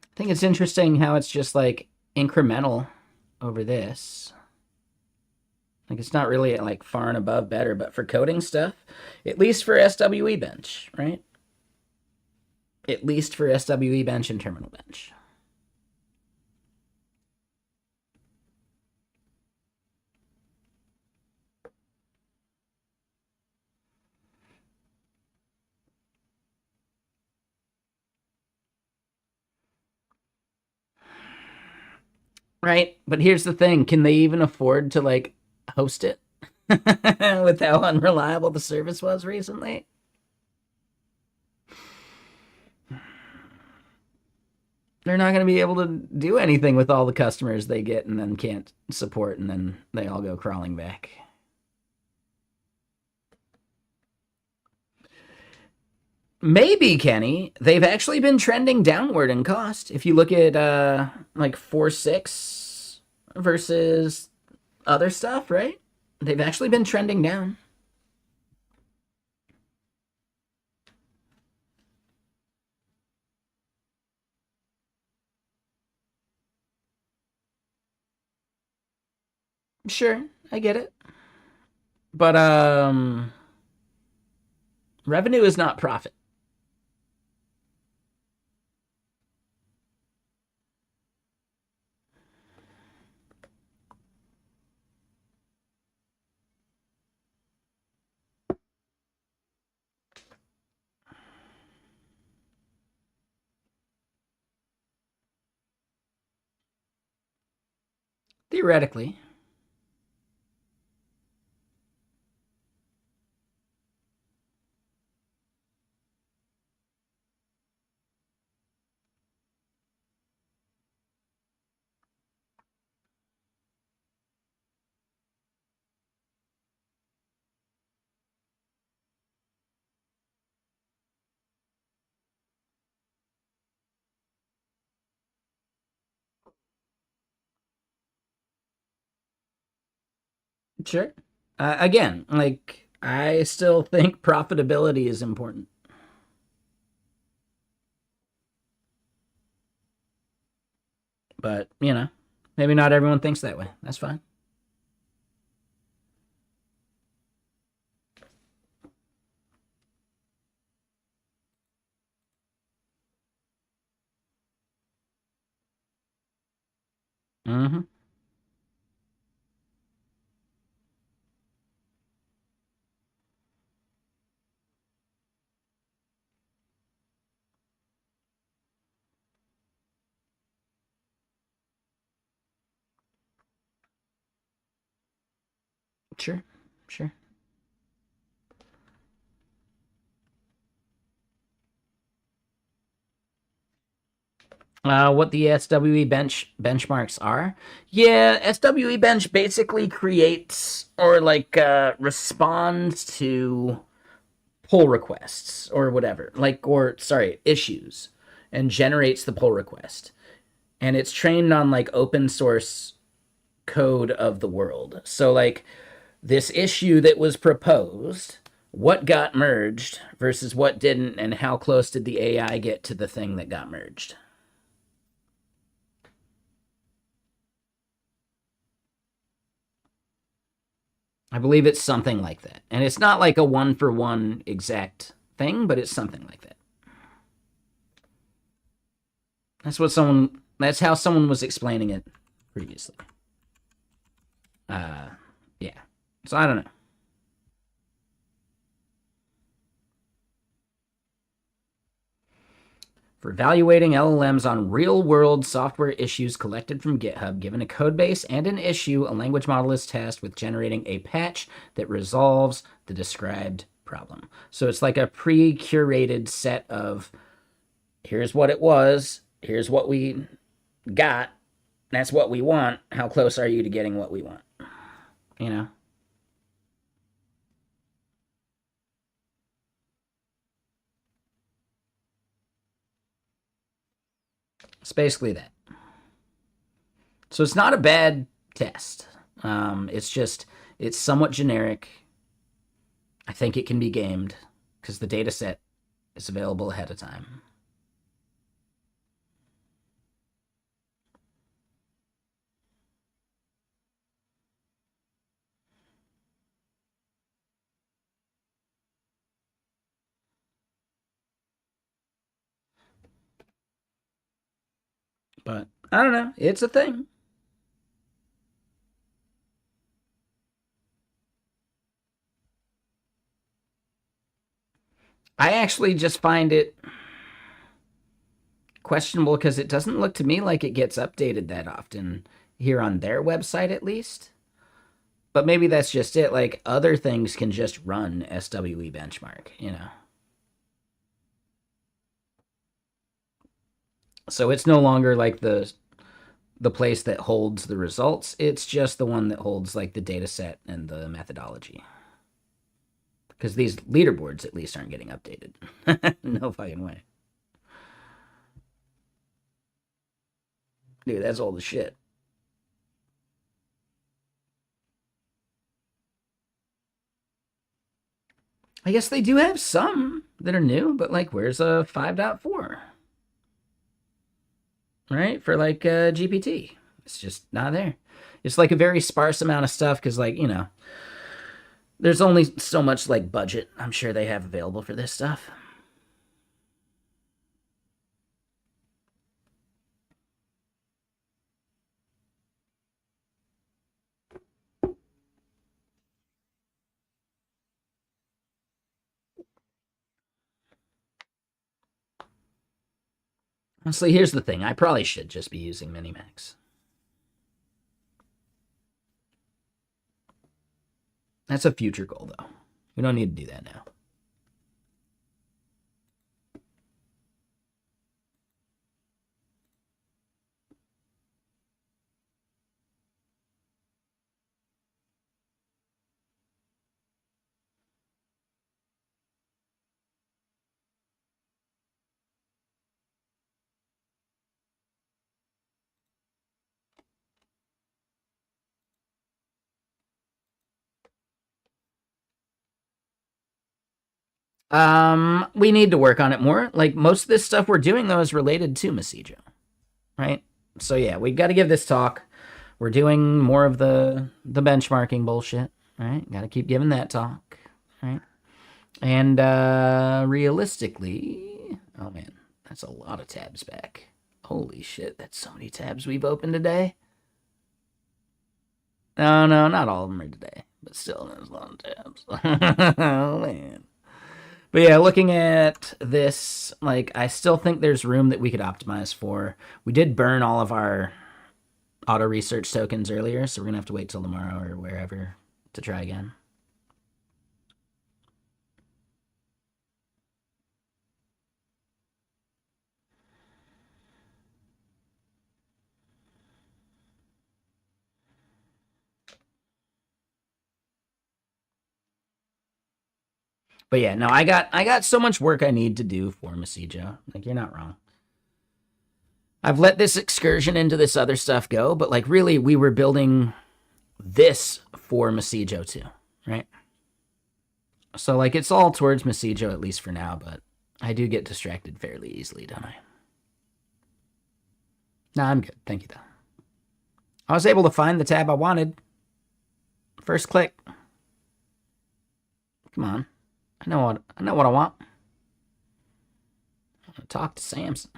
I think it's interesting how it's just like incremental over this. Like it's not really like far and above better, but for coding stuff, at least for SWE bench, right? At least for SWE bench and terminal bench. Right? But here's the thing, can they even afford to like host it with how unreliable the service was recently? They're not going to be able to do anything with all the customers they get and then can't support, and then they all go crawling back. Maybe, Kenny, they've actually been trending downward in cost. If you look at like 4.6 versus other stuff, right? They've actually been trending down. Sure, I get it. But revenue is not profit. Theoretically. Sure. Again, like I still think profitability is important. But, you know, maybe not everyone thinks that way. That's fine. Mm-hmm. Sure. Sure. What the SWE benchmarks are? Yeah, SWE bench basically creates or like responds to pull requests or whatever, like or sorry, issues, and generates the pull request. And it's trained on like open source code of the world. So like this issue that was proposed, what got merged versus what didn't, and how close did the AI get to the thing that got merged? I believe it's something like that. And it's not like a one for one exact thing, but it's something like that. That's how someone was explaining it previously. Uh, yeah. So I don't know. For evaluating LLMs on real-world software issues collected from GitHub, given a codebase and an issue, a language model is tasked with generating a patch that resolves the described problem. So it's like a pre-curated set of Here's what it was. Here's what we got. That's what we want. How close are you to getting what we want? You know? It's basically that. So it's not a bad test. It's just, it's somewhat generic. I think it can be gamed because the data set is available ahead of time. But I don't know. It's a thing. I actually just find it questionable because it doesn't look to me like it gets updated that often here on their website, at least. But maybe that's just it. Like other things can just run SWE benchmark, you know? So it's no longer like the place that holds the results. It's just the one that holds like the data set and the methodology. Because these leaderboards at least aren't getting updated. No fucking way. Dude, that's old as shit. I guess they do have some that are new, but like, where's a 5.4? Right? For like GPT. It's just not there. It's like a very sparse amount of stuff because, like, you know, there's only so much like budget I'm sure they have available for this stuff. Honestly, here's the thing. I probably should just be using Minimax. That's a future goal, though. We don't need to do that now. We need to work on it more. Like most of this stuff we're doing though is related to Messijo, right? So yeah, we got to give this talk. We're doing more of the benchmarking bullshit, right? Got to keep giving that talk, right? And realistically, oh man, that's a lot of tabs back. Holy shit, that's so many tabs we've opened today. No, no, not all of them are today, but still, there's a lot of tabs. Oh man. But yeah, looking at this, like, I still think there's room that we could optimize for. We did burn all of our auto research tokens earlier, so we're gonna have to wait till tomorrow or wherever to try again. But yeah, no, I got so much work I need to do for Messijo. Like, you're not wrong. I've let this excursion into this other stuff go, but like really we were building this for Messijo too, right? So like it's all towards Messijo at least for now, but I do get distracted fairly easily, don't I? No, I'm good. Thank you though. I was able to find the tab I wanted. First click. Come on. I know what I want. I want to talk to Samson.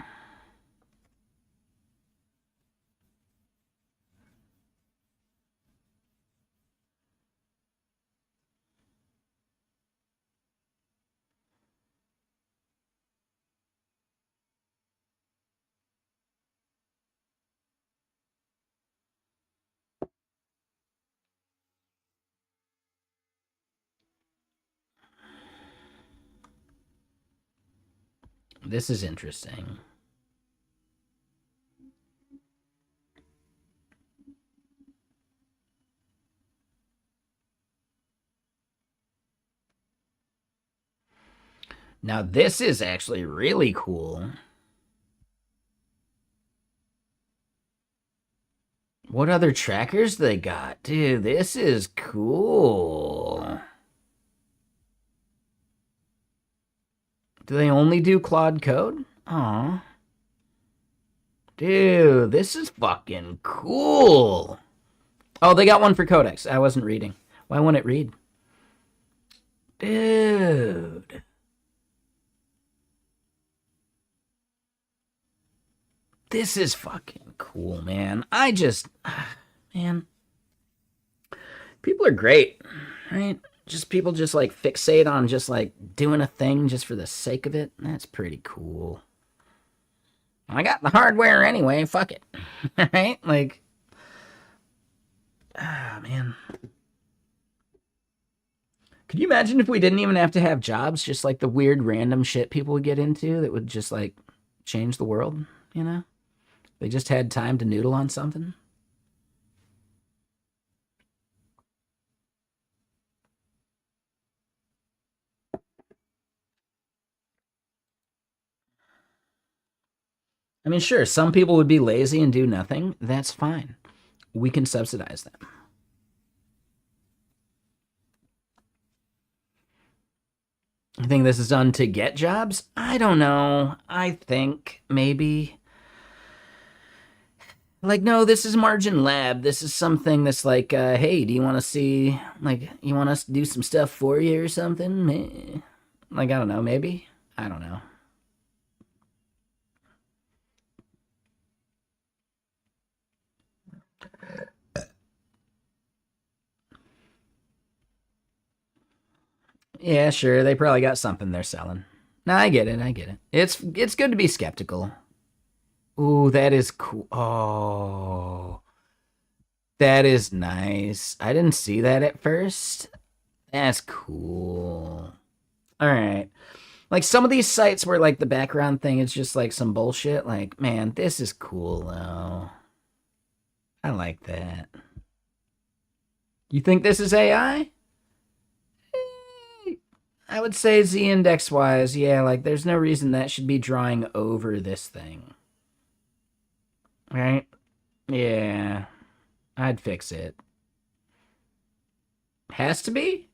This is interesting. Now, this is actually really cool. What other trackers they got? Dude, this is cool. Do they only do Claude Code? Aw. Dude, this is fucking cool. Oh, they got one for Codex. I wasn't reading. Why won't it read? Dude. This is fucking cool, man. Man. People are great, right? Just people just like fixate on just like doing a thing just for the sake of it. That's pretty cool. I got the hardware anyway. Fuck it. Right? Like, man. Could you imagine if we didn't even have to have jobs? Just like the weird random shit people would get into that would just like change the world, you know? They just had time to noodle on something. I mean, sure, some people would be lazy and do nothing. That's fine. We can subsidize them. I think this is done to get jobs? I don't know. I think maybe. Like, no, this is Margin Lab. This is something that's like, hey, do you want to see, like, you want us to do some stuff for you or something? Like, I don't know, maybe? I don't know. Yeah, sure, they probably got something they're selling. No, I get it, I get it. It's good to be skeptical. Ooh, that is cool. Oh, that is nice. I didn't see that at first. That's cool. All right. Like some of these sites where like the background thing is just like some bullshit. Like, man, this is cool though. I like that. You think this is AI? I would say Z index wise, yeah, like there's no reason that should be drawing over this thing. Right? Yeah. I'd fix it. Has to be?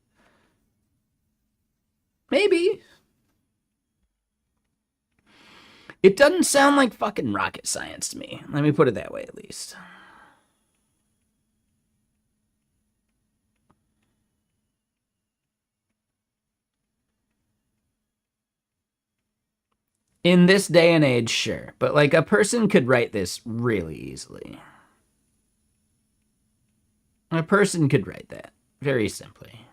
Maybe. It doesn't sound like fucking rocket science to me. Let me put it that way at least. In this day and age, sure. But like a person could write this really easily. A person could write that very simply.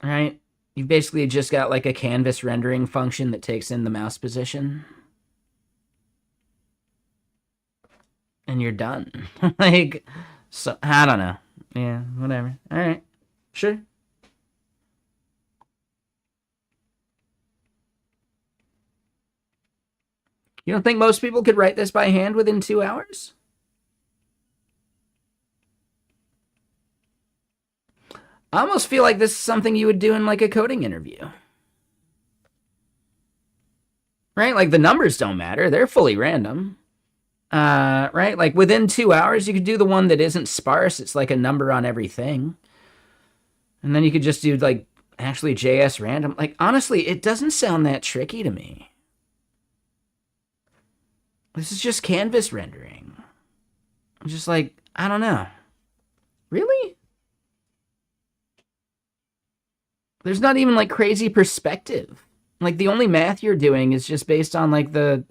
Right? You've basically just got like a canvas rendering function that takes in the mouse position. And you're done. Like, so, I don't know. Yeah, whatever. All right. Sure. You don't think most people could write this by hand within 2 hours? I almost feel like this is something you would do in like a coding interview. Right? Like the numbers don't matter. They're fully random. Right? Like within 2 hours, you could do the one that isn't sparse. It's like a number on everything. And then you could just do like actually JS random. Like honestly, it doesn't sound that tricky to me. This is just canvas rendering. I'm just like, I don't know. Really? There's not even like crazy perspective. Like the only math you're doing is just based on like the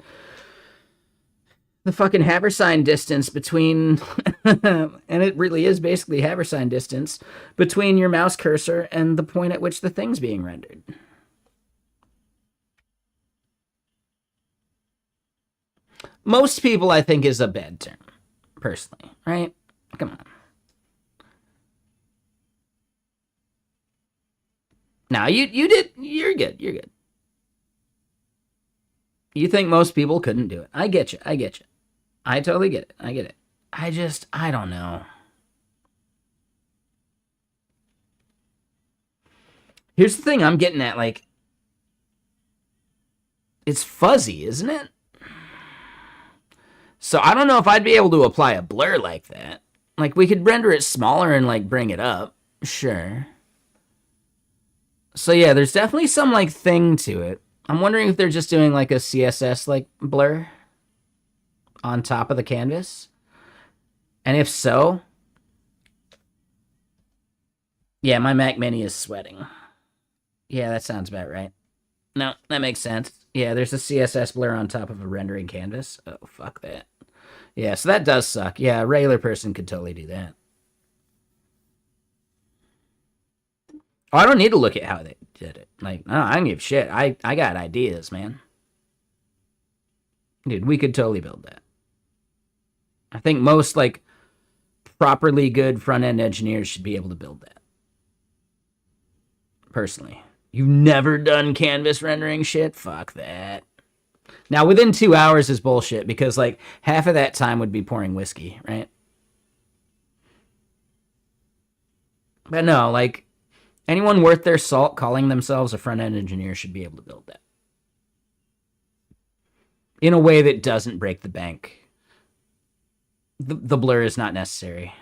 fucking haversine distance between and it really is basically haversine distance between your mouse cursor and the point at which the thing's being rendered. Most people, I think, is a bad term, personally, right? Come on. Now you did. You're good. You're good. You think most people couldn't do it. I get you. I get you. I totally get it. I get it. I don't know. Here's the thing I'm getting at. Like, it's fuzzy, isn't it? So I don't know if I'd be able to apply a blur like that. Like, we could render it smaller and, like, bring it up. Sure. So yeah, there's definitely some, like, thing to it. I'm wondering if they're just doing, like, a CSS, like, blur on top of the canvas. And if so, yeah, my Mac Mini is sweating. Yeah, that sounds about right. No, that makes sense. Yeah, there's a CSS blur on top of a rendering canvas. Oh, fuck that. Yeah, so that does suck. Yeah, a regular person could totally do that. Oh, I don't need to look at how they did it. Like, no, I don't give a shit. I got ideas, man. Dude, we could totally build that. I think most, like, properly good front-end engineers should be able to build that. Personally. You've never done canvas rendering shit? Fuck that. Now, within 2 hours is bullshit because, like, half of that time would be pouring whiskey, right? But no, like, anyone worth their salt calling themselves a front-end engineer should be able to build that. In a way that doesn't break the bank. The blur is not necessary.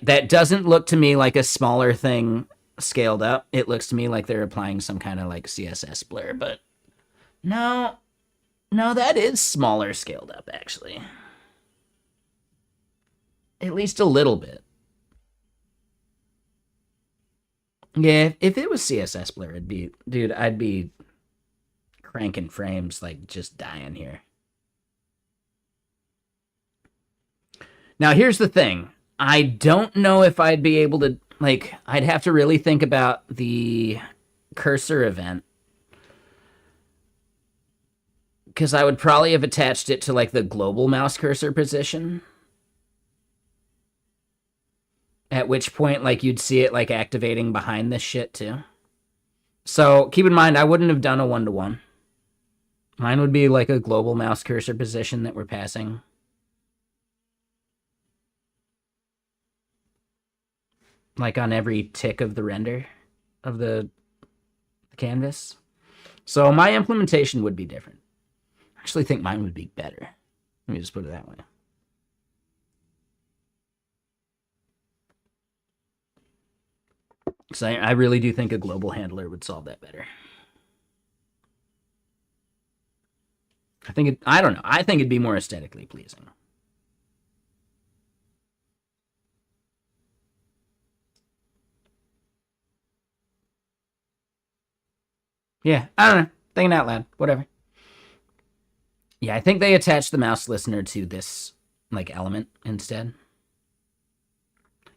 That doesn't look to me like a smaller thing scaled up. It looks to me like they're applying some kind of, like, CSS blur, but no, that is smaller scaled up, actually. At least a little bit. Yeah, if it was CSS blur, it'd be, dude, I'd be cranking frames, like, just dying here. Now, here's the thing. I don't know if I'd be able to, like, I'd have to really think about the cursor event. Because I would probably have attached it to, like, the global mouse cursor position. At which point, like, you'd see it, like, activating behind this shit, too. So, keep in mind, I wouldn't have done a one-to-one. Mine would be, like, a global mouse cursor position that we're passing. Like, on every tick of the render of the canvas. So, my implementation would be different. I actually think mine would be better. Let me just put it that way. So I really do think a global handler would solve that better. I don't know. I think it'd be more aesthetically pleasing. Yeah, I don't know. Thinking out loud. Whatever. Yeah, I think they attached the mouse listener to this, like, element instead.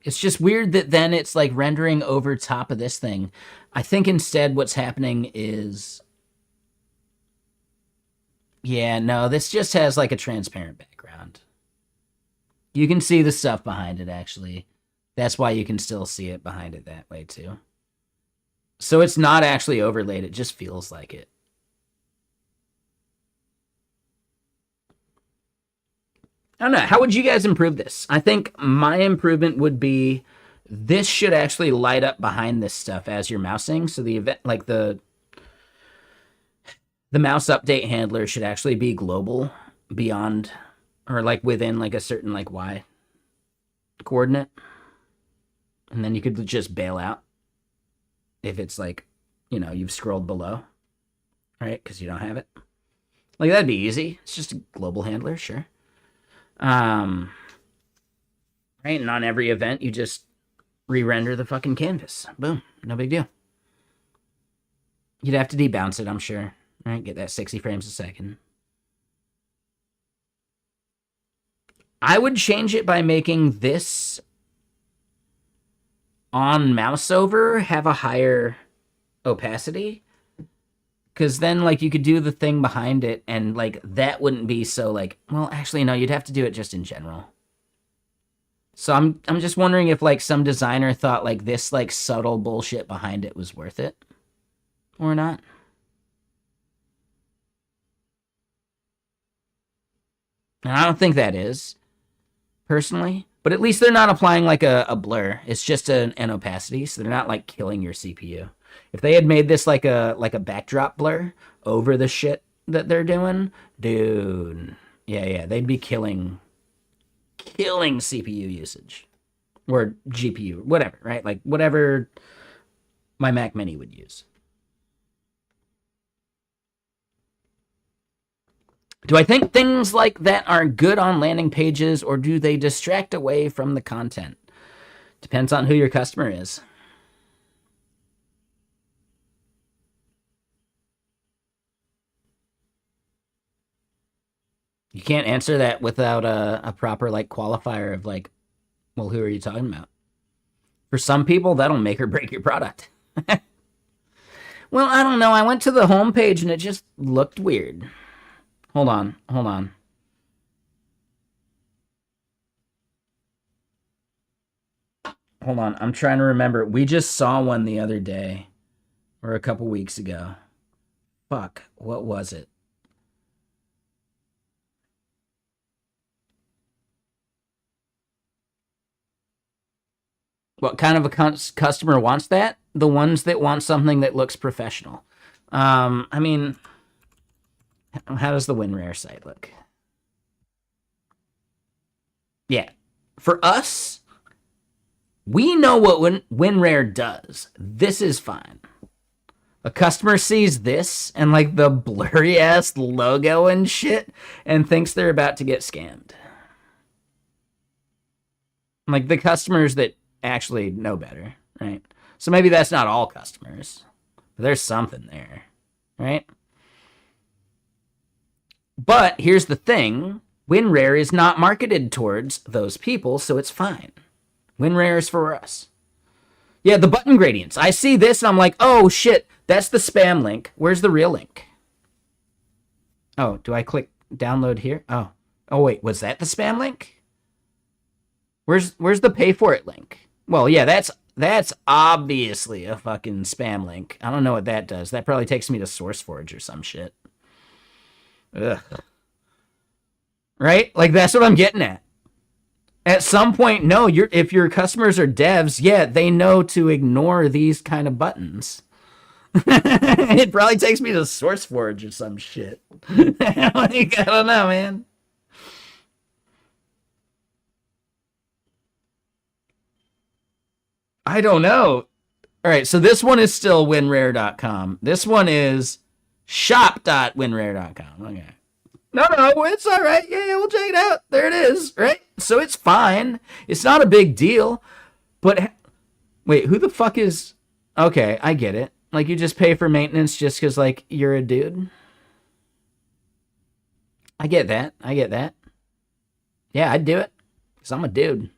It's just weird that then it's, like, rendering over top of this thing. I think instead what's happening is... Yeah, no, this just has, like, a transparent background. You can see the stuff behind it, actually. That's why you can still see it behind it that way, too. So it's not actually overlaid, it just feels like it. I don't know. How would you guys improve this? I think my improvement would be this should actually light up behind this stuff as you're mousing. So the event, like the mouse update handler should actually be global beyond or like within like a certain like Y coordinate. And then you could just bail out if it's like, you know, you've scrolled below, right? Because you don't have it. Like that'd be easy. It's just a global handler, sure. Right, and on every event, you just re-render the fucking canvas. Boom, no big deal. You'd have to debounce it, I'm sure. Right, get that 60 frames a second. I would change it by making this on mouse over have a higher opacity. Because then, like, you could do the thing behind it, and, like, that wouldn't be so, like... Well, actually, no, you'd have to do it just in general. So I'm just wondering if like some designer thought like this like subtle bullshit behind it was worth it or not. And I don't think that is, personally. But at least they're not applying like a blur. It's just an opacity, so they're not like killing your CPU. If they had made this like a backdrop blur over the shit that they're doing, dude, yeah, they'd be killing CPU usage or GPU, whatever, right? Like whatever my Mac Mini would use. Do I think things like that are good on landing pages or do they distract away from the content? Depends on who your customer is. You can't answer that without a proper like qualifier of like, well, who are you talking about? For some people, that'll make or break your product. Well, I don't know. I went to the homepage and it just looked weird. Hold on. I'm trying to remember. We just saw one the other day or a couple weeks ago. Fuck. What was it? What kind of a customer wants that? The ones that want something that looks professional. I mean, how does the WinRare site look? Yeah. For us, we know what WinRare does. This is fine. A customer sees this and like the blurry ass logo and shit and thinks they're about to get scammed. Like the customers that actually know better, right? So maybe that's not all customers, but there's something there, right? But here's the thing, WinRare is not marketed towards those people, so it's fine. WinRare is for us. Yeah, the button gradients. I see this and I'm like, oh shit, that's the spam link. Where's the real link? Oh, do I click download here? Oh wait, was that the spam link? Where's the pay for it link? Well, yeah, that's obviously a fucking spam link. I don't know what that does. That probably takes me to SourceForge or some shit. Ugh. Right? Like that's what I'm getting at. At some point, no, if your customers are devs, yeah, they know to ignore these kind of buttons. It probably takes me to SourceForge or some shit. Like, I don't know, man. I don't know. All right, so this one is still winrare.com. This one is shop.winrare.com. Okay. No, it's all right. Yeah, we'll check it out. There it is, right? So it's fine. It's not a big deal. But wait, who the fuck is... Okay, I get it. Like, you just pay for maintenance just because, like, you're a dude? I get that. Yeah, I'd do it. Because I'm a dude.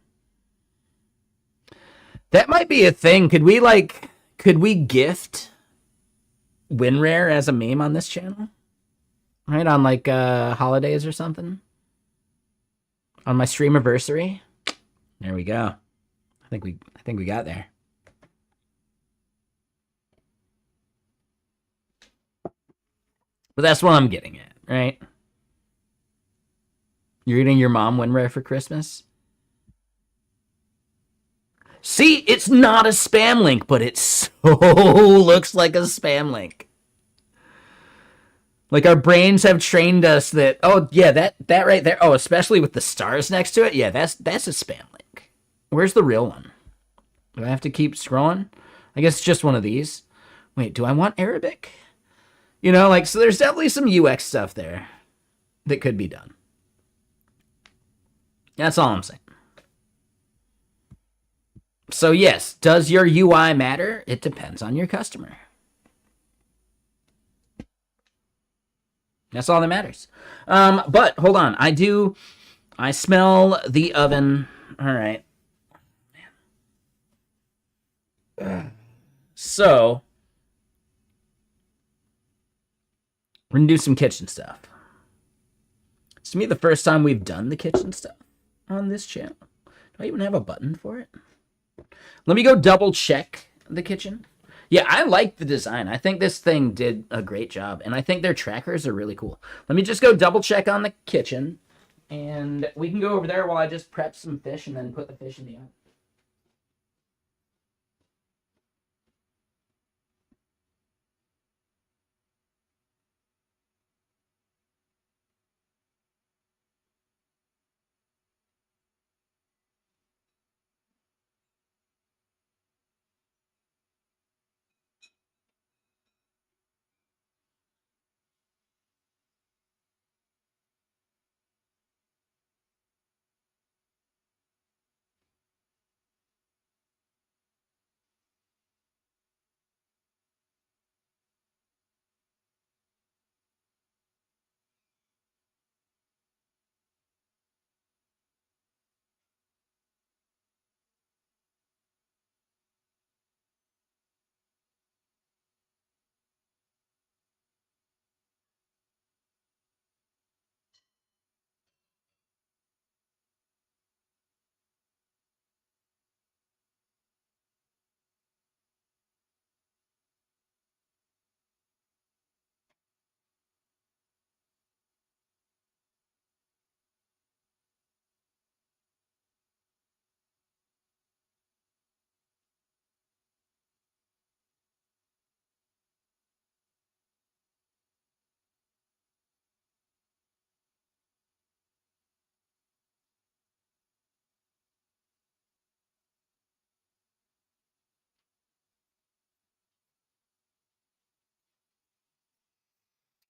That might be a thing. Could we gift WinRare as a meme on this channel? Right, on like holidays or something? On my streamiversary? There we go. I think we got there. But that's what I'm getting at, right? You're getting your mom WinRare for Christmas? See, it's not a spam link, but it so looks like a spam link. Like our brains have trained us that, oh yeah, that right there. Oh, especially with the stars next to it. Yeah, that's a spam link. Where's the real one? Do I have to keep scrolling? I guess it's just one of these. Wait, do I want Arabic? You know, like, so there's definitely some UX stuff there that could be done. That's all I'm saying. So yes, does your UI matter? It depends on your customer. That's all that matters. But hold on, I smell the oven. All right. So we're gonna do some kitchen stuff. It's to me the first time we've done the kitchen stuff on this channel. Do I even have a button for it? Let me go double check the kitchen. Yeah, I like the design. I think this thing did a great job, and I think their trackers are really cool. Let me just go double check on the kitchen, and we can go over there while I just prep some fish and then put the fish in the oven.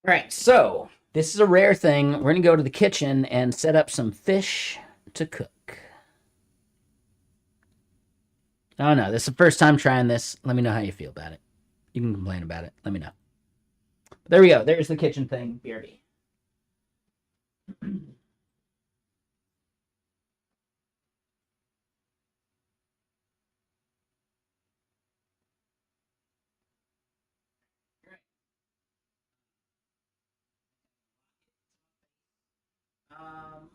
All right, so this is a rare thing. We're gonna go to the kitchen and set up some fish to cook. Oh no, this is the first time trying this. Let me know how you feel about it. You can complain about it. Let me know. But there we go. There's the kitchen thing. BRB. Um,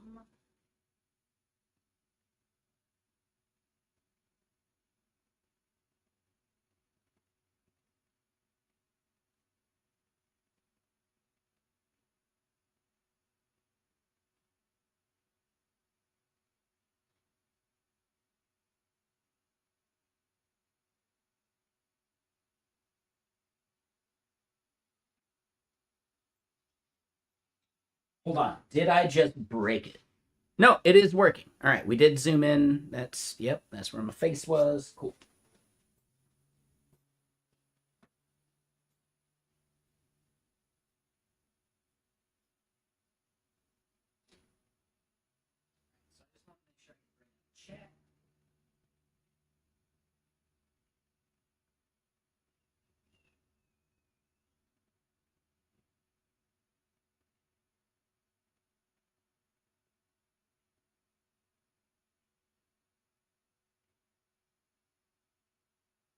Hold on. Did I just break it? No, it is working. All right, we did zoom in. That's, yep, that's where my face was. Cool. So I just want to make sure I can bring up chat.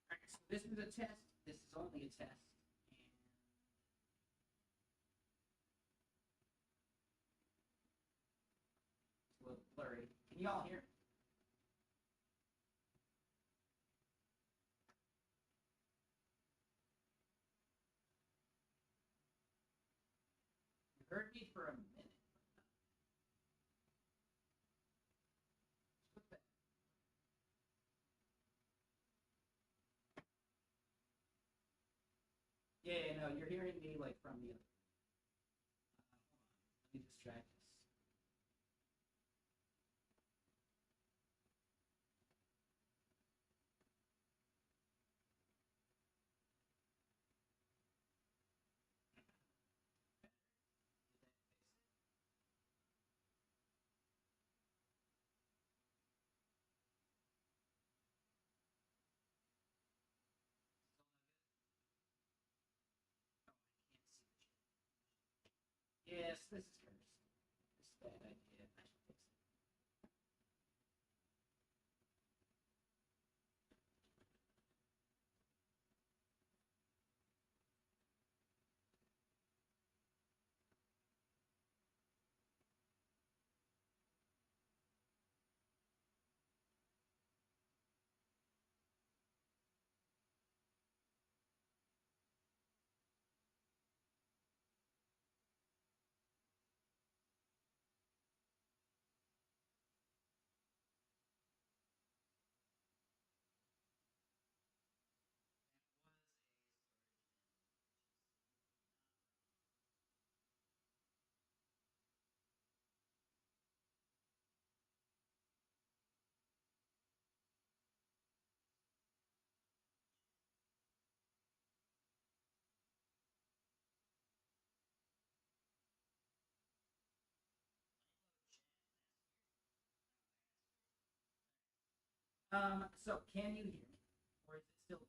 All right, so this is a test. This is only a test. It's a little blurry. Can you all hear? You heard me for a minute. Yeah, no, you're hearing me like from the other. Let me just try this. Yes, this is cursed. This is a bad idea. I should fix it. So can you hear me? Or is it still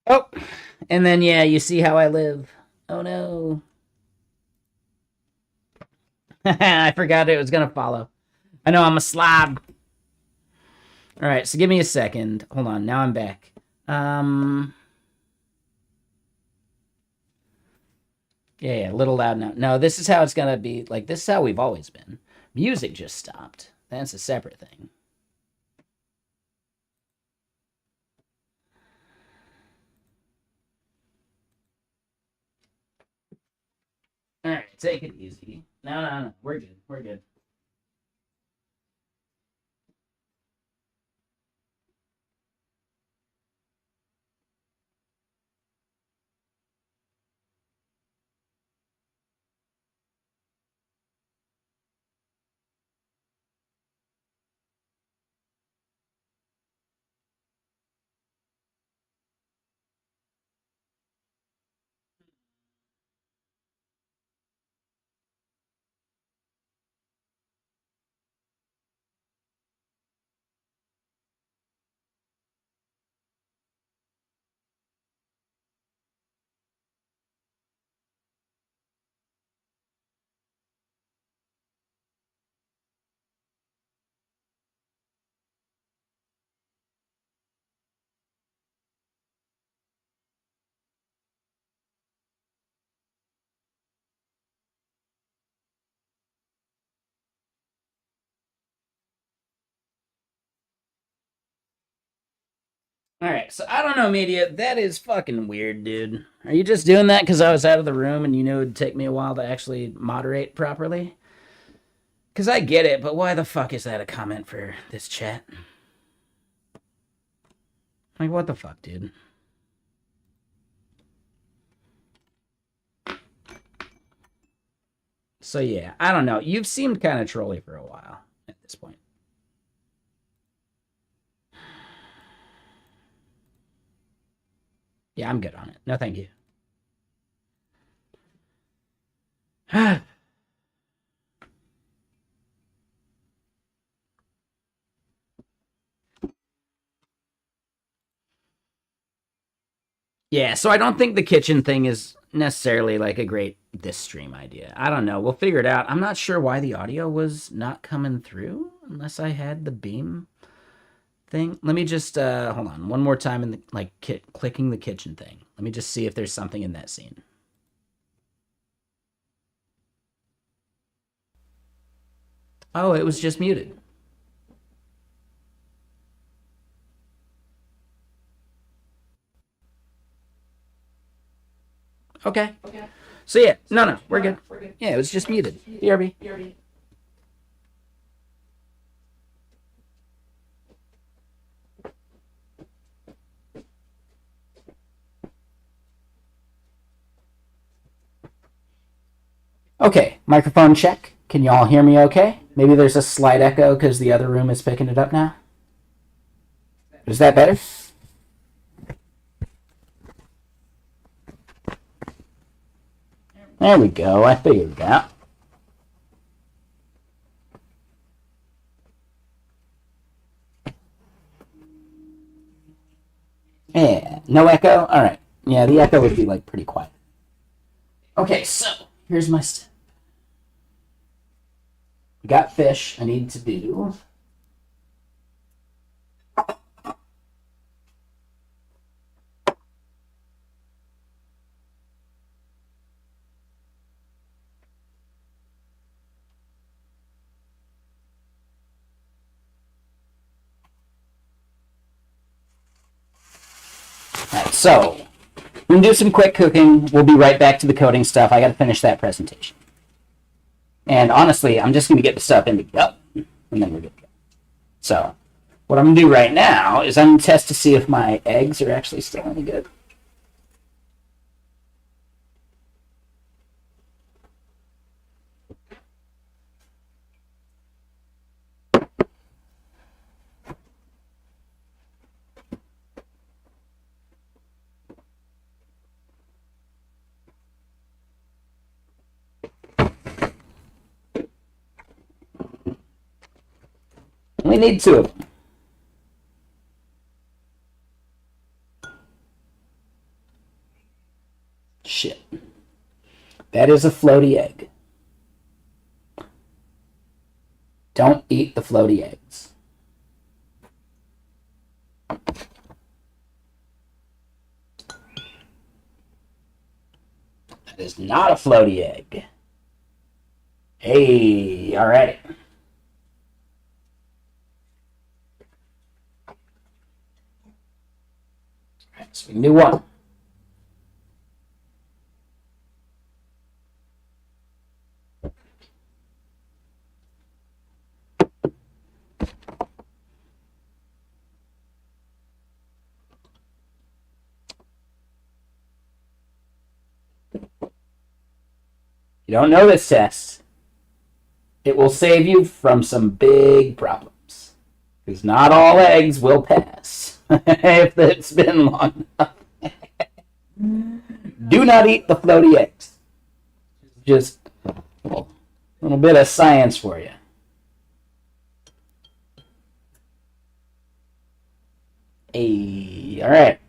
Oh, and then yeah, you see how I live. Oh no. I forgot it was gonna follow. I know I'm a slob. All right, so give me a second. Hold on. Now I'm back. Yeah, a little loud now. No, this is how it's gonna be. Like this is how we've always been. Music just stopped. That's a separate thing. All right, take it easy. No. We're good. We're good. All right, so I don't know, media. That is fucking weird, dude. Are you just doing that because I was out of the room and you knew it'd take me a while to actually moderate properly? Because I get it, but why the fuck is that a comment for this chat? Like, what the fuck, dude? So, yeah, I don't know. You've seemed kind of trolly for a while at this point. Yeah, I'm good on it. No, thank you. Yeah, so I don't think the kitchen thing is necessarily like a great this stream idea. I don't know. We'll figure it out. I'm not sure why the audio was not coming through unless I had the beam thing. Let me just hold on one more time in the like clicking the kitchen thing. Let me just see if there's something in that scene. Oh, it was just muted. Okay. So yeah, no, we're good. Yeah, it was just muted. BRB. Okay, microphone check. Can you all hear me okay? Maybe there's a slight echo because the other room is picking it up now. Is that better? There we go. I figured it out. Yeah, no echo? Alright. Yeah, the echo would be like pretty quiet. Okay, so here's my step. We got fish. I need to do. Alright, so we can do some quick cooking. We'll be right back to the coating stuff. I got to finish that presentation. And honestly, I'm just going to get the stuff in the oven, and then we're good to go. So what I'm going to do right now is I'm going to test to see if my eggs are actually still any good. We need 2 of them. Shit. That is a floaty egg. Don't eat the floaty eggs. That is not a floaty egg. Hey, all right. So we can do 1. You don't know this test. It will save you from some big problems. Because not all eggs will pass if it's been long enough. Do not eat the floaty eggs. Just a little bit of science for you. Hey, all right.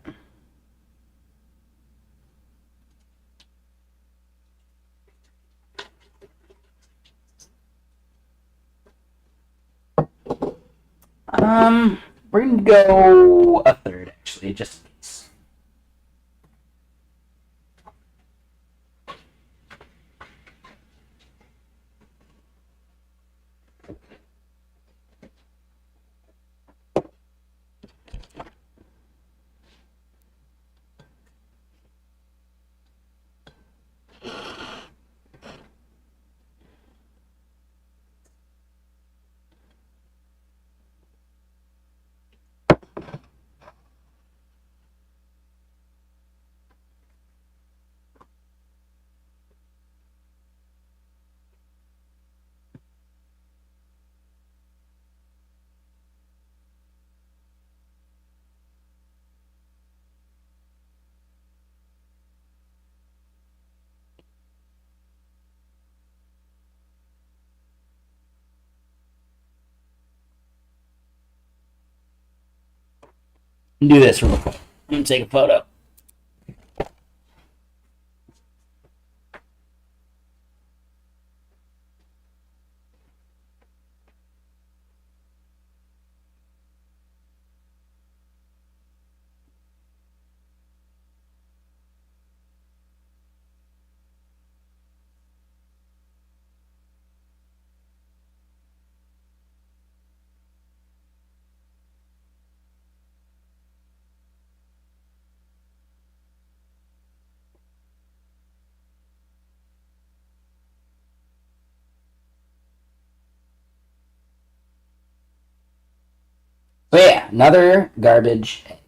We're gonna go a third, actually, just in case. Do this real quick. I'm gonna take a photo. So yeah, another garbage egg.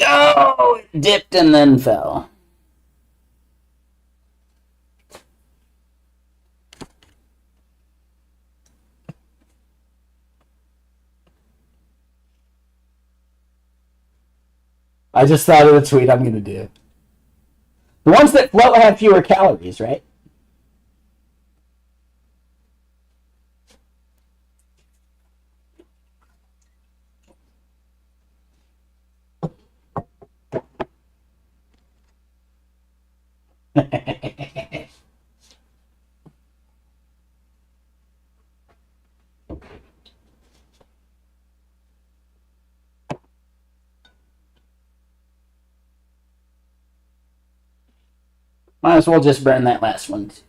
Oh, it dipped and then fell. I just thought of the tweet I'm gonna do. The ones that float have fewer calories, right? Might as well just burn that last one too.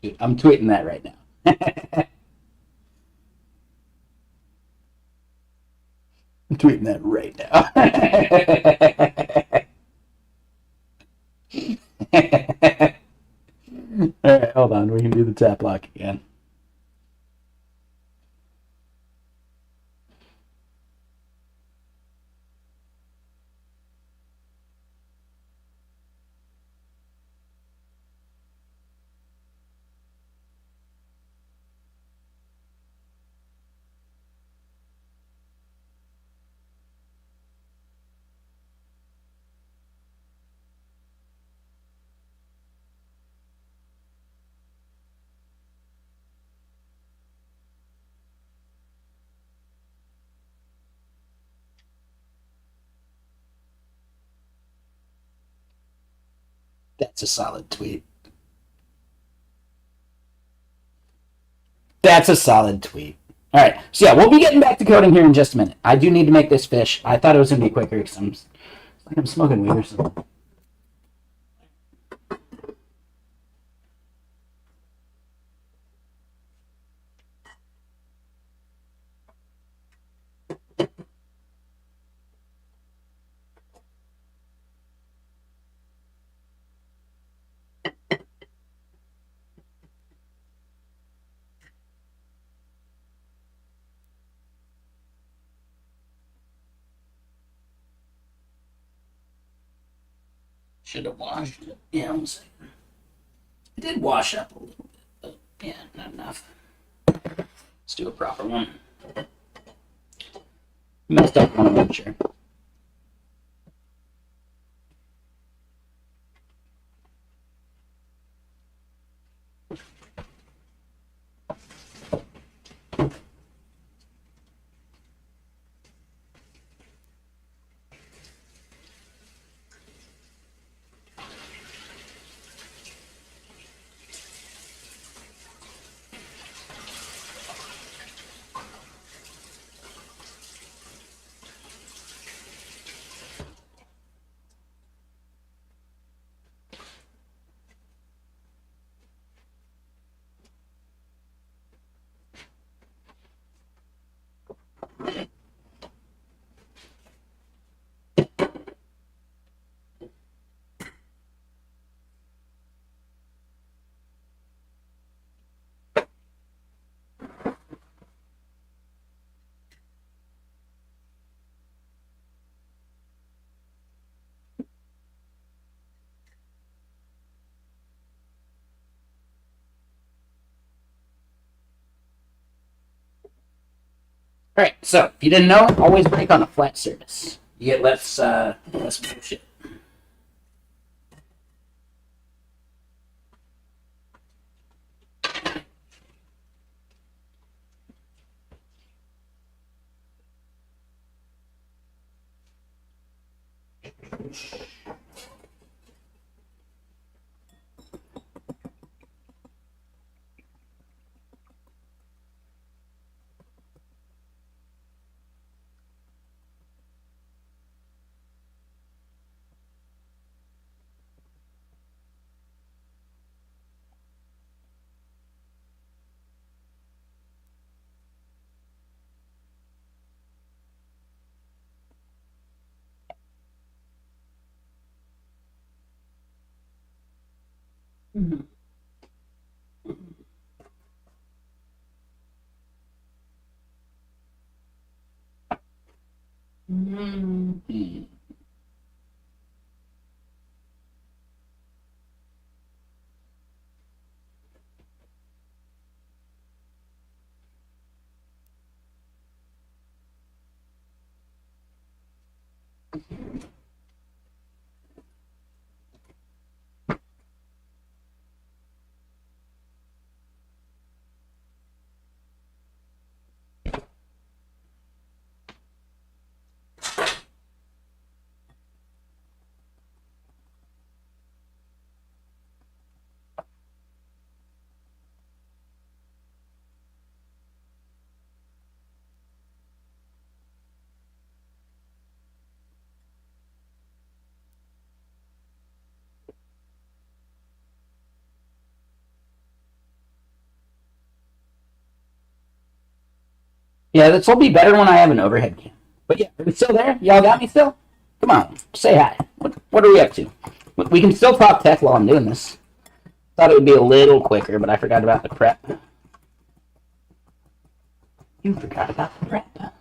Dude, I'm tweeting that right now. I'm tweeting that right now. All right, hold on. We can do the tap lock again. That's a solid tweet. That's a solid tweet. All right. So yeah, we'll be getting back to coding here in just a minute. I do need to make this fish. I thought it was gonna be quicker because I'm smoking weed or something. Should have washed it. Yeah, one second. It did wash up a little bit, but yeah, not enough. Let's do a proper one. Messed up one, I'm sure. All right. So if you didn't know, always break on a flat surface. You get less bullshit. Mm-hmm. Mm-hmm. Yeah, this will be better when I have an overhead cam. But yeah, are we still there? Y'all got me still? Come on, say hi. What are we up to? We can still talk tech while I'm doing this. Thought it would be a little quicker, but I forgot about the prep. You forgot about the prep.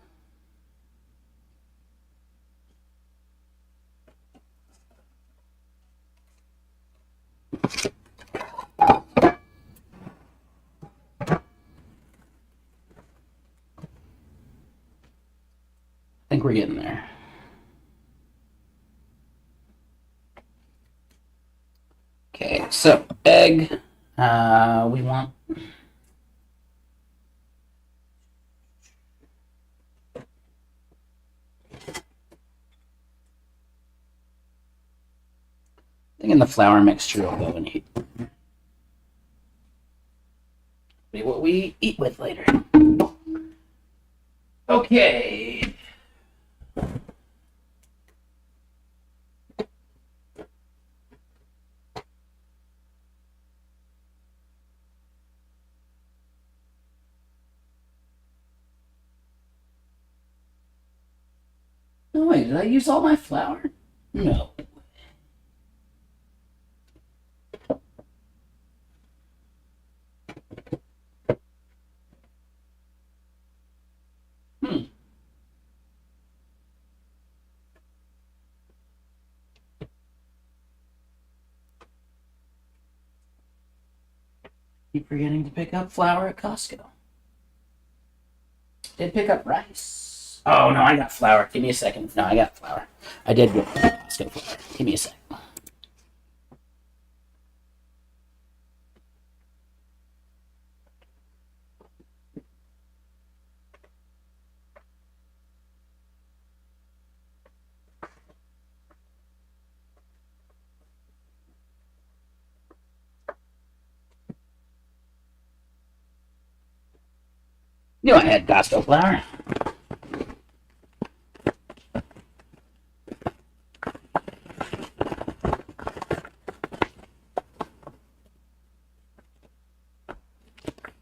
I think we're getting there. Okay, so egg. We want. Thinking the flour mixture will go in here. Be what we eat with later. Okay. No, wait, did I use all my flour? No. Hmm. Keep forgetting to pick up flour at Costco. Did pick up rice. Oh, no, I got flour. Give me a second. No, I got flour. I did get Costco flour. Give me a second. Knew I had Costco flour.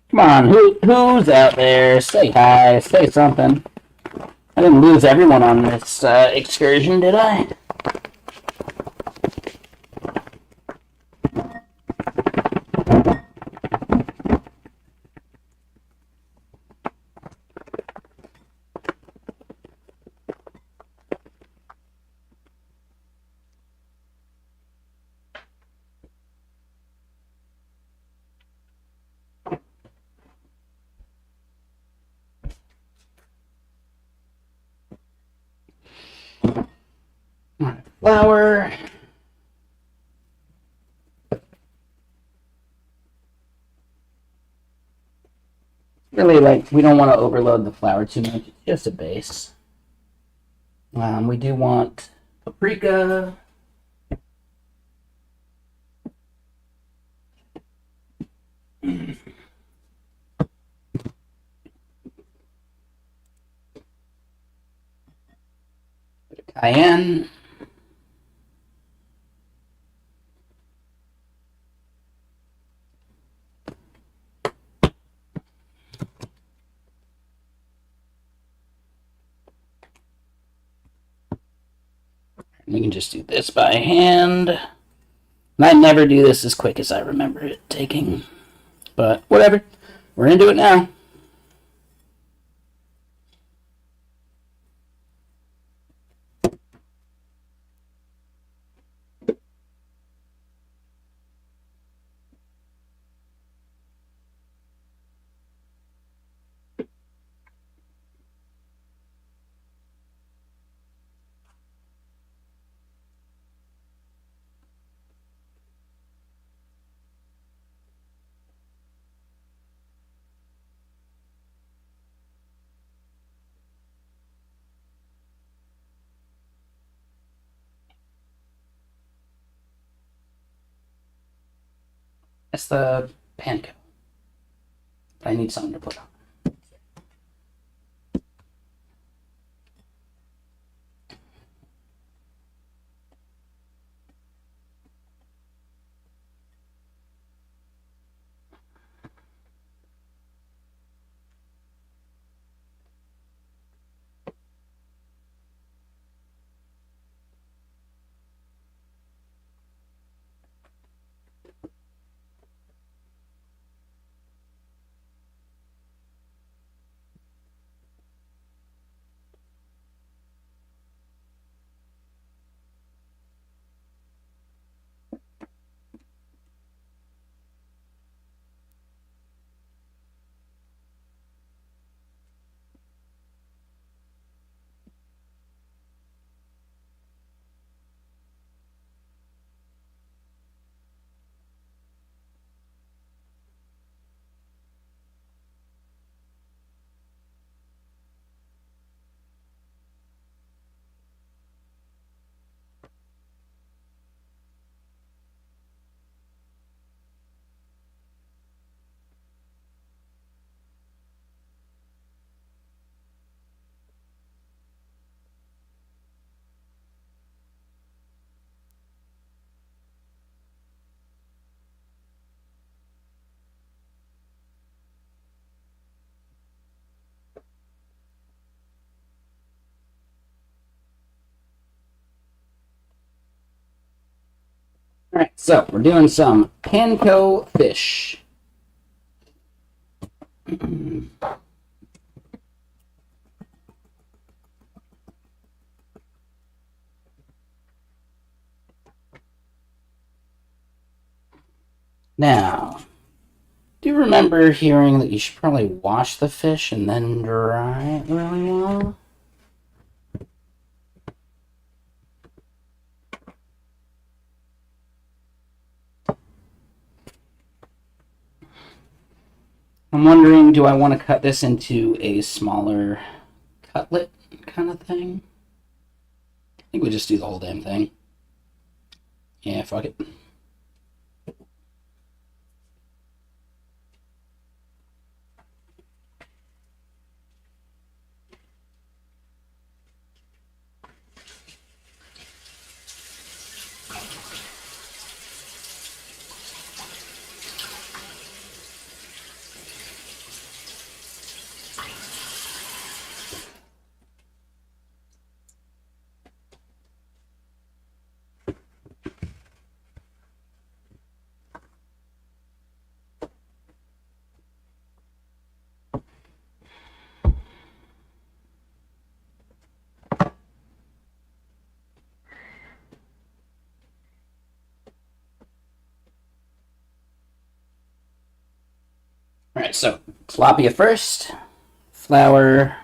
Come on, who's out there? Say hi, say something. I didn't lose everyone on this excursion, did I? Alright, flour. Really, like, we don't want to overload the flour too much. It's just a base. We do want paprika. Cayenne. We can just do this by hand. And I never do this as quick as I remember it taking. But whatever. We're into it now. That's the panko. I need something to put on. All right, so we're doing some panko fish. Now, do you remember hearing that you should probably wash the fish and then dry it really well? I'm wondering, do I want to cut this into a smaller cutlet kind of thing? I think we just do the whole damn thing. Yeah, fuck it. All right, so tilapia first, flour,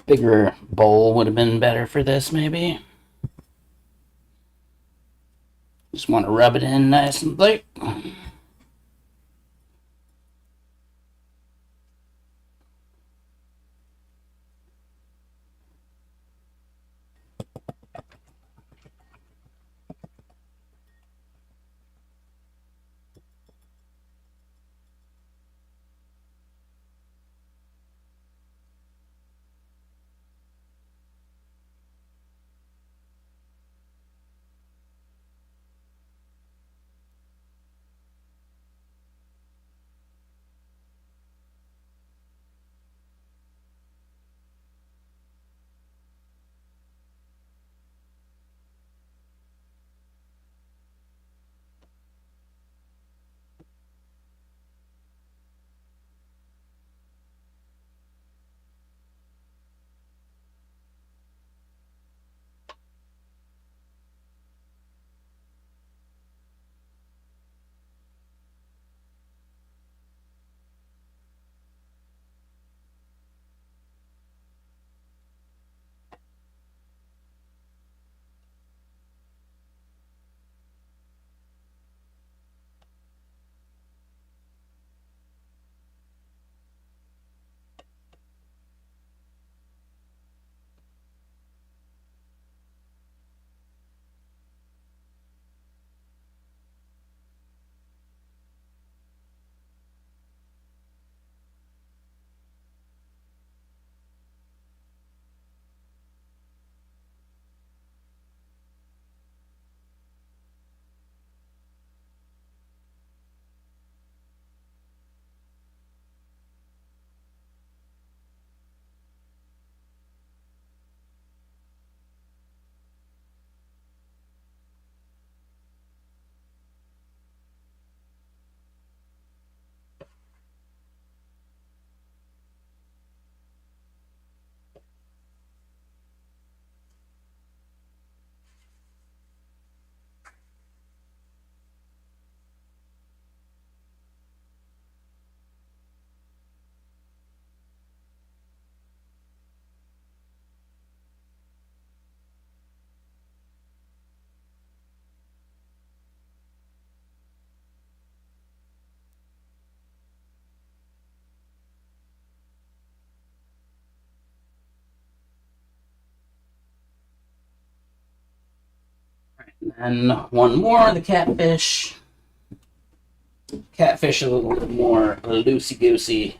bigger bowl would have been better for this, maybe. Just want to rub it in nice and thick. And one more, the catfish. Catfish a little bit more loosey-goosey.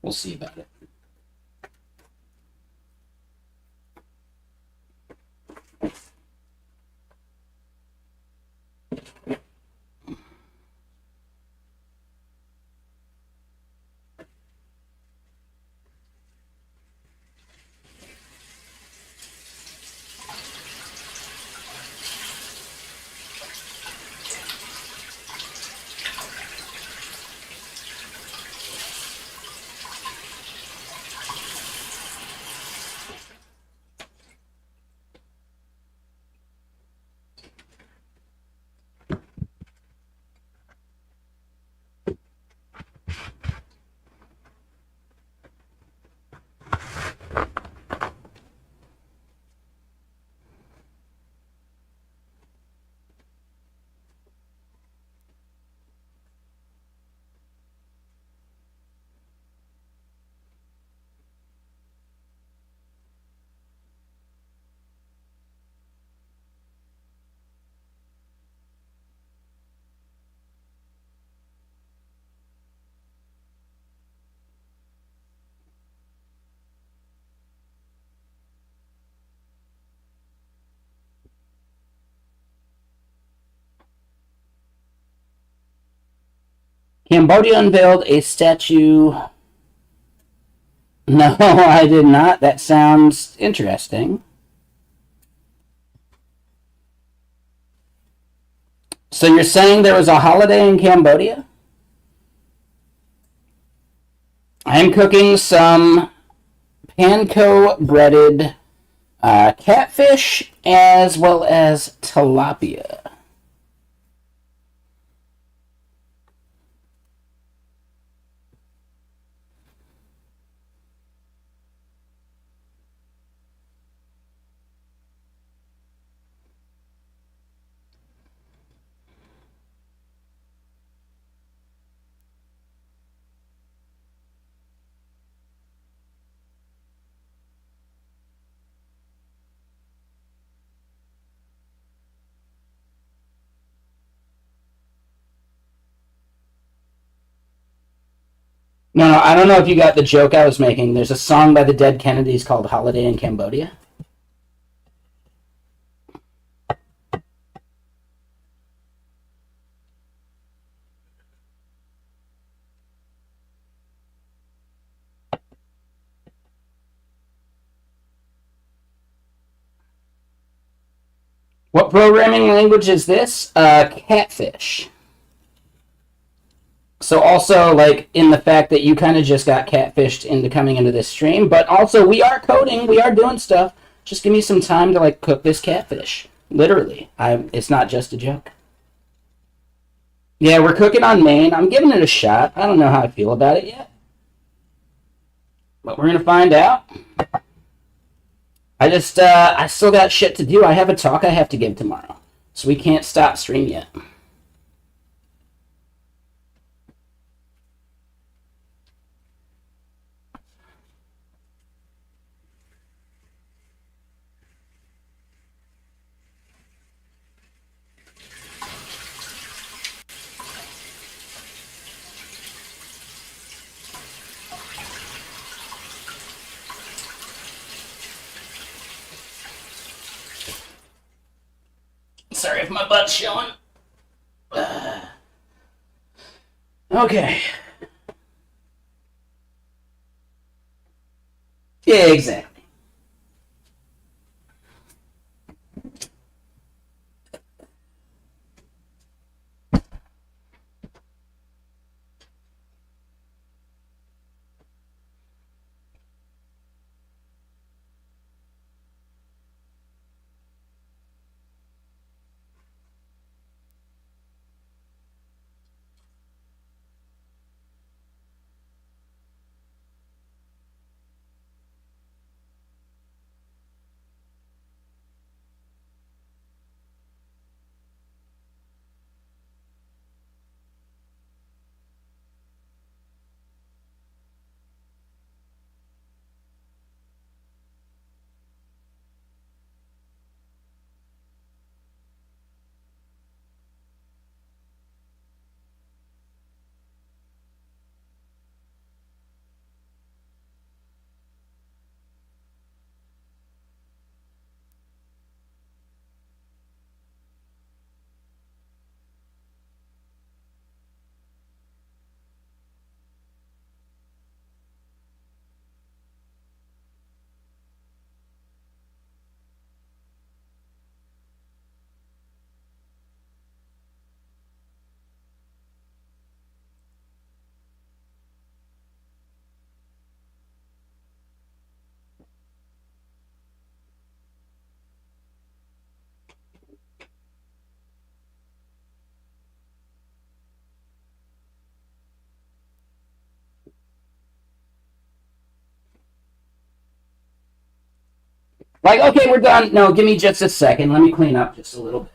We'll see about it. Cambodia unveiled a statue. No, I did not. That sounds interesting. So you're saying there was a holiday in Cambodia? I'm cooking some panko breaded catfish as well as tilapia. No, I don't know if you got the joke I was making. There's a song by the Dead Kennedys called Holiday in Cambodia. What programming language is this? Catfish. So also, like, in the fact that you kind of just got catfished into coming into this stream, but also we are coding, we are doing stuff. Just give me some time to, like, cook this catfish. Literally. It's not just a joke. Yeah, we're cooking on Maine. I'm giving it a shot. I don't know how I feel about it yet. But we're going to find out. I still got shit to do. I have a talk I have to give tomorrow. So we can't stop stream yet. Sorry if my butt's showing. Okay. Yeah, exactly. Like, okay, we're done. No, give me just a second. Let me clean up just a little bit.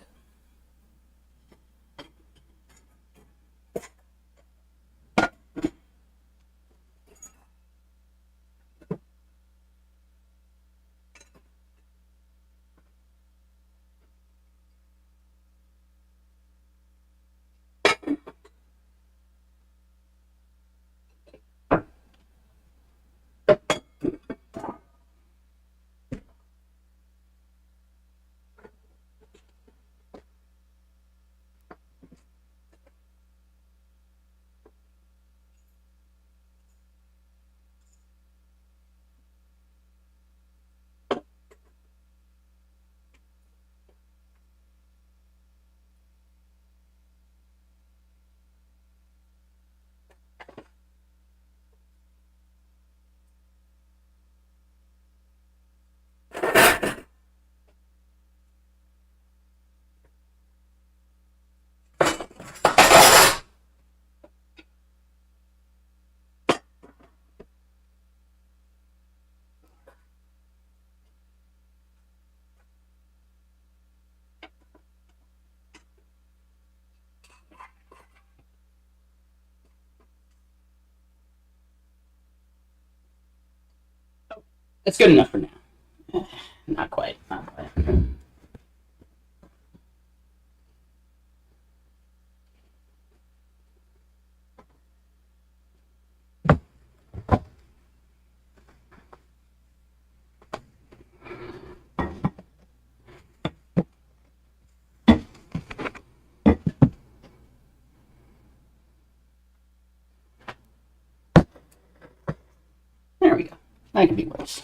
It's good enough for now. Not quite. Not quite. There we go. That could be worse.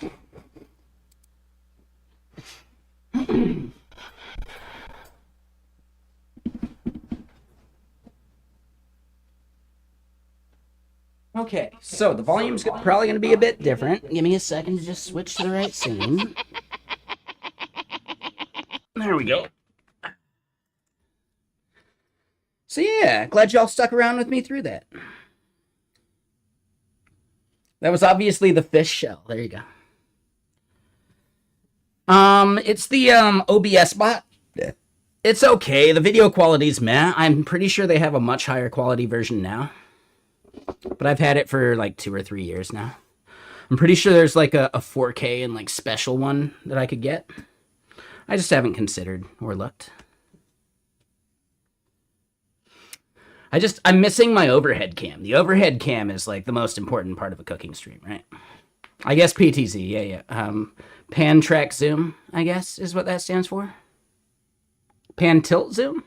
Okay, so the volume's probably going to be a bit different. Give me a second to just switch to the right scene. There we go. So yeah, glad y'all stuck around with me through that. That was obviously the fish shell. There you go. It's the OBS bot. It's okay. The video quality's meh. I'm pretty sure they have a much higher quality version now. But I've had it for like 2 or 3 years now. I'm pretty sure there's like a 4K and like special one that I could get. I just haven't considered or looked. I'm missing my overhead cam. The overhead cam is like the most important part of a cooking stream, right? I guess PTZ, yeah. Pan track zoom, I guess, is what that stands for. Pan tilt zoom?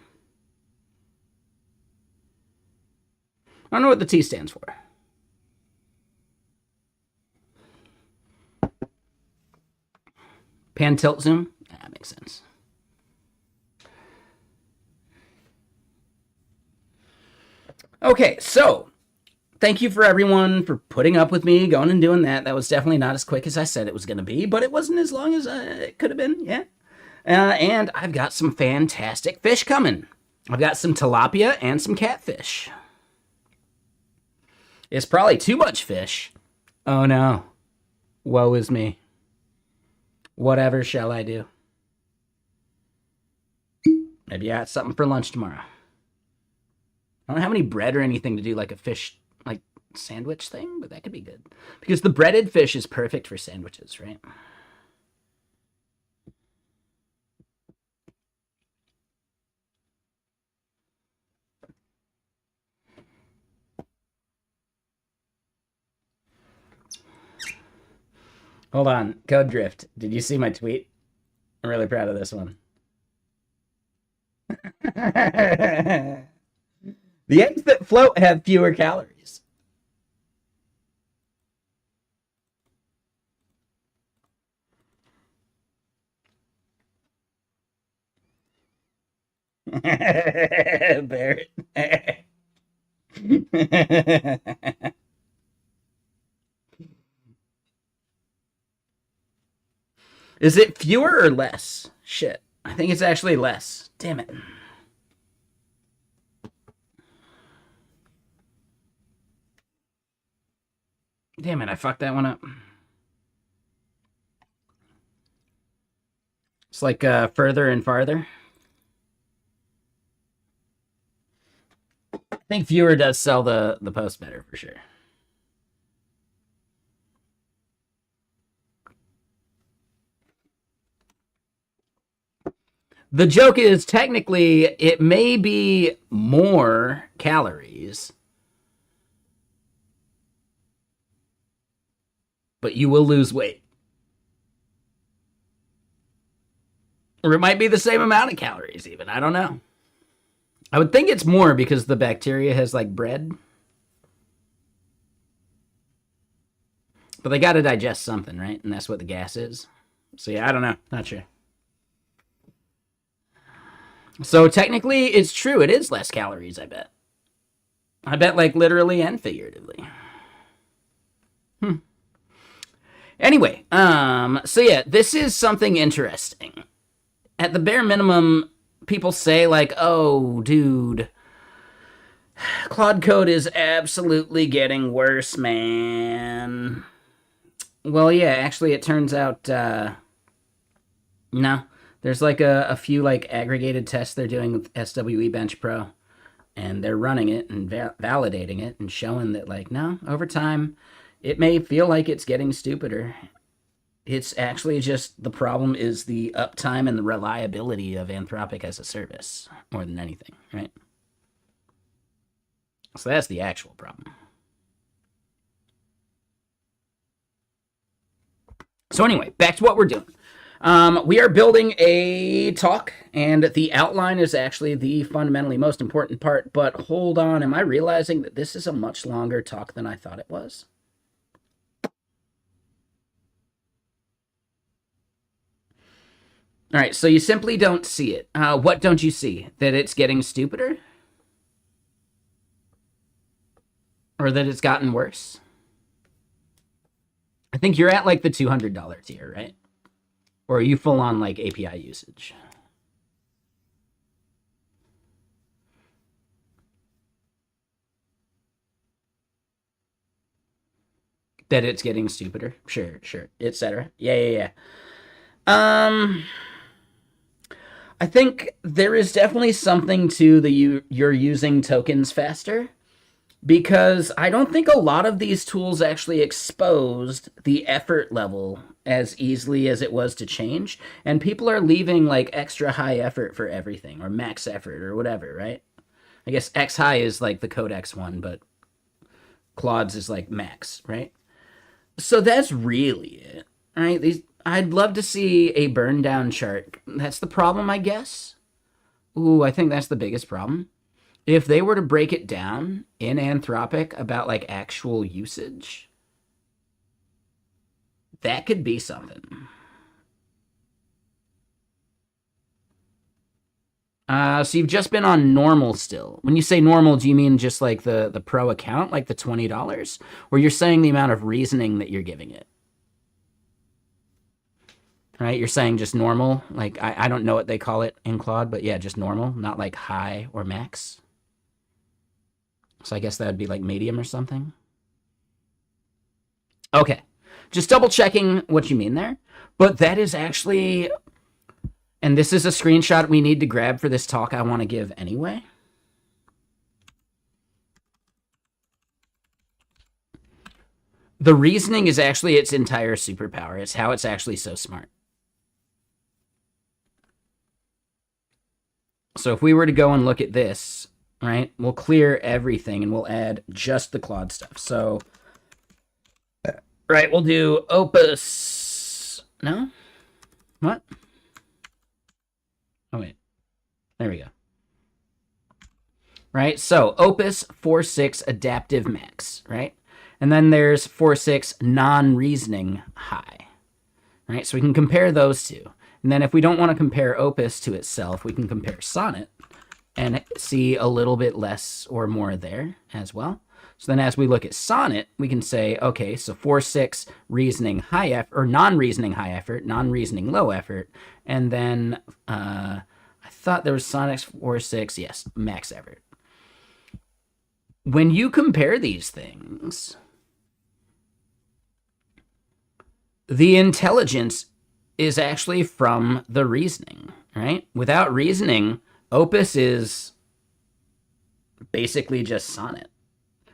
I don't know what the T stands for. Pan tilt zoom? That makes sense. Okay, so thank you for everyone for putting up with me going and doing that. That was definitely not as quick as I said it was going to be, but it wasn't as long as it could have been, yeah. And I've got some fantastic fish coming. I've got some tilapia and some catfish. It's probably too much fish. Oh no. Woe is me. Whatever shall I do? Maybe I got something for lunch tomorrow. I don't have any bread or anything to do like a fish like sandwich thing, but that could be good. Because the breaded fish is perfect for sandwiches, right? Hold on. Code Drift. Did you see my tweet? I'm really proud of this one. The eggs that float have fewer calories. Barrett. Is it fewer or less? Shit. I think it's actually less. Damn it. Damn it, I fucked that one up. It's like further and farther. I think fewer does sell the post better for sure. The joke is technically it may be more calories, but you will lose weight. Or it might be the same amount of calories even. I don't know. I would think it's more because the bacteria has like bread. But they got to digest something, right? And that's what the gas is. So yeah, I don't know. Not sure. So technically, it's true. It is less calories, I bet. I bet like literally and figuratively. Anyway, so yeah, this is something interesting. At the bare minimum, people say like, oh, dude, Claude Code is absolutely getting worse, man. Well, yeah, actually, it turns out, no. There's like a few like aggregated tests they're doing with SWE Bench Pro, and they're running it and validating it and showing that like, no, over time, it may feel like it's getting stupider. It's actually just the problem is the uptime and the reliability of Anthropic as a service more than anything, right? So that's the actual problem. So anyway, back to what we're doing. We are building a talk, and the outline is actually the fundamentally most important part. But hold on, am I realizing that this is a much longer talk than I thought it was? All right, so you simply don't see it. What don't you see? That it's getting stupider? Or that it's gotten worse? I think you're at like the $200 tier, right? Or are you full on like API usage? That it's getting stupider? Sure, etc. Yeah. I think there is definitely something to the you're using tokens faster, because I don't think a lot of these tools actually exposed the effort level as easily as it was to change, and people are leaving like extra high effort for everything, or max effort, or whatever, right? I guess X high is like the Codex one, but Claude's is like max, right? So that's really it, right? I'd love to see a burn down chart. That's the problem, I guess. Ooh, I think that's the biggest problem. If they were to break it down in Anthropic about like actual usage, that could be something. So you've just been on normal still. When you say normal, do you mean just like the pro account, like the $20? Or you're saying the amount of reasoning that you're giving it? Right? You're saying just normal? Like, I don't know what they call it in Claude, but yeah, just normal, not like high or max. So I guess that would be like medium or something. Okay. Just double checking what you mean there. But that is actually, and this is a screenshot we need to grab for this talk I want to give anyway. The reasoning is actually its entire superpower. It's how it's actually so smart. So if we were to go and look at this, right, we'll clear everything and we'll add just the Claude stuff. So, right, we'll do Opus. No? What? Oh, wait. There we go. Right, so Opus 4.6 Adaptive Max, right? And then there's 4.6 Non-Reasoning High, right? So we can compare those two. And then if we don't want to compare Opus to itself, we can compare Sonnet and see a little bit less or more there as well. So then as we look at Sonnet, we can say, okay, so 4.6 reasoning high effort, or non-reasoning high effort, non-reasoning low effort. And then I thought there was Sonnet 4.6, yes, max effort. When you compare these things, the intelligence is actually from the reasoning, right? Without reasoning, Opus is basically just Sonnet.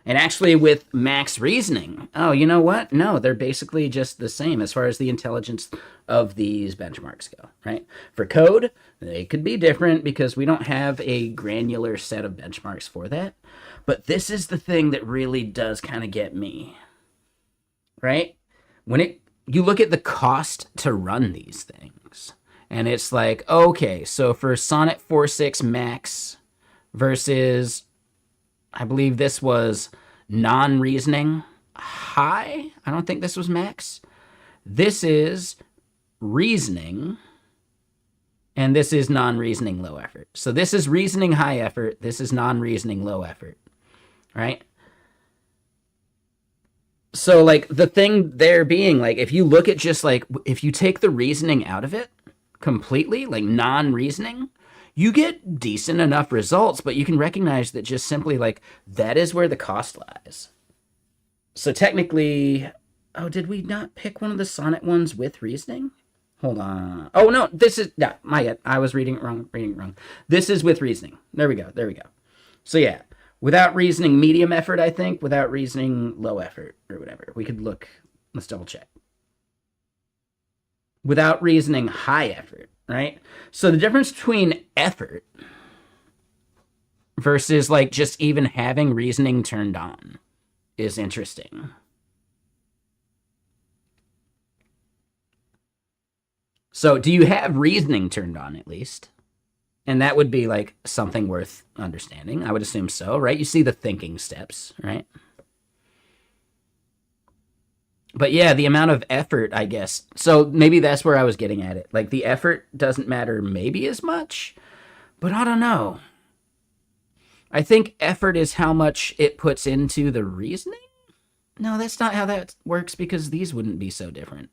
And actually with max reasoning, oh, you know what? No, they're basically just the same as far as the intelligence of these benchmarks go, right? For code, they could be different because we don't have a granular set of benchmarks for that. But this is the thing that really does kind of get me, right? When you look at the cost to run these things, and it's like, okay, so for Sonnet 4.6 Max versus, I believe this was non-reasoning high. I don't think this was max. This is reasoning, and this is non-reasoning low effort. So this is reasoning high effort. This is non-reasoning low effort, right? So like the thing there being like, if you look at just like, if you take the reasoning out of it completely, like non-reasoning, you get decent enough results, but you can recognize that just simply like that is where the cost lies. So technically, oh, did we not pick one of the Sonnet ones with reasoning? Hold on. Oh no, this is, yeah, my bad. I was reading it wrong. This is with reasoning. There we go. So yeah, without reasoning, medium effort, I think. Without reasoning, low effort or whatever. We could look. Let's double check. without reasoning, high effort, right? So the difference between effort versus like just even having reasoning turned on is interesting. So, do you have reasoning turned on at least? And that would be like something worth understanding. I would assume so, right? You see the thinking steps, right? But yeah, the amount of effort, I guess. So maybe that's where I was getting at it. Like the effort doesn't matter maybe as much, but I don't know. I think effort is how much it puts into the reasoning. No, that's not how that works because these wouldn't be so different.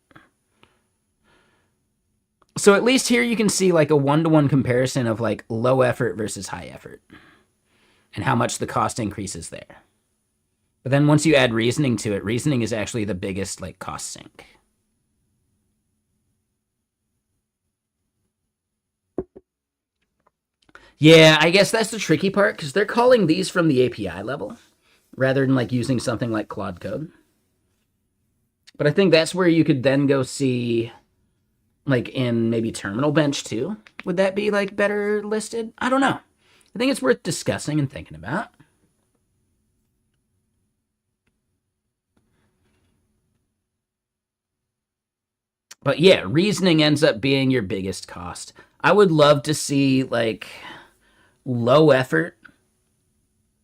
So at least here you can see like a one-to-one comparison of like low effort versus high effort and how much the cost increases there. But then once you add reasoning to it, reasoning is actually the biggest like cost sink. Yeah, I guess that's the tricky part because they're calling these from the API level rather than like using something like Claude Code. But I think that's where you could then go see like in maybe Terminal Bench too. Would that be like better listed? I don't know. I think it's worth discussing and thinking about. But yeah, reasoning ends up being your biggest cost. I would love to see like low effort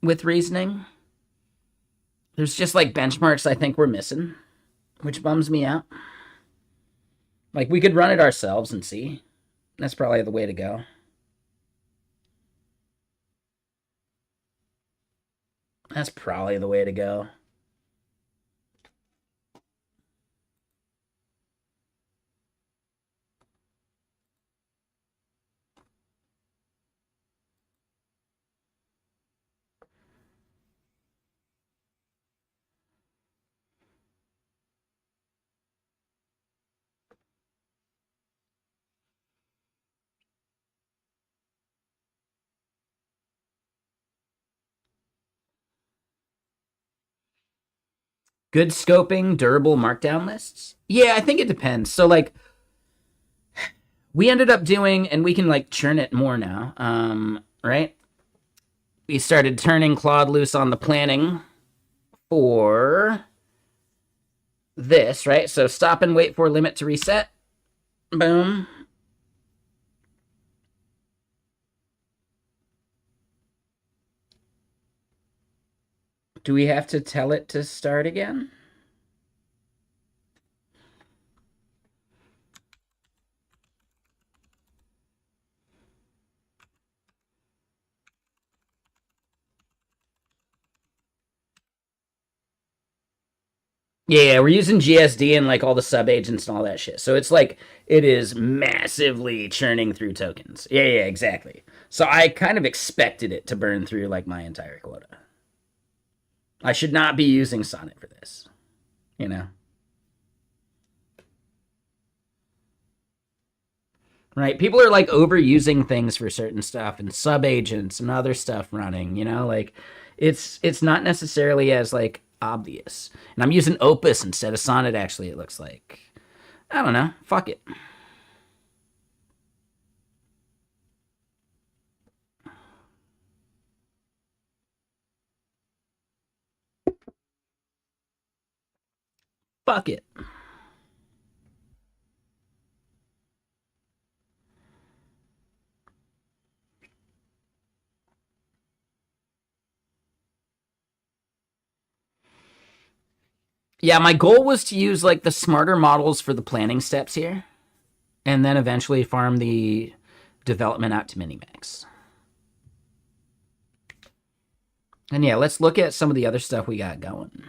with reasoning. There's just like benchmarks I think we're missing, which bums me out. Like we could run it ourselves and see. That's probably the way to go. That's probably the way to go. Good scoping, durable markdown lists. Yeah, I think it depends. So like we ended up doing, and we can like churn it more now. Right? We started turning Claude loose on the planning for this, right? So stop and wait for limit to reset. Boom. Do we have to tell it to start again? Yeah, we're using GSD and like all the sub agents and all that shit. So it's like it is massively churning through tokens. Yeah, exactly. So I kind of expected it to burn through like my entire quota. I should not be using Sonnet for this, you know? Right? People are like overusing things for certain stuff and sub agents and other stuff running, you know? Like it's not necessarily as like obvious. And I'm using Opus instead of Sonnet actually it looks like. I don't know. Fuck it. Fuck it. Yeah, my goal was to use like the smarter models for the planning steps here and then eventually farm the development out to minimax. And yeah, let's look at some of the other stuff we got going.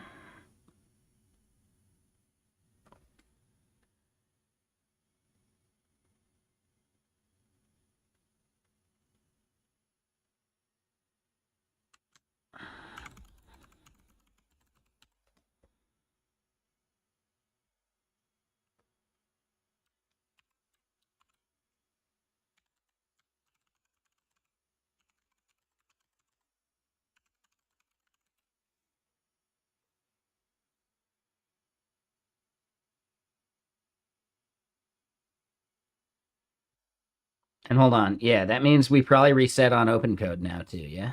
And hold on. Yeah, that means we probably reset on open code now too, yeah?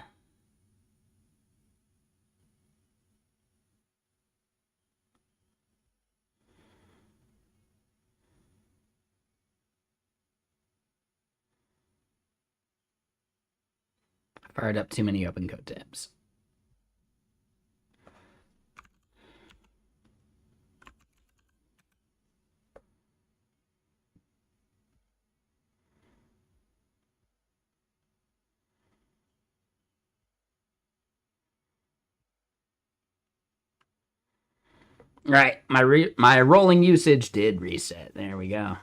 Fired up too many open code tabs. Right, my rolling usage did reset. There we go.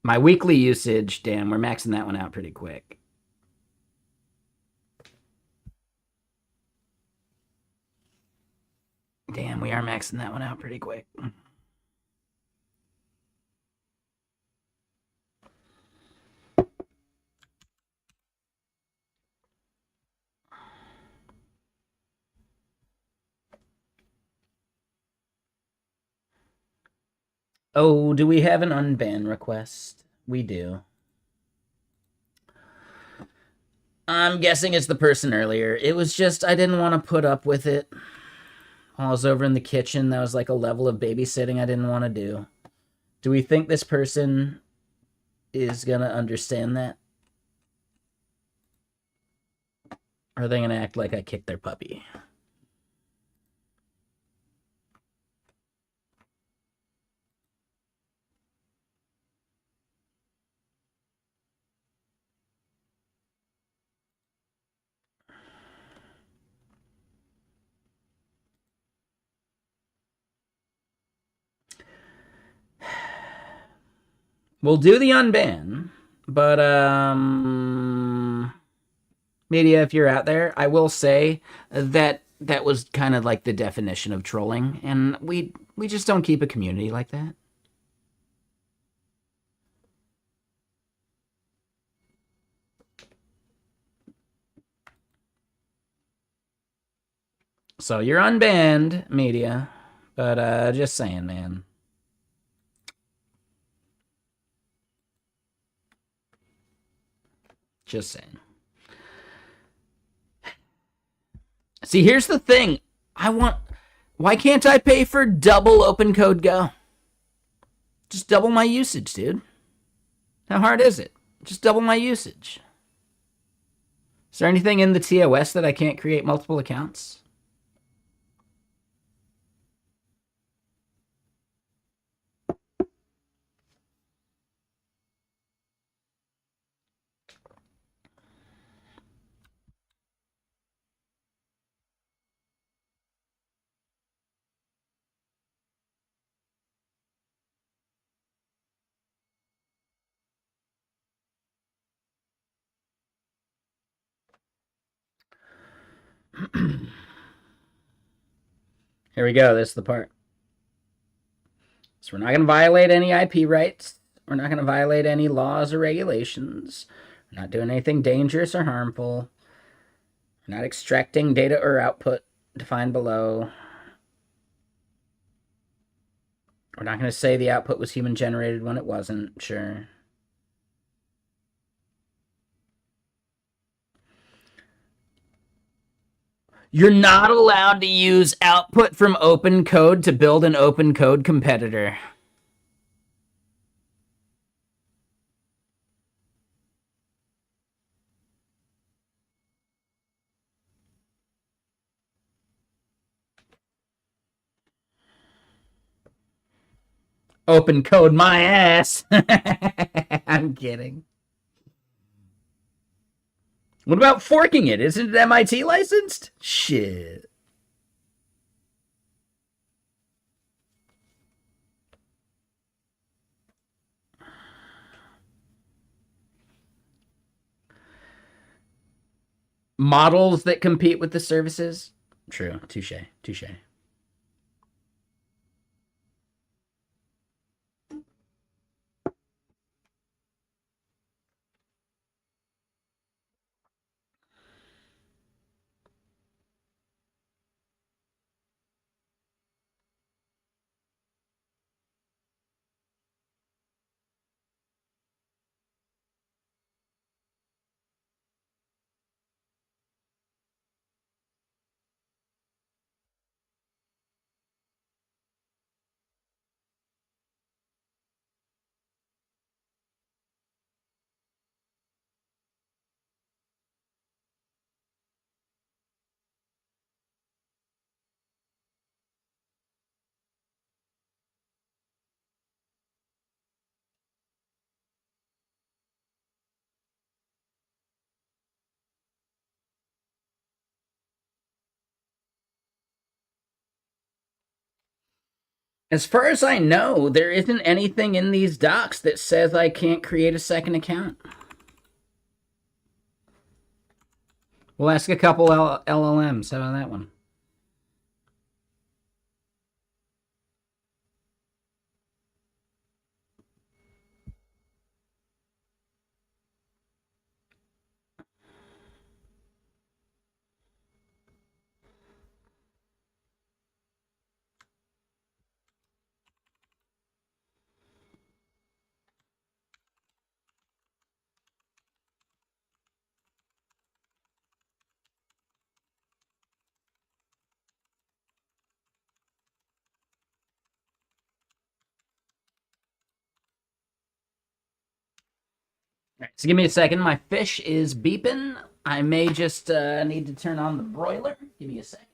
My weekly usage, damn, we're maxing that one out pretty quick. Damn, we are maxing that one out pretty quick. Oh, do we have an unban request? We do. I'm guessing it's the person earlier. It was just, I didn't want to put up with it. While I was over in the kitchen, that was like a level of babysitting I didn't want to do. Do we think this person is going to understand that? Or are they going to act like I kicked their puppy? We'll do the unban, but media, if you're out there, I will say that that was kind of like the definition of trolling, and we just don't keep a community like that. So you're unbanned, media, but just saying, man. Just saying. See, here's the thing. Why can't I pay for double open code go? Just double my usage, dude. How hard is it? Just double my usage. Is there anything in the TOS that I can't create multiple accounts? Here we go. This is the part. So we're not going to violate any IP rights. We're not going to violate any laws or regulations. We're not doing anything dangerous or harmful. We're not extracting data or output defined below. We're not going to say the output was human generated when it wasn't. Sure. You're not allowed to use output from open code to build an open code competitor. Open code my ass. I'm kidding. What about forking it? Isn't it MIT licensed? Shit. Models that compete with the services? True. Touche. Touche. As far as I know, there isn't anything in these docs that says I can't create a second account. We'll ask a couple LLMs. How about that one? All right, so give me a second. My fish is beeping. I may just need to turn on the broiler. Give me a second.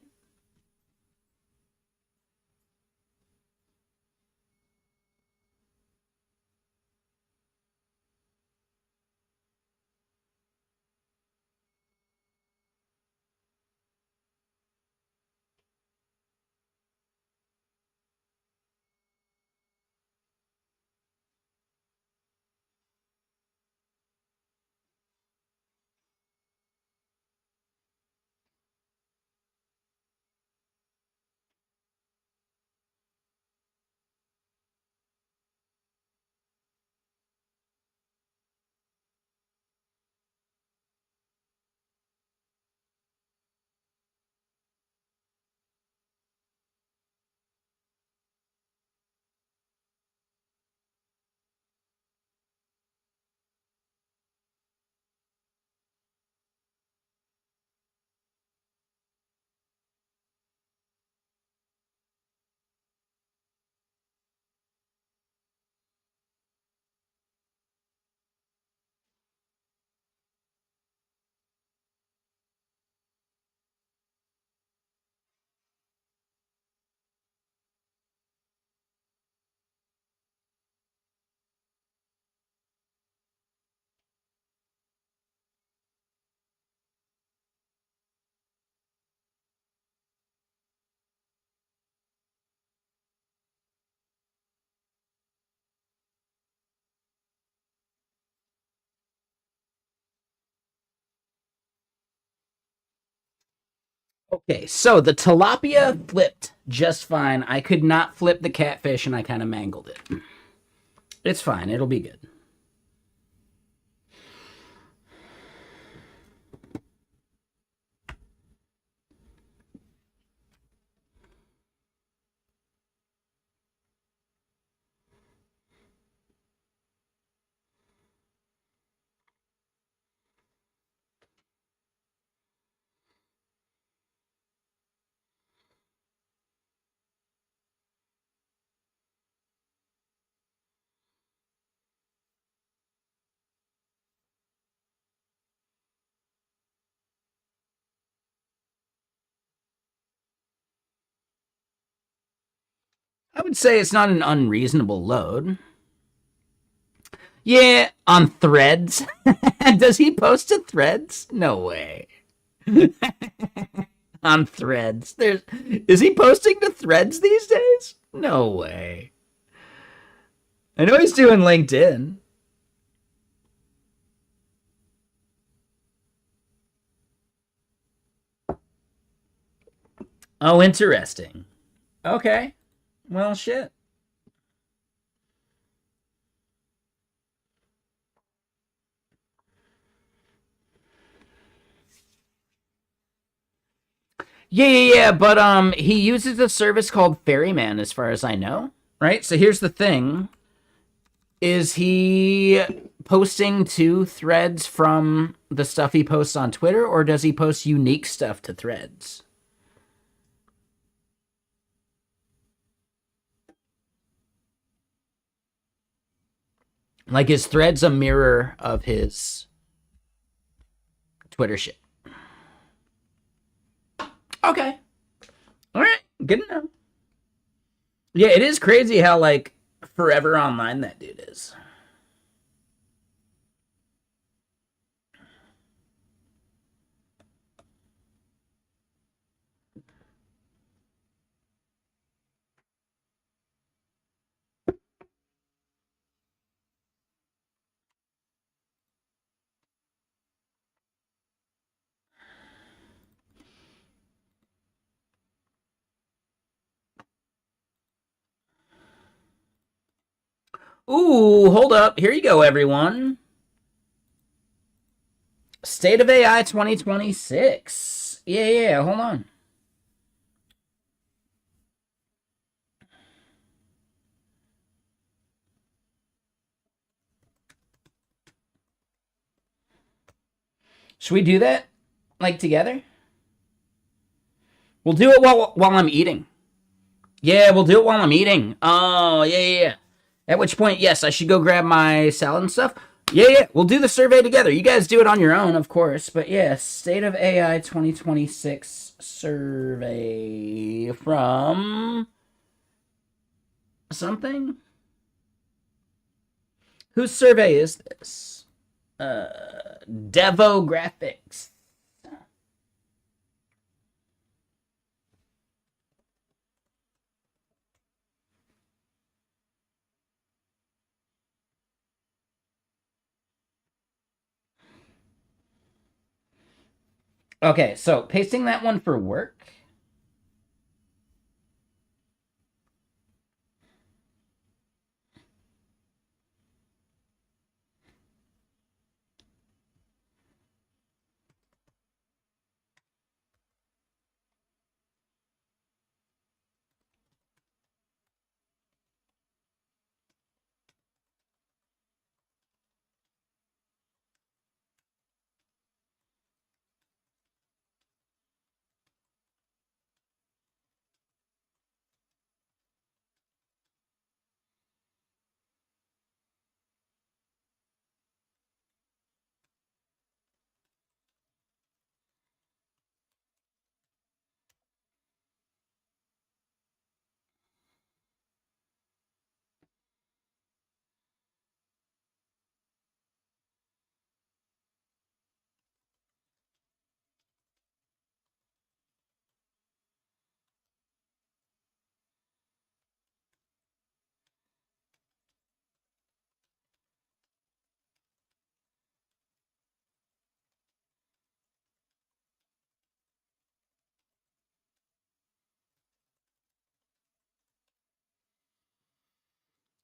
Okay, so the tilapia flipped just fine. I could not flip the catfish, and I kind of mangled it. It's fine. It'll be good. I would say it's not an unreasonable load. Yeah, on Threads. Does he post to Threads? No way. On Threads. Is he posting to Threads these days? No way. I know he's doing LinkedIn. Oh, interesting. Okay. Well, shit. Yeah, but he uses a service called Ferryman as far as I know, right? So here's the thing. Is he posting to Threads from the stuff he posts on Twitter, or does he post unique stuff to Threads? Like, is Threads a mirror of his Twitter shit? Okay. All right. Good to know. Yeah, it is crazy how, like, forever online that dude is. Ooh, hold up. Here you go, everyone. State of AI 2026. Yeah, hold on. Should we do that? Like together? We'll do it while I'm eating. Yeah, we'll do it while I'm eating. Oh, yeah. At which point, yes, I should go grab my salad and stuff. Yeah. We'll do the survey together. You guys do it on your own, of course. But yeah, State of AI 2026 survey from something. Whose survey is this? Devographics. Okay, so pasting that one for work.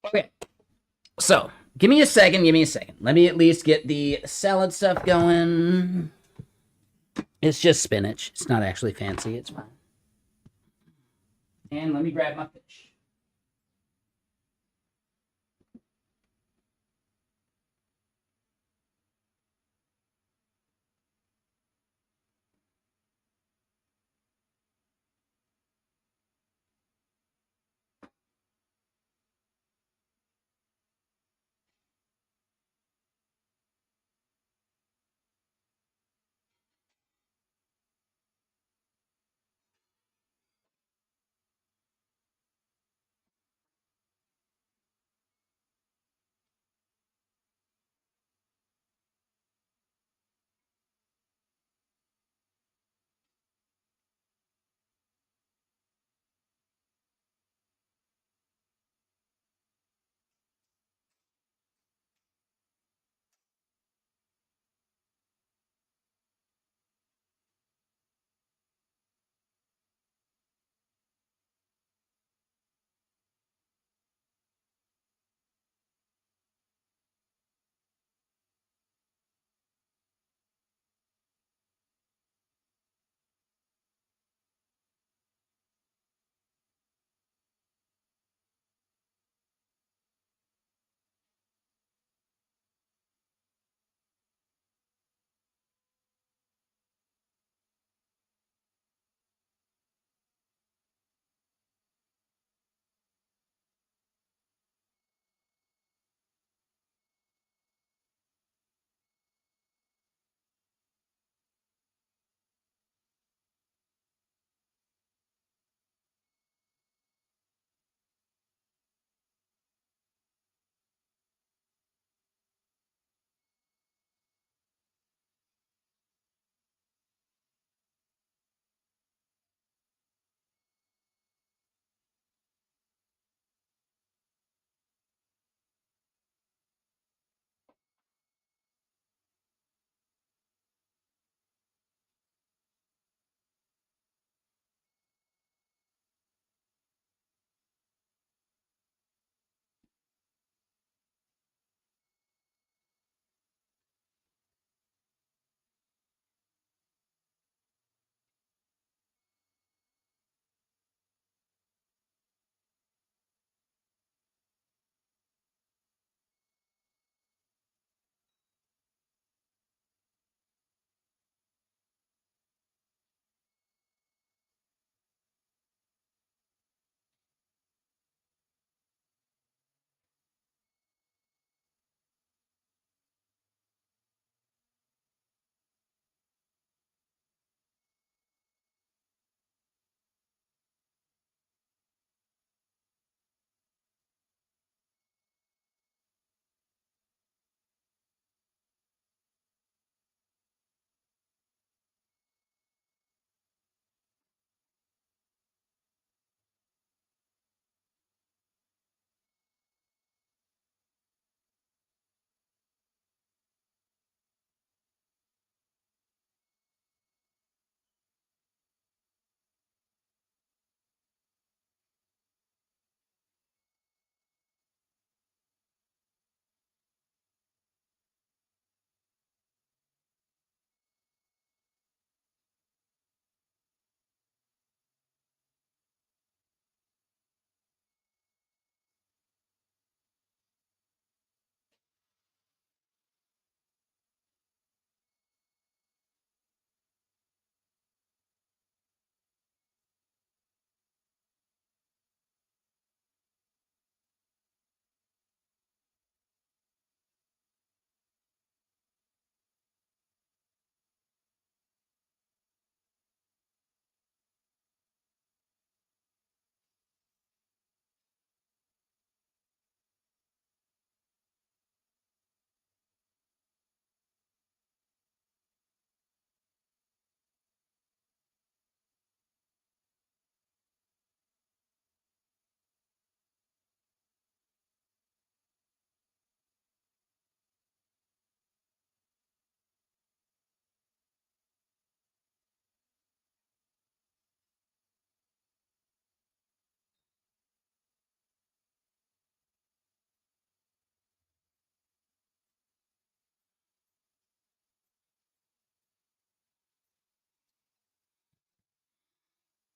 Okay, so give me a second. Give me a second. Let me at least get the salad stuff going. It's just spinach. It's not actually fancy. It's fine. And let me grab my fish.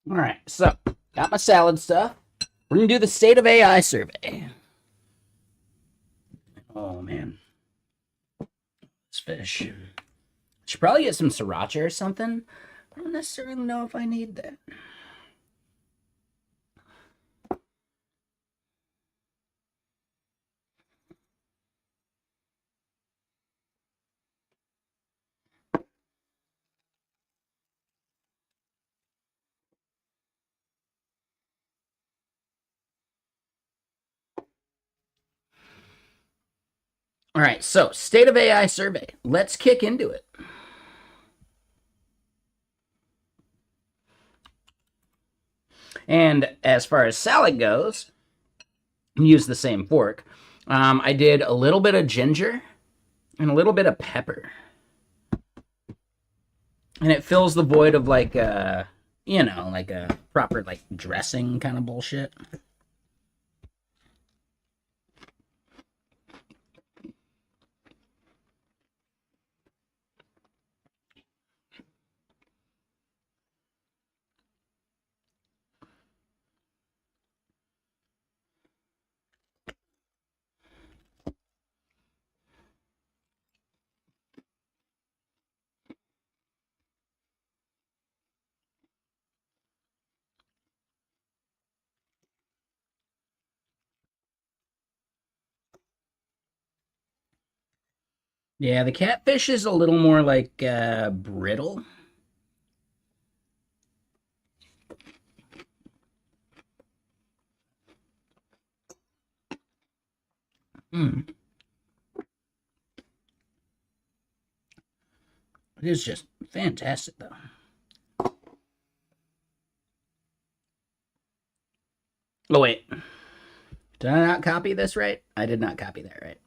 All right, so got my salad stuff. We're gonna do the state of AI survey. Oh man, this fish. Should probably get some sriracha or something. I don't necessarily know if I need that. All right, so state of AI survey. Let's kick into it. And as far as salad goes, use the same fork. I did a little bit of ginger and a little bit of pepper. And it fills the void of like like a proper like dressing kind of bullshit. Yeah, the catfish is a little more like brittle. Mm. It is just fantastic, though. Oh, wait. Did I not copy this right? I did not copy that right.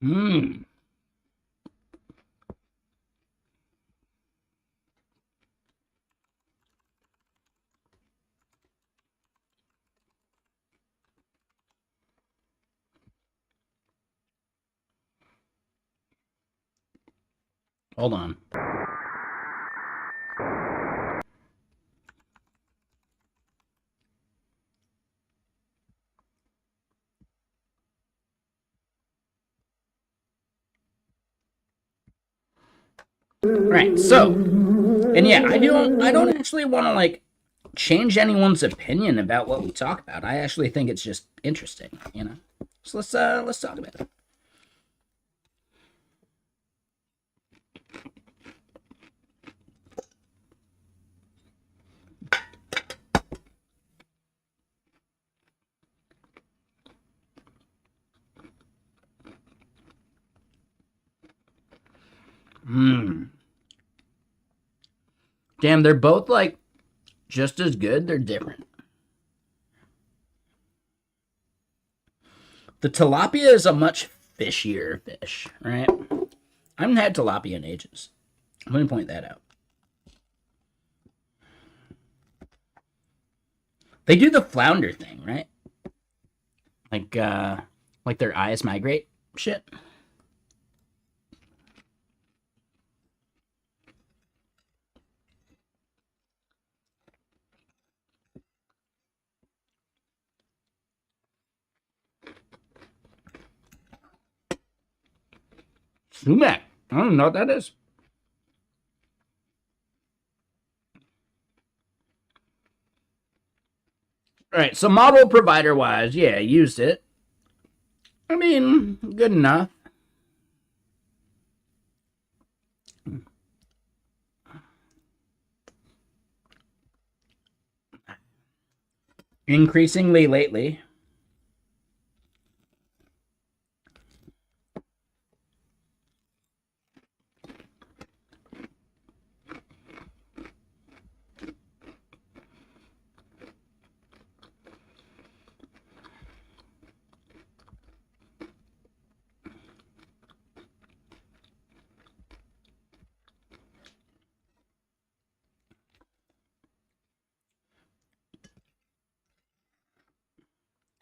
Hmm. Hold on. Right. So, and yeah, I don't actually want to like change anyone's opinion about what we talk about. I actually think it's just interesting. So let's talk about it. Hmm. Damn, they're both like just as good. They're different. The tilapia is a much fishier fish, right? I haven't had tilapia in ages. Let me point that out. They do the flounder thing, right? Like like their eyes migrate shit. Sumac. I don't know what that is. All right, so model provider wise, yeah, used it. I mean, good enough. Increasingly lately.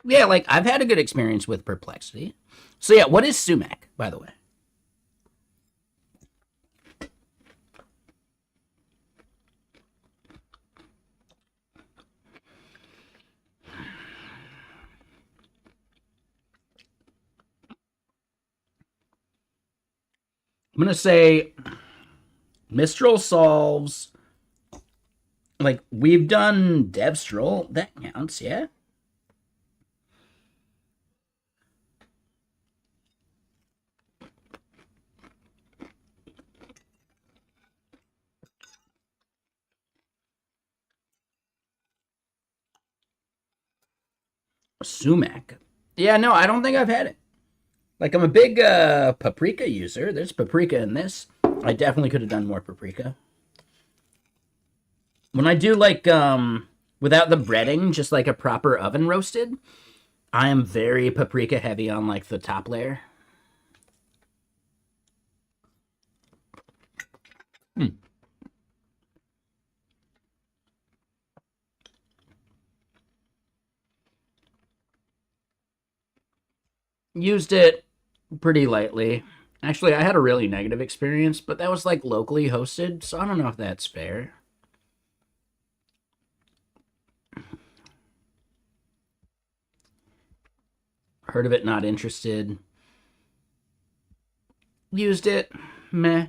Yeah, like I've had a good experience with Perplexity. So yeah, what is sumac, by the way? I'm gonna say Mistral solves. Like we've done Devstral, that counts, yeah. Sumac. Yeah, no, I don't think I've had it. Like I'm a big paprika user. There's paprika in this. I definitely could have done more paprika. When I do like without the breading, just like a proper oven roasted, I am very paprika heavy on like the top layer. Hmm. Used it pretty lightly. Actually, I had a really negative experience, but that was like locally hosted, so I don't know if that's fair. Heard of it, not interested. Used it, meh.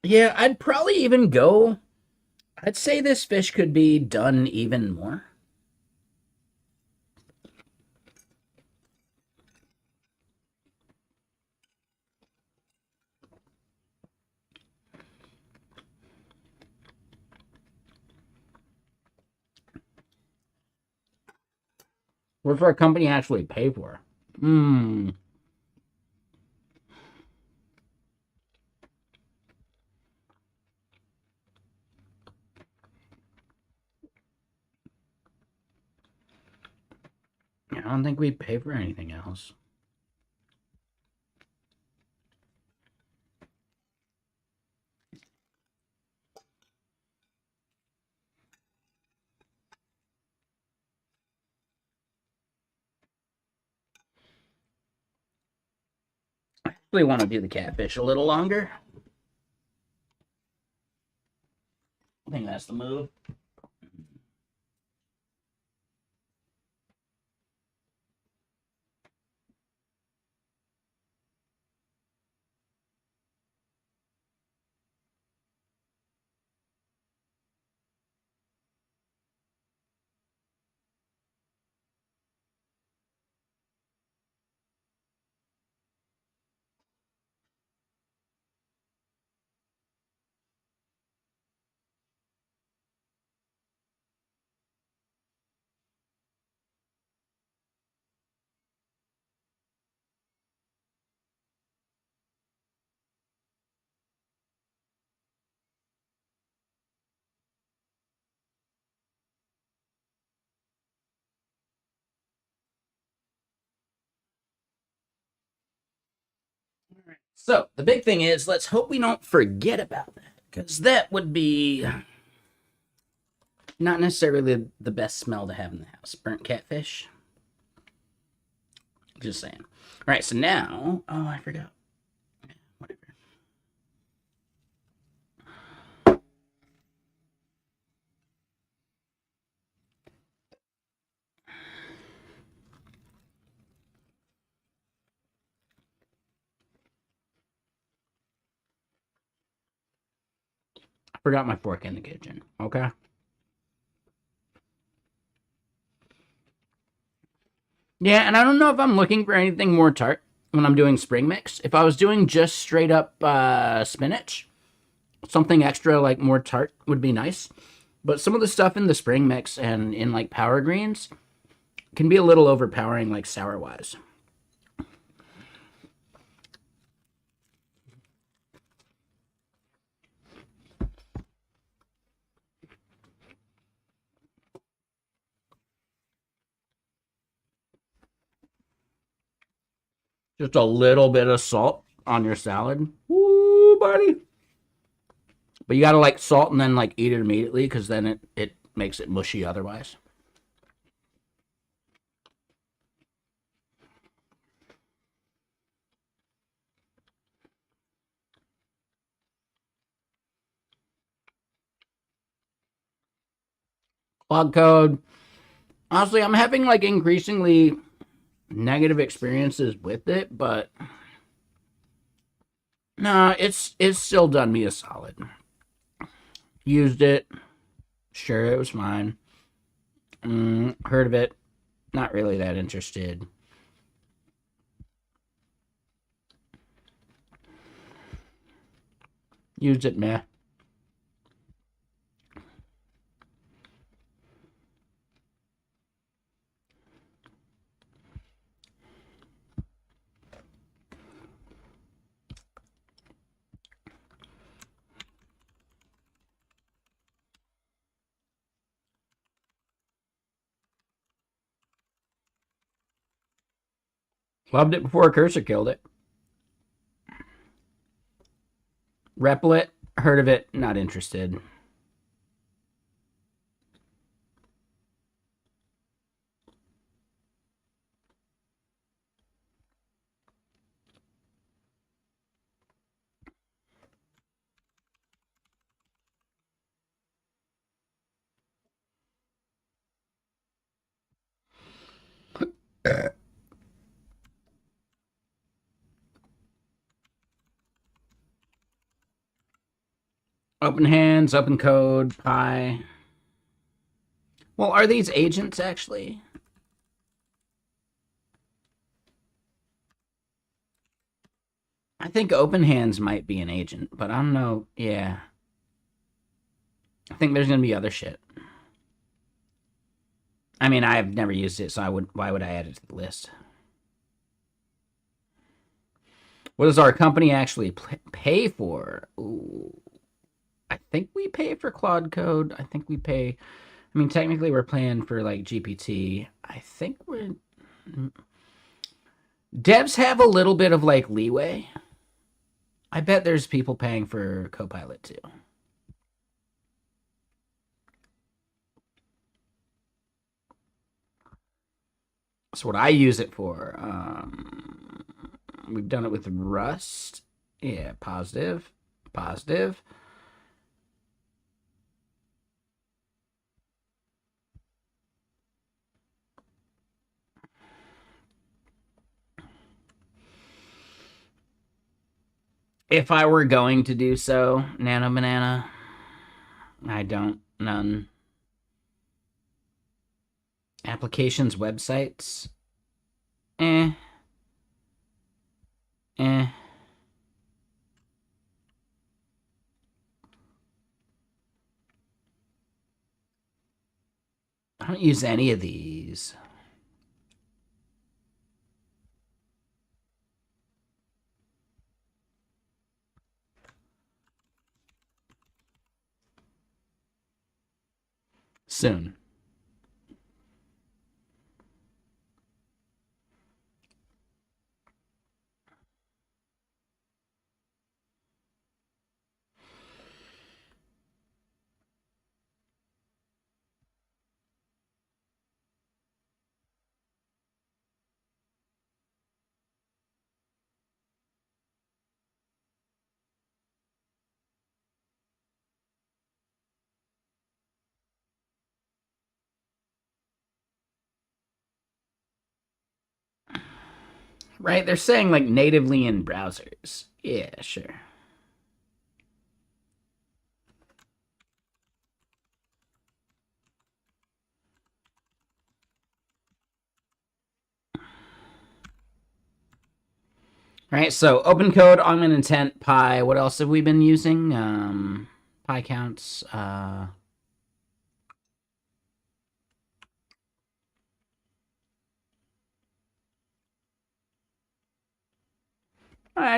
Yeah, I'd probably even go. I'd say this fish could be done even more. What does our company actually pay for? Hmm. I don't think we pay for anything else. I actually want to do the catfish a little longer. I think that's the move. So the big thing is, let's hope we don't forget about that, because that would be not necessarily the best smell to have in the house. Burnt catfish. Just saying. All right, so now, oh, I forgot. Whatever. I forgot my fork in the kitchen. Okay. Yeah, and I don't know if I'm looking for anything more tart. when I'm doing spring mix. If I was doing just straight up spinach, something extra like more tart would be nice. But some of the stuff in the spring mix and in like power greens can be a little overpowering, like sour wise. Just a little bit of salt on your salad. Woo, buddy. But you gotta like salt and then like eat it immediately because then it makes it mushy otherwise. Log code. Honestly, I'm having like increasingly negative experiences with it, but nah, it's still done me a solid. Used it. Sure, it was fine. Heard of it. Not really that interested. Used it, meh. Loved it before Cursor killed it. Replit, heard of it, not interested. Open hands, open code, pi. Well, are these agents actually? I think open hands might be an agent, but I don't know. Yeah. I think there's gonna be other shit. I mean, I've never used it, so I would. Why would I add it to the list? What does our company actually pay for? Ooh, I think we pay for Claude Code. I think we pay. I mean, technically, we're paying for like GPT. I think we're. Devs have a little bit of like leeway. I bet there's people paying for Copilot too. That's what I use it for. We've done it with Rust. Yeah, positive. Positive. If I were going to do so, Nano Banana, I don't. None. Applications, websites. Eh. Eh. I don't use any of these. Soon. Right? They're saying like natively in browsers. Yeah, sure. All right, so open code, augment intent, pi. What else have we been using? Pi counts. I'd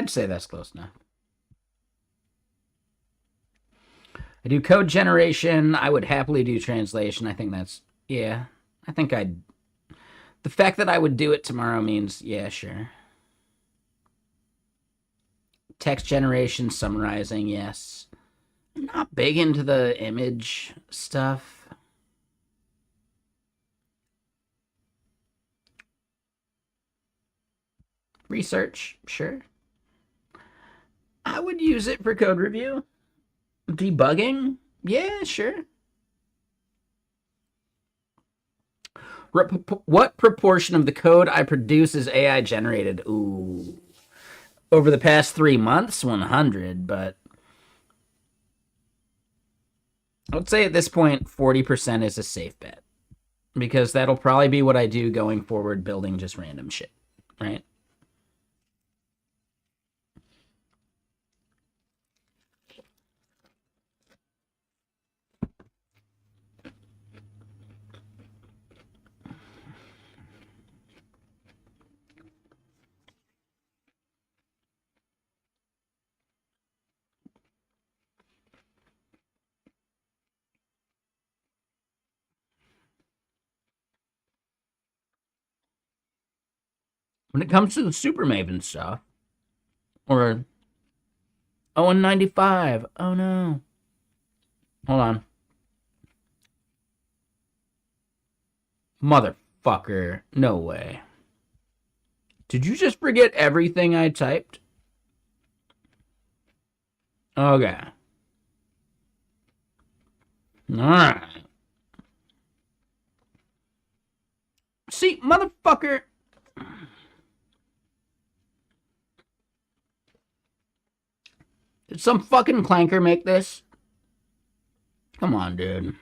say that's close enough. I do code generation. I would happily do translation. I think that's, yeah. I think I'd. The fact that I would do it tomorrow means, yeah, sure. Text generation, summarizing, yes. I'm not big into the image stuff. Research, sure. I would use it for code review. Debugging, yeah, sure. What proportion of the code I produce is AI generated? Ooh. Over the past 3 months, 100, but I would say at this point, 40% is a safe bet. Because that'll probably be what I do going forward, building just random shit, right? When it comes to the Super Maven stuff, or 0 and 95, oh no. Hold on. Motherfucker, no way. Did you just forget everything I typed? Okay. Alright. See, motherfucker. Did some fucking clanker make this? Come on, dude.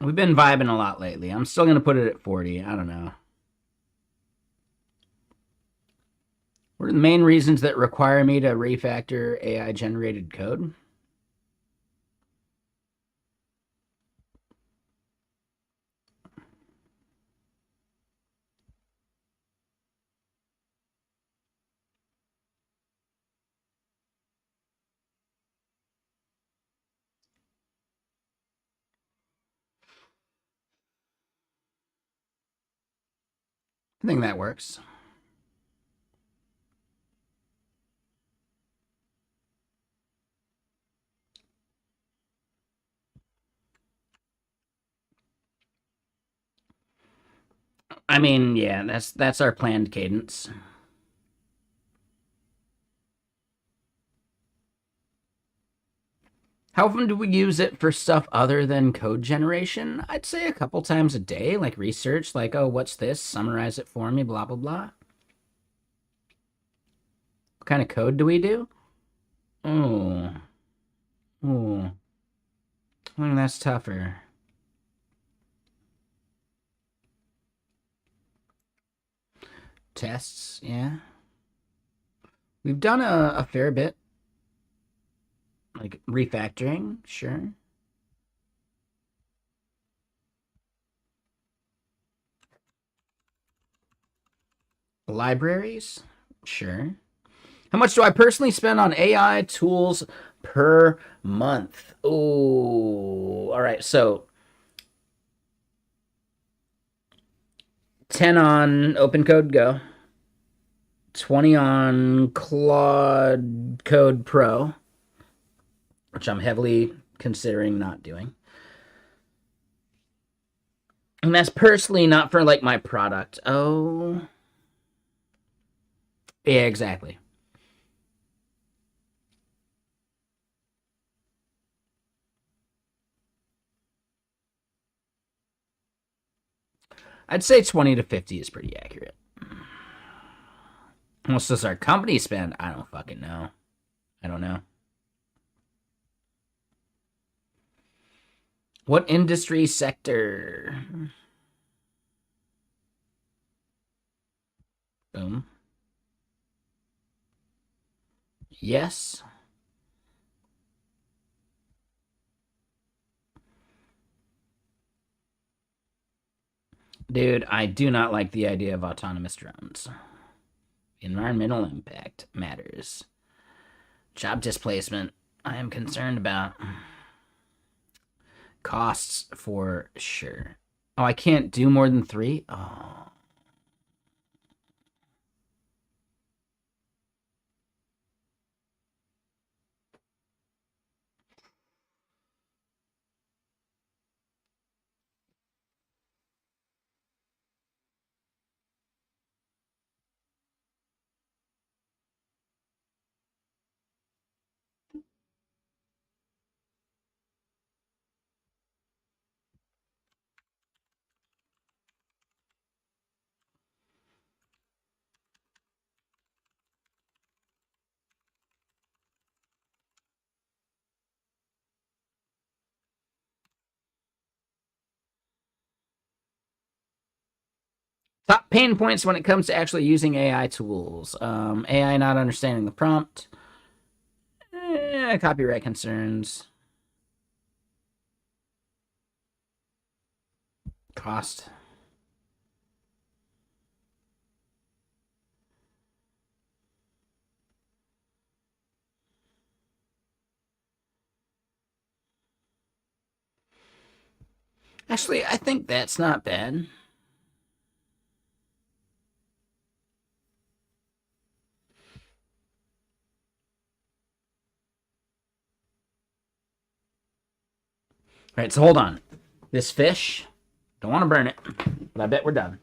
We've been vibing a lot lately. I'm still going to put it at 40. I don't know. What are the main reasons that require me to refactor AI generated code? I think that works. I mean, yeah, that's our planned cadence. How often do we use it for stuff other than code generation? I'd say a couple times a day, like research, like, oh, what's this? Summarize it for me, blah, blah, blah. What kind of code do we do? Oh. Oh. I think that's tougher. Tests, yeah. We've done a fair bit. Like refactoring, sure. Libraries, sure. How much do I personally spend on AI tools per month? Oh, all right. So 10 on Open Code Go, 20 on Claude Code Pro, which I'm heavily considering not doing. And that's personally not for like my product. Oh, yeah, exactly. I'd say 20 to 50 is pretty accurate. How much does our company spend? I don't fucking know. I don't know. What industry sector? Boom. Yes. Dude, I do not like the idea of autonomous drones. Environmental impact matters. Job displacement, I am concerned about. Costs for sure. Oh, I can't do more than three? Oh. Top pain points when it comes to actually using AI tools. AI not understanding the prompt. Copyright concerns. Cost. Actually, I think that's not bad. All right, so hold on. This fish, don't want to burn it, but I bet we're done.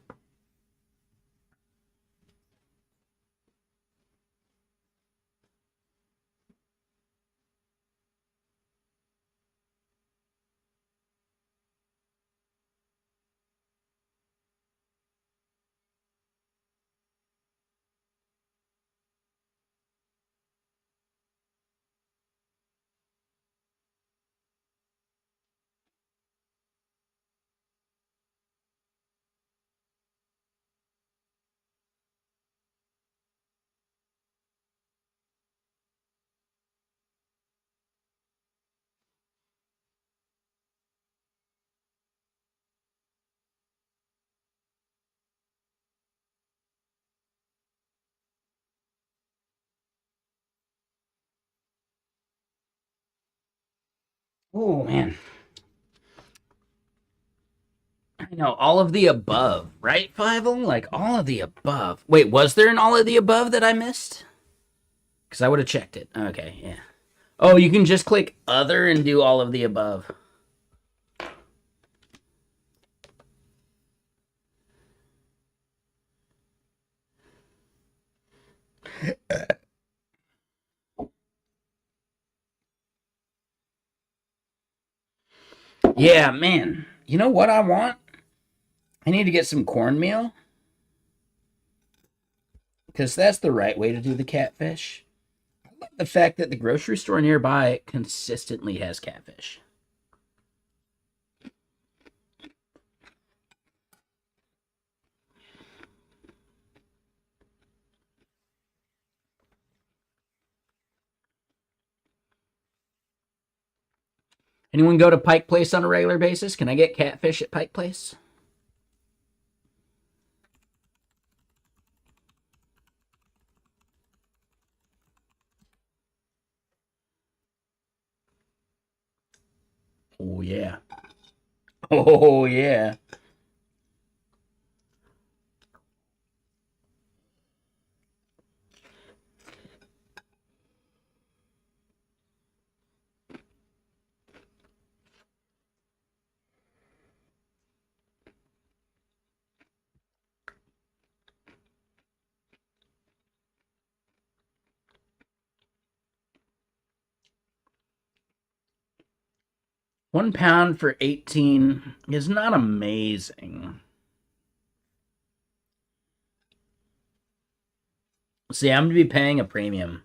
Oh, man. I know, all of the above, right, Fievel? Like, all of the above. Wait, was there an all of the above that I missed? Because I would have checked it. Okay, yeah. Oh, you can just click other and do all of the above. Yeah, man. You know what I want? I need to get some cornmeal because that's the right way to do the catfish. I love the fact that the grocery store nearby consistently has catfish. Anyone go to Pike Place on a regular basis? Can I get catfish at Pike Place? Oh, yeah. Oh, yeah. £1 for 18 is not amazing. See, I'm going to be paying a premium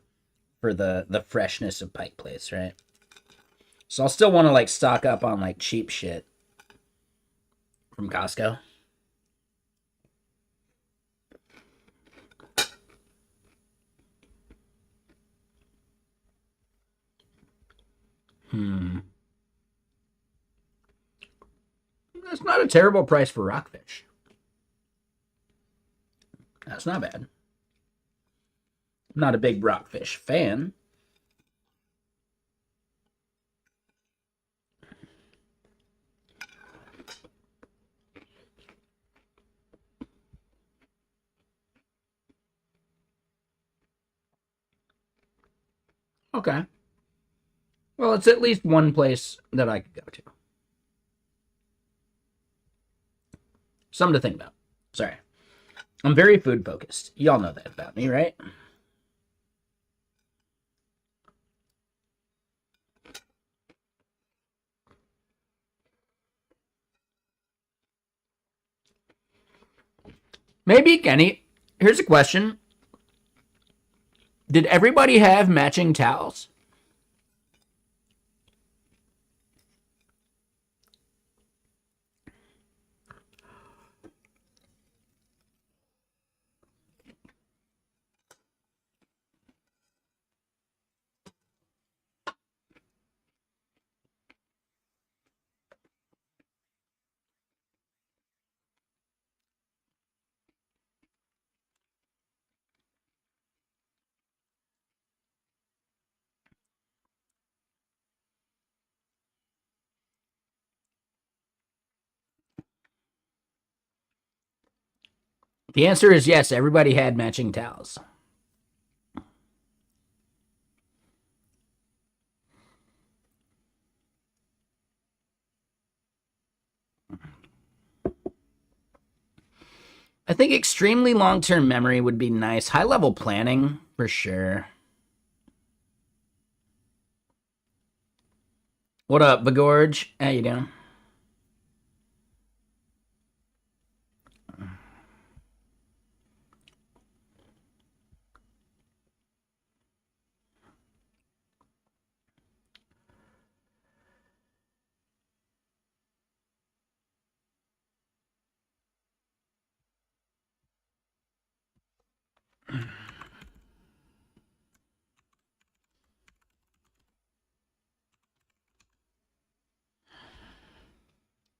for the freshness of Pike Place, right? So I'll still want to like stock up on like cheap shit from Costco. That's not a terrible price for rockfish. That's not bad. I'm not a big rockfish fan. Okay. Well, it's at least one place that I could go to. Something to think about. Sorry. I'm very food focused. Y'all know that about me, right? Maybe, Kenny. Here's a question. Did everybody have matching towels? The answer is yes, everybody had matching towels. I think extremely long term memory would be nice. High level planning, for sure. What up, Bagorge? How you doing?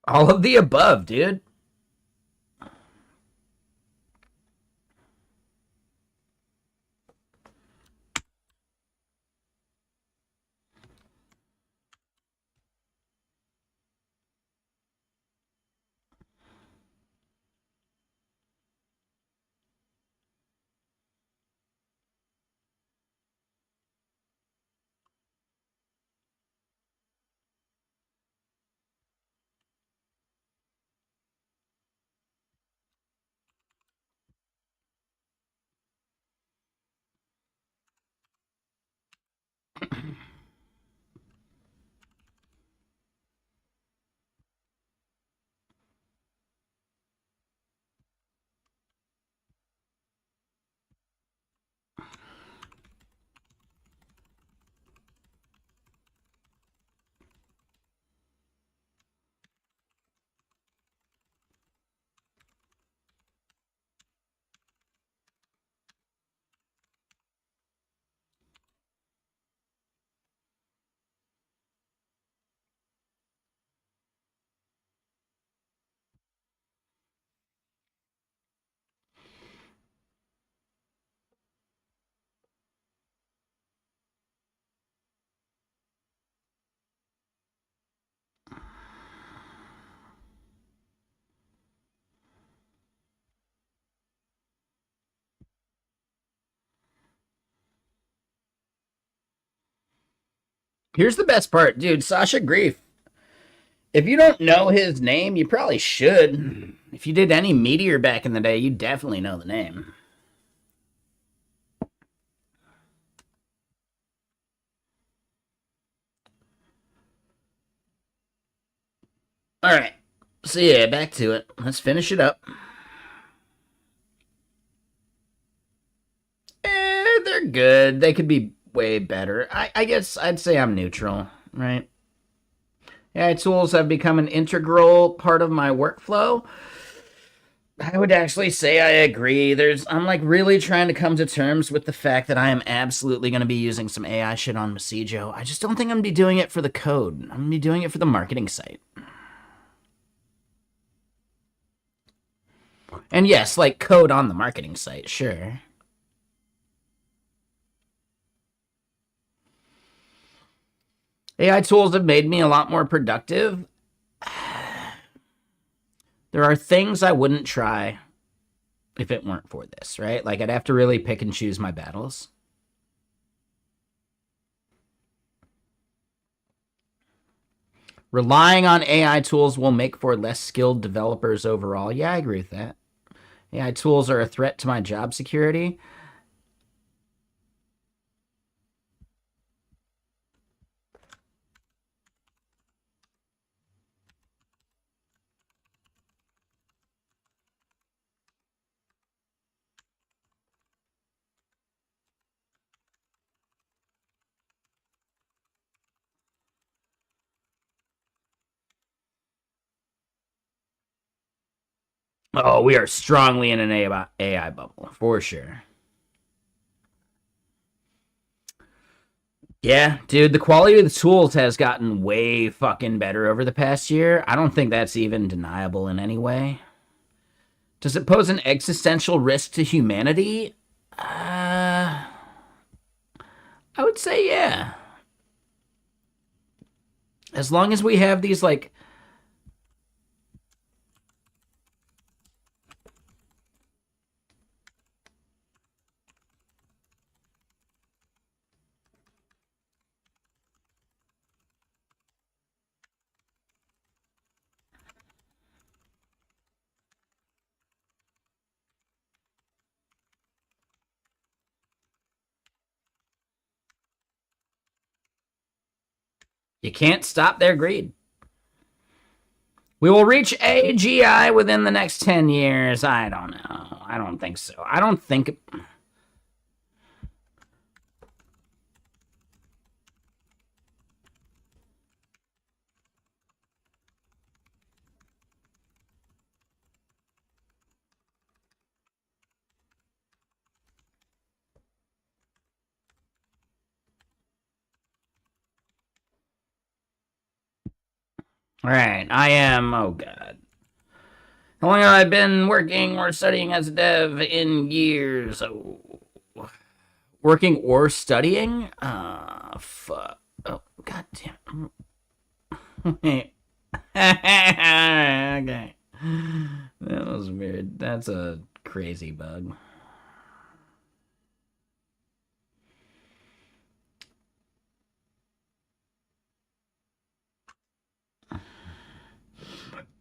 All of the above, dude. Here's the best part, dude. Sasha Grief. If you don't know his name, you probably should. If you did any Meteor back in the day, you definitely know the name. All right. So yeah, back to it. Let's finish it up. They're good. They could be way better. I guess I'd say I'm neutral, right? AI tools have become an integral part of my workflow. I would actually say I agree. I'm like really trying to come to terms with the fact that I am absolutely going to be using some AI shit on Messijo. I just don't think I'm going to be doing it for the code. I'm going to be doing it for the marketing site. And yes, like code on the marketing site, sure. AI tools have made me a lot more productive. There are things I wouldn't try if it weren't for this, right? Like I'd have to really pick and choose my battles. Relying on AI tools will make for less skilled developers overall. Yeah, I agree with that. AI tools are a threat to my job security. Oh, we are strongly in an AI bubble, for sure. Yeah, dude, the quality of the tools has gotten way fucking better over the past year. I don't think that's even deniable in any way. Does it pose an existential risk to humanity? I would say yeah. As long as we have these like you can't stop their greed. We will reach AGI within the next 10 years. I don't know. I don't think so. I don't think. All right. I am. Oh, God. How long have I been working or studying as a dev in years? Oh, working or studying? Fuck. Oh, God damn. Okay. That was weird. That's a crazy bug.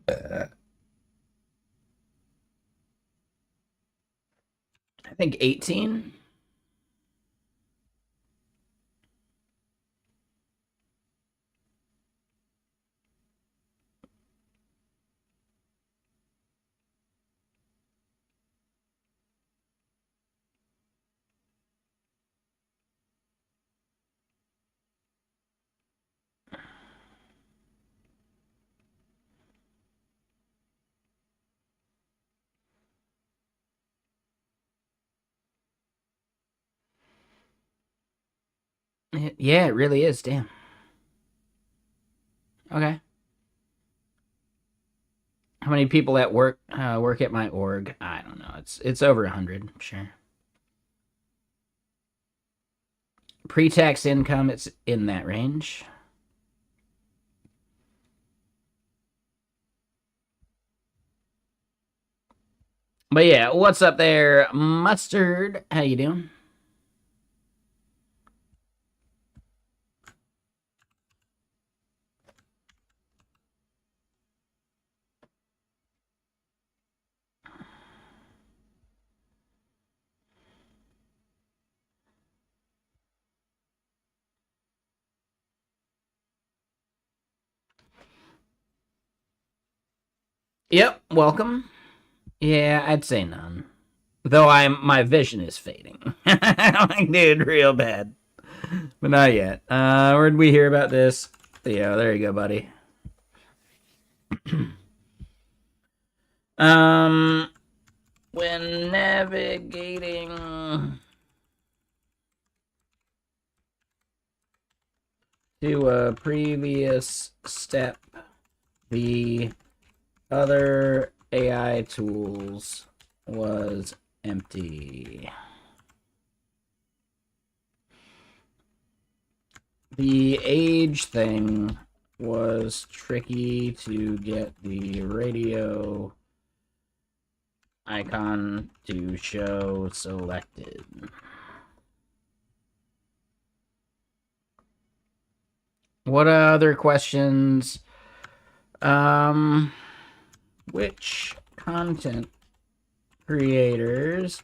I think 18. Yeah, it really is. Damn. Okay. How many people at work at my org? I don't know. It's over 100, sure. Pre-tax income, it's in that range. But yeah, what's up there, Mustard? How you doing? Yep, welcome. Yeah, I'd say none. Though my vision is fading. Like, dude, real bad. But not yet. Where'd we hear about this? Yeah, there you go, buddy. Um, when navigating to a previous step, the other AI tools was empty. The age thing was tricky to get the radio icon to show selected. What other questions? Which content creators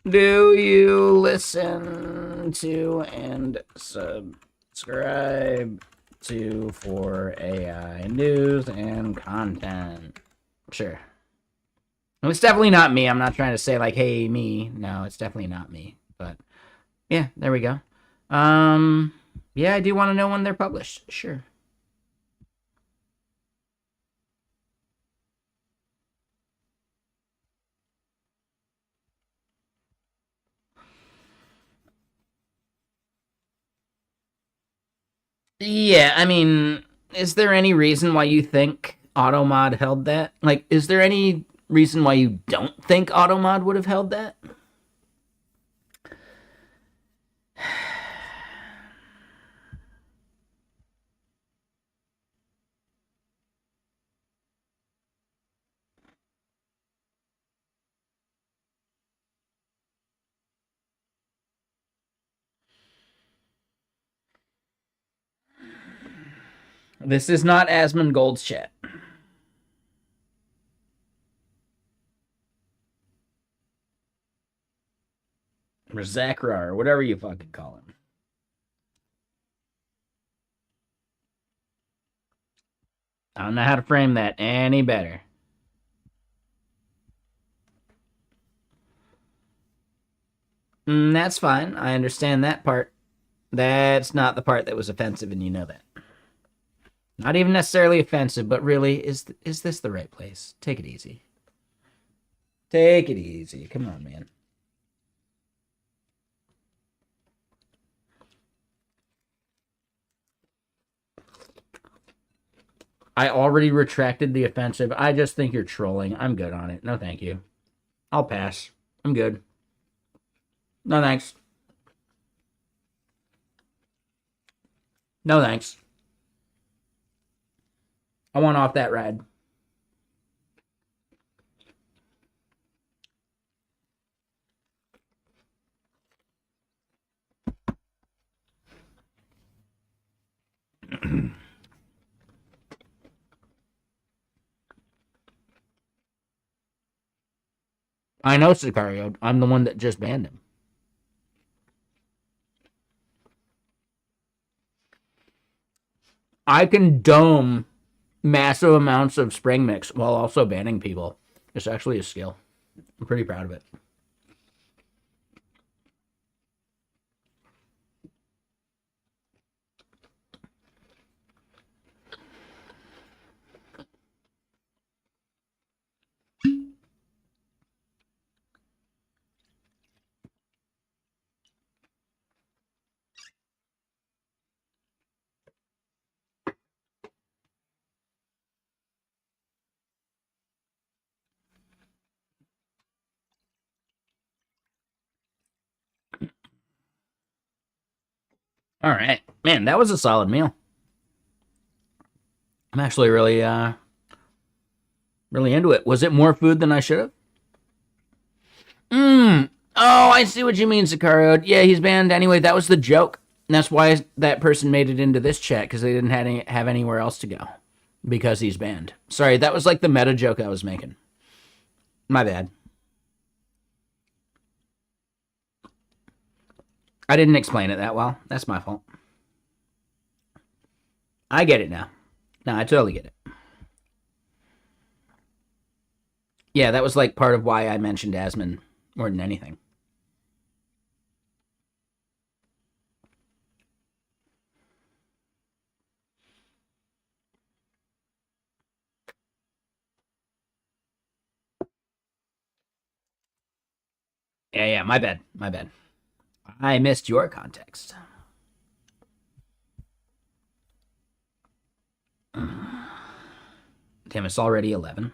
do you listen to and subscribe to for AI news and content? Sure. It's definitely not me. I'm not trying to say like, hey, me. No, it's definitely not me. But yeah, there we go. Yeah, I do want to know when they're published. Sure. Yeah, I mean, is there any reason why you think Automod held that? Like, is there any reason why you don't think Automod would have held that? This is not Asmongold's chat. Or Zachra, or whatever you fucking call him. I don't know how to frame that any better. That's fine. I understand that part. That's not the part that was offensive, and you know that. Not even necessarily offensive, but really, is this the right place? Take it easy. Take it easy. Come on, man. I already retracted the offensive. I just think you're trolling. I'm good on it. No, thank you. I'll pass. I'm good. No, thanks. No, thanks. I want off that ride. I know Sicario. I'm the one that just banned him. I can dome massive amounts of spring mix while also banning people. It's actually a skill. I'm pretty proud of it. All right. Man, that was a solid meal. I'm actually really into it. Was it more food than I should have? Oh, I see what you mean, Sicario. Yeah, he's banned anyway. That was the joke. And that's why that person made it into this chat, because they didn't have anywhere else to go. Because he's banned. Sorry, that was like the meta joke I was making. My bad. I didn't explain it that well. That's my fault. I get it now. No, I totally get it. Yeah, that was like part of why I mentioned Asmon more than anything. Yeah, yeah, my bad. My bad. I missed your context. Damn, it's already 11.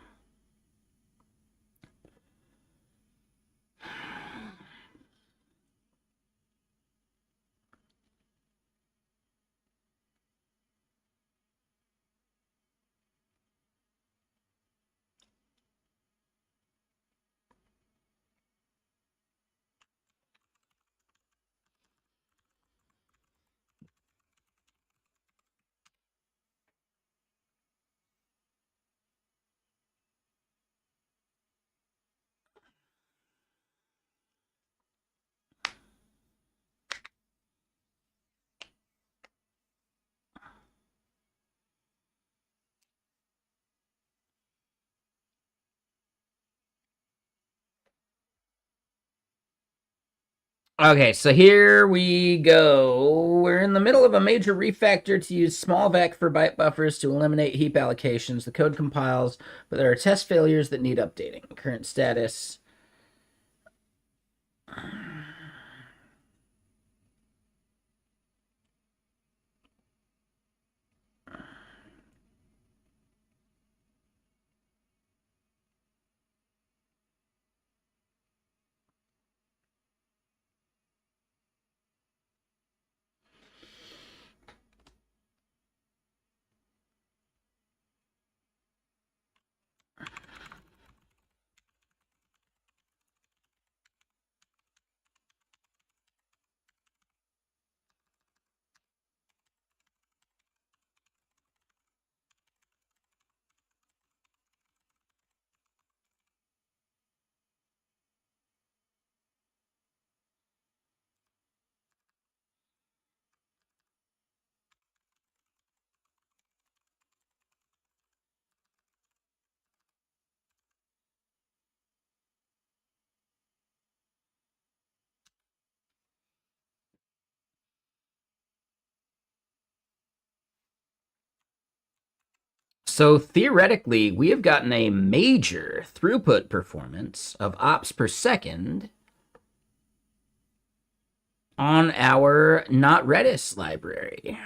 Okay, so here we go. We're in the middle of a major refactor to use small vac for byte buffers to eliminate heap allocations. The code compiles, but there are test failures that need updating. Current status. So theoretically, we have gotten a major throughput performance of ops per second on our not Redis library.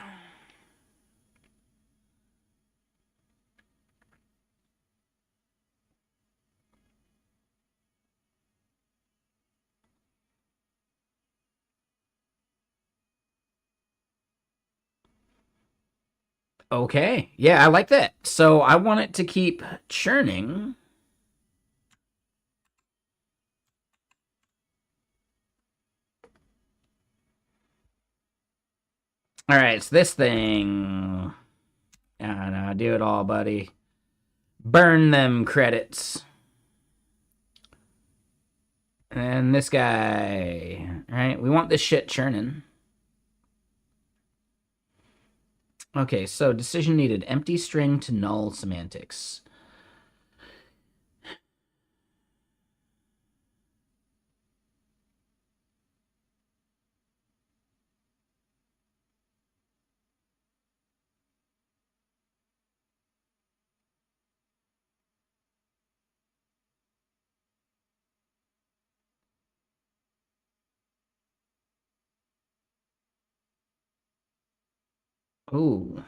Okay, yeah, I like that. So I want it to keep churning. All right, so this thing. Yeah, no, do it all, buddy. Burn them credits. And this guy. All right, we want this shit churning. Okay, so decision needed. Empty string to null semantics. Ooh.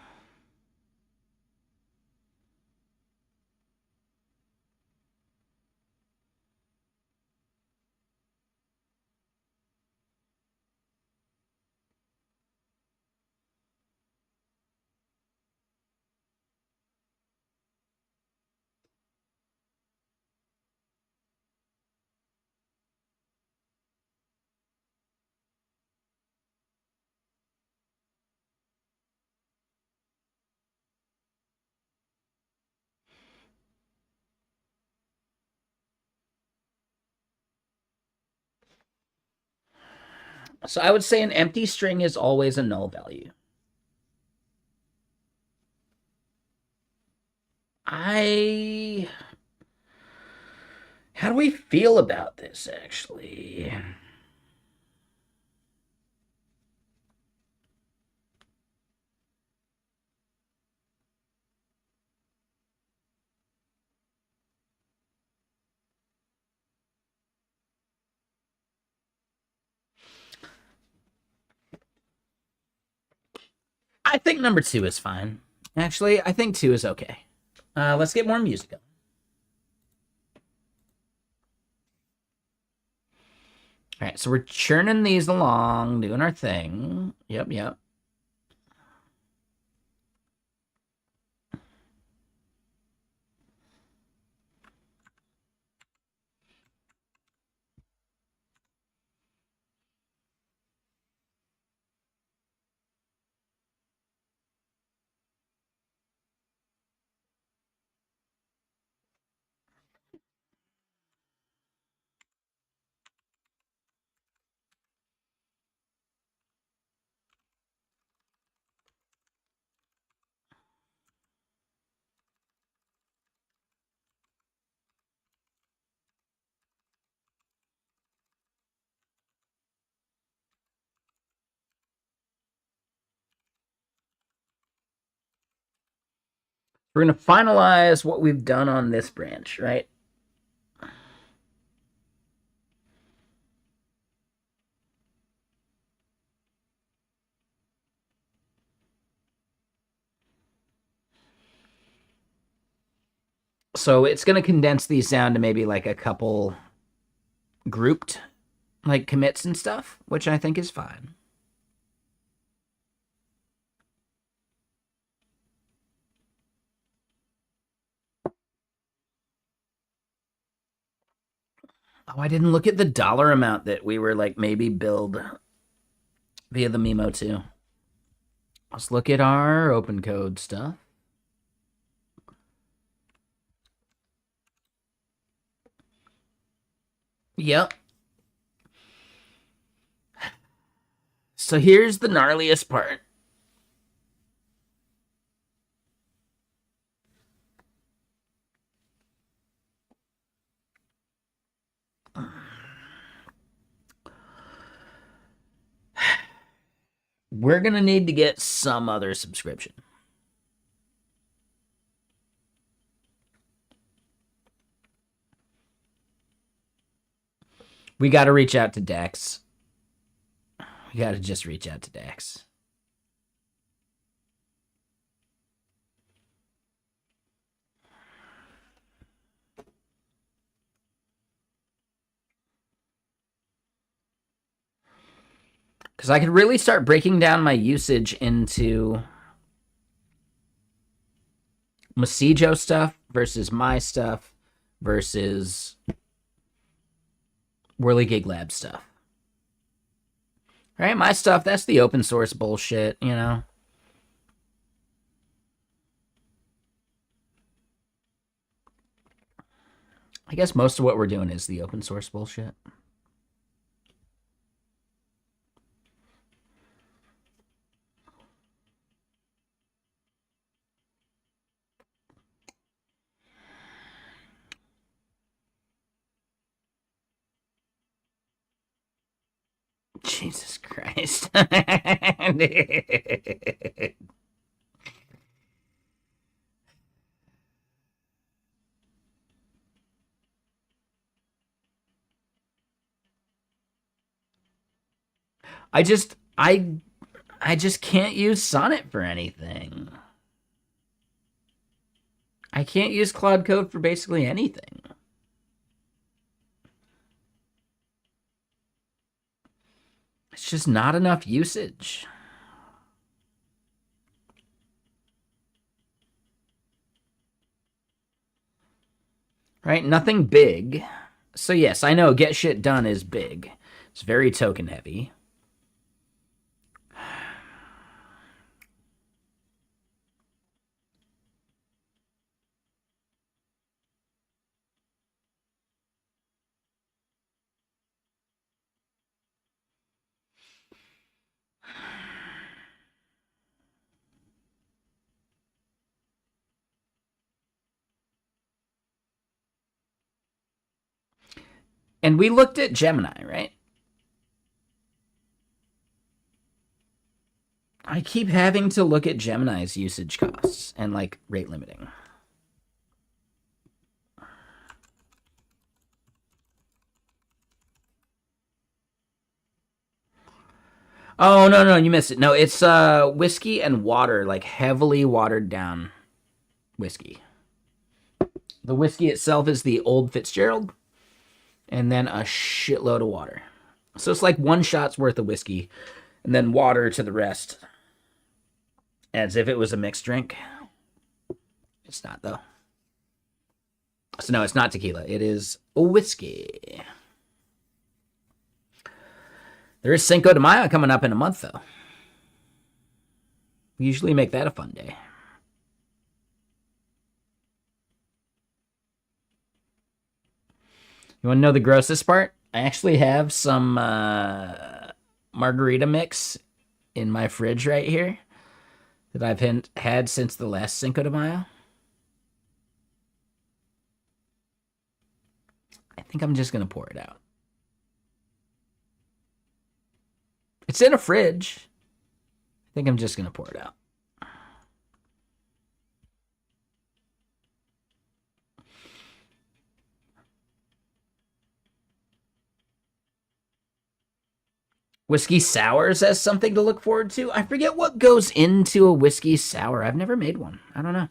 So I would say an empty string is always a null value. I How do we feel about this, actually? I think number two is fine. Actually, I think two is okay. Let's get more music on. All right, so we're churning these along, doing our thing. Yep, yep. We're going to finalize what we've done on this branch, right? So it's going to condense these down to maybe like a couple grouped like commits and stuff, which I think is fine. Oh, I didn't look at the dollar amount that we were like maybe billed via the Memo too. Let's look at our open code stuff. Yep. So here's the gnarliest part. We're going to need to get some other subscription. We got to reach out to Dex. We got to just reach out to Dex. Because I could really start breaking down my usage into Messijo stuff versus my stuff versus Whirly Gig Lab stuff. Right? My stuff, that's the open source bullshit, you know? I guess most of what we're doing is the open source bullshit. Jesus Christ. I just I I just can't use Sonnet for anything. I can't use Cloud Code for basically anything. It's just not enough usage. Right? Nothing big. So yes, I know get shit done is big. It's very token heavy. And we looked at Gemini, right? I keep having to look at Gemini's usage costs and like rate limiting. Oh no, you missed it. No, it's whiskey and water, like heavily watered down whiskey. The whiskey itself is the Old Fitzgerald, and then a shitload of water. So it's like one shot's worth of whiskey, and then water to the rest, as if it was a mixed drink. It's not though. So no, it's not tequila. It is whiskey. There is Cinco de Mayo coming up in a month though. We usually make that a fun day. You want to know the grossest part? I actually have some margarita mix in my fridge right here that I've had since the last Cinco de Mayo. I think I'm just going to pour it out. It's in a fridge. I think I'm just going to pour it out. Whiskey sours as something to look forward to. I forget what goes into a whiskey sour. I've never made one. I don't know.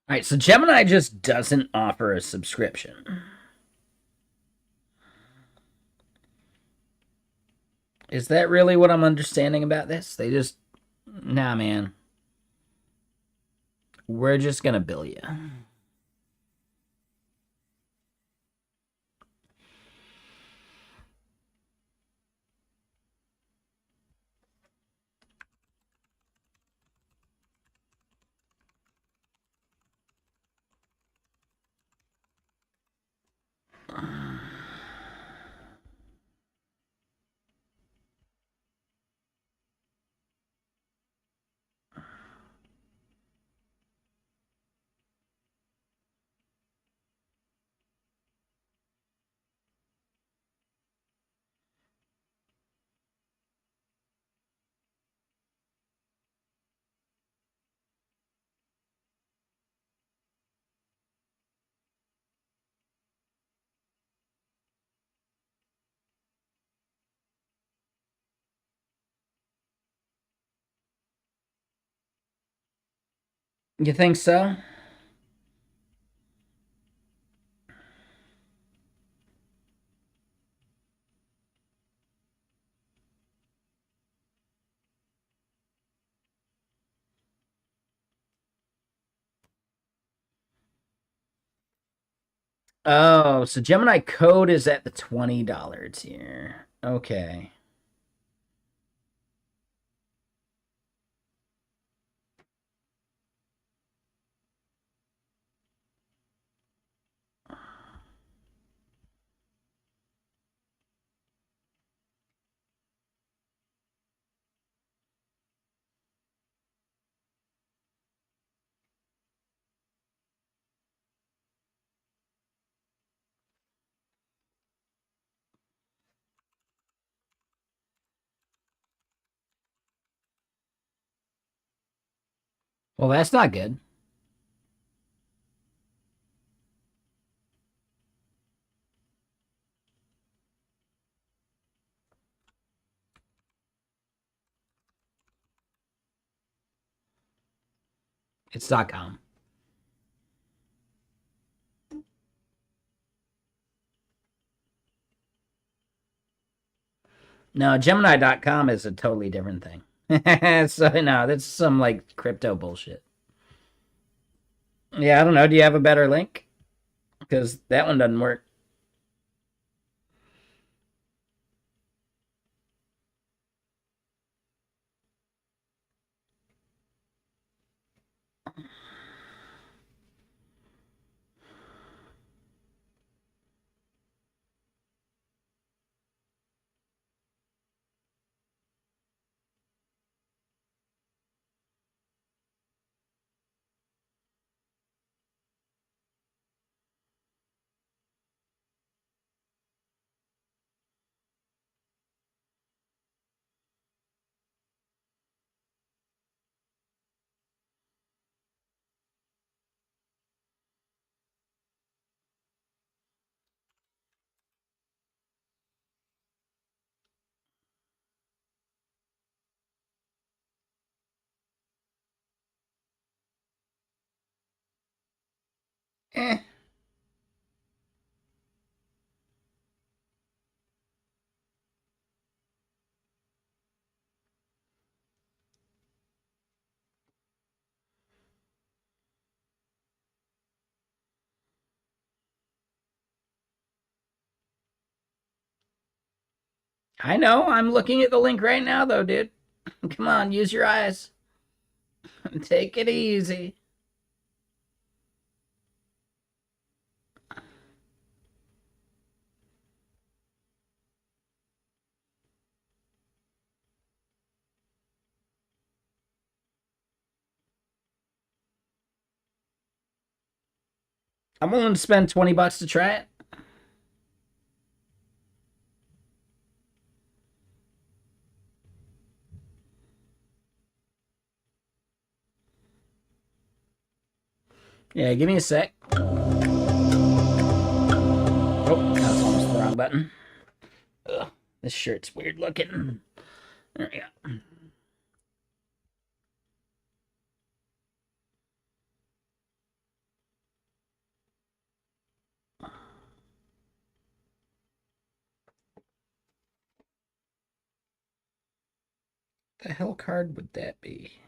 All right, so Gemini just doesn't offer a subscription. Is that really what I'm understanding about this? They just, nah, man. We're just gonna bill you. You think so? Oh, so Gemini Code is at the $20 tier. Okay. Well, that's not good. It's .com. No, Gemini.com is a totally different thing. So no, that's some like crypto bullshit. Yeah, I don't know. Do you have a better link? Because that one doesn't work. Eh. I know. I'm looking at the link right now, though, dude. Come on, use your eyes. Take it easy. I'm willing to spend $20 to try it. Yeah, give me a sec. Oh, that was almost the wrong button. Ugh, this shirt's weird looking. There we go. The hell card would that be?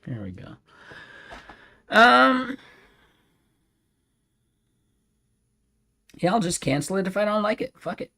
There we go. Um, yeah, I'll just cancel it if I don't like it. Fuck it.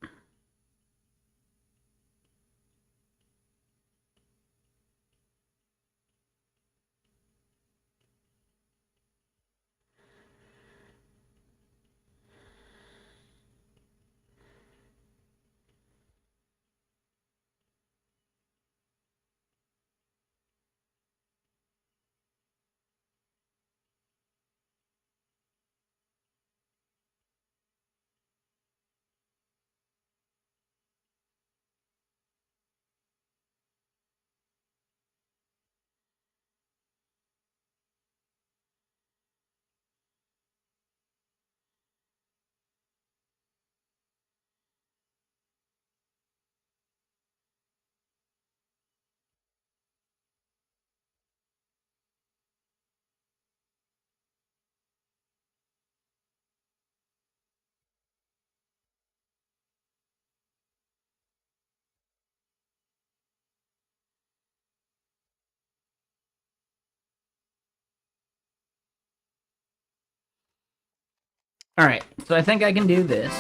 All right, so I think I can do this.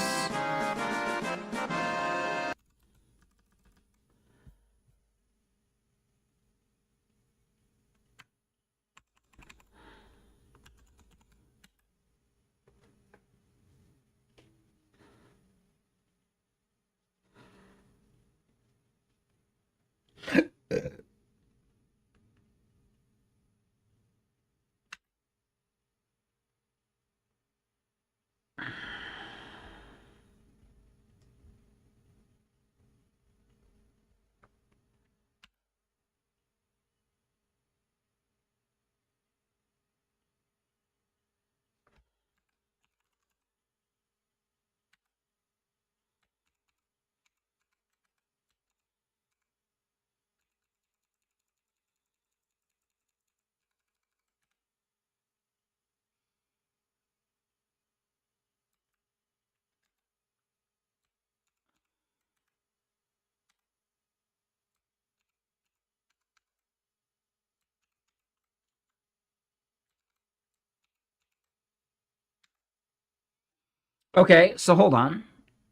Okay, so hold on.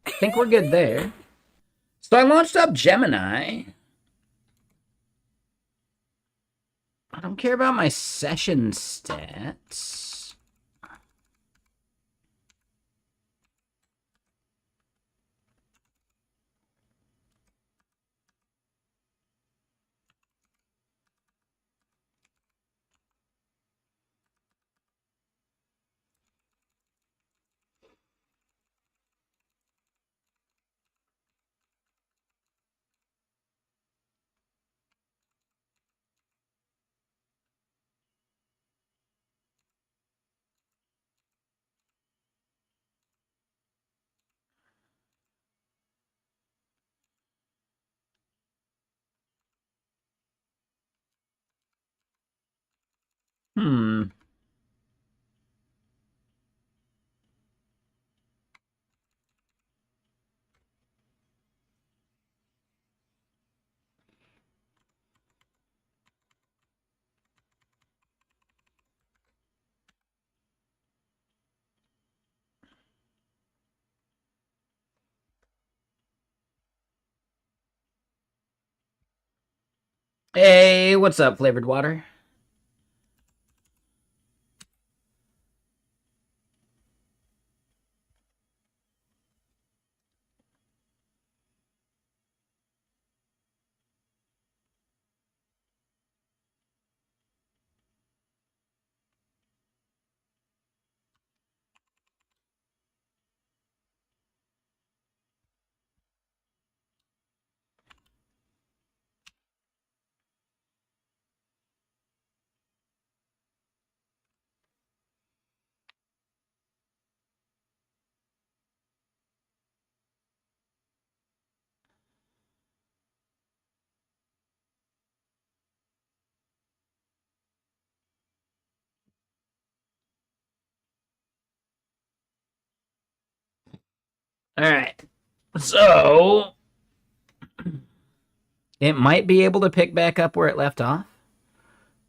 I think we're good there. So I launched up Gemini. I don't care about my session stats. Hmm. Hey, what's up, flavored water? All right. So it might be able to pick back up where it left off.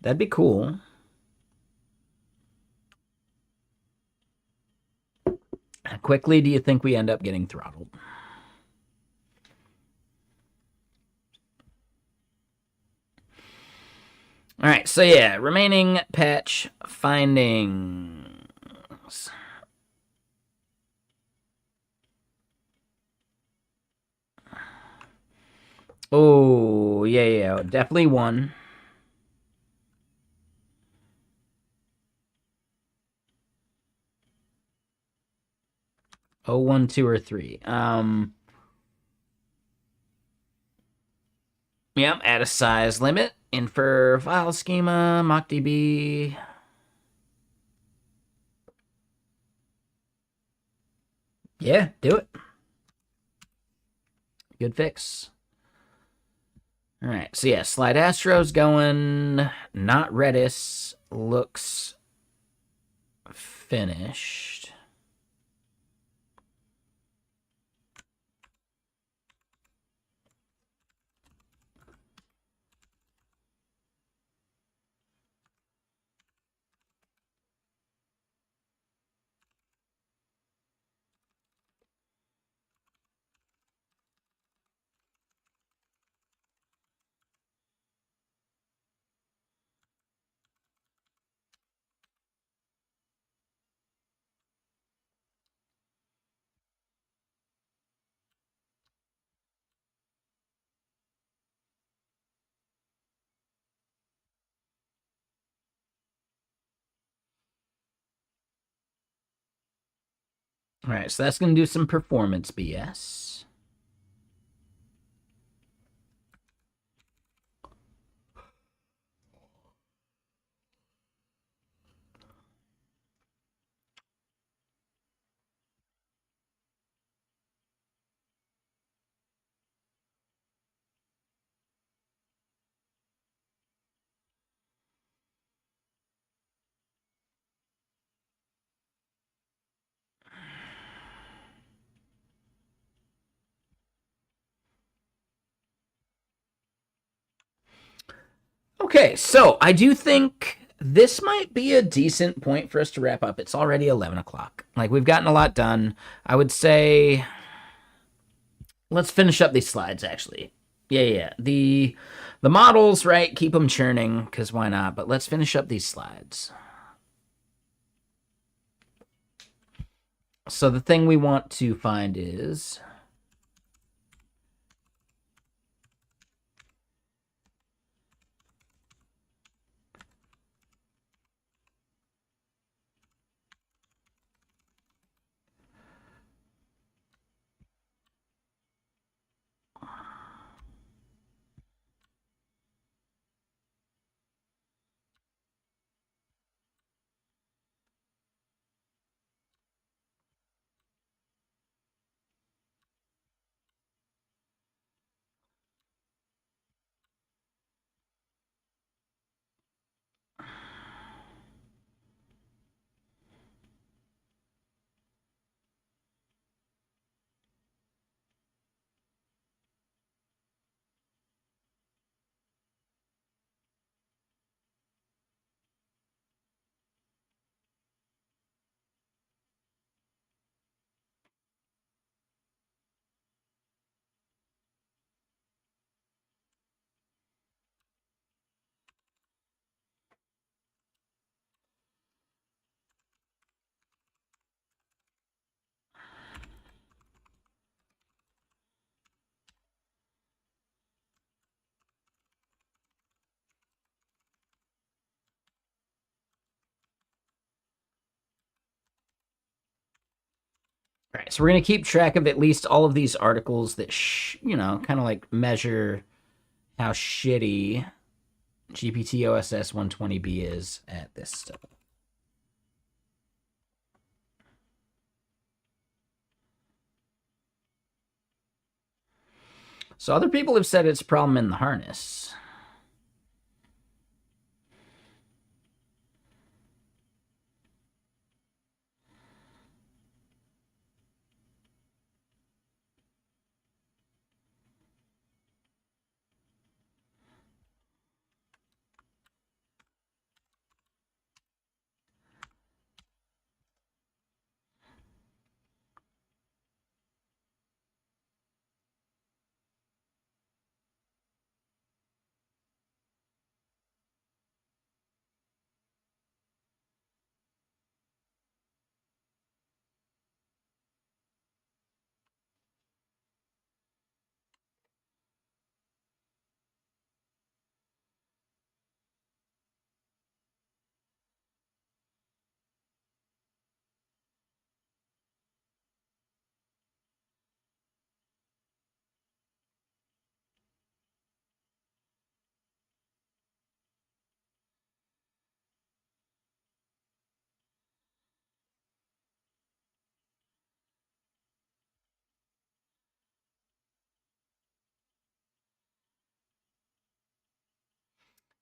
That'd be cool. How quickly do you think we end up getting throttled? All right, so yeah, remaining patch findings. Oh, yeah, definitely one. Oh, 1, 2, or 3. Yep, add a size limit. Infer file schema, mockdb. Yeah, do it. Good fix. All right, so yeah, Slide Astro's going. Not Redis looks finished. All right, so that's going to do some performance BS. Okay, so I do think this might be a decent point for us to wrap up. It's already 11 o'clock. Like, we've gotten a lot done. I would say let's finish up these slides, actually. Yeah. The models, right? Keep them churning, because why not? But let's finish up these slides. So the thing we want to find is... All right, so we're going to keep track of at least all of these articles that, kind of like measure how shitty GPT OSS 120B is at this stuff. So other people have said it's a problem in the harness.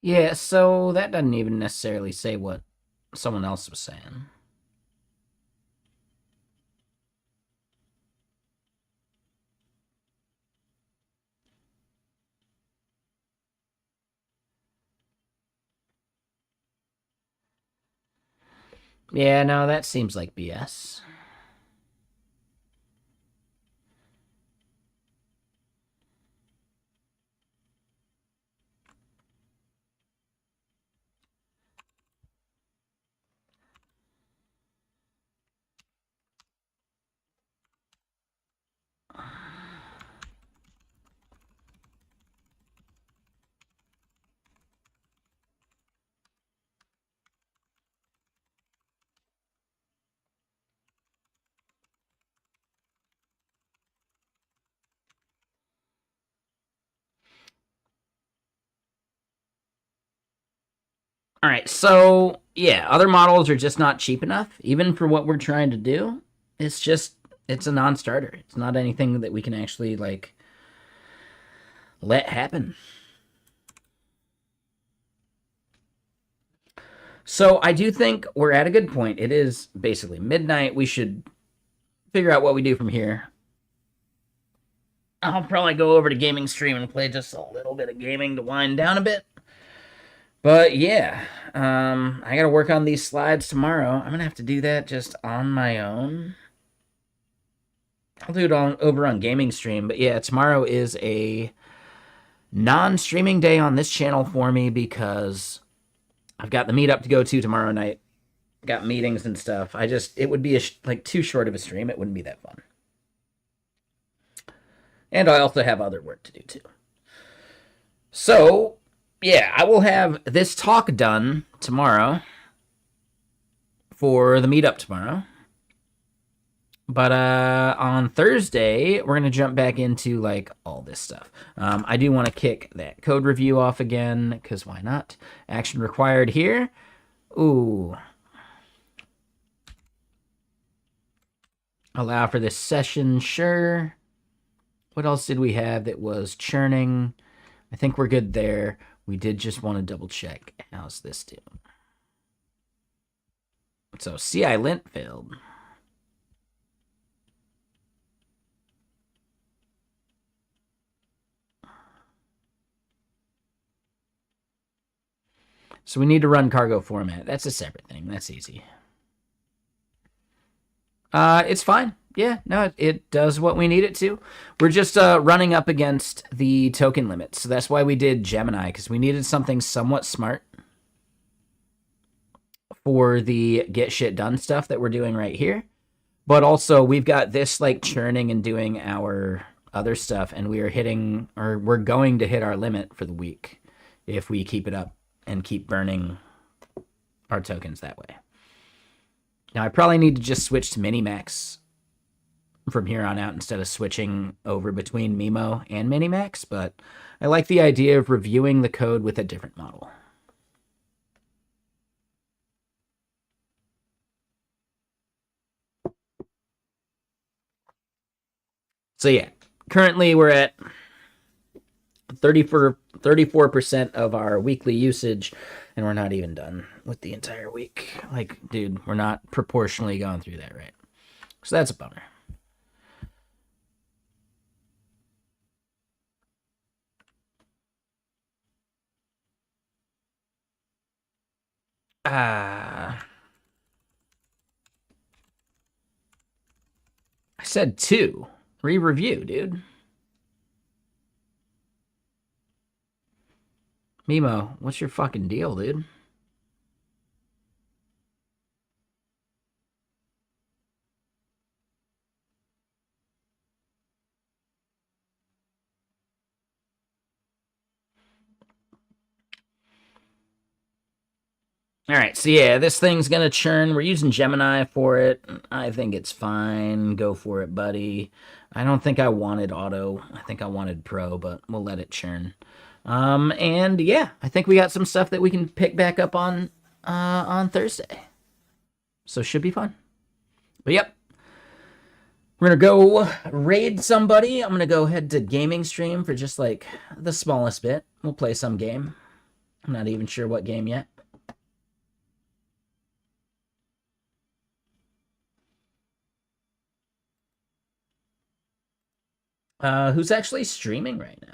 Yeah, so that doesn't even necessarily say what someone else was saying. Yeah, no, that seems like BS. All right, so yeah, other models are just not cheap enough, even for what we're trying to do. It's a non-starter. It's not anything that we can actually like let happen. So I do think we're at a good point. It is basically midnight. We should figure out what we do from here. I'll probably go over to gaming stream and play just a little bit of gaming to wind down a bit. But yeah, I gotta work on these slides tomorrow. I'm gonna have to do that just on my own. I'll do it over on gaming stream. But yeah, tomorrow is a non-streaming day on this channel for me because I've got the meetup to go to tomorrow night. Got meetings and stuff. It would be like too short of a stream. It wouldn't be that fun. And I also have other work to do too. So, yeah, I will have this talk done tomorrow for the meetup tomorrow. But on Thursday, we're going to jump back into like all this stuff. I do want to kick that code review off again, because why not? Action required here. Ooh. Allow for this session, sure. What else did we have that was churning? I think we're good there. We did just want to double check. How's this doing? So CI lint failed. So we need to run cargo format. That's a separate thing. That's easy. It's fine. Yeah, no, it does what we need it to. We're just running up against the token limits. So that's why we did Gemini, because we needed something somewhat smart for the get shit done stuff that we're doing right here. But also, we've got this like churning and doing our other stuff, and we are hitting, or we're going to hit our limit for the week if we keep it up and keep burning our tokens that way. Now, I probably need to just switch to Minimax from here on out instead of switching over between Mimo and Minimax, but I like the idea of reviewing the code with a different model. So yeah, currently we're at 34% of our weekly usage, and we're not even done with the entire week. Like, dude, we're not proportionally going through that right. So that's a bummer. I said 2. Re-review, dude. Mimo, what's your fucking deal, dude? All right, so yeah, this thing's gonna churn. We're using Gemini for it. I think it's fine. Go for it, buddy. I don't think I wanted auto. I think I wanted pro, but we'll let it churn. And yeah, I think we got some stuff that we can pick back up on Thursday. So should be fun. But yep, we're gonna go raid somebody. I'm gonna go head to gaming stream for just like the smallest bit. We'll play some game. I'm not even sure what game yet. Who's actually streaming right now?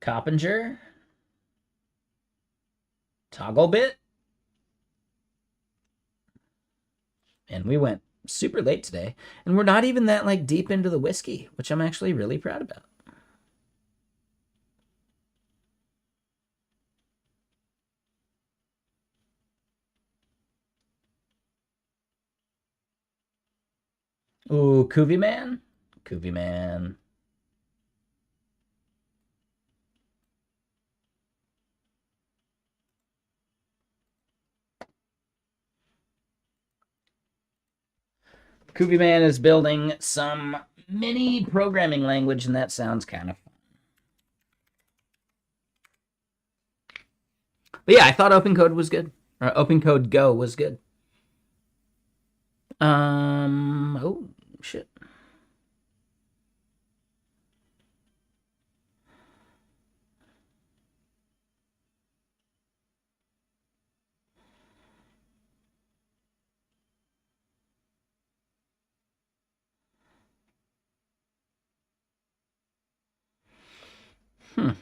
Coppinger? Togglebit? And we went super late today. And we're not even that like deep into the whiskey, which I'm actually really proud about. Ooh, Koovie Man? Koovie Man. Koofy Man is building some mini programming language, and that sounds kind of fun. But yeah, I thought Open Code was good. Or Open Code Go was good. Oh, shit. Hmm.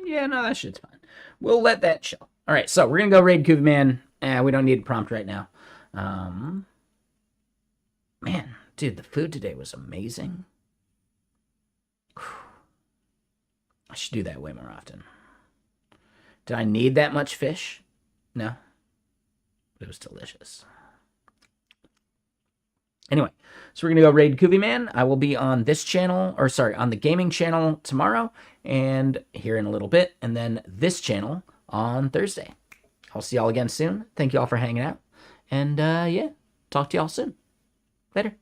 Yeah, no, that shit's fine. We'll let that chill. All right, so we're gonna go raid Koofy Man. We don't need a prompt right now. Man, dude, the food today was amazing. I should do that way more often. Did I need that much fish? No. It was delicious. Anyway, so we're going to go raid Koofy Man. I will be on this channel, or sorry, on the gaming channel tomorrow, and here in a little bit, and then this channel on Thursday. I'll see y'all again soon. Thank you all for hanging out. And yeah, talk to y'all soon. Later.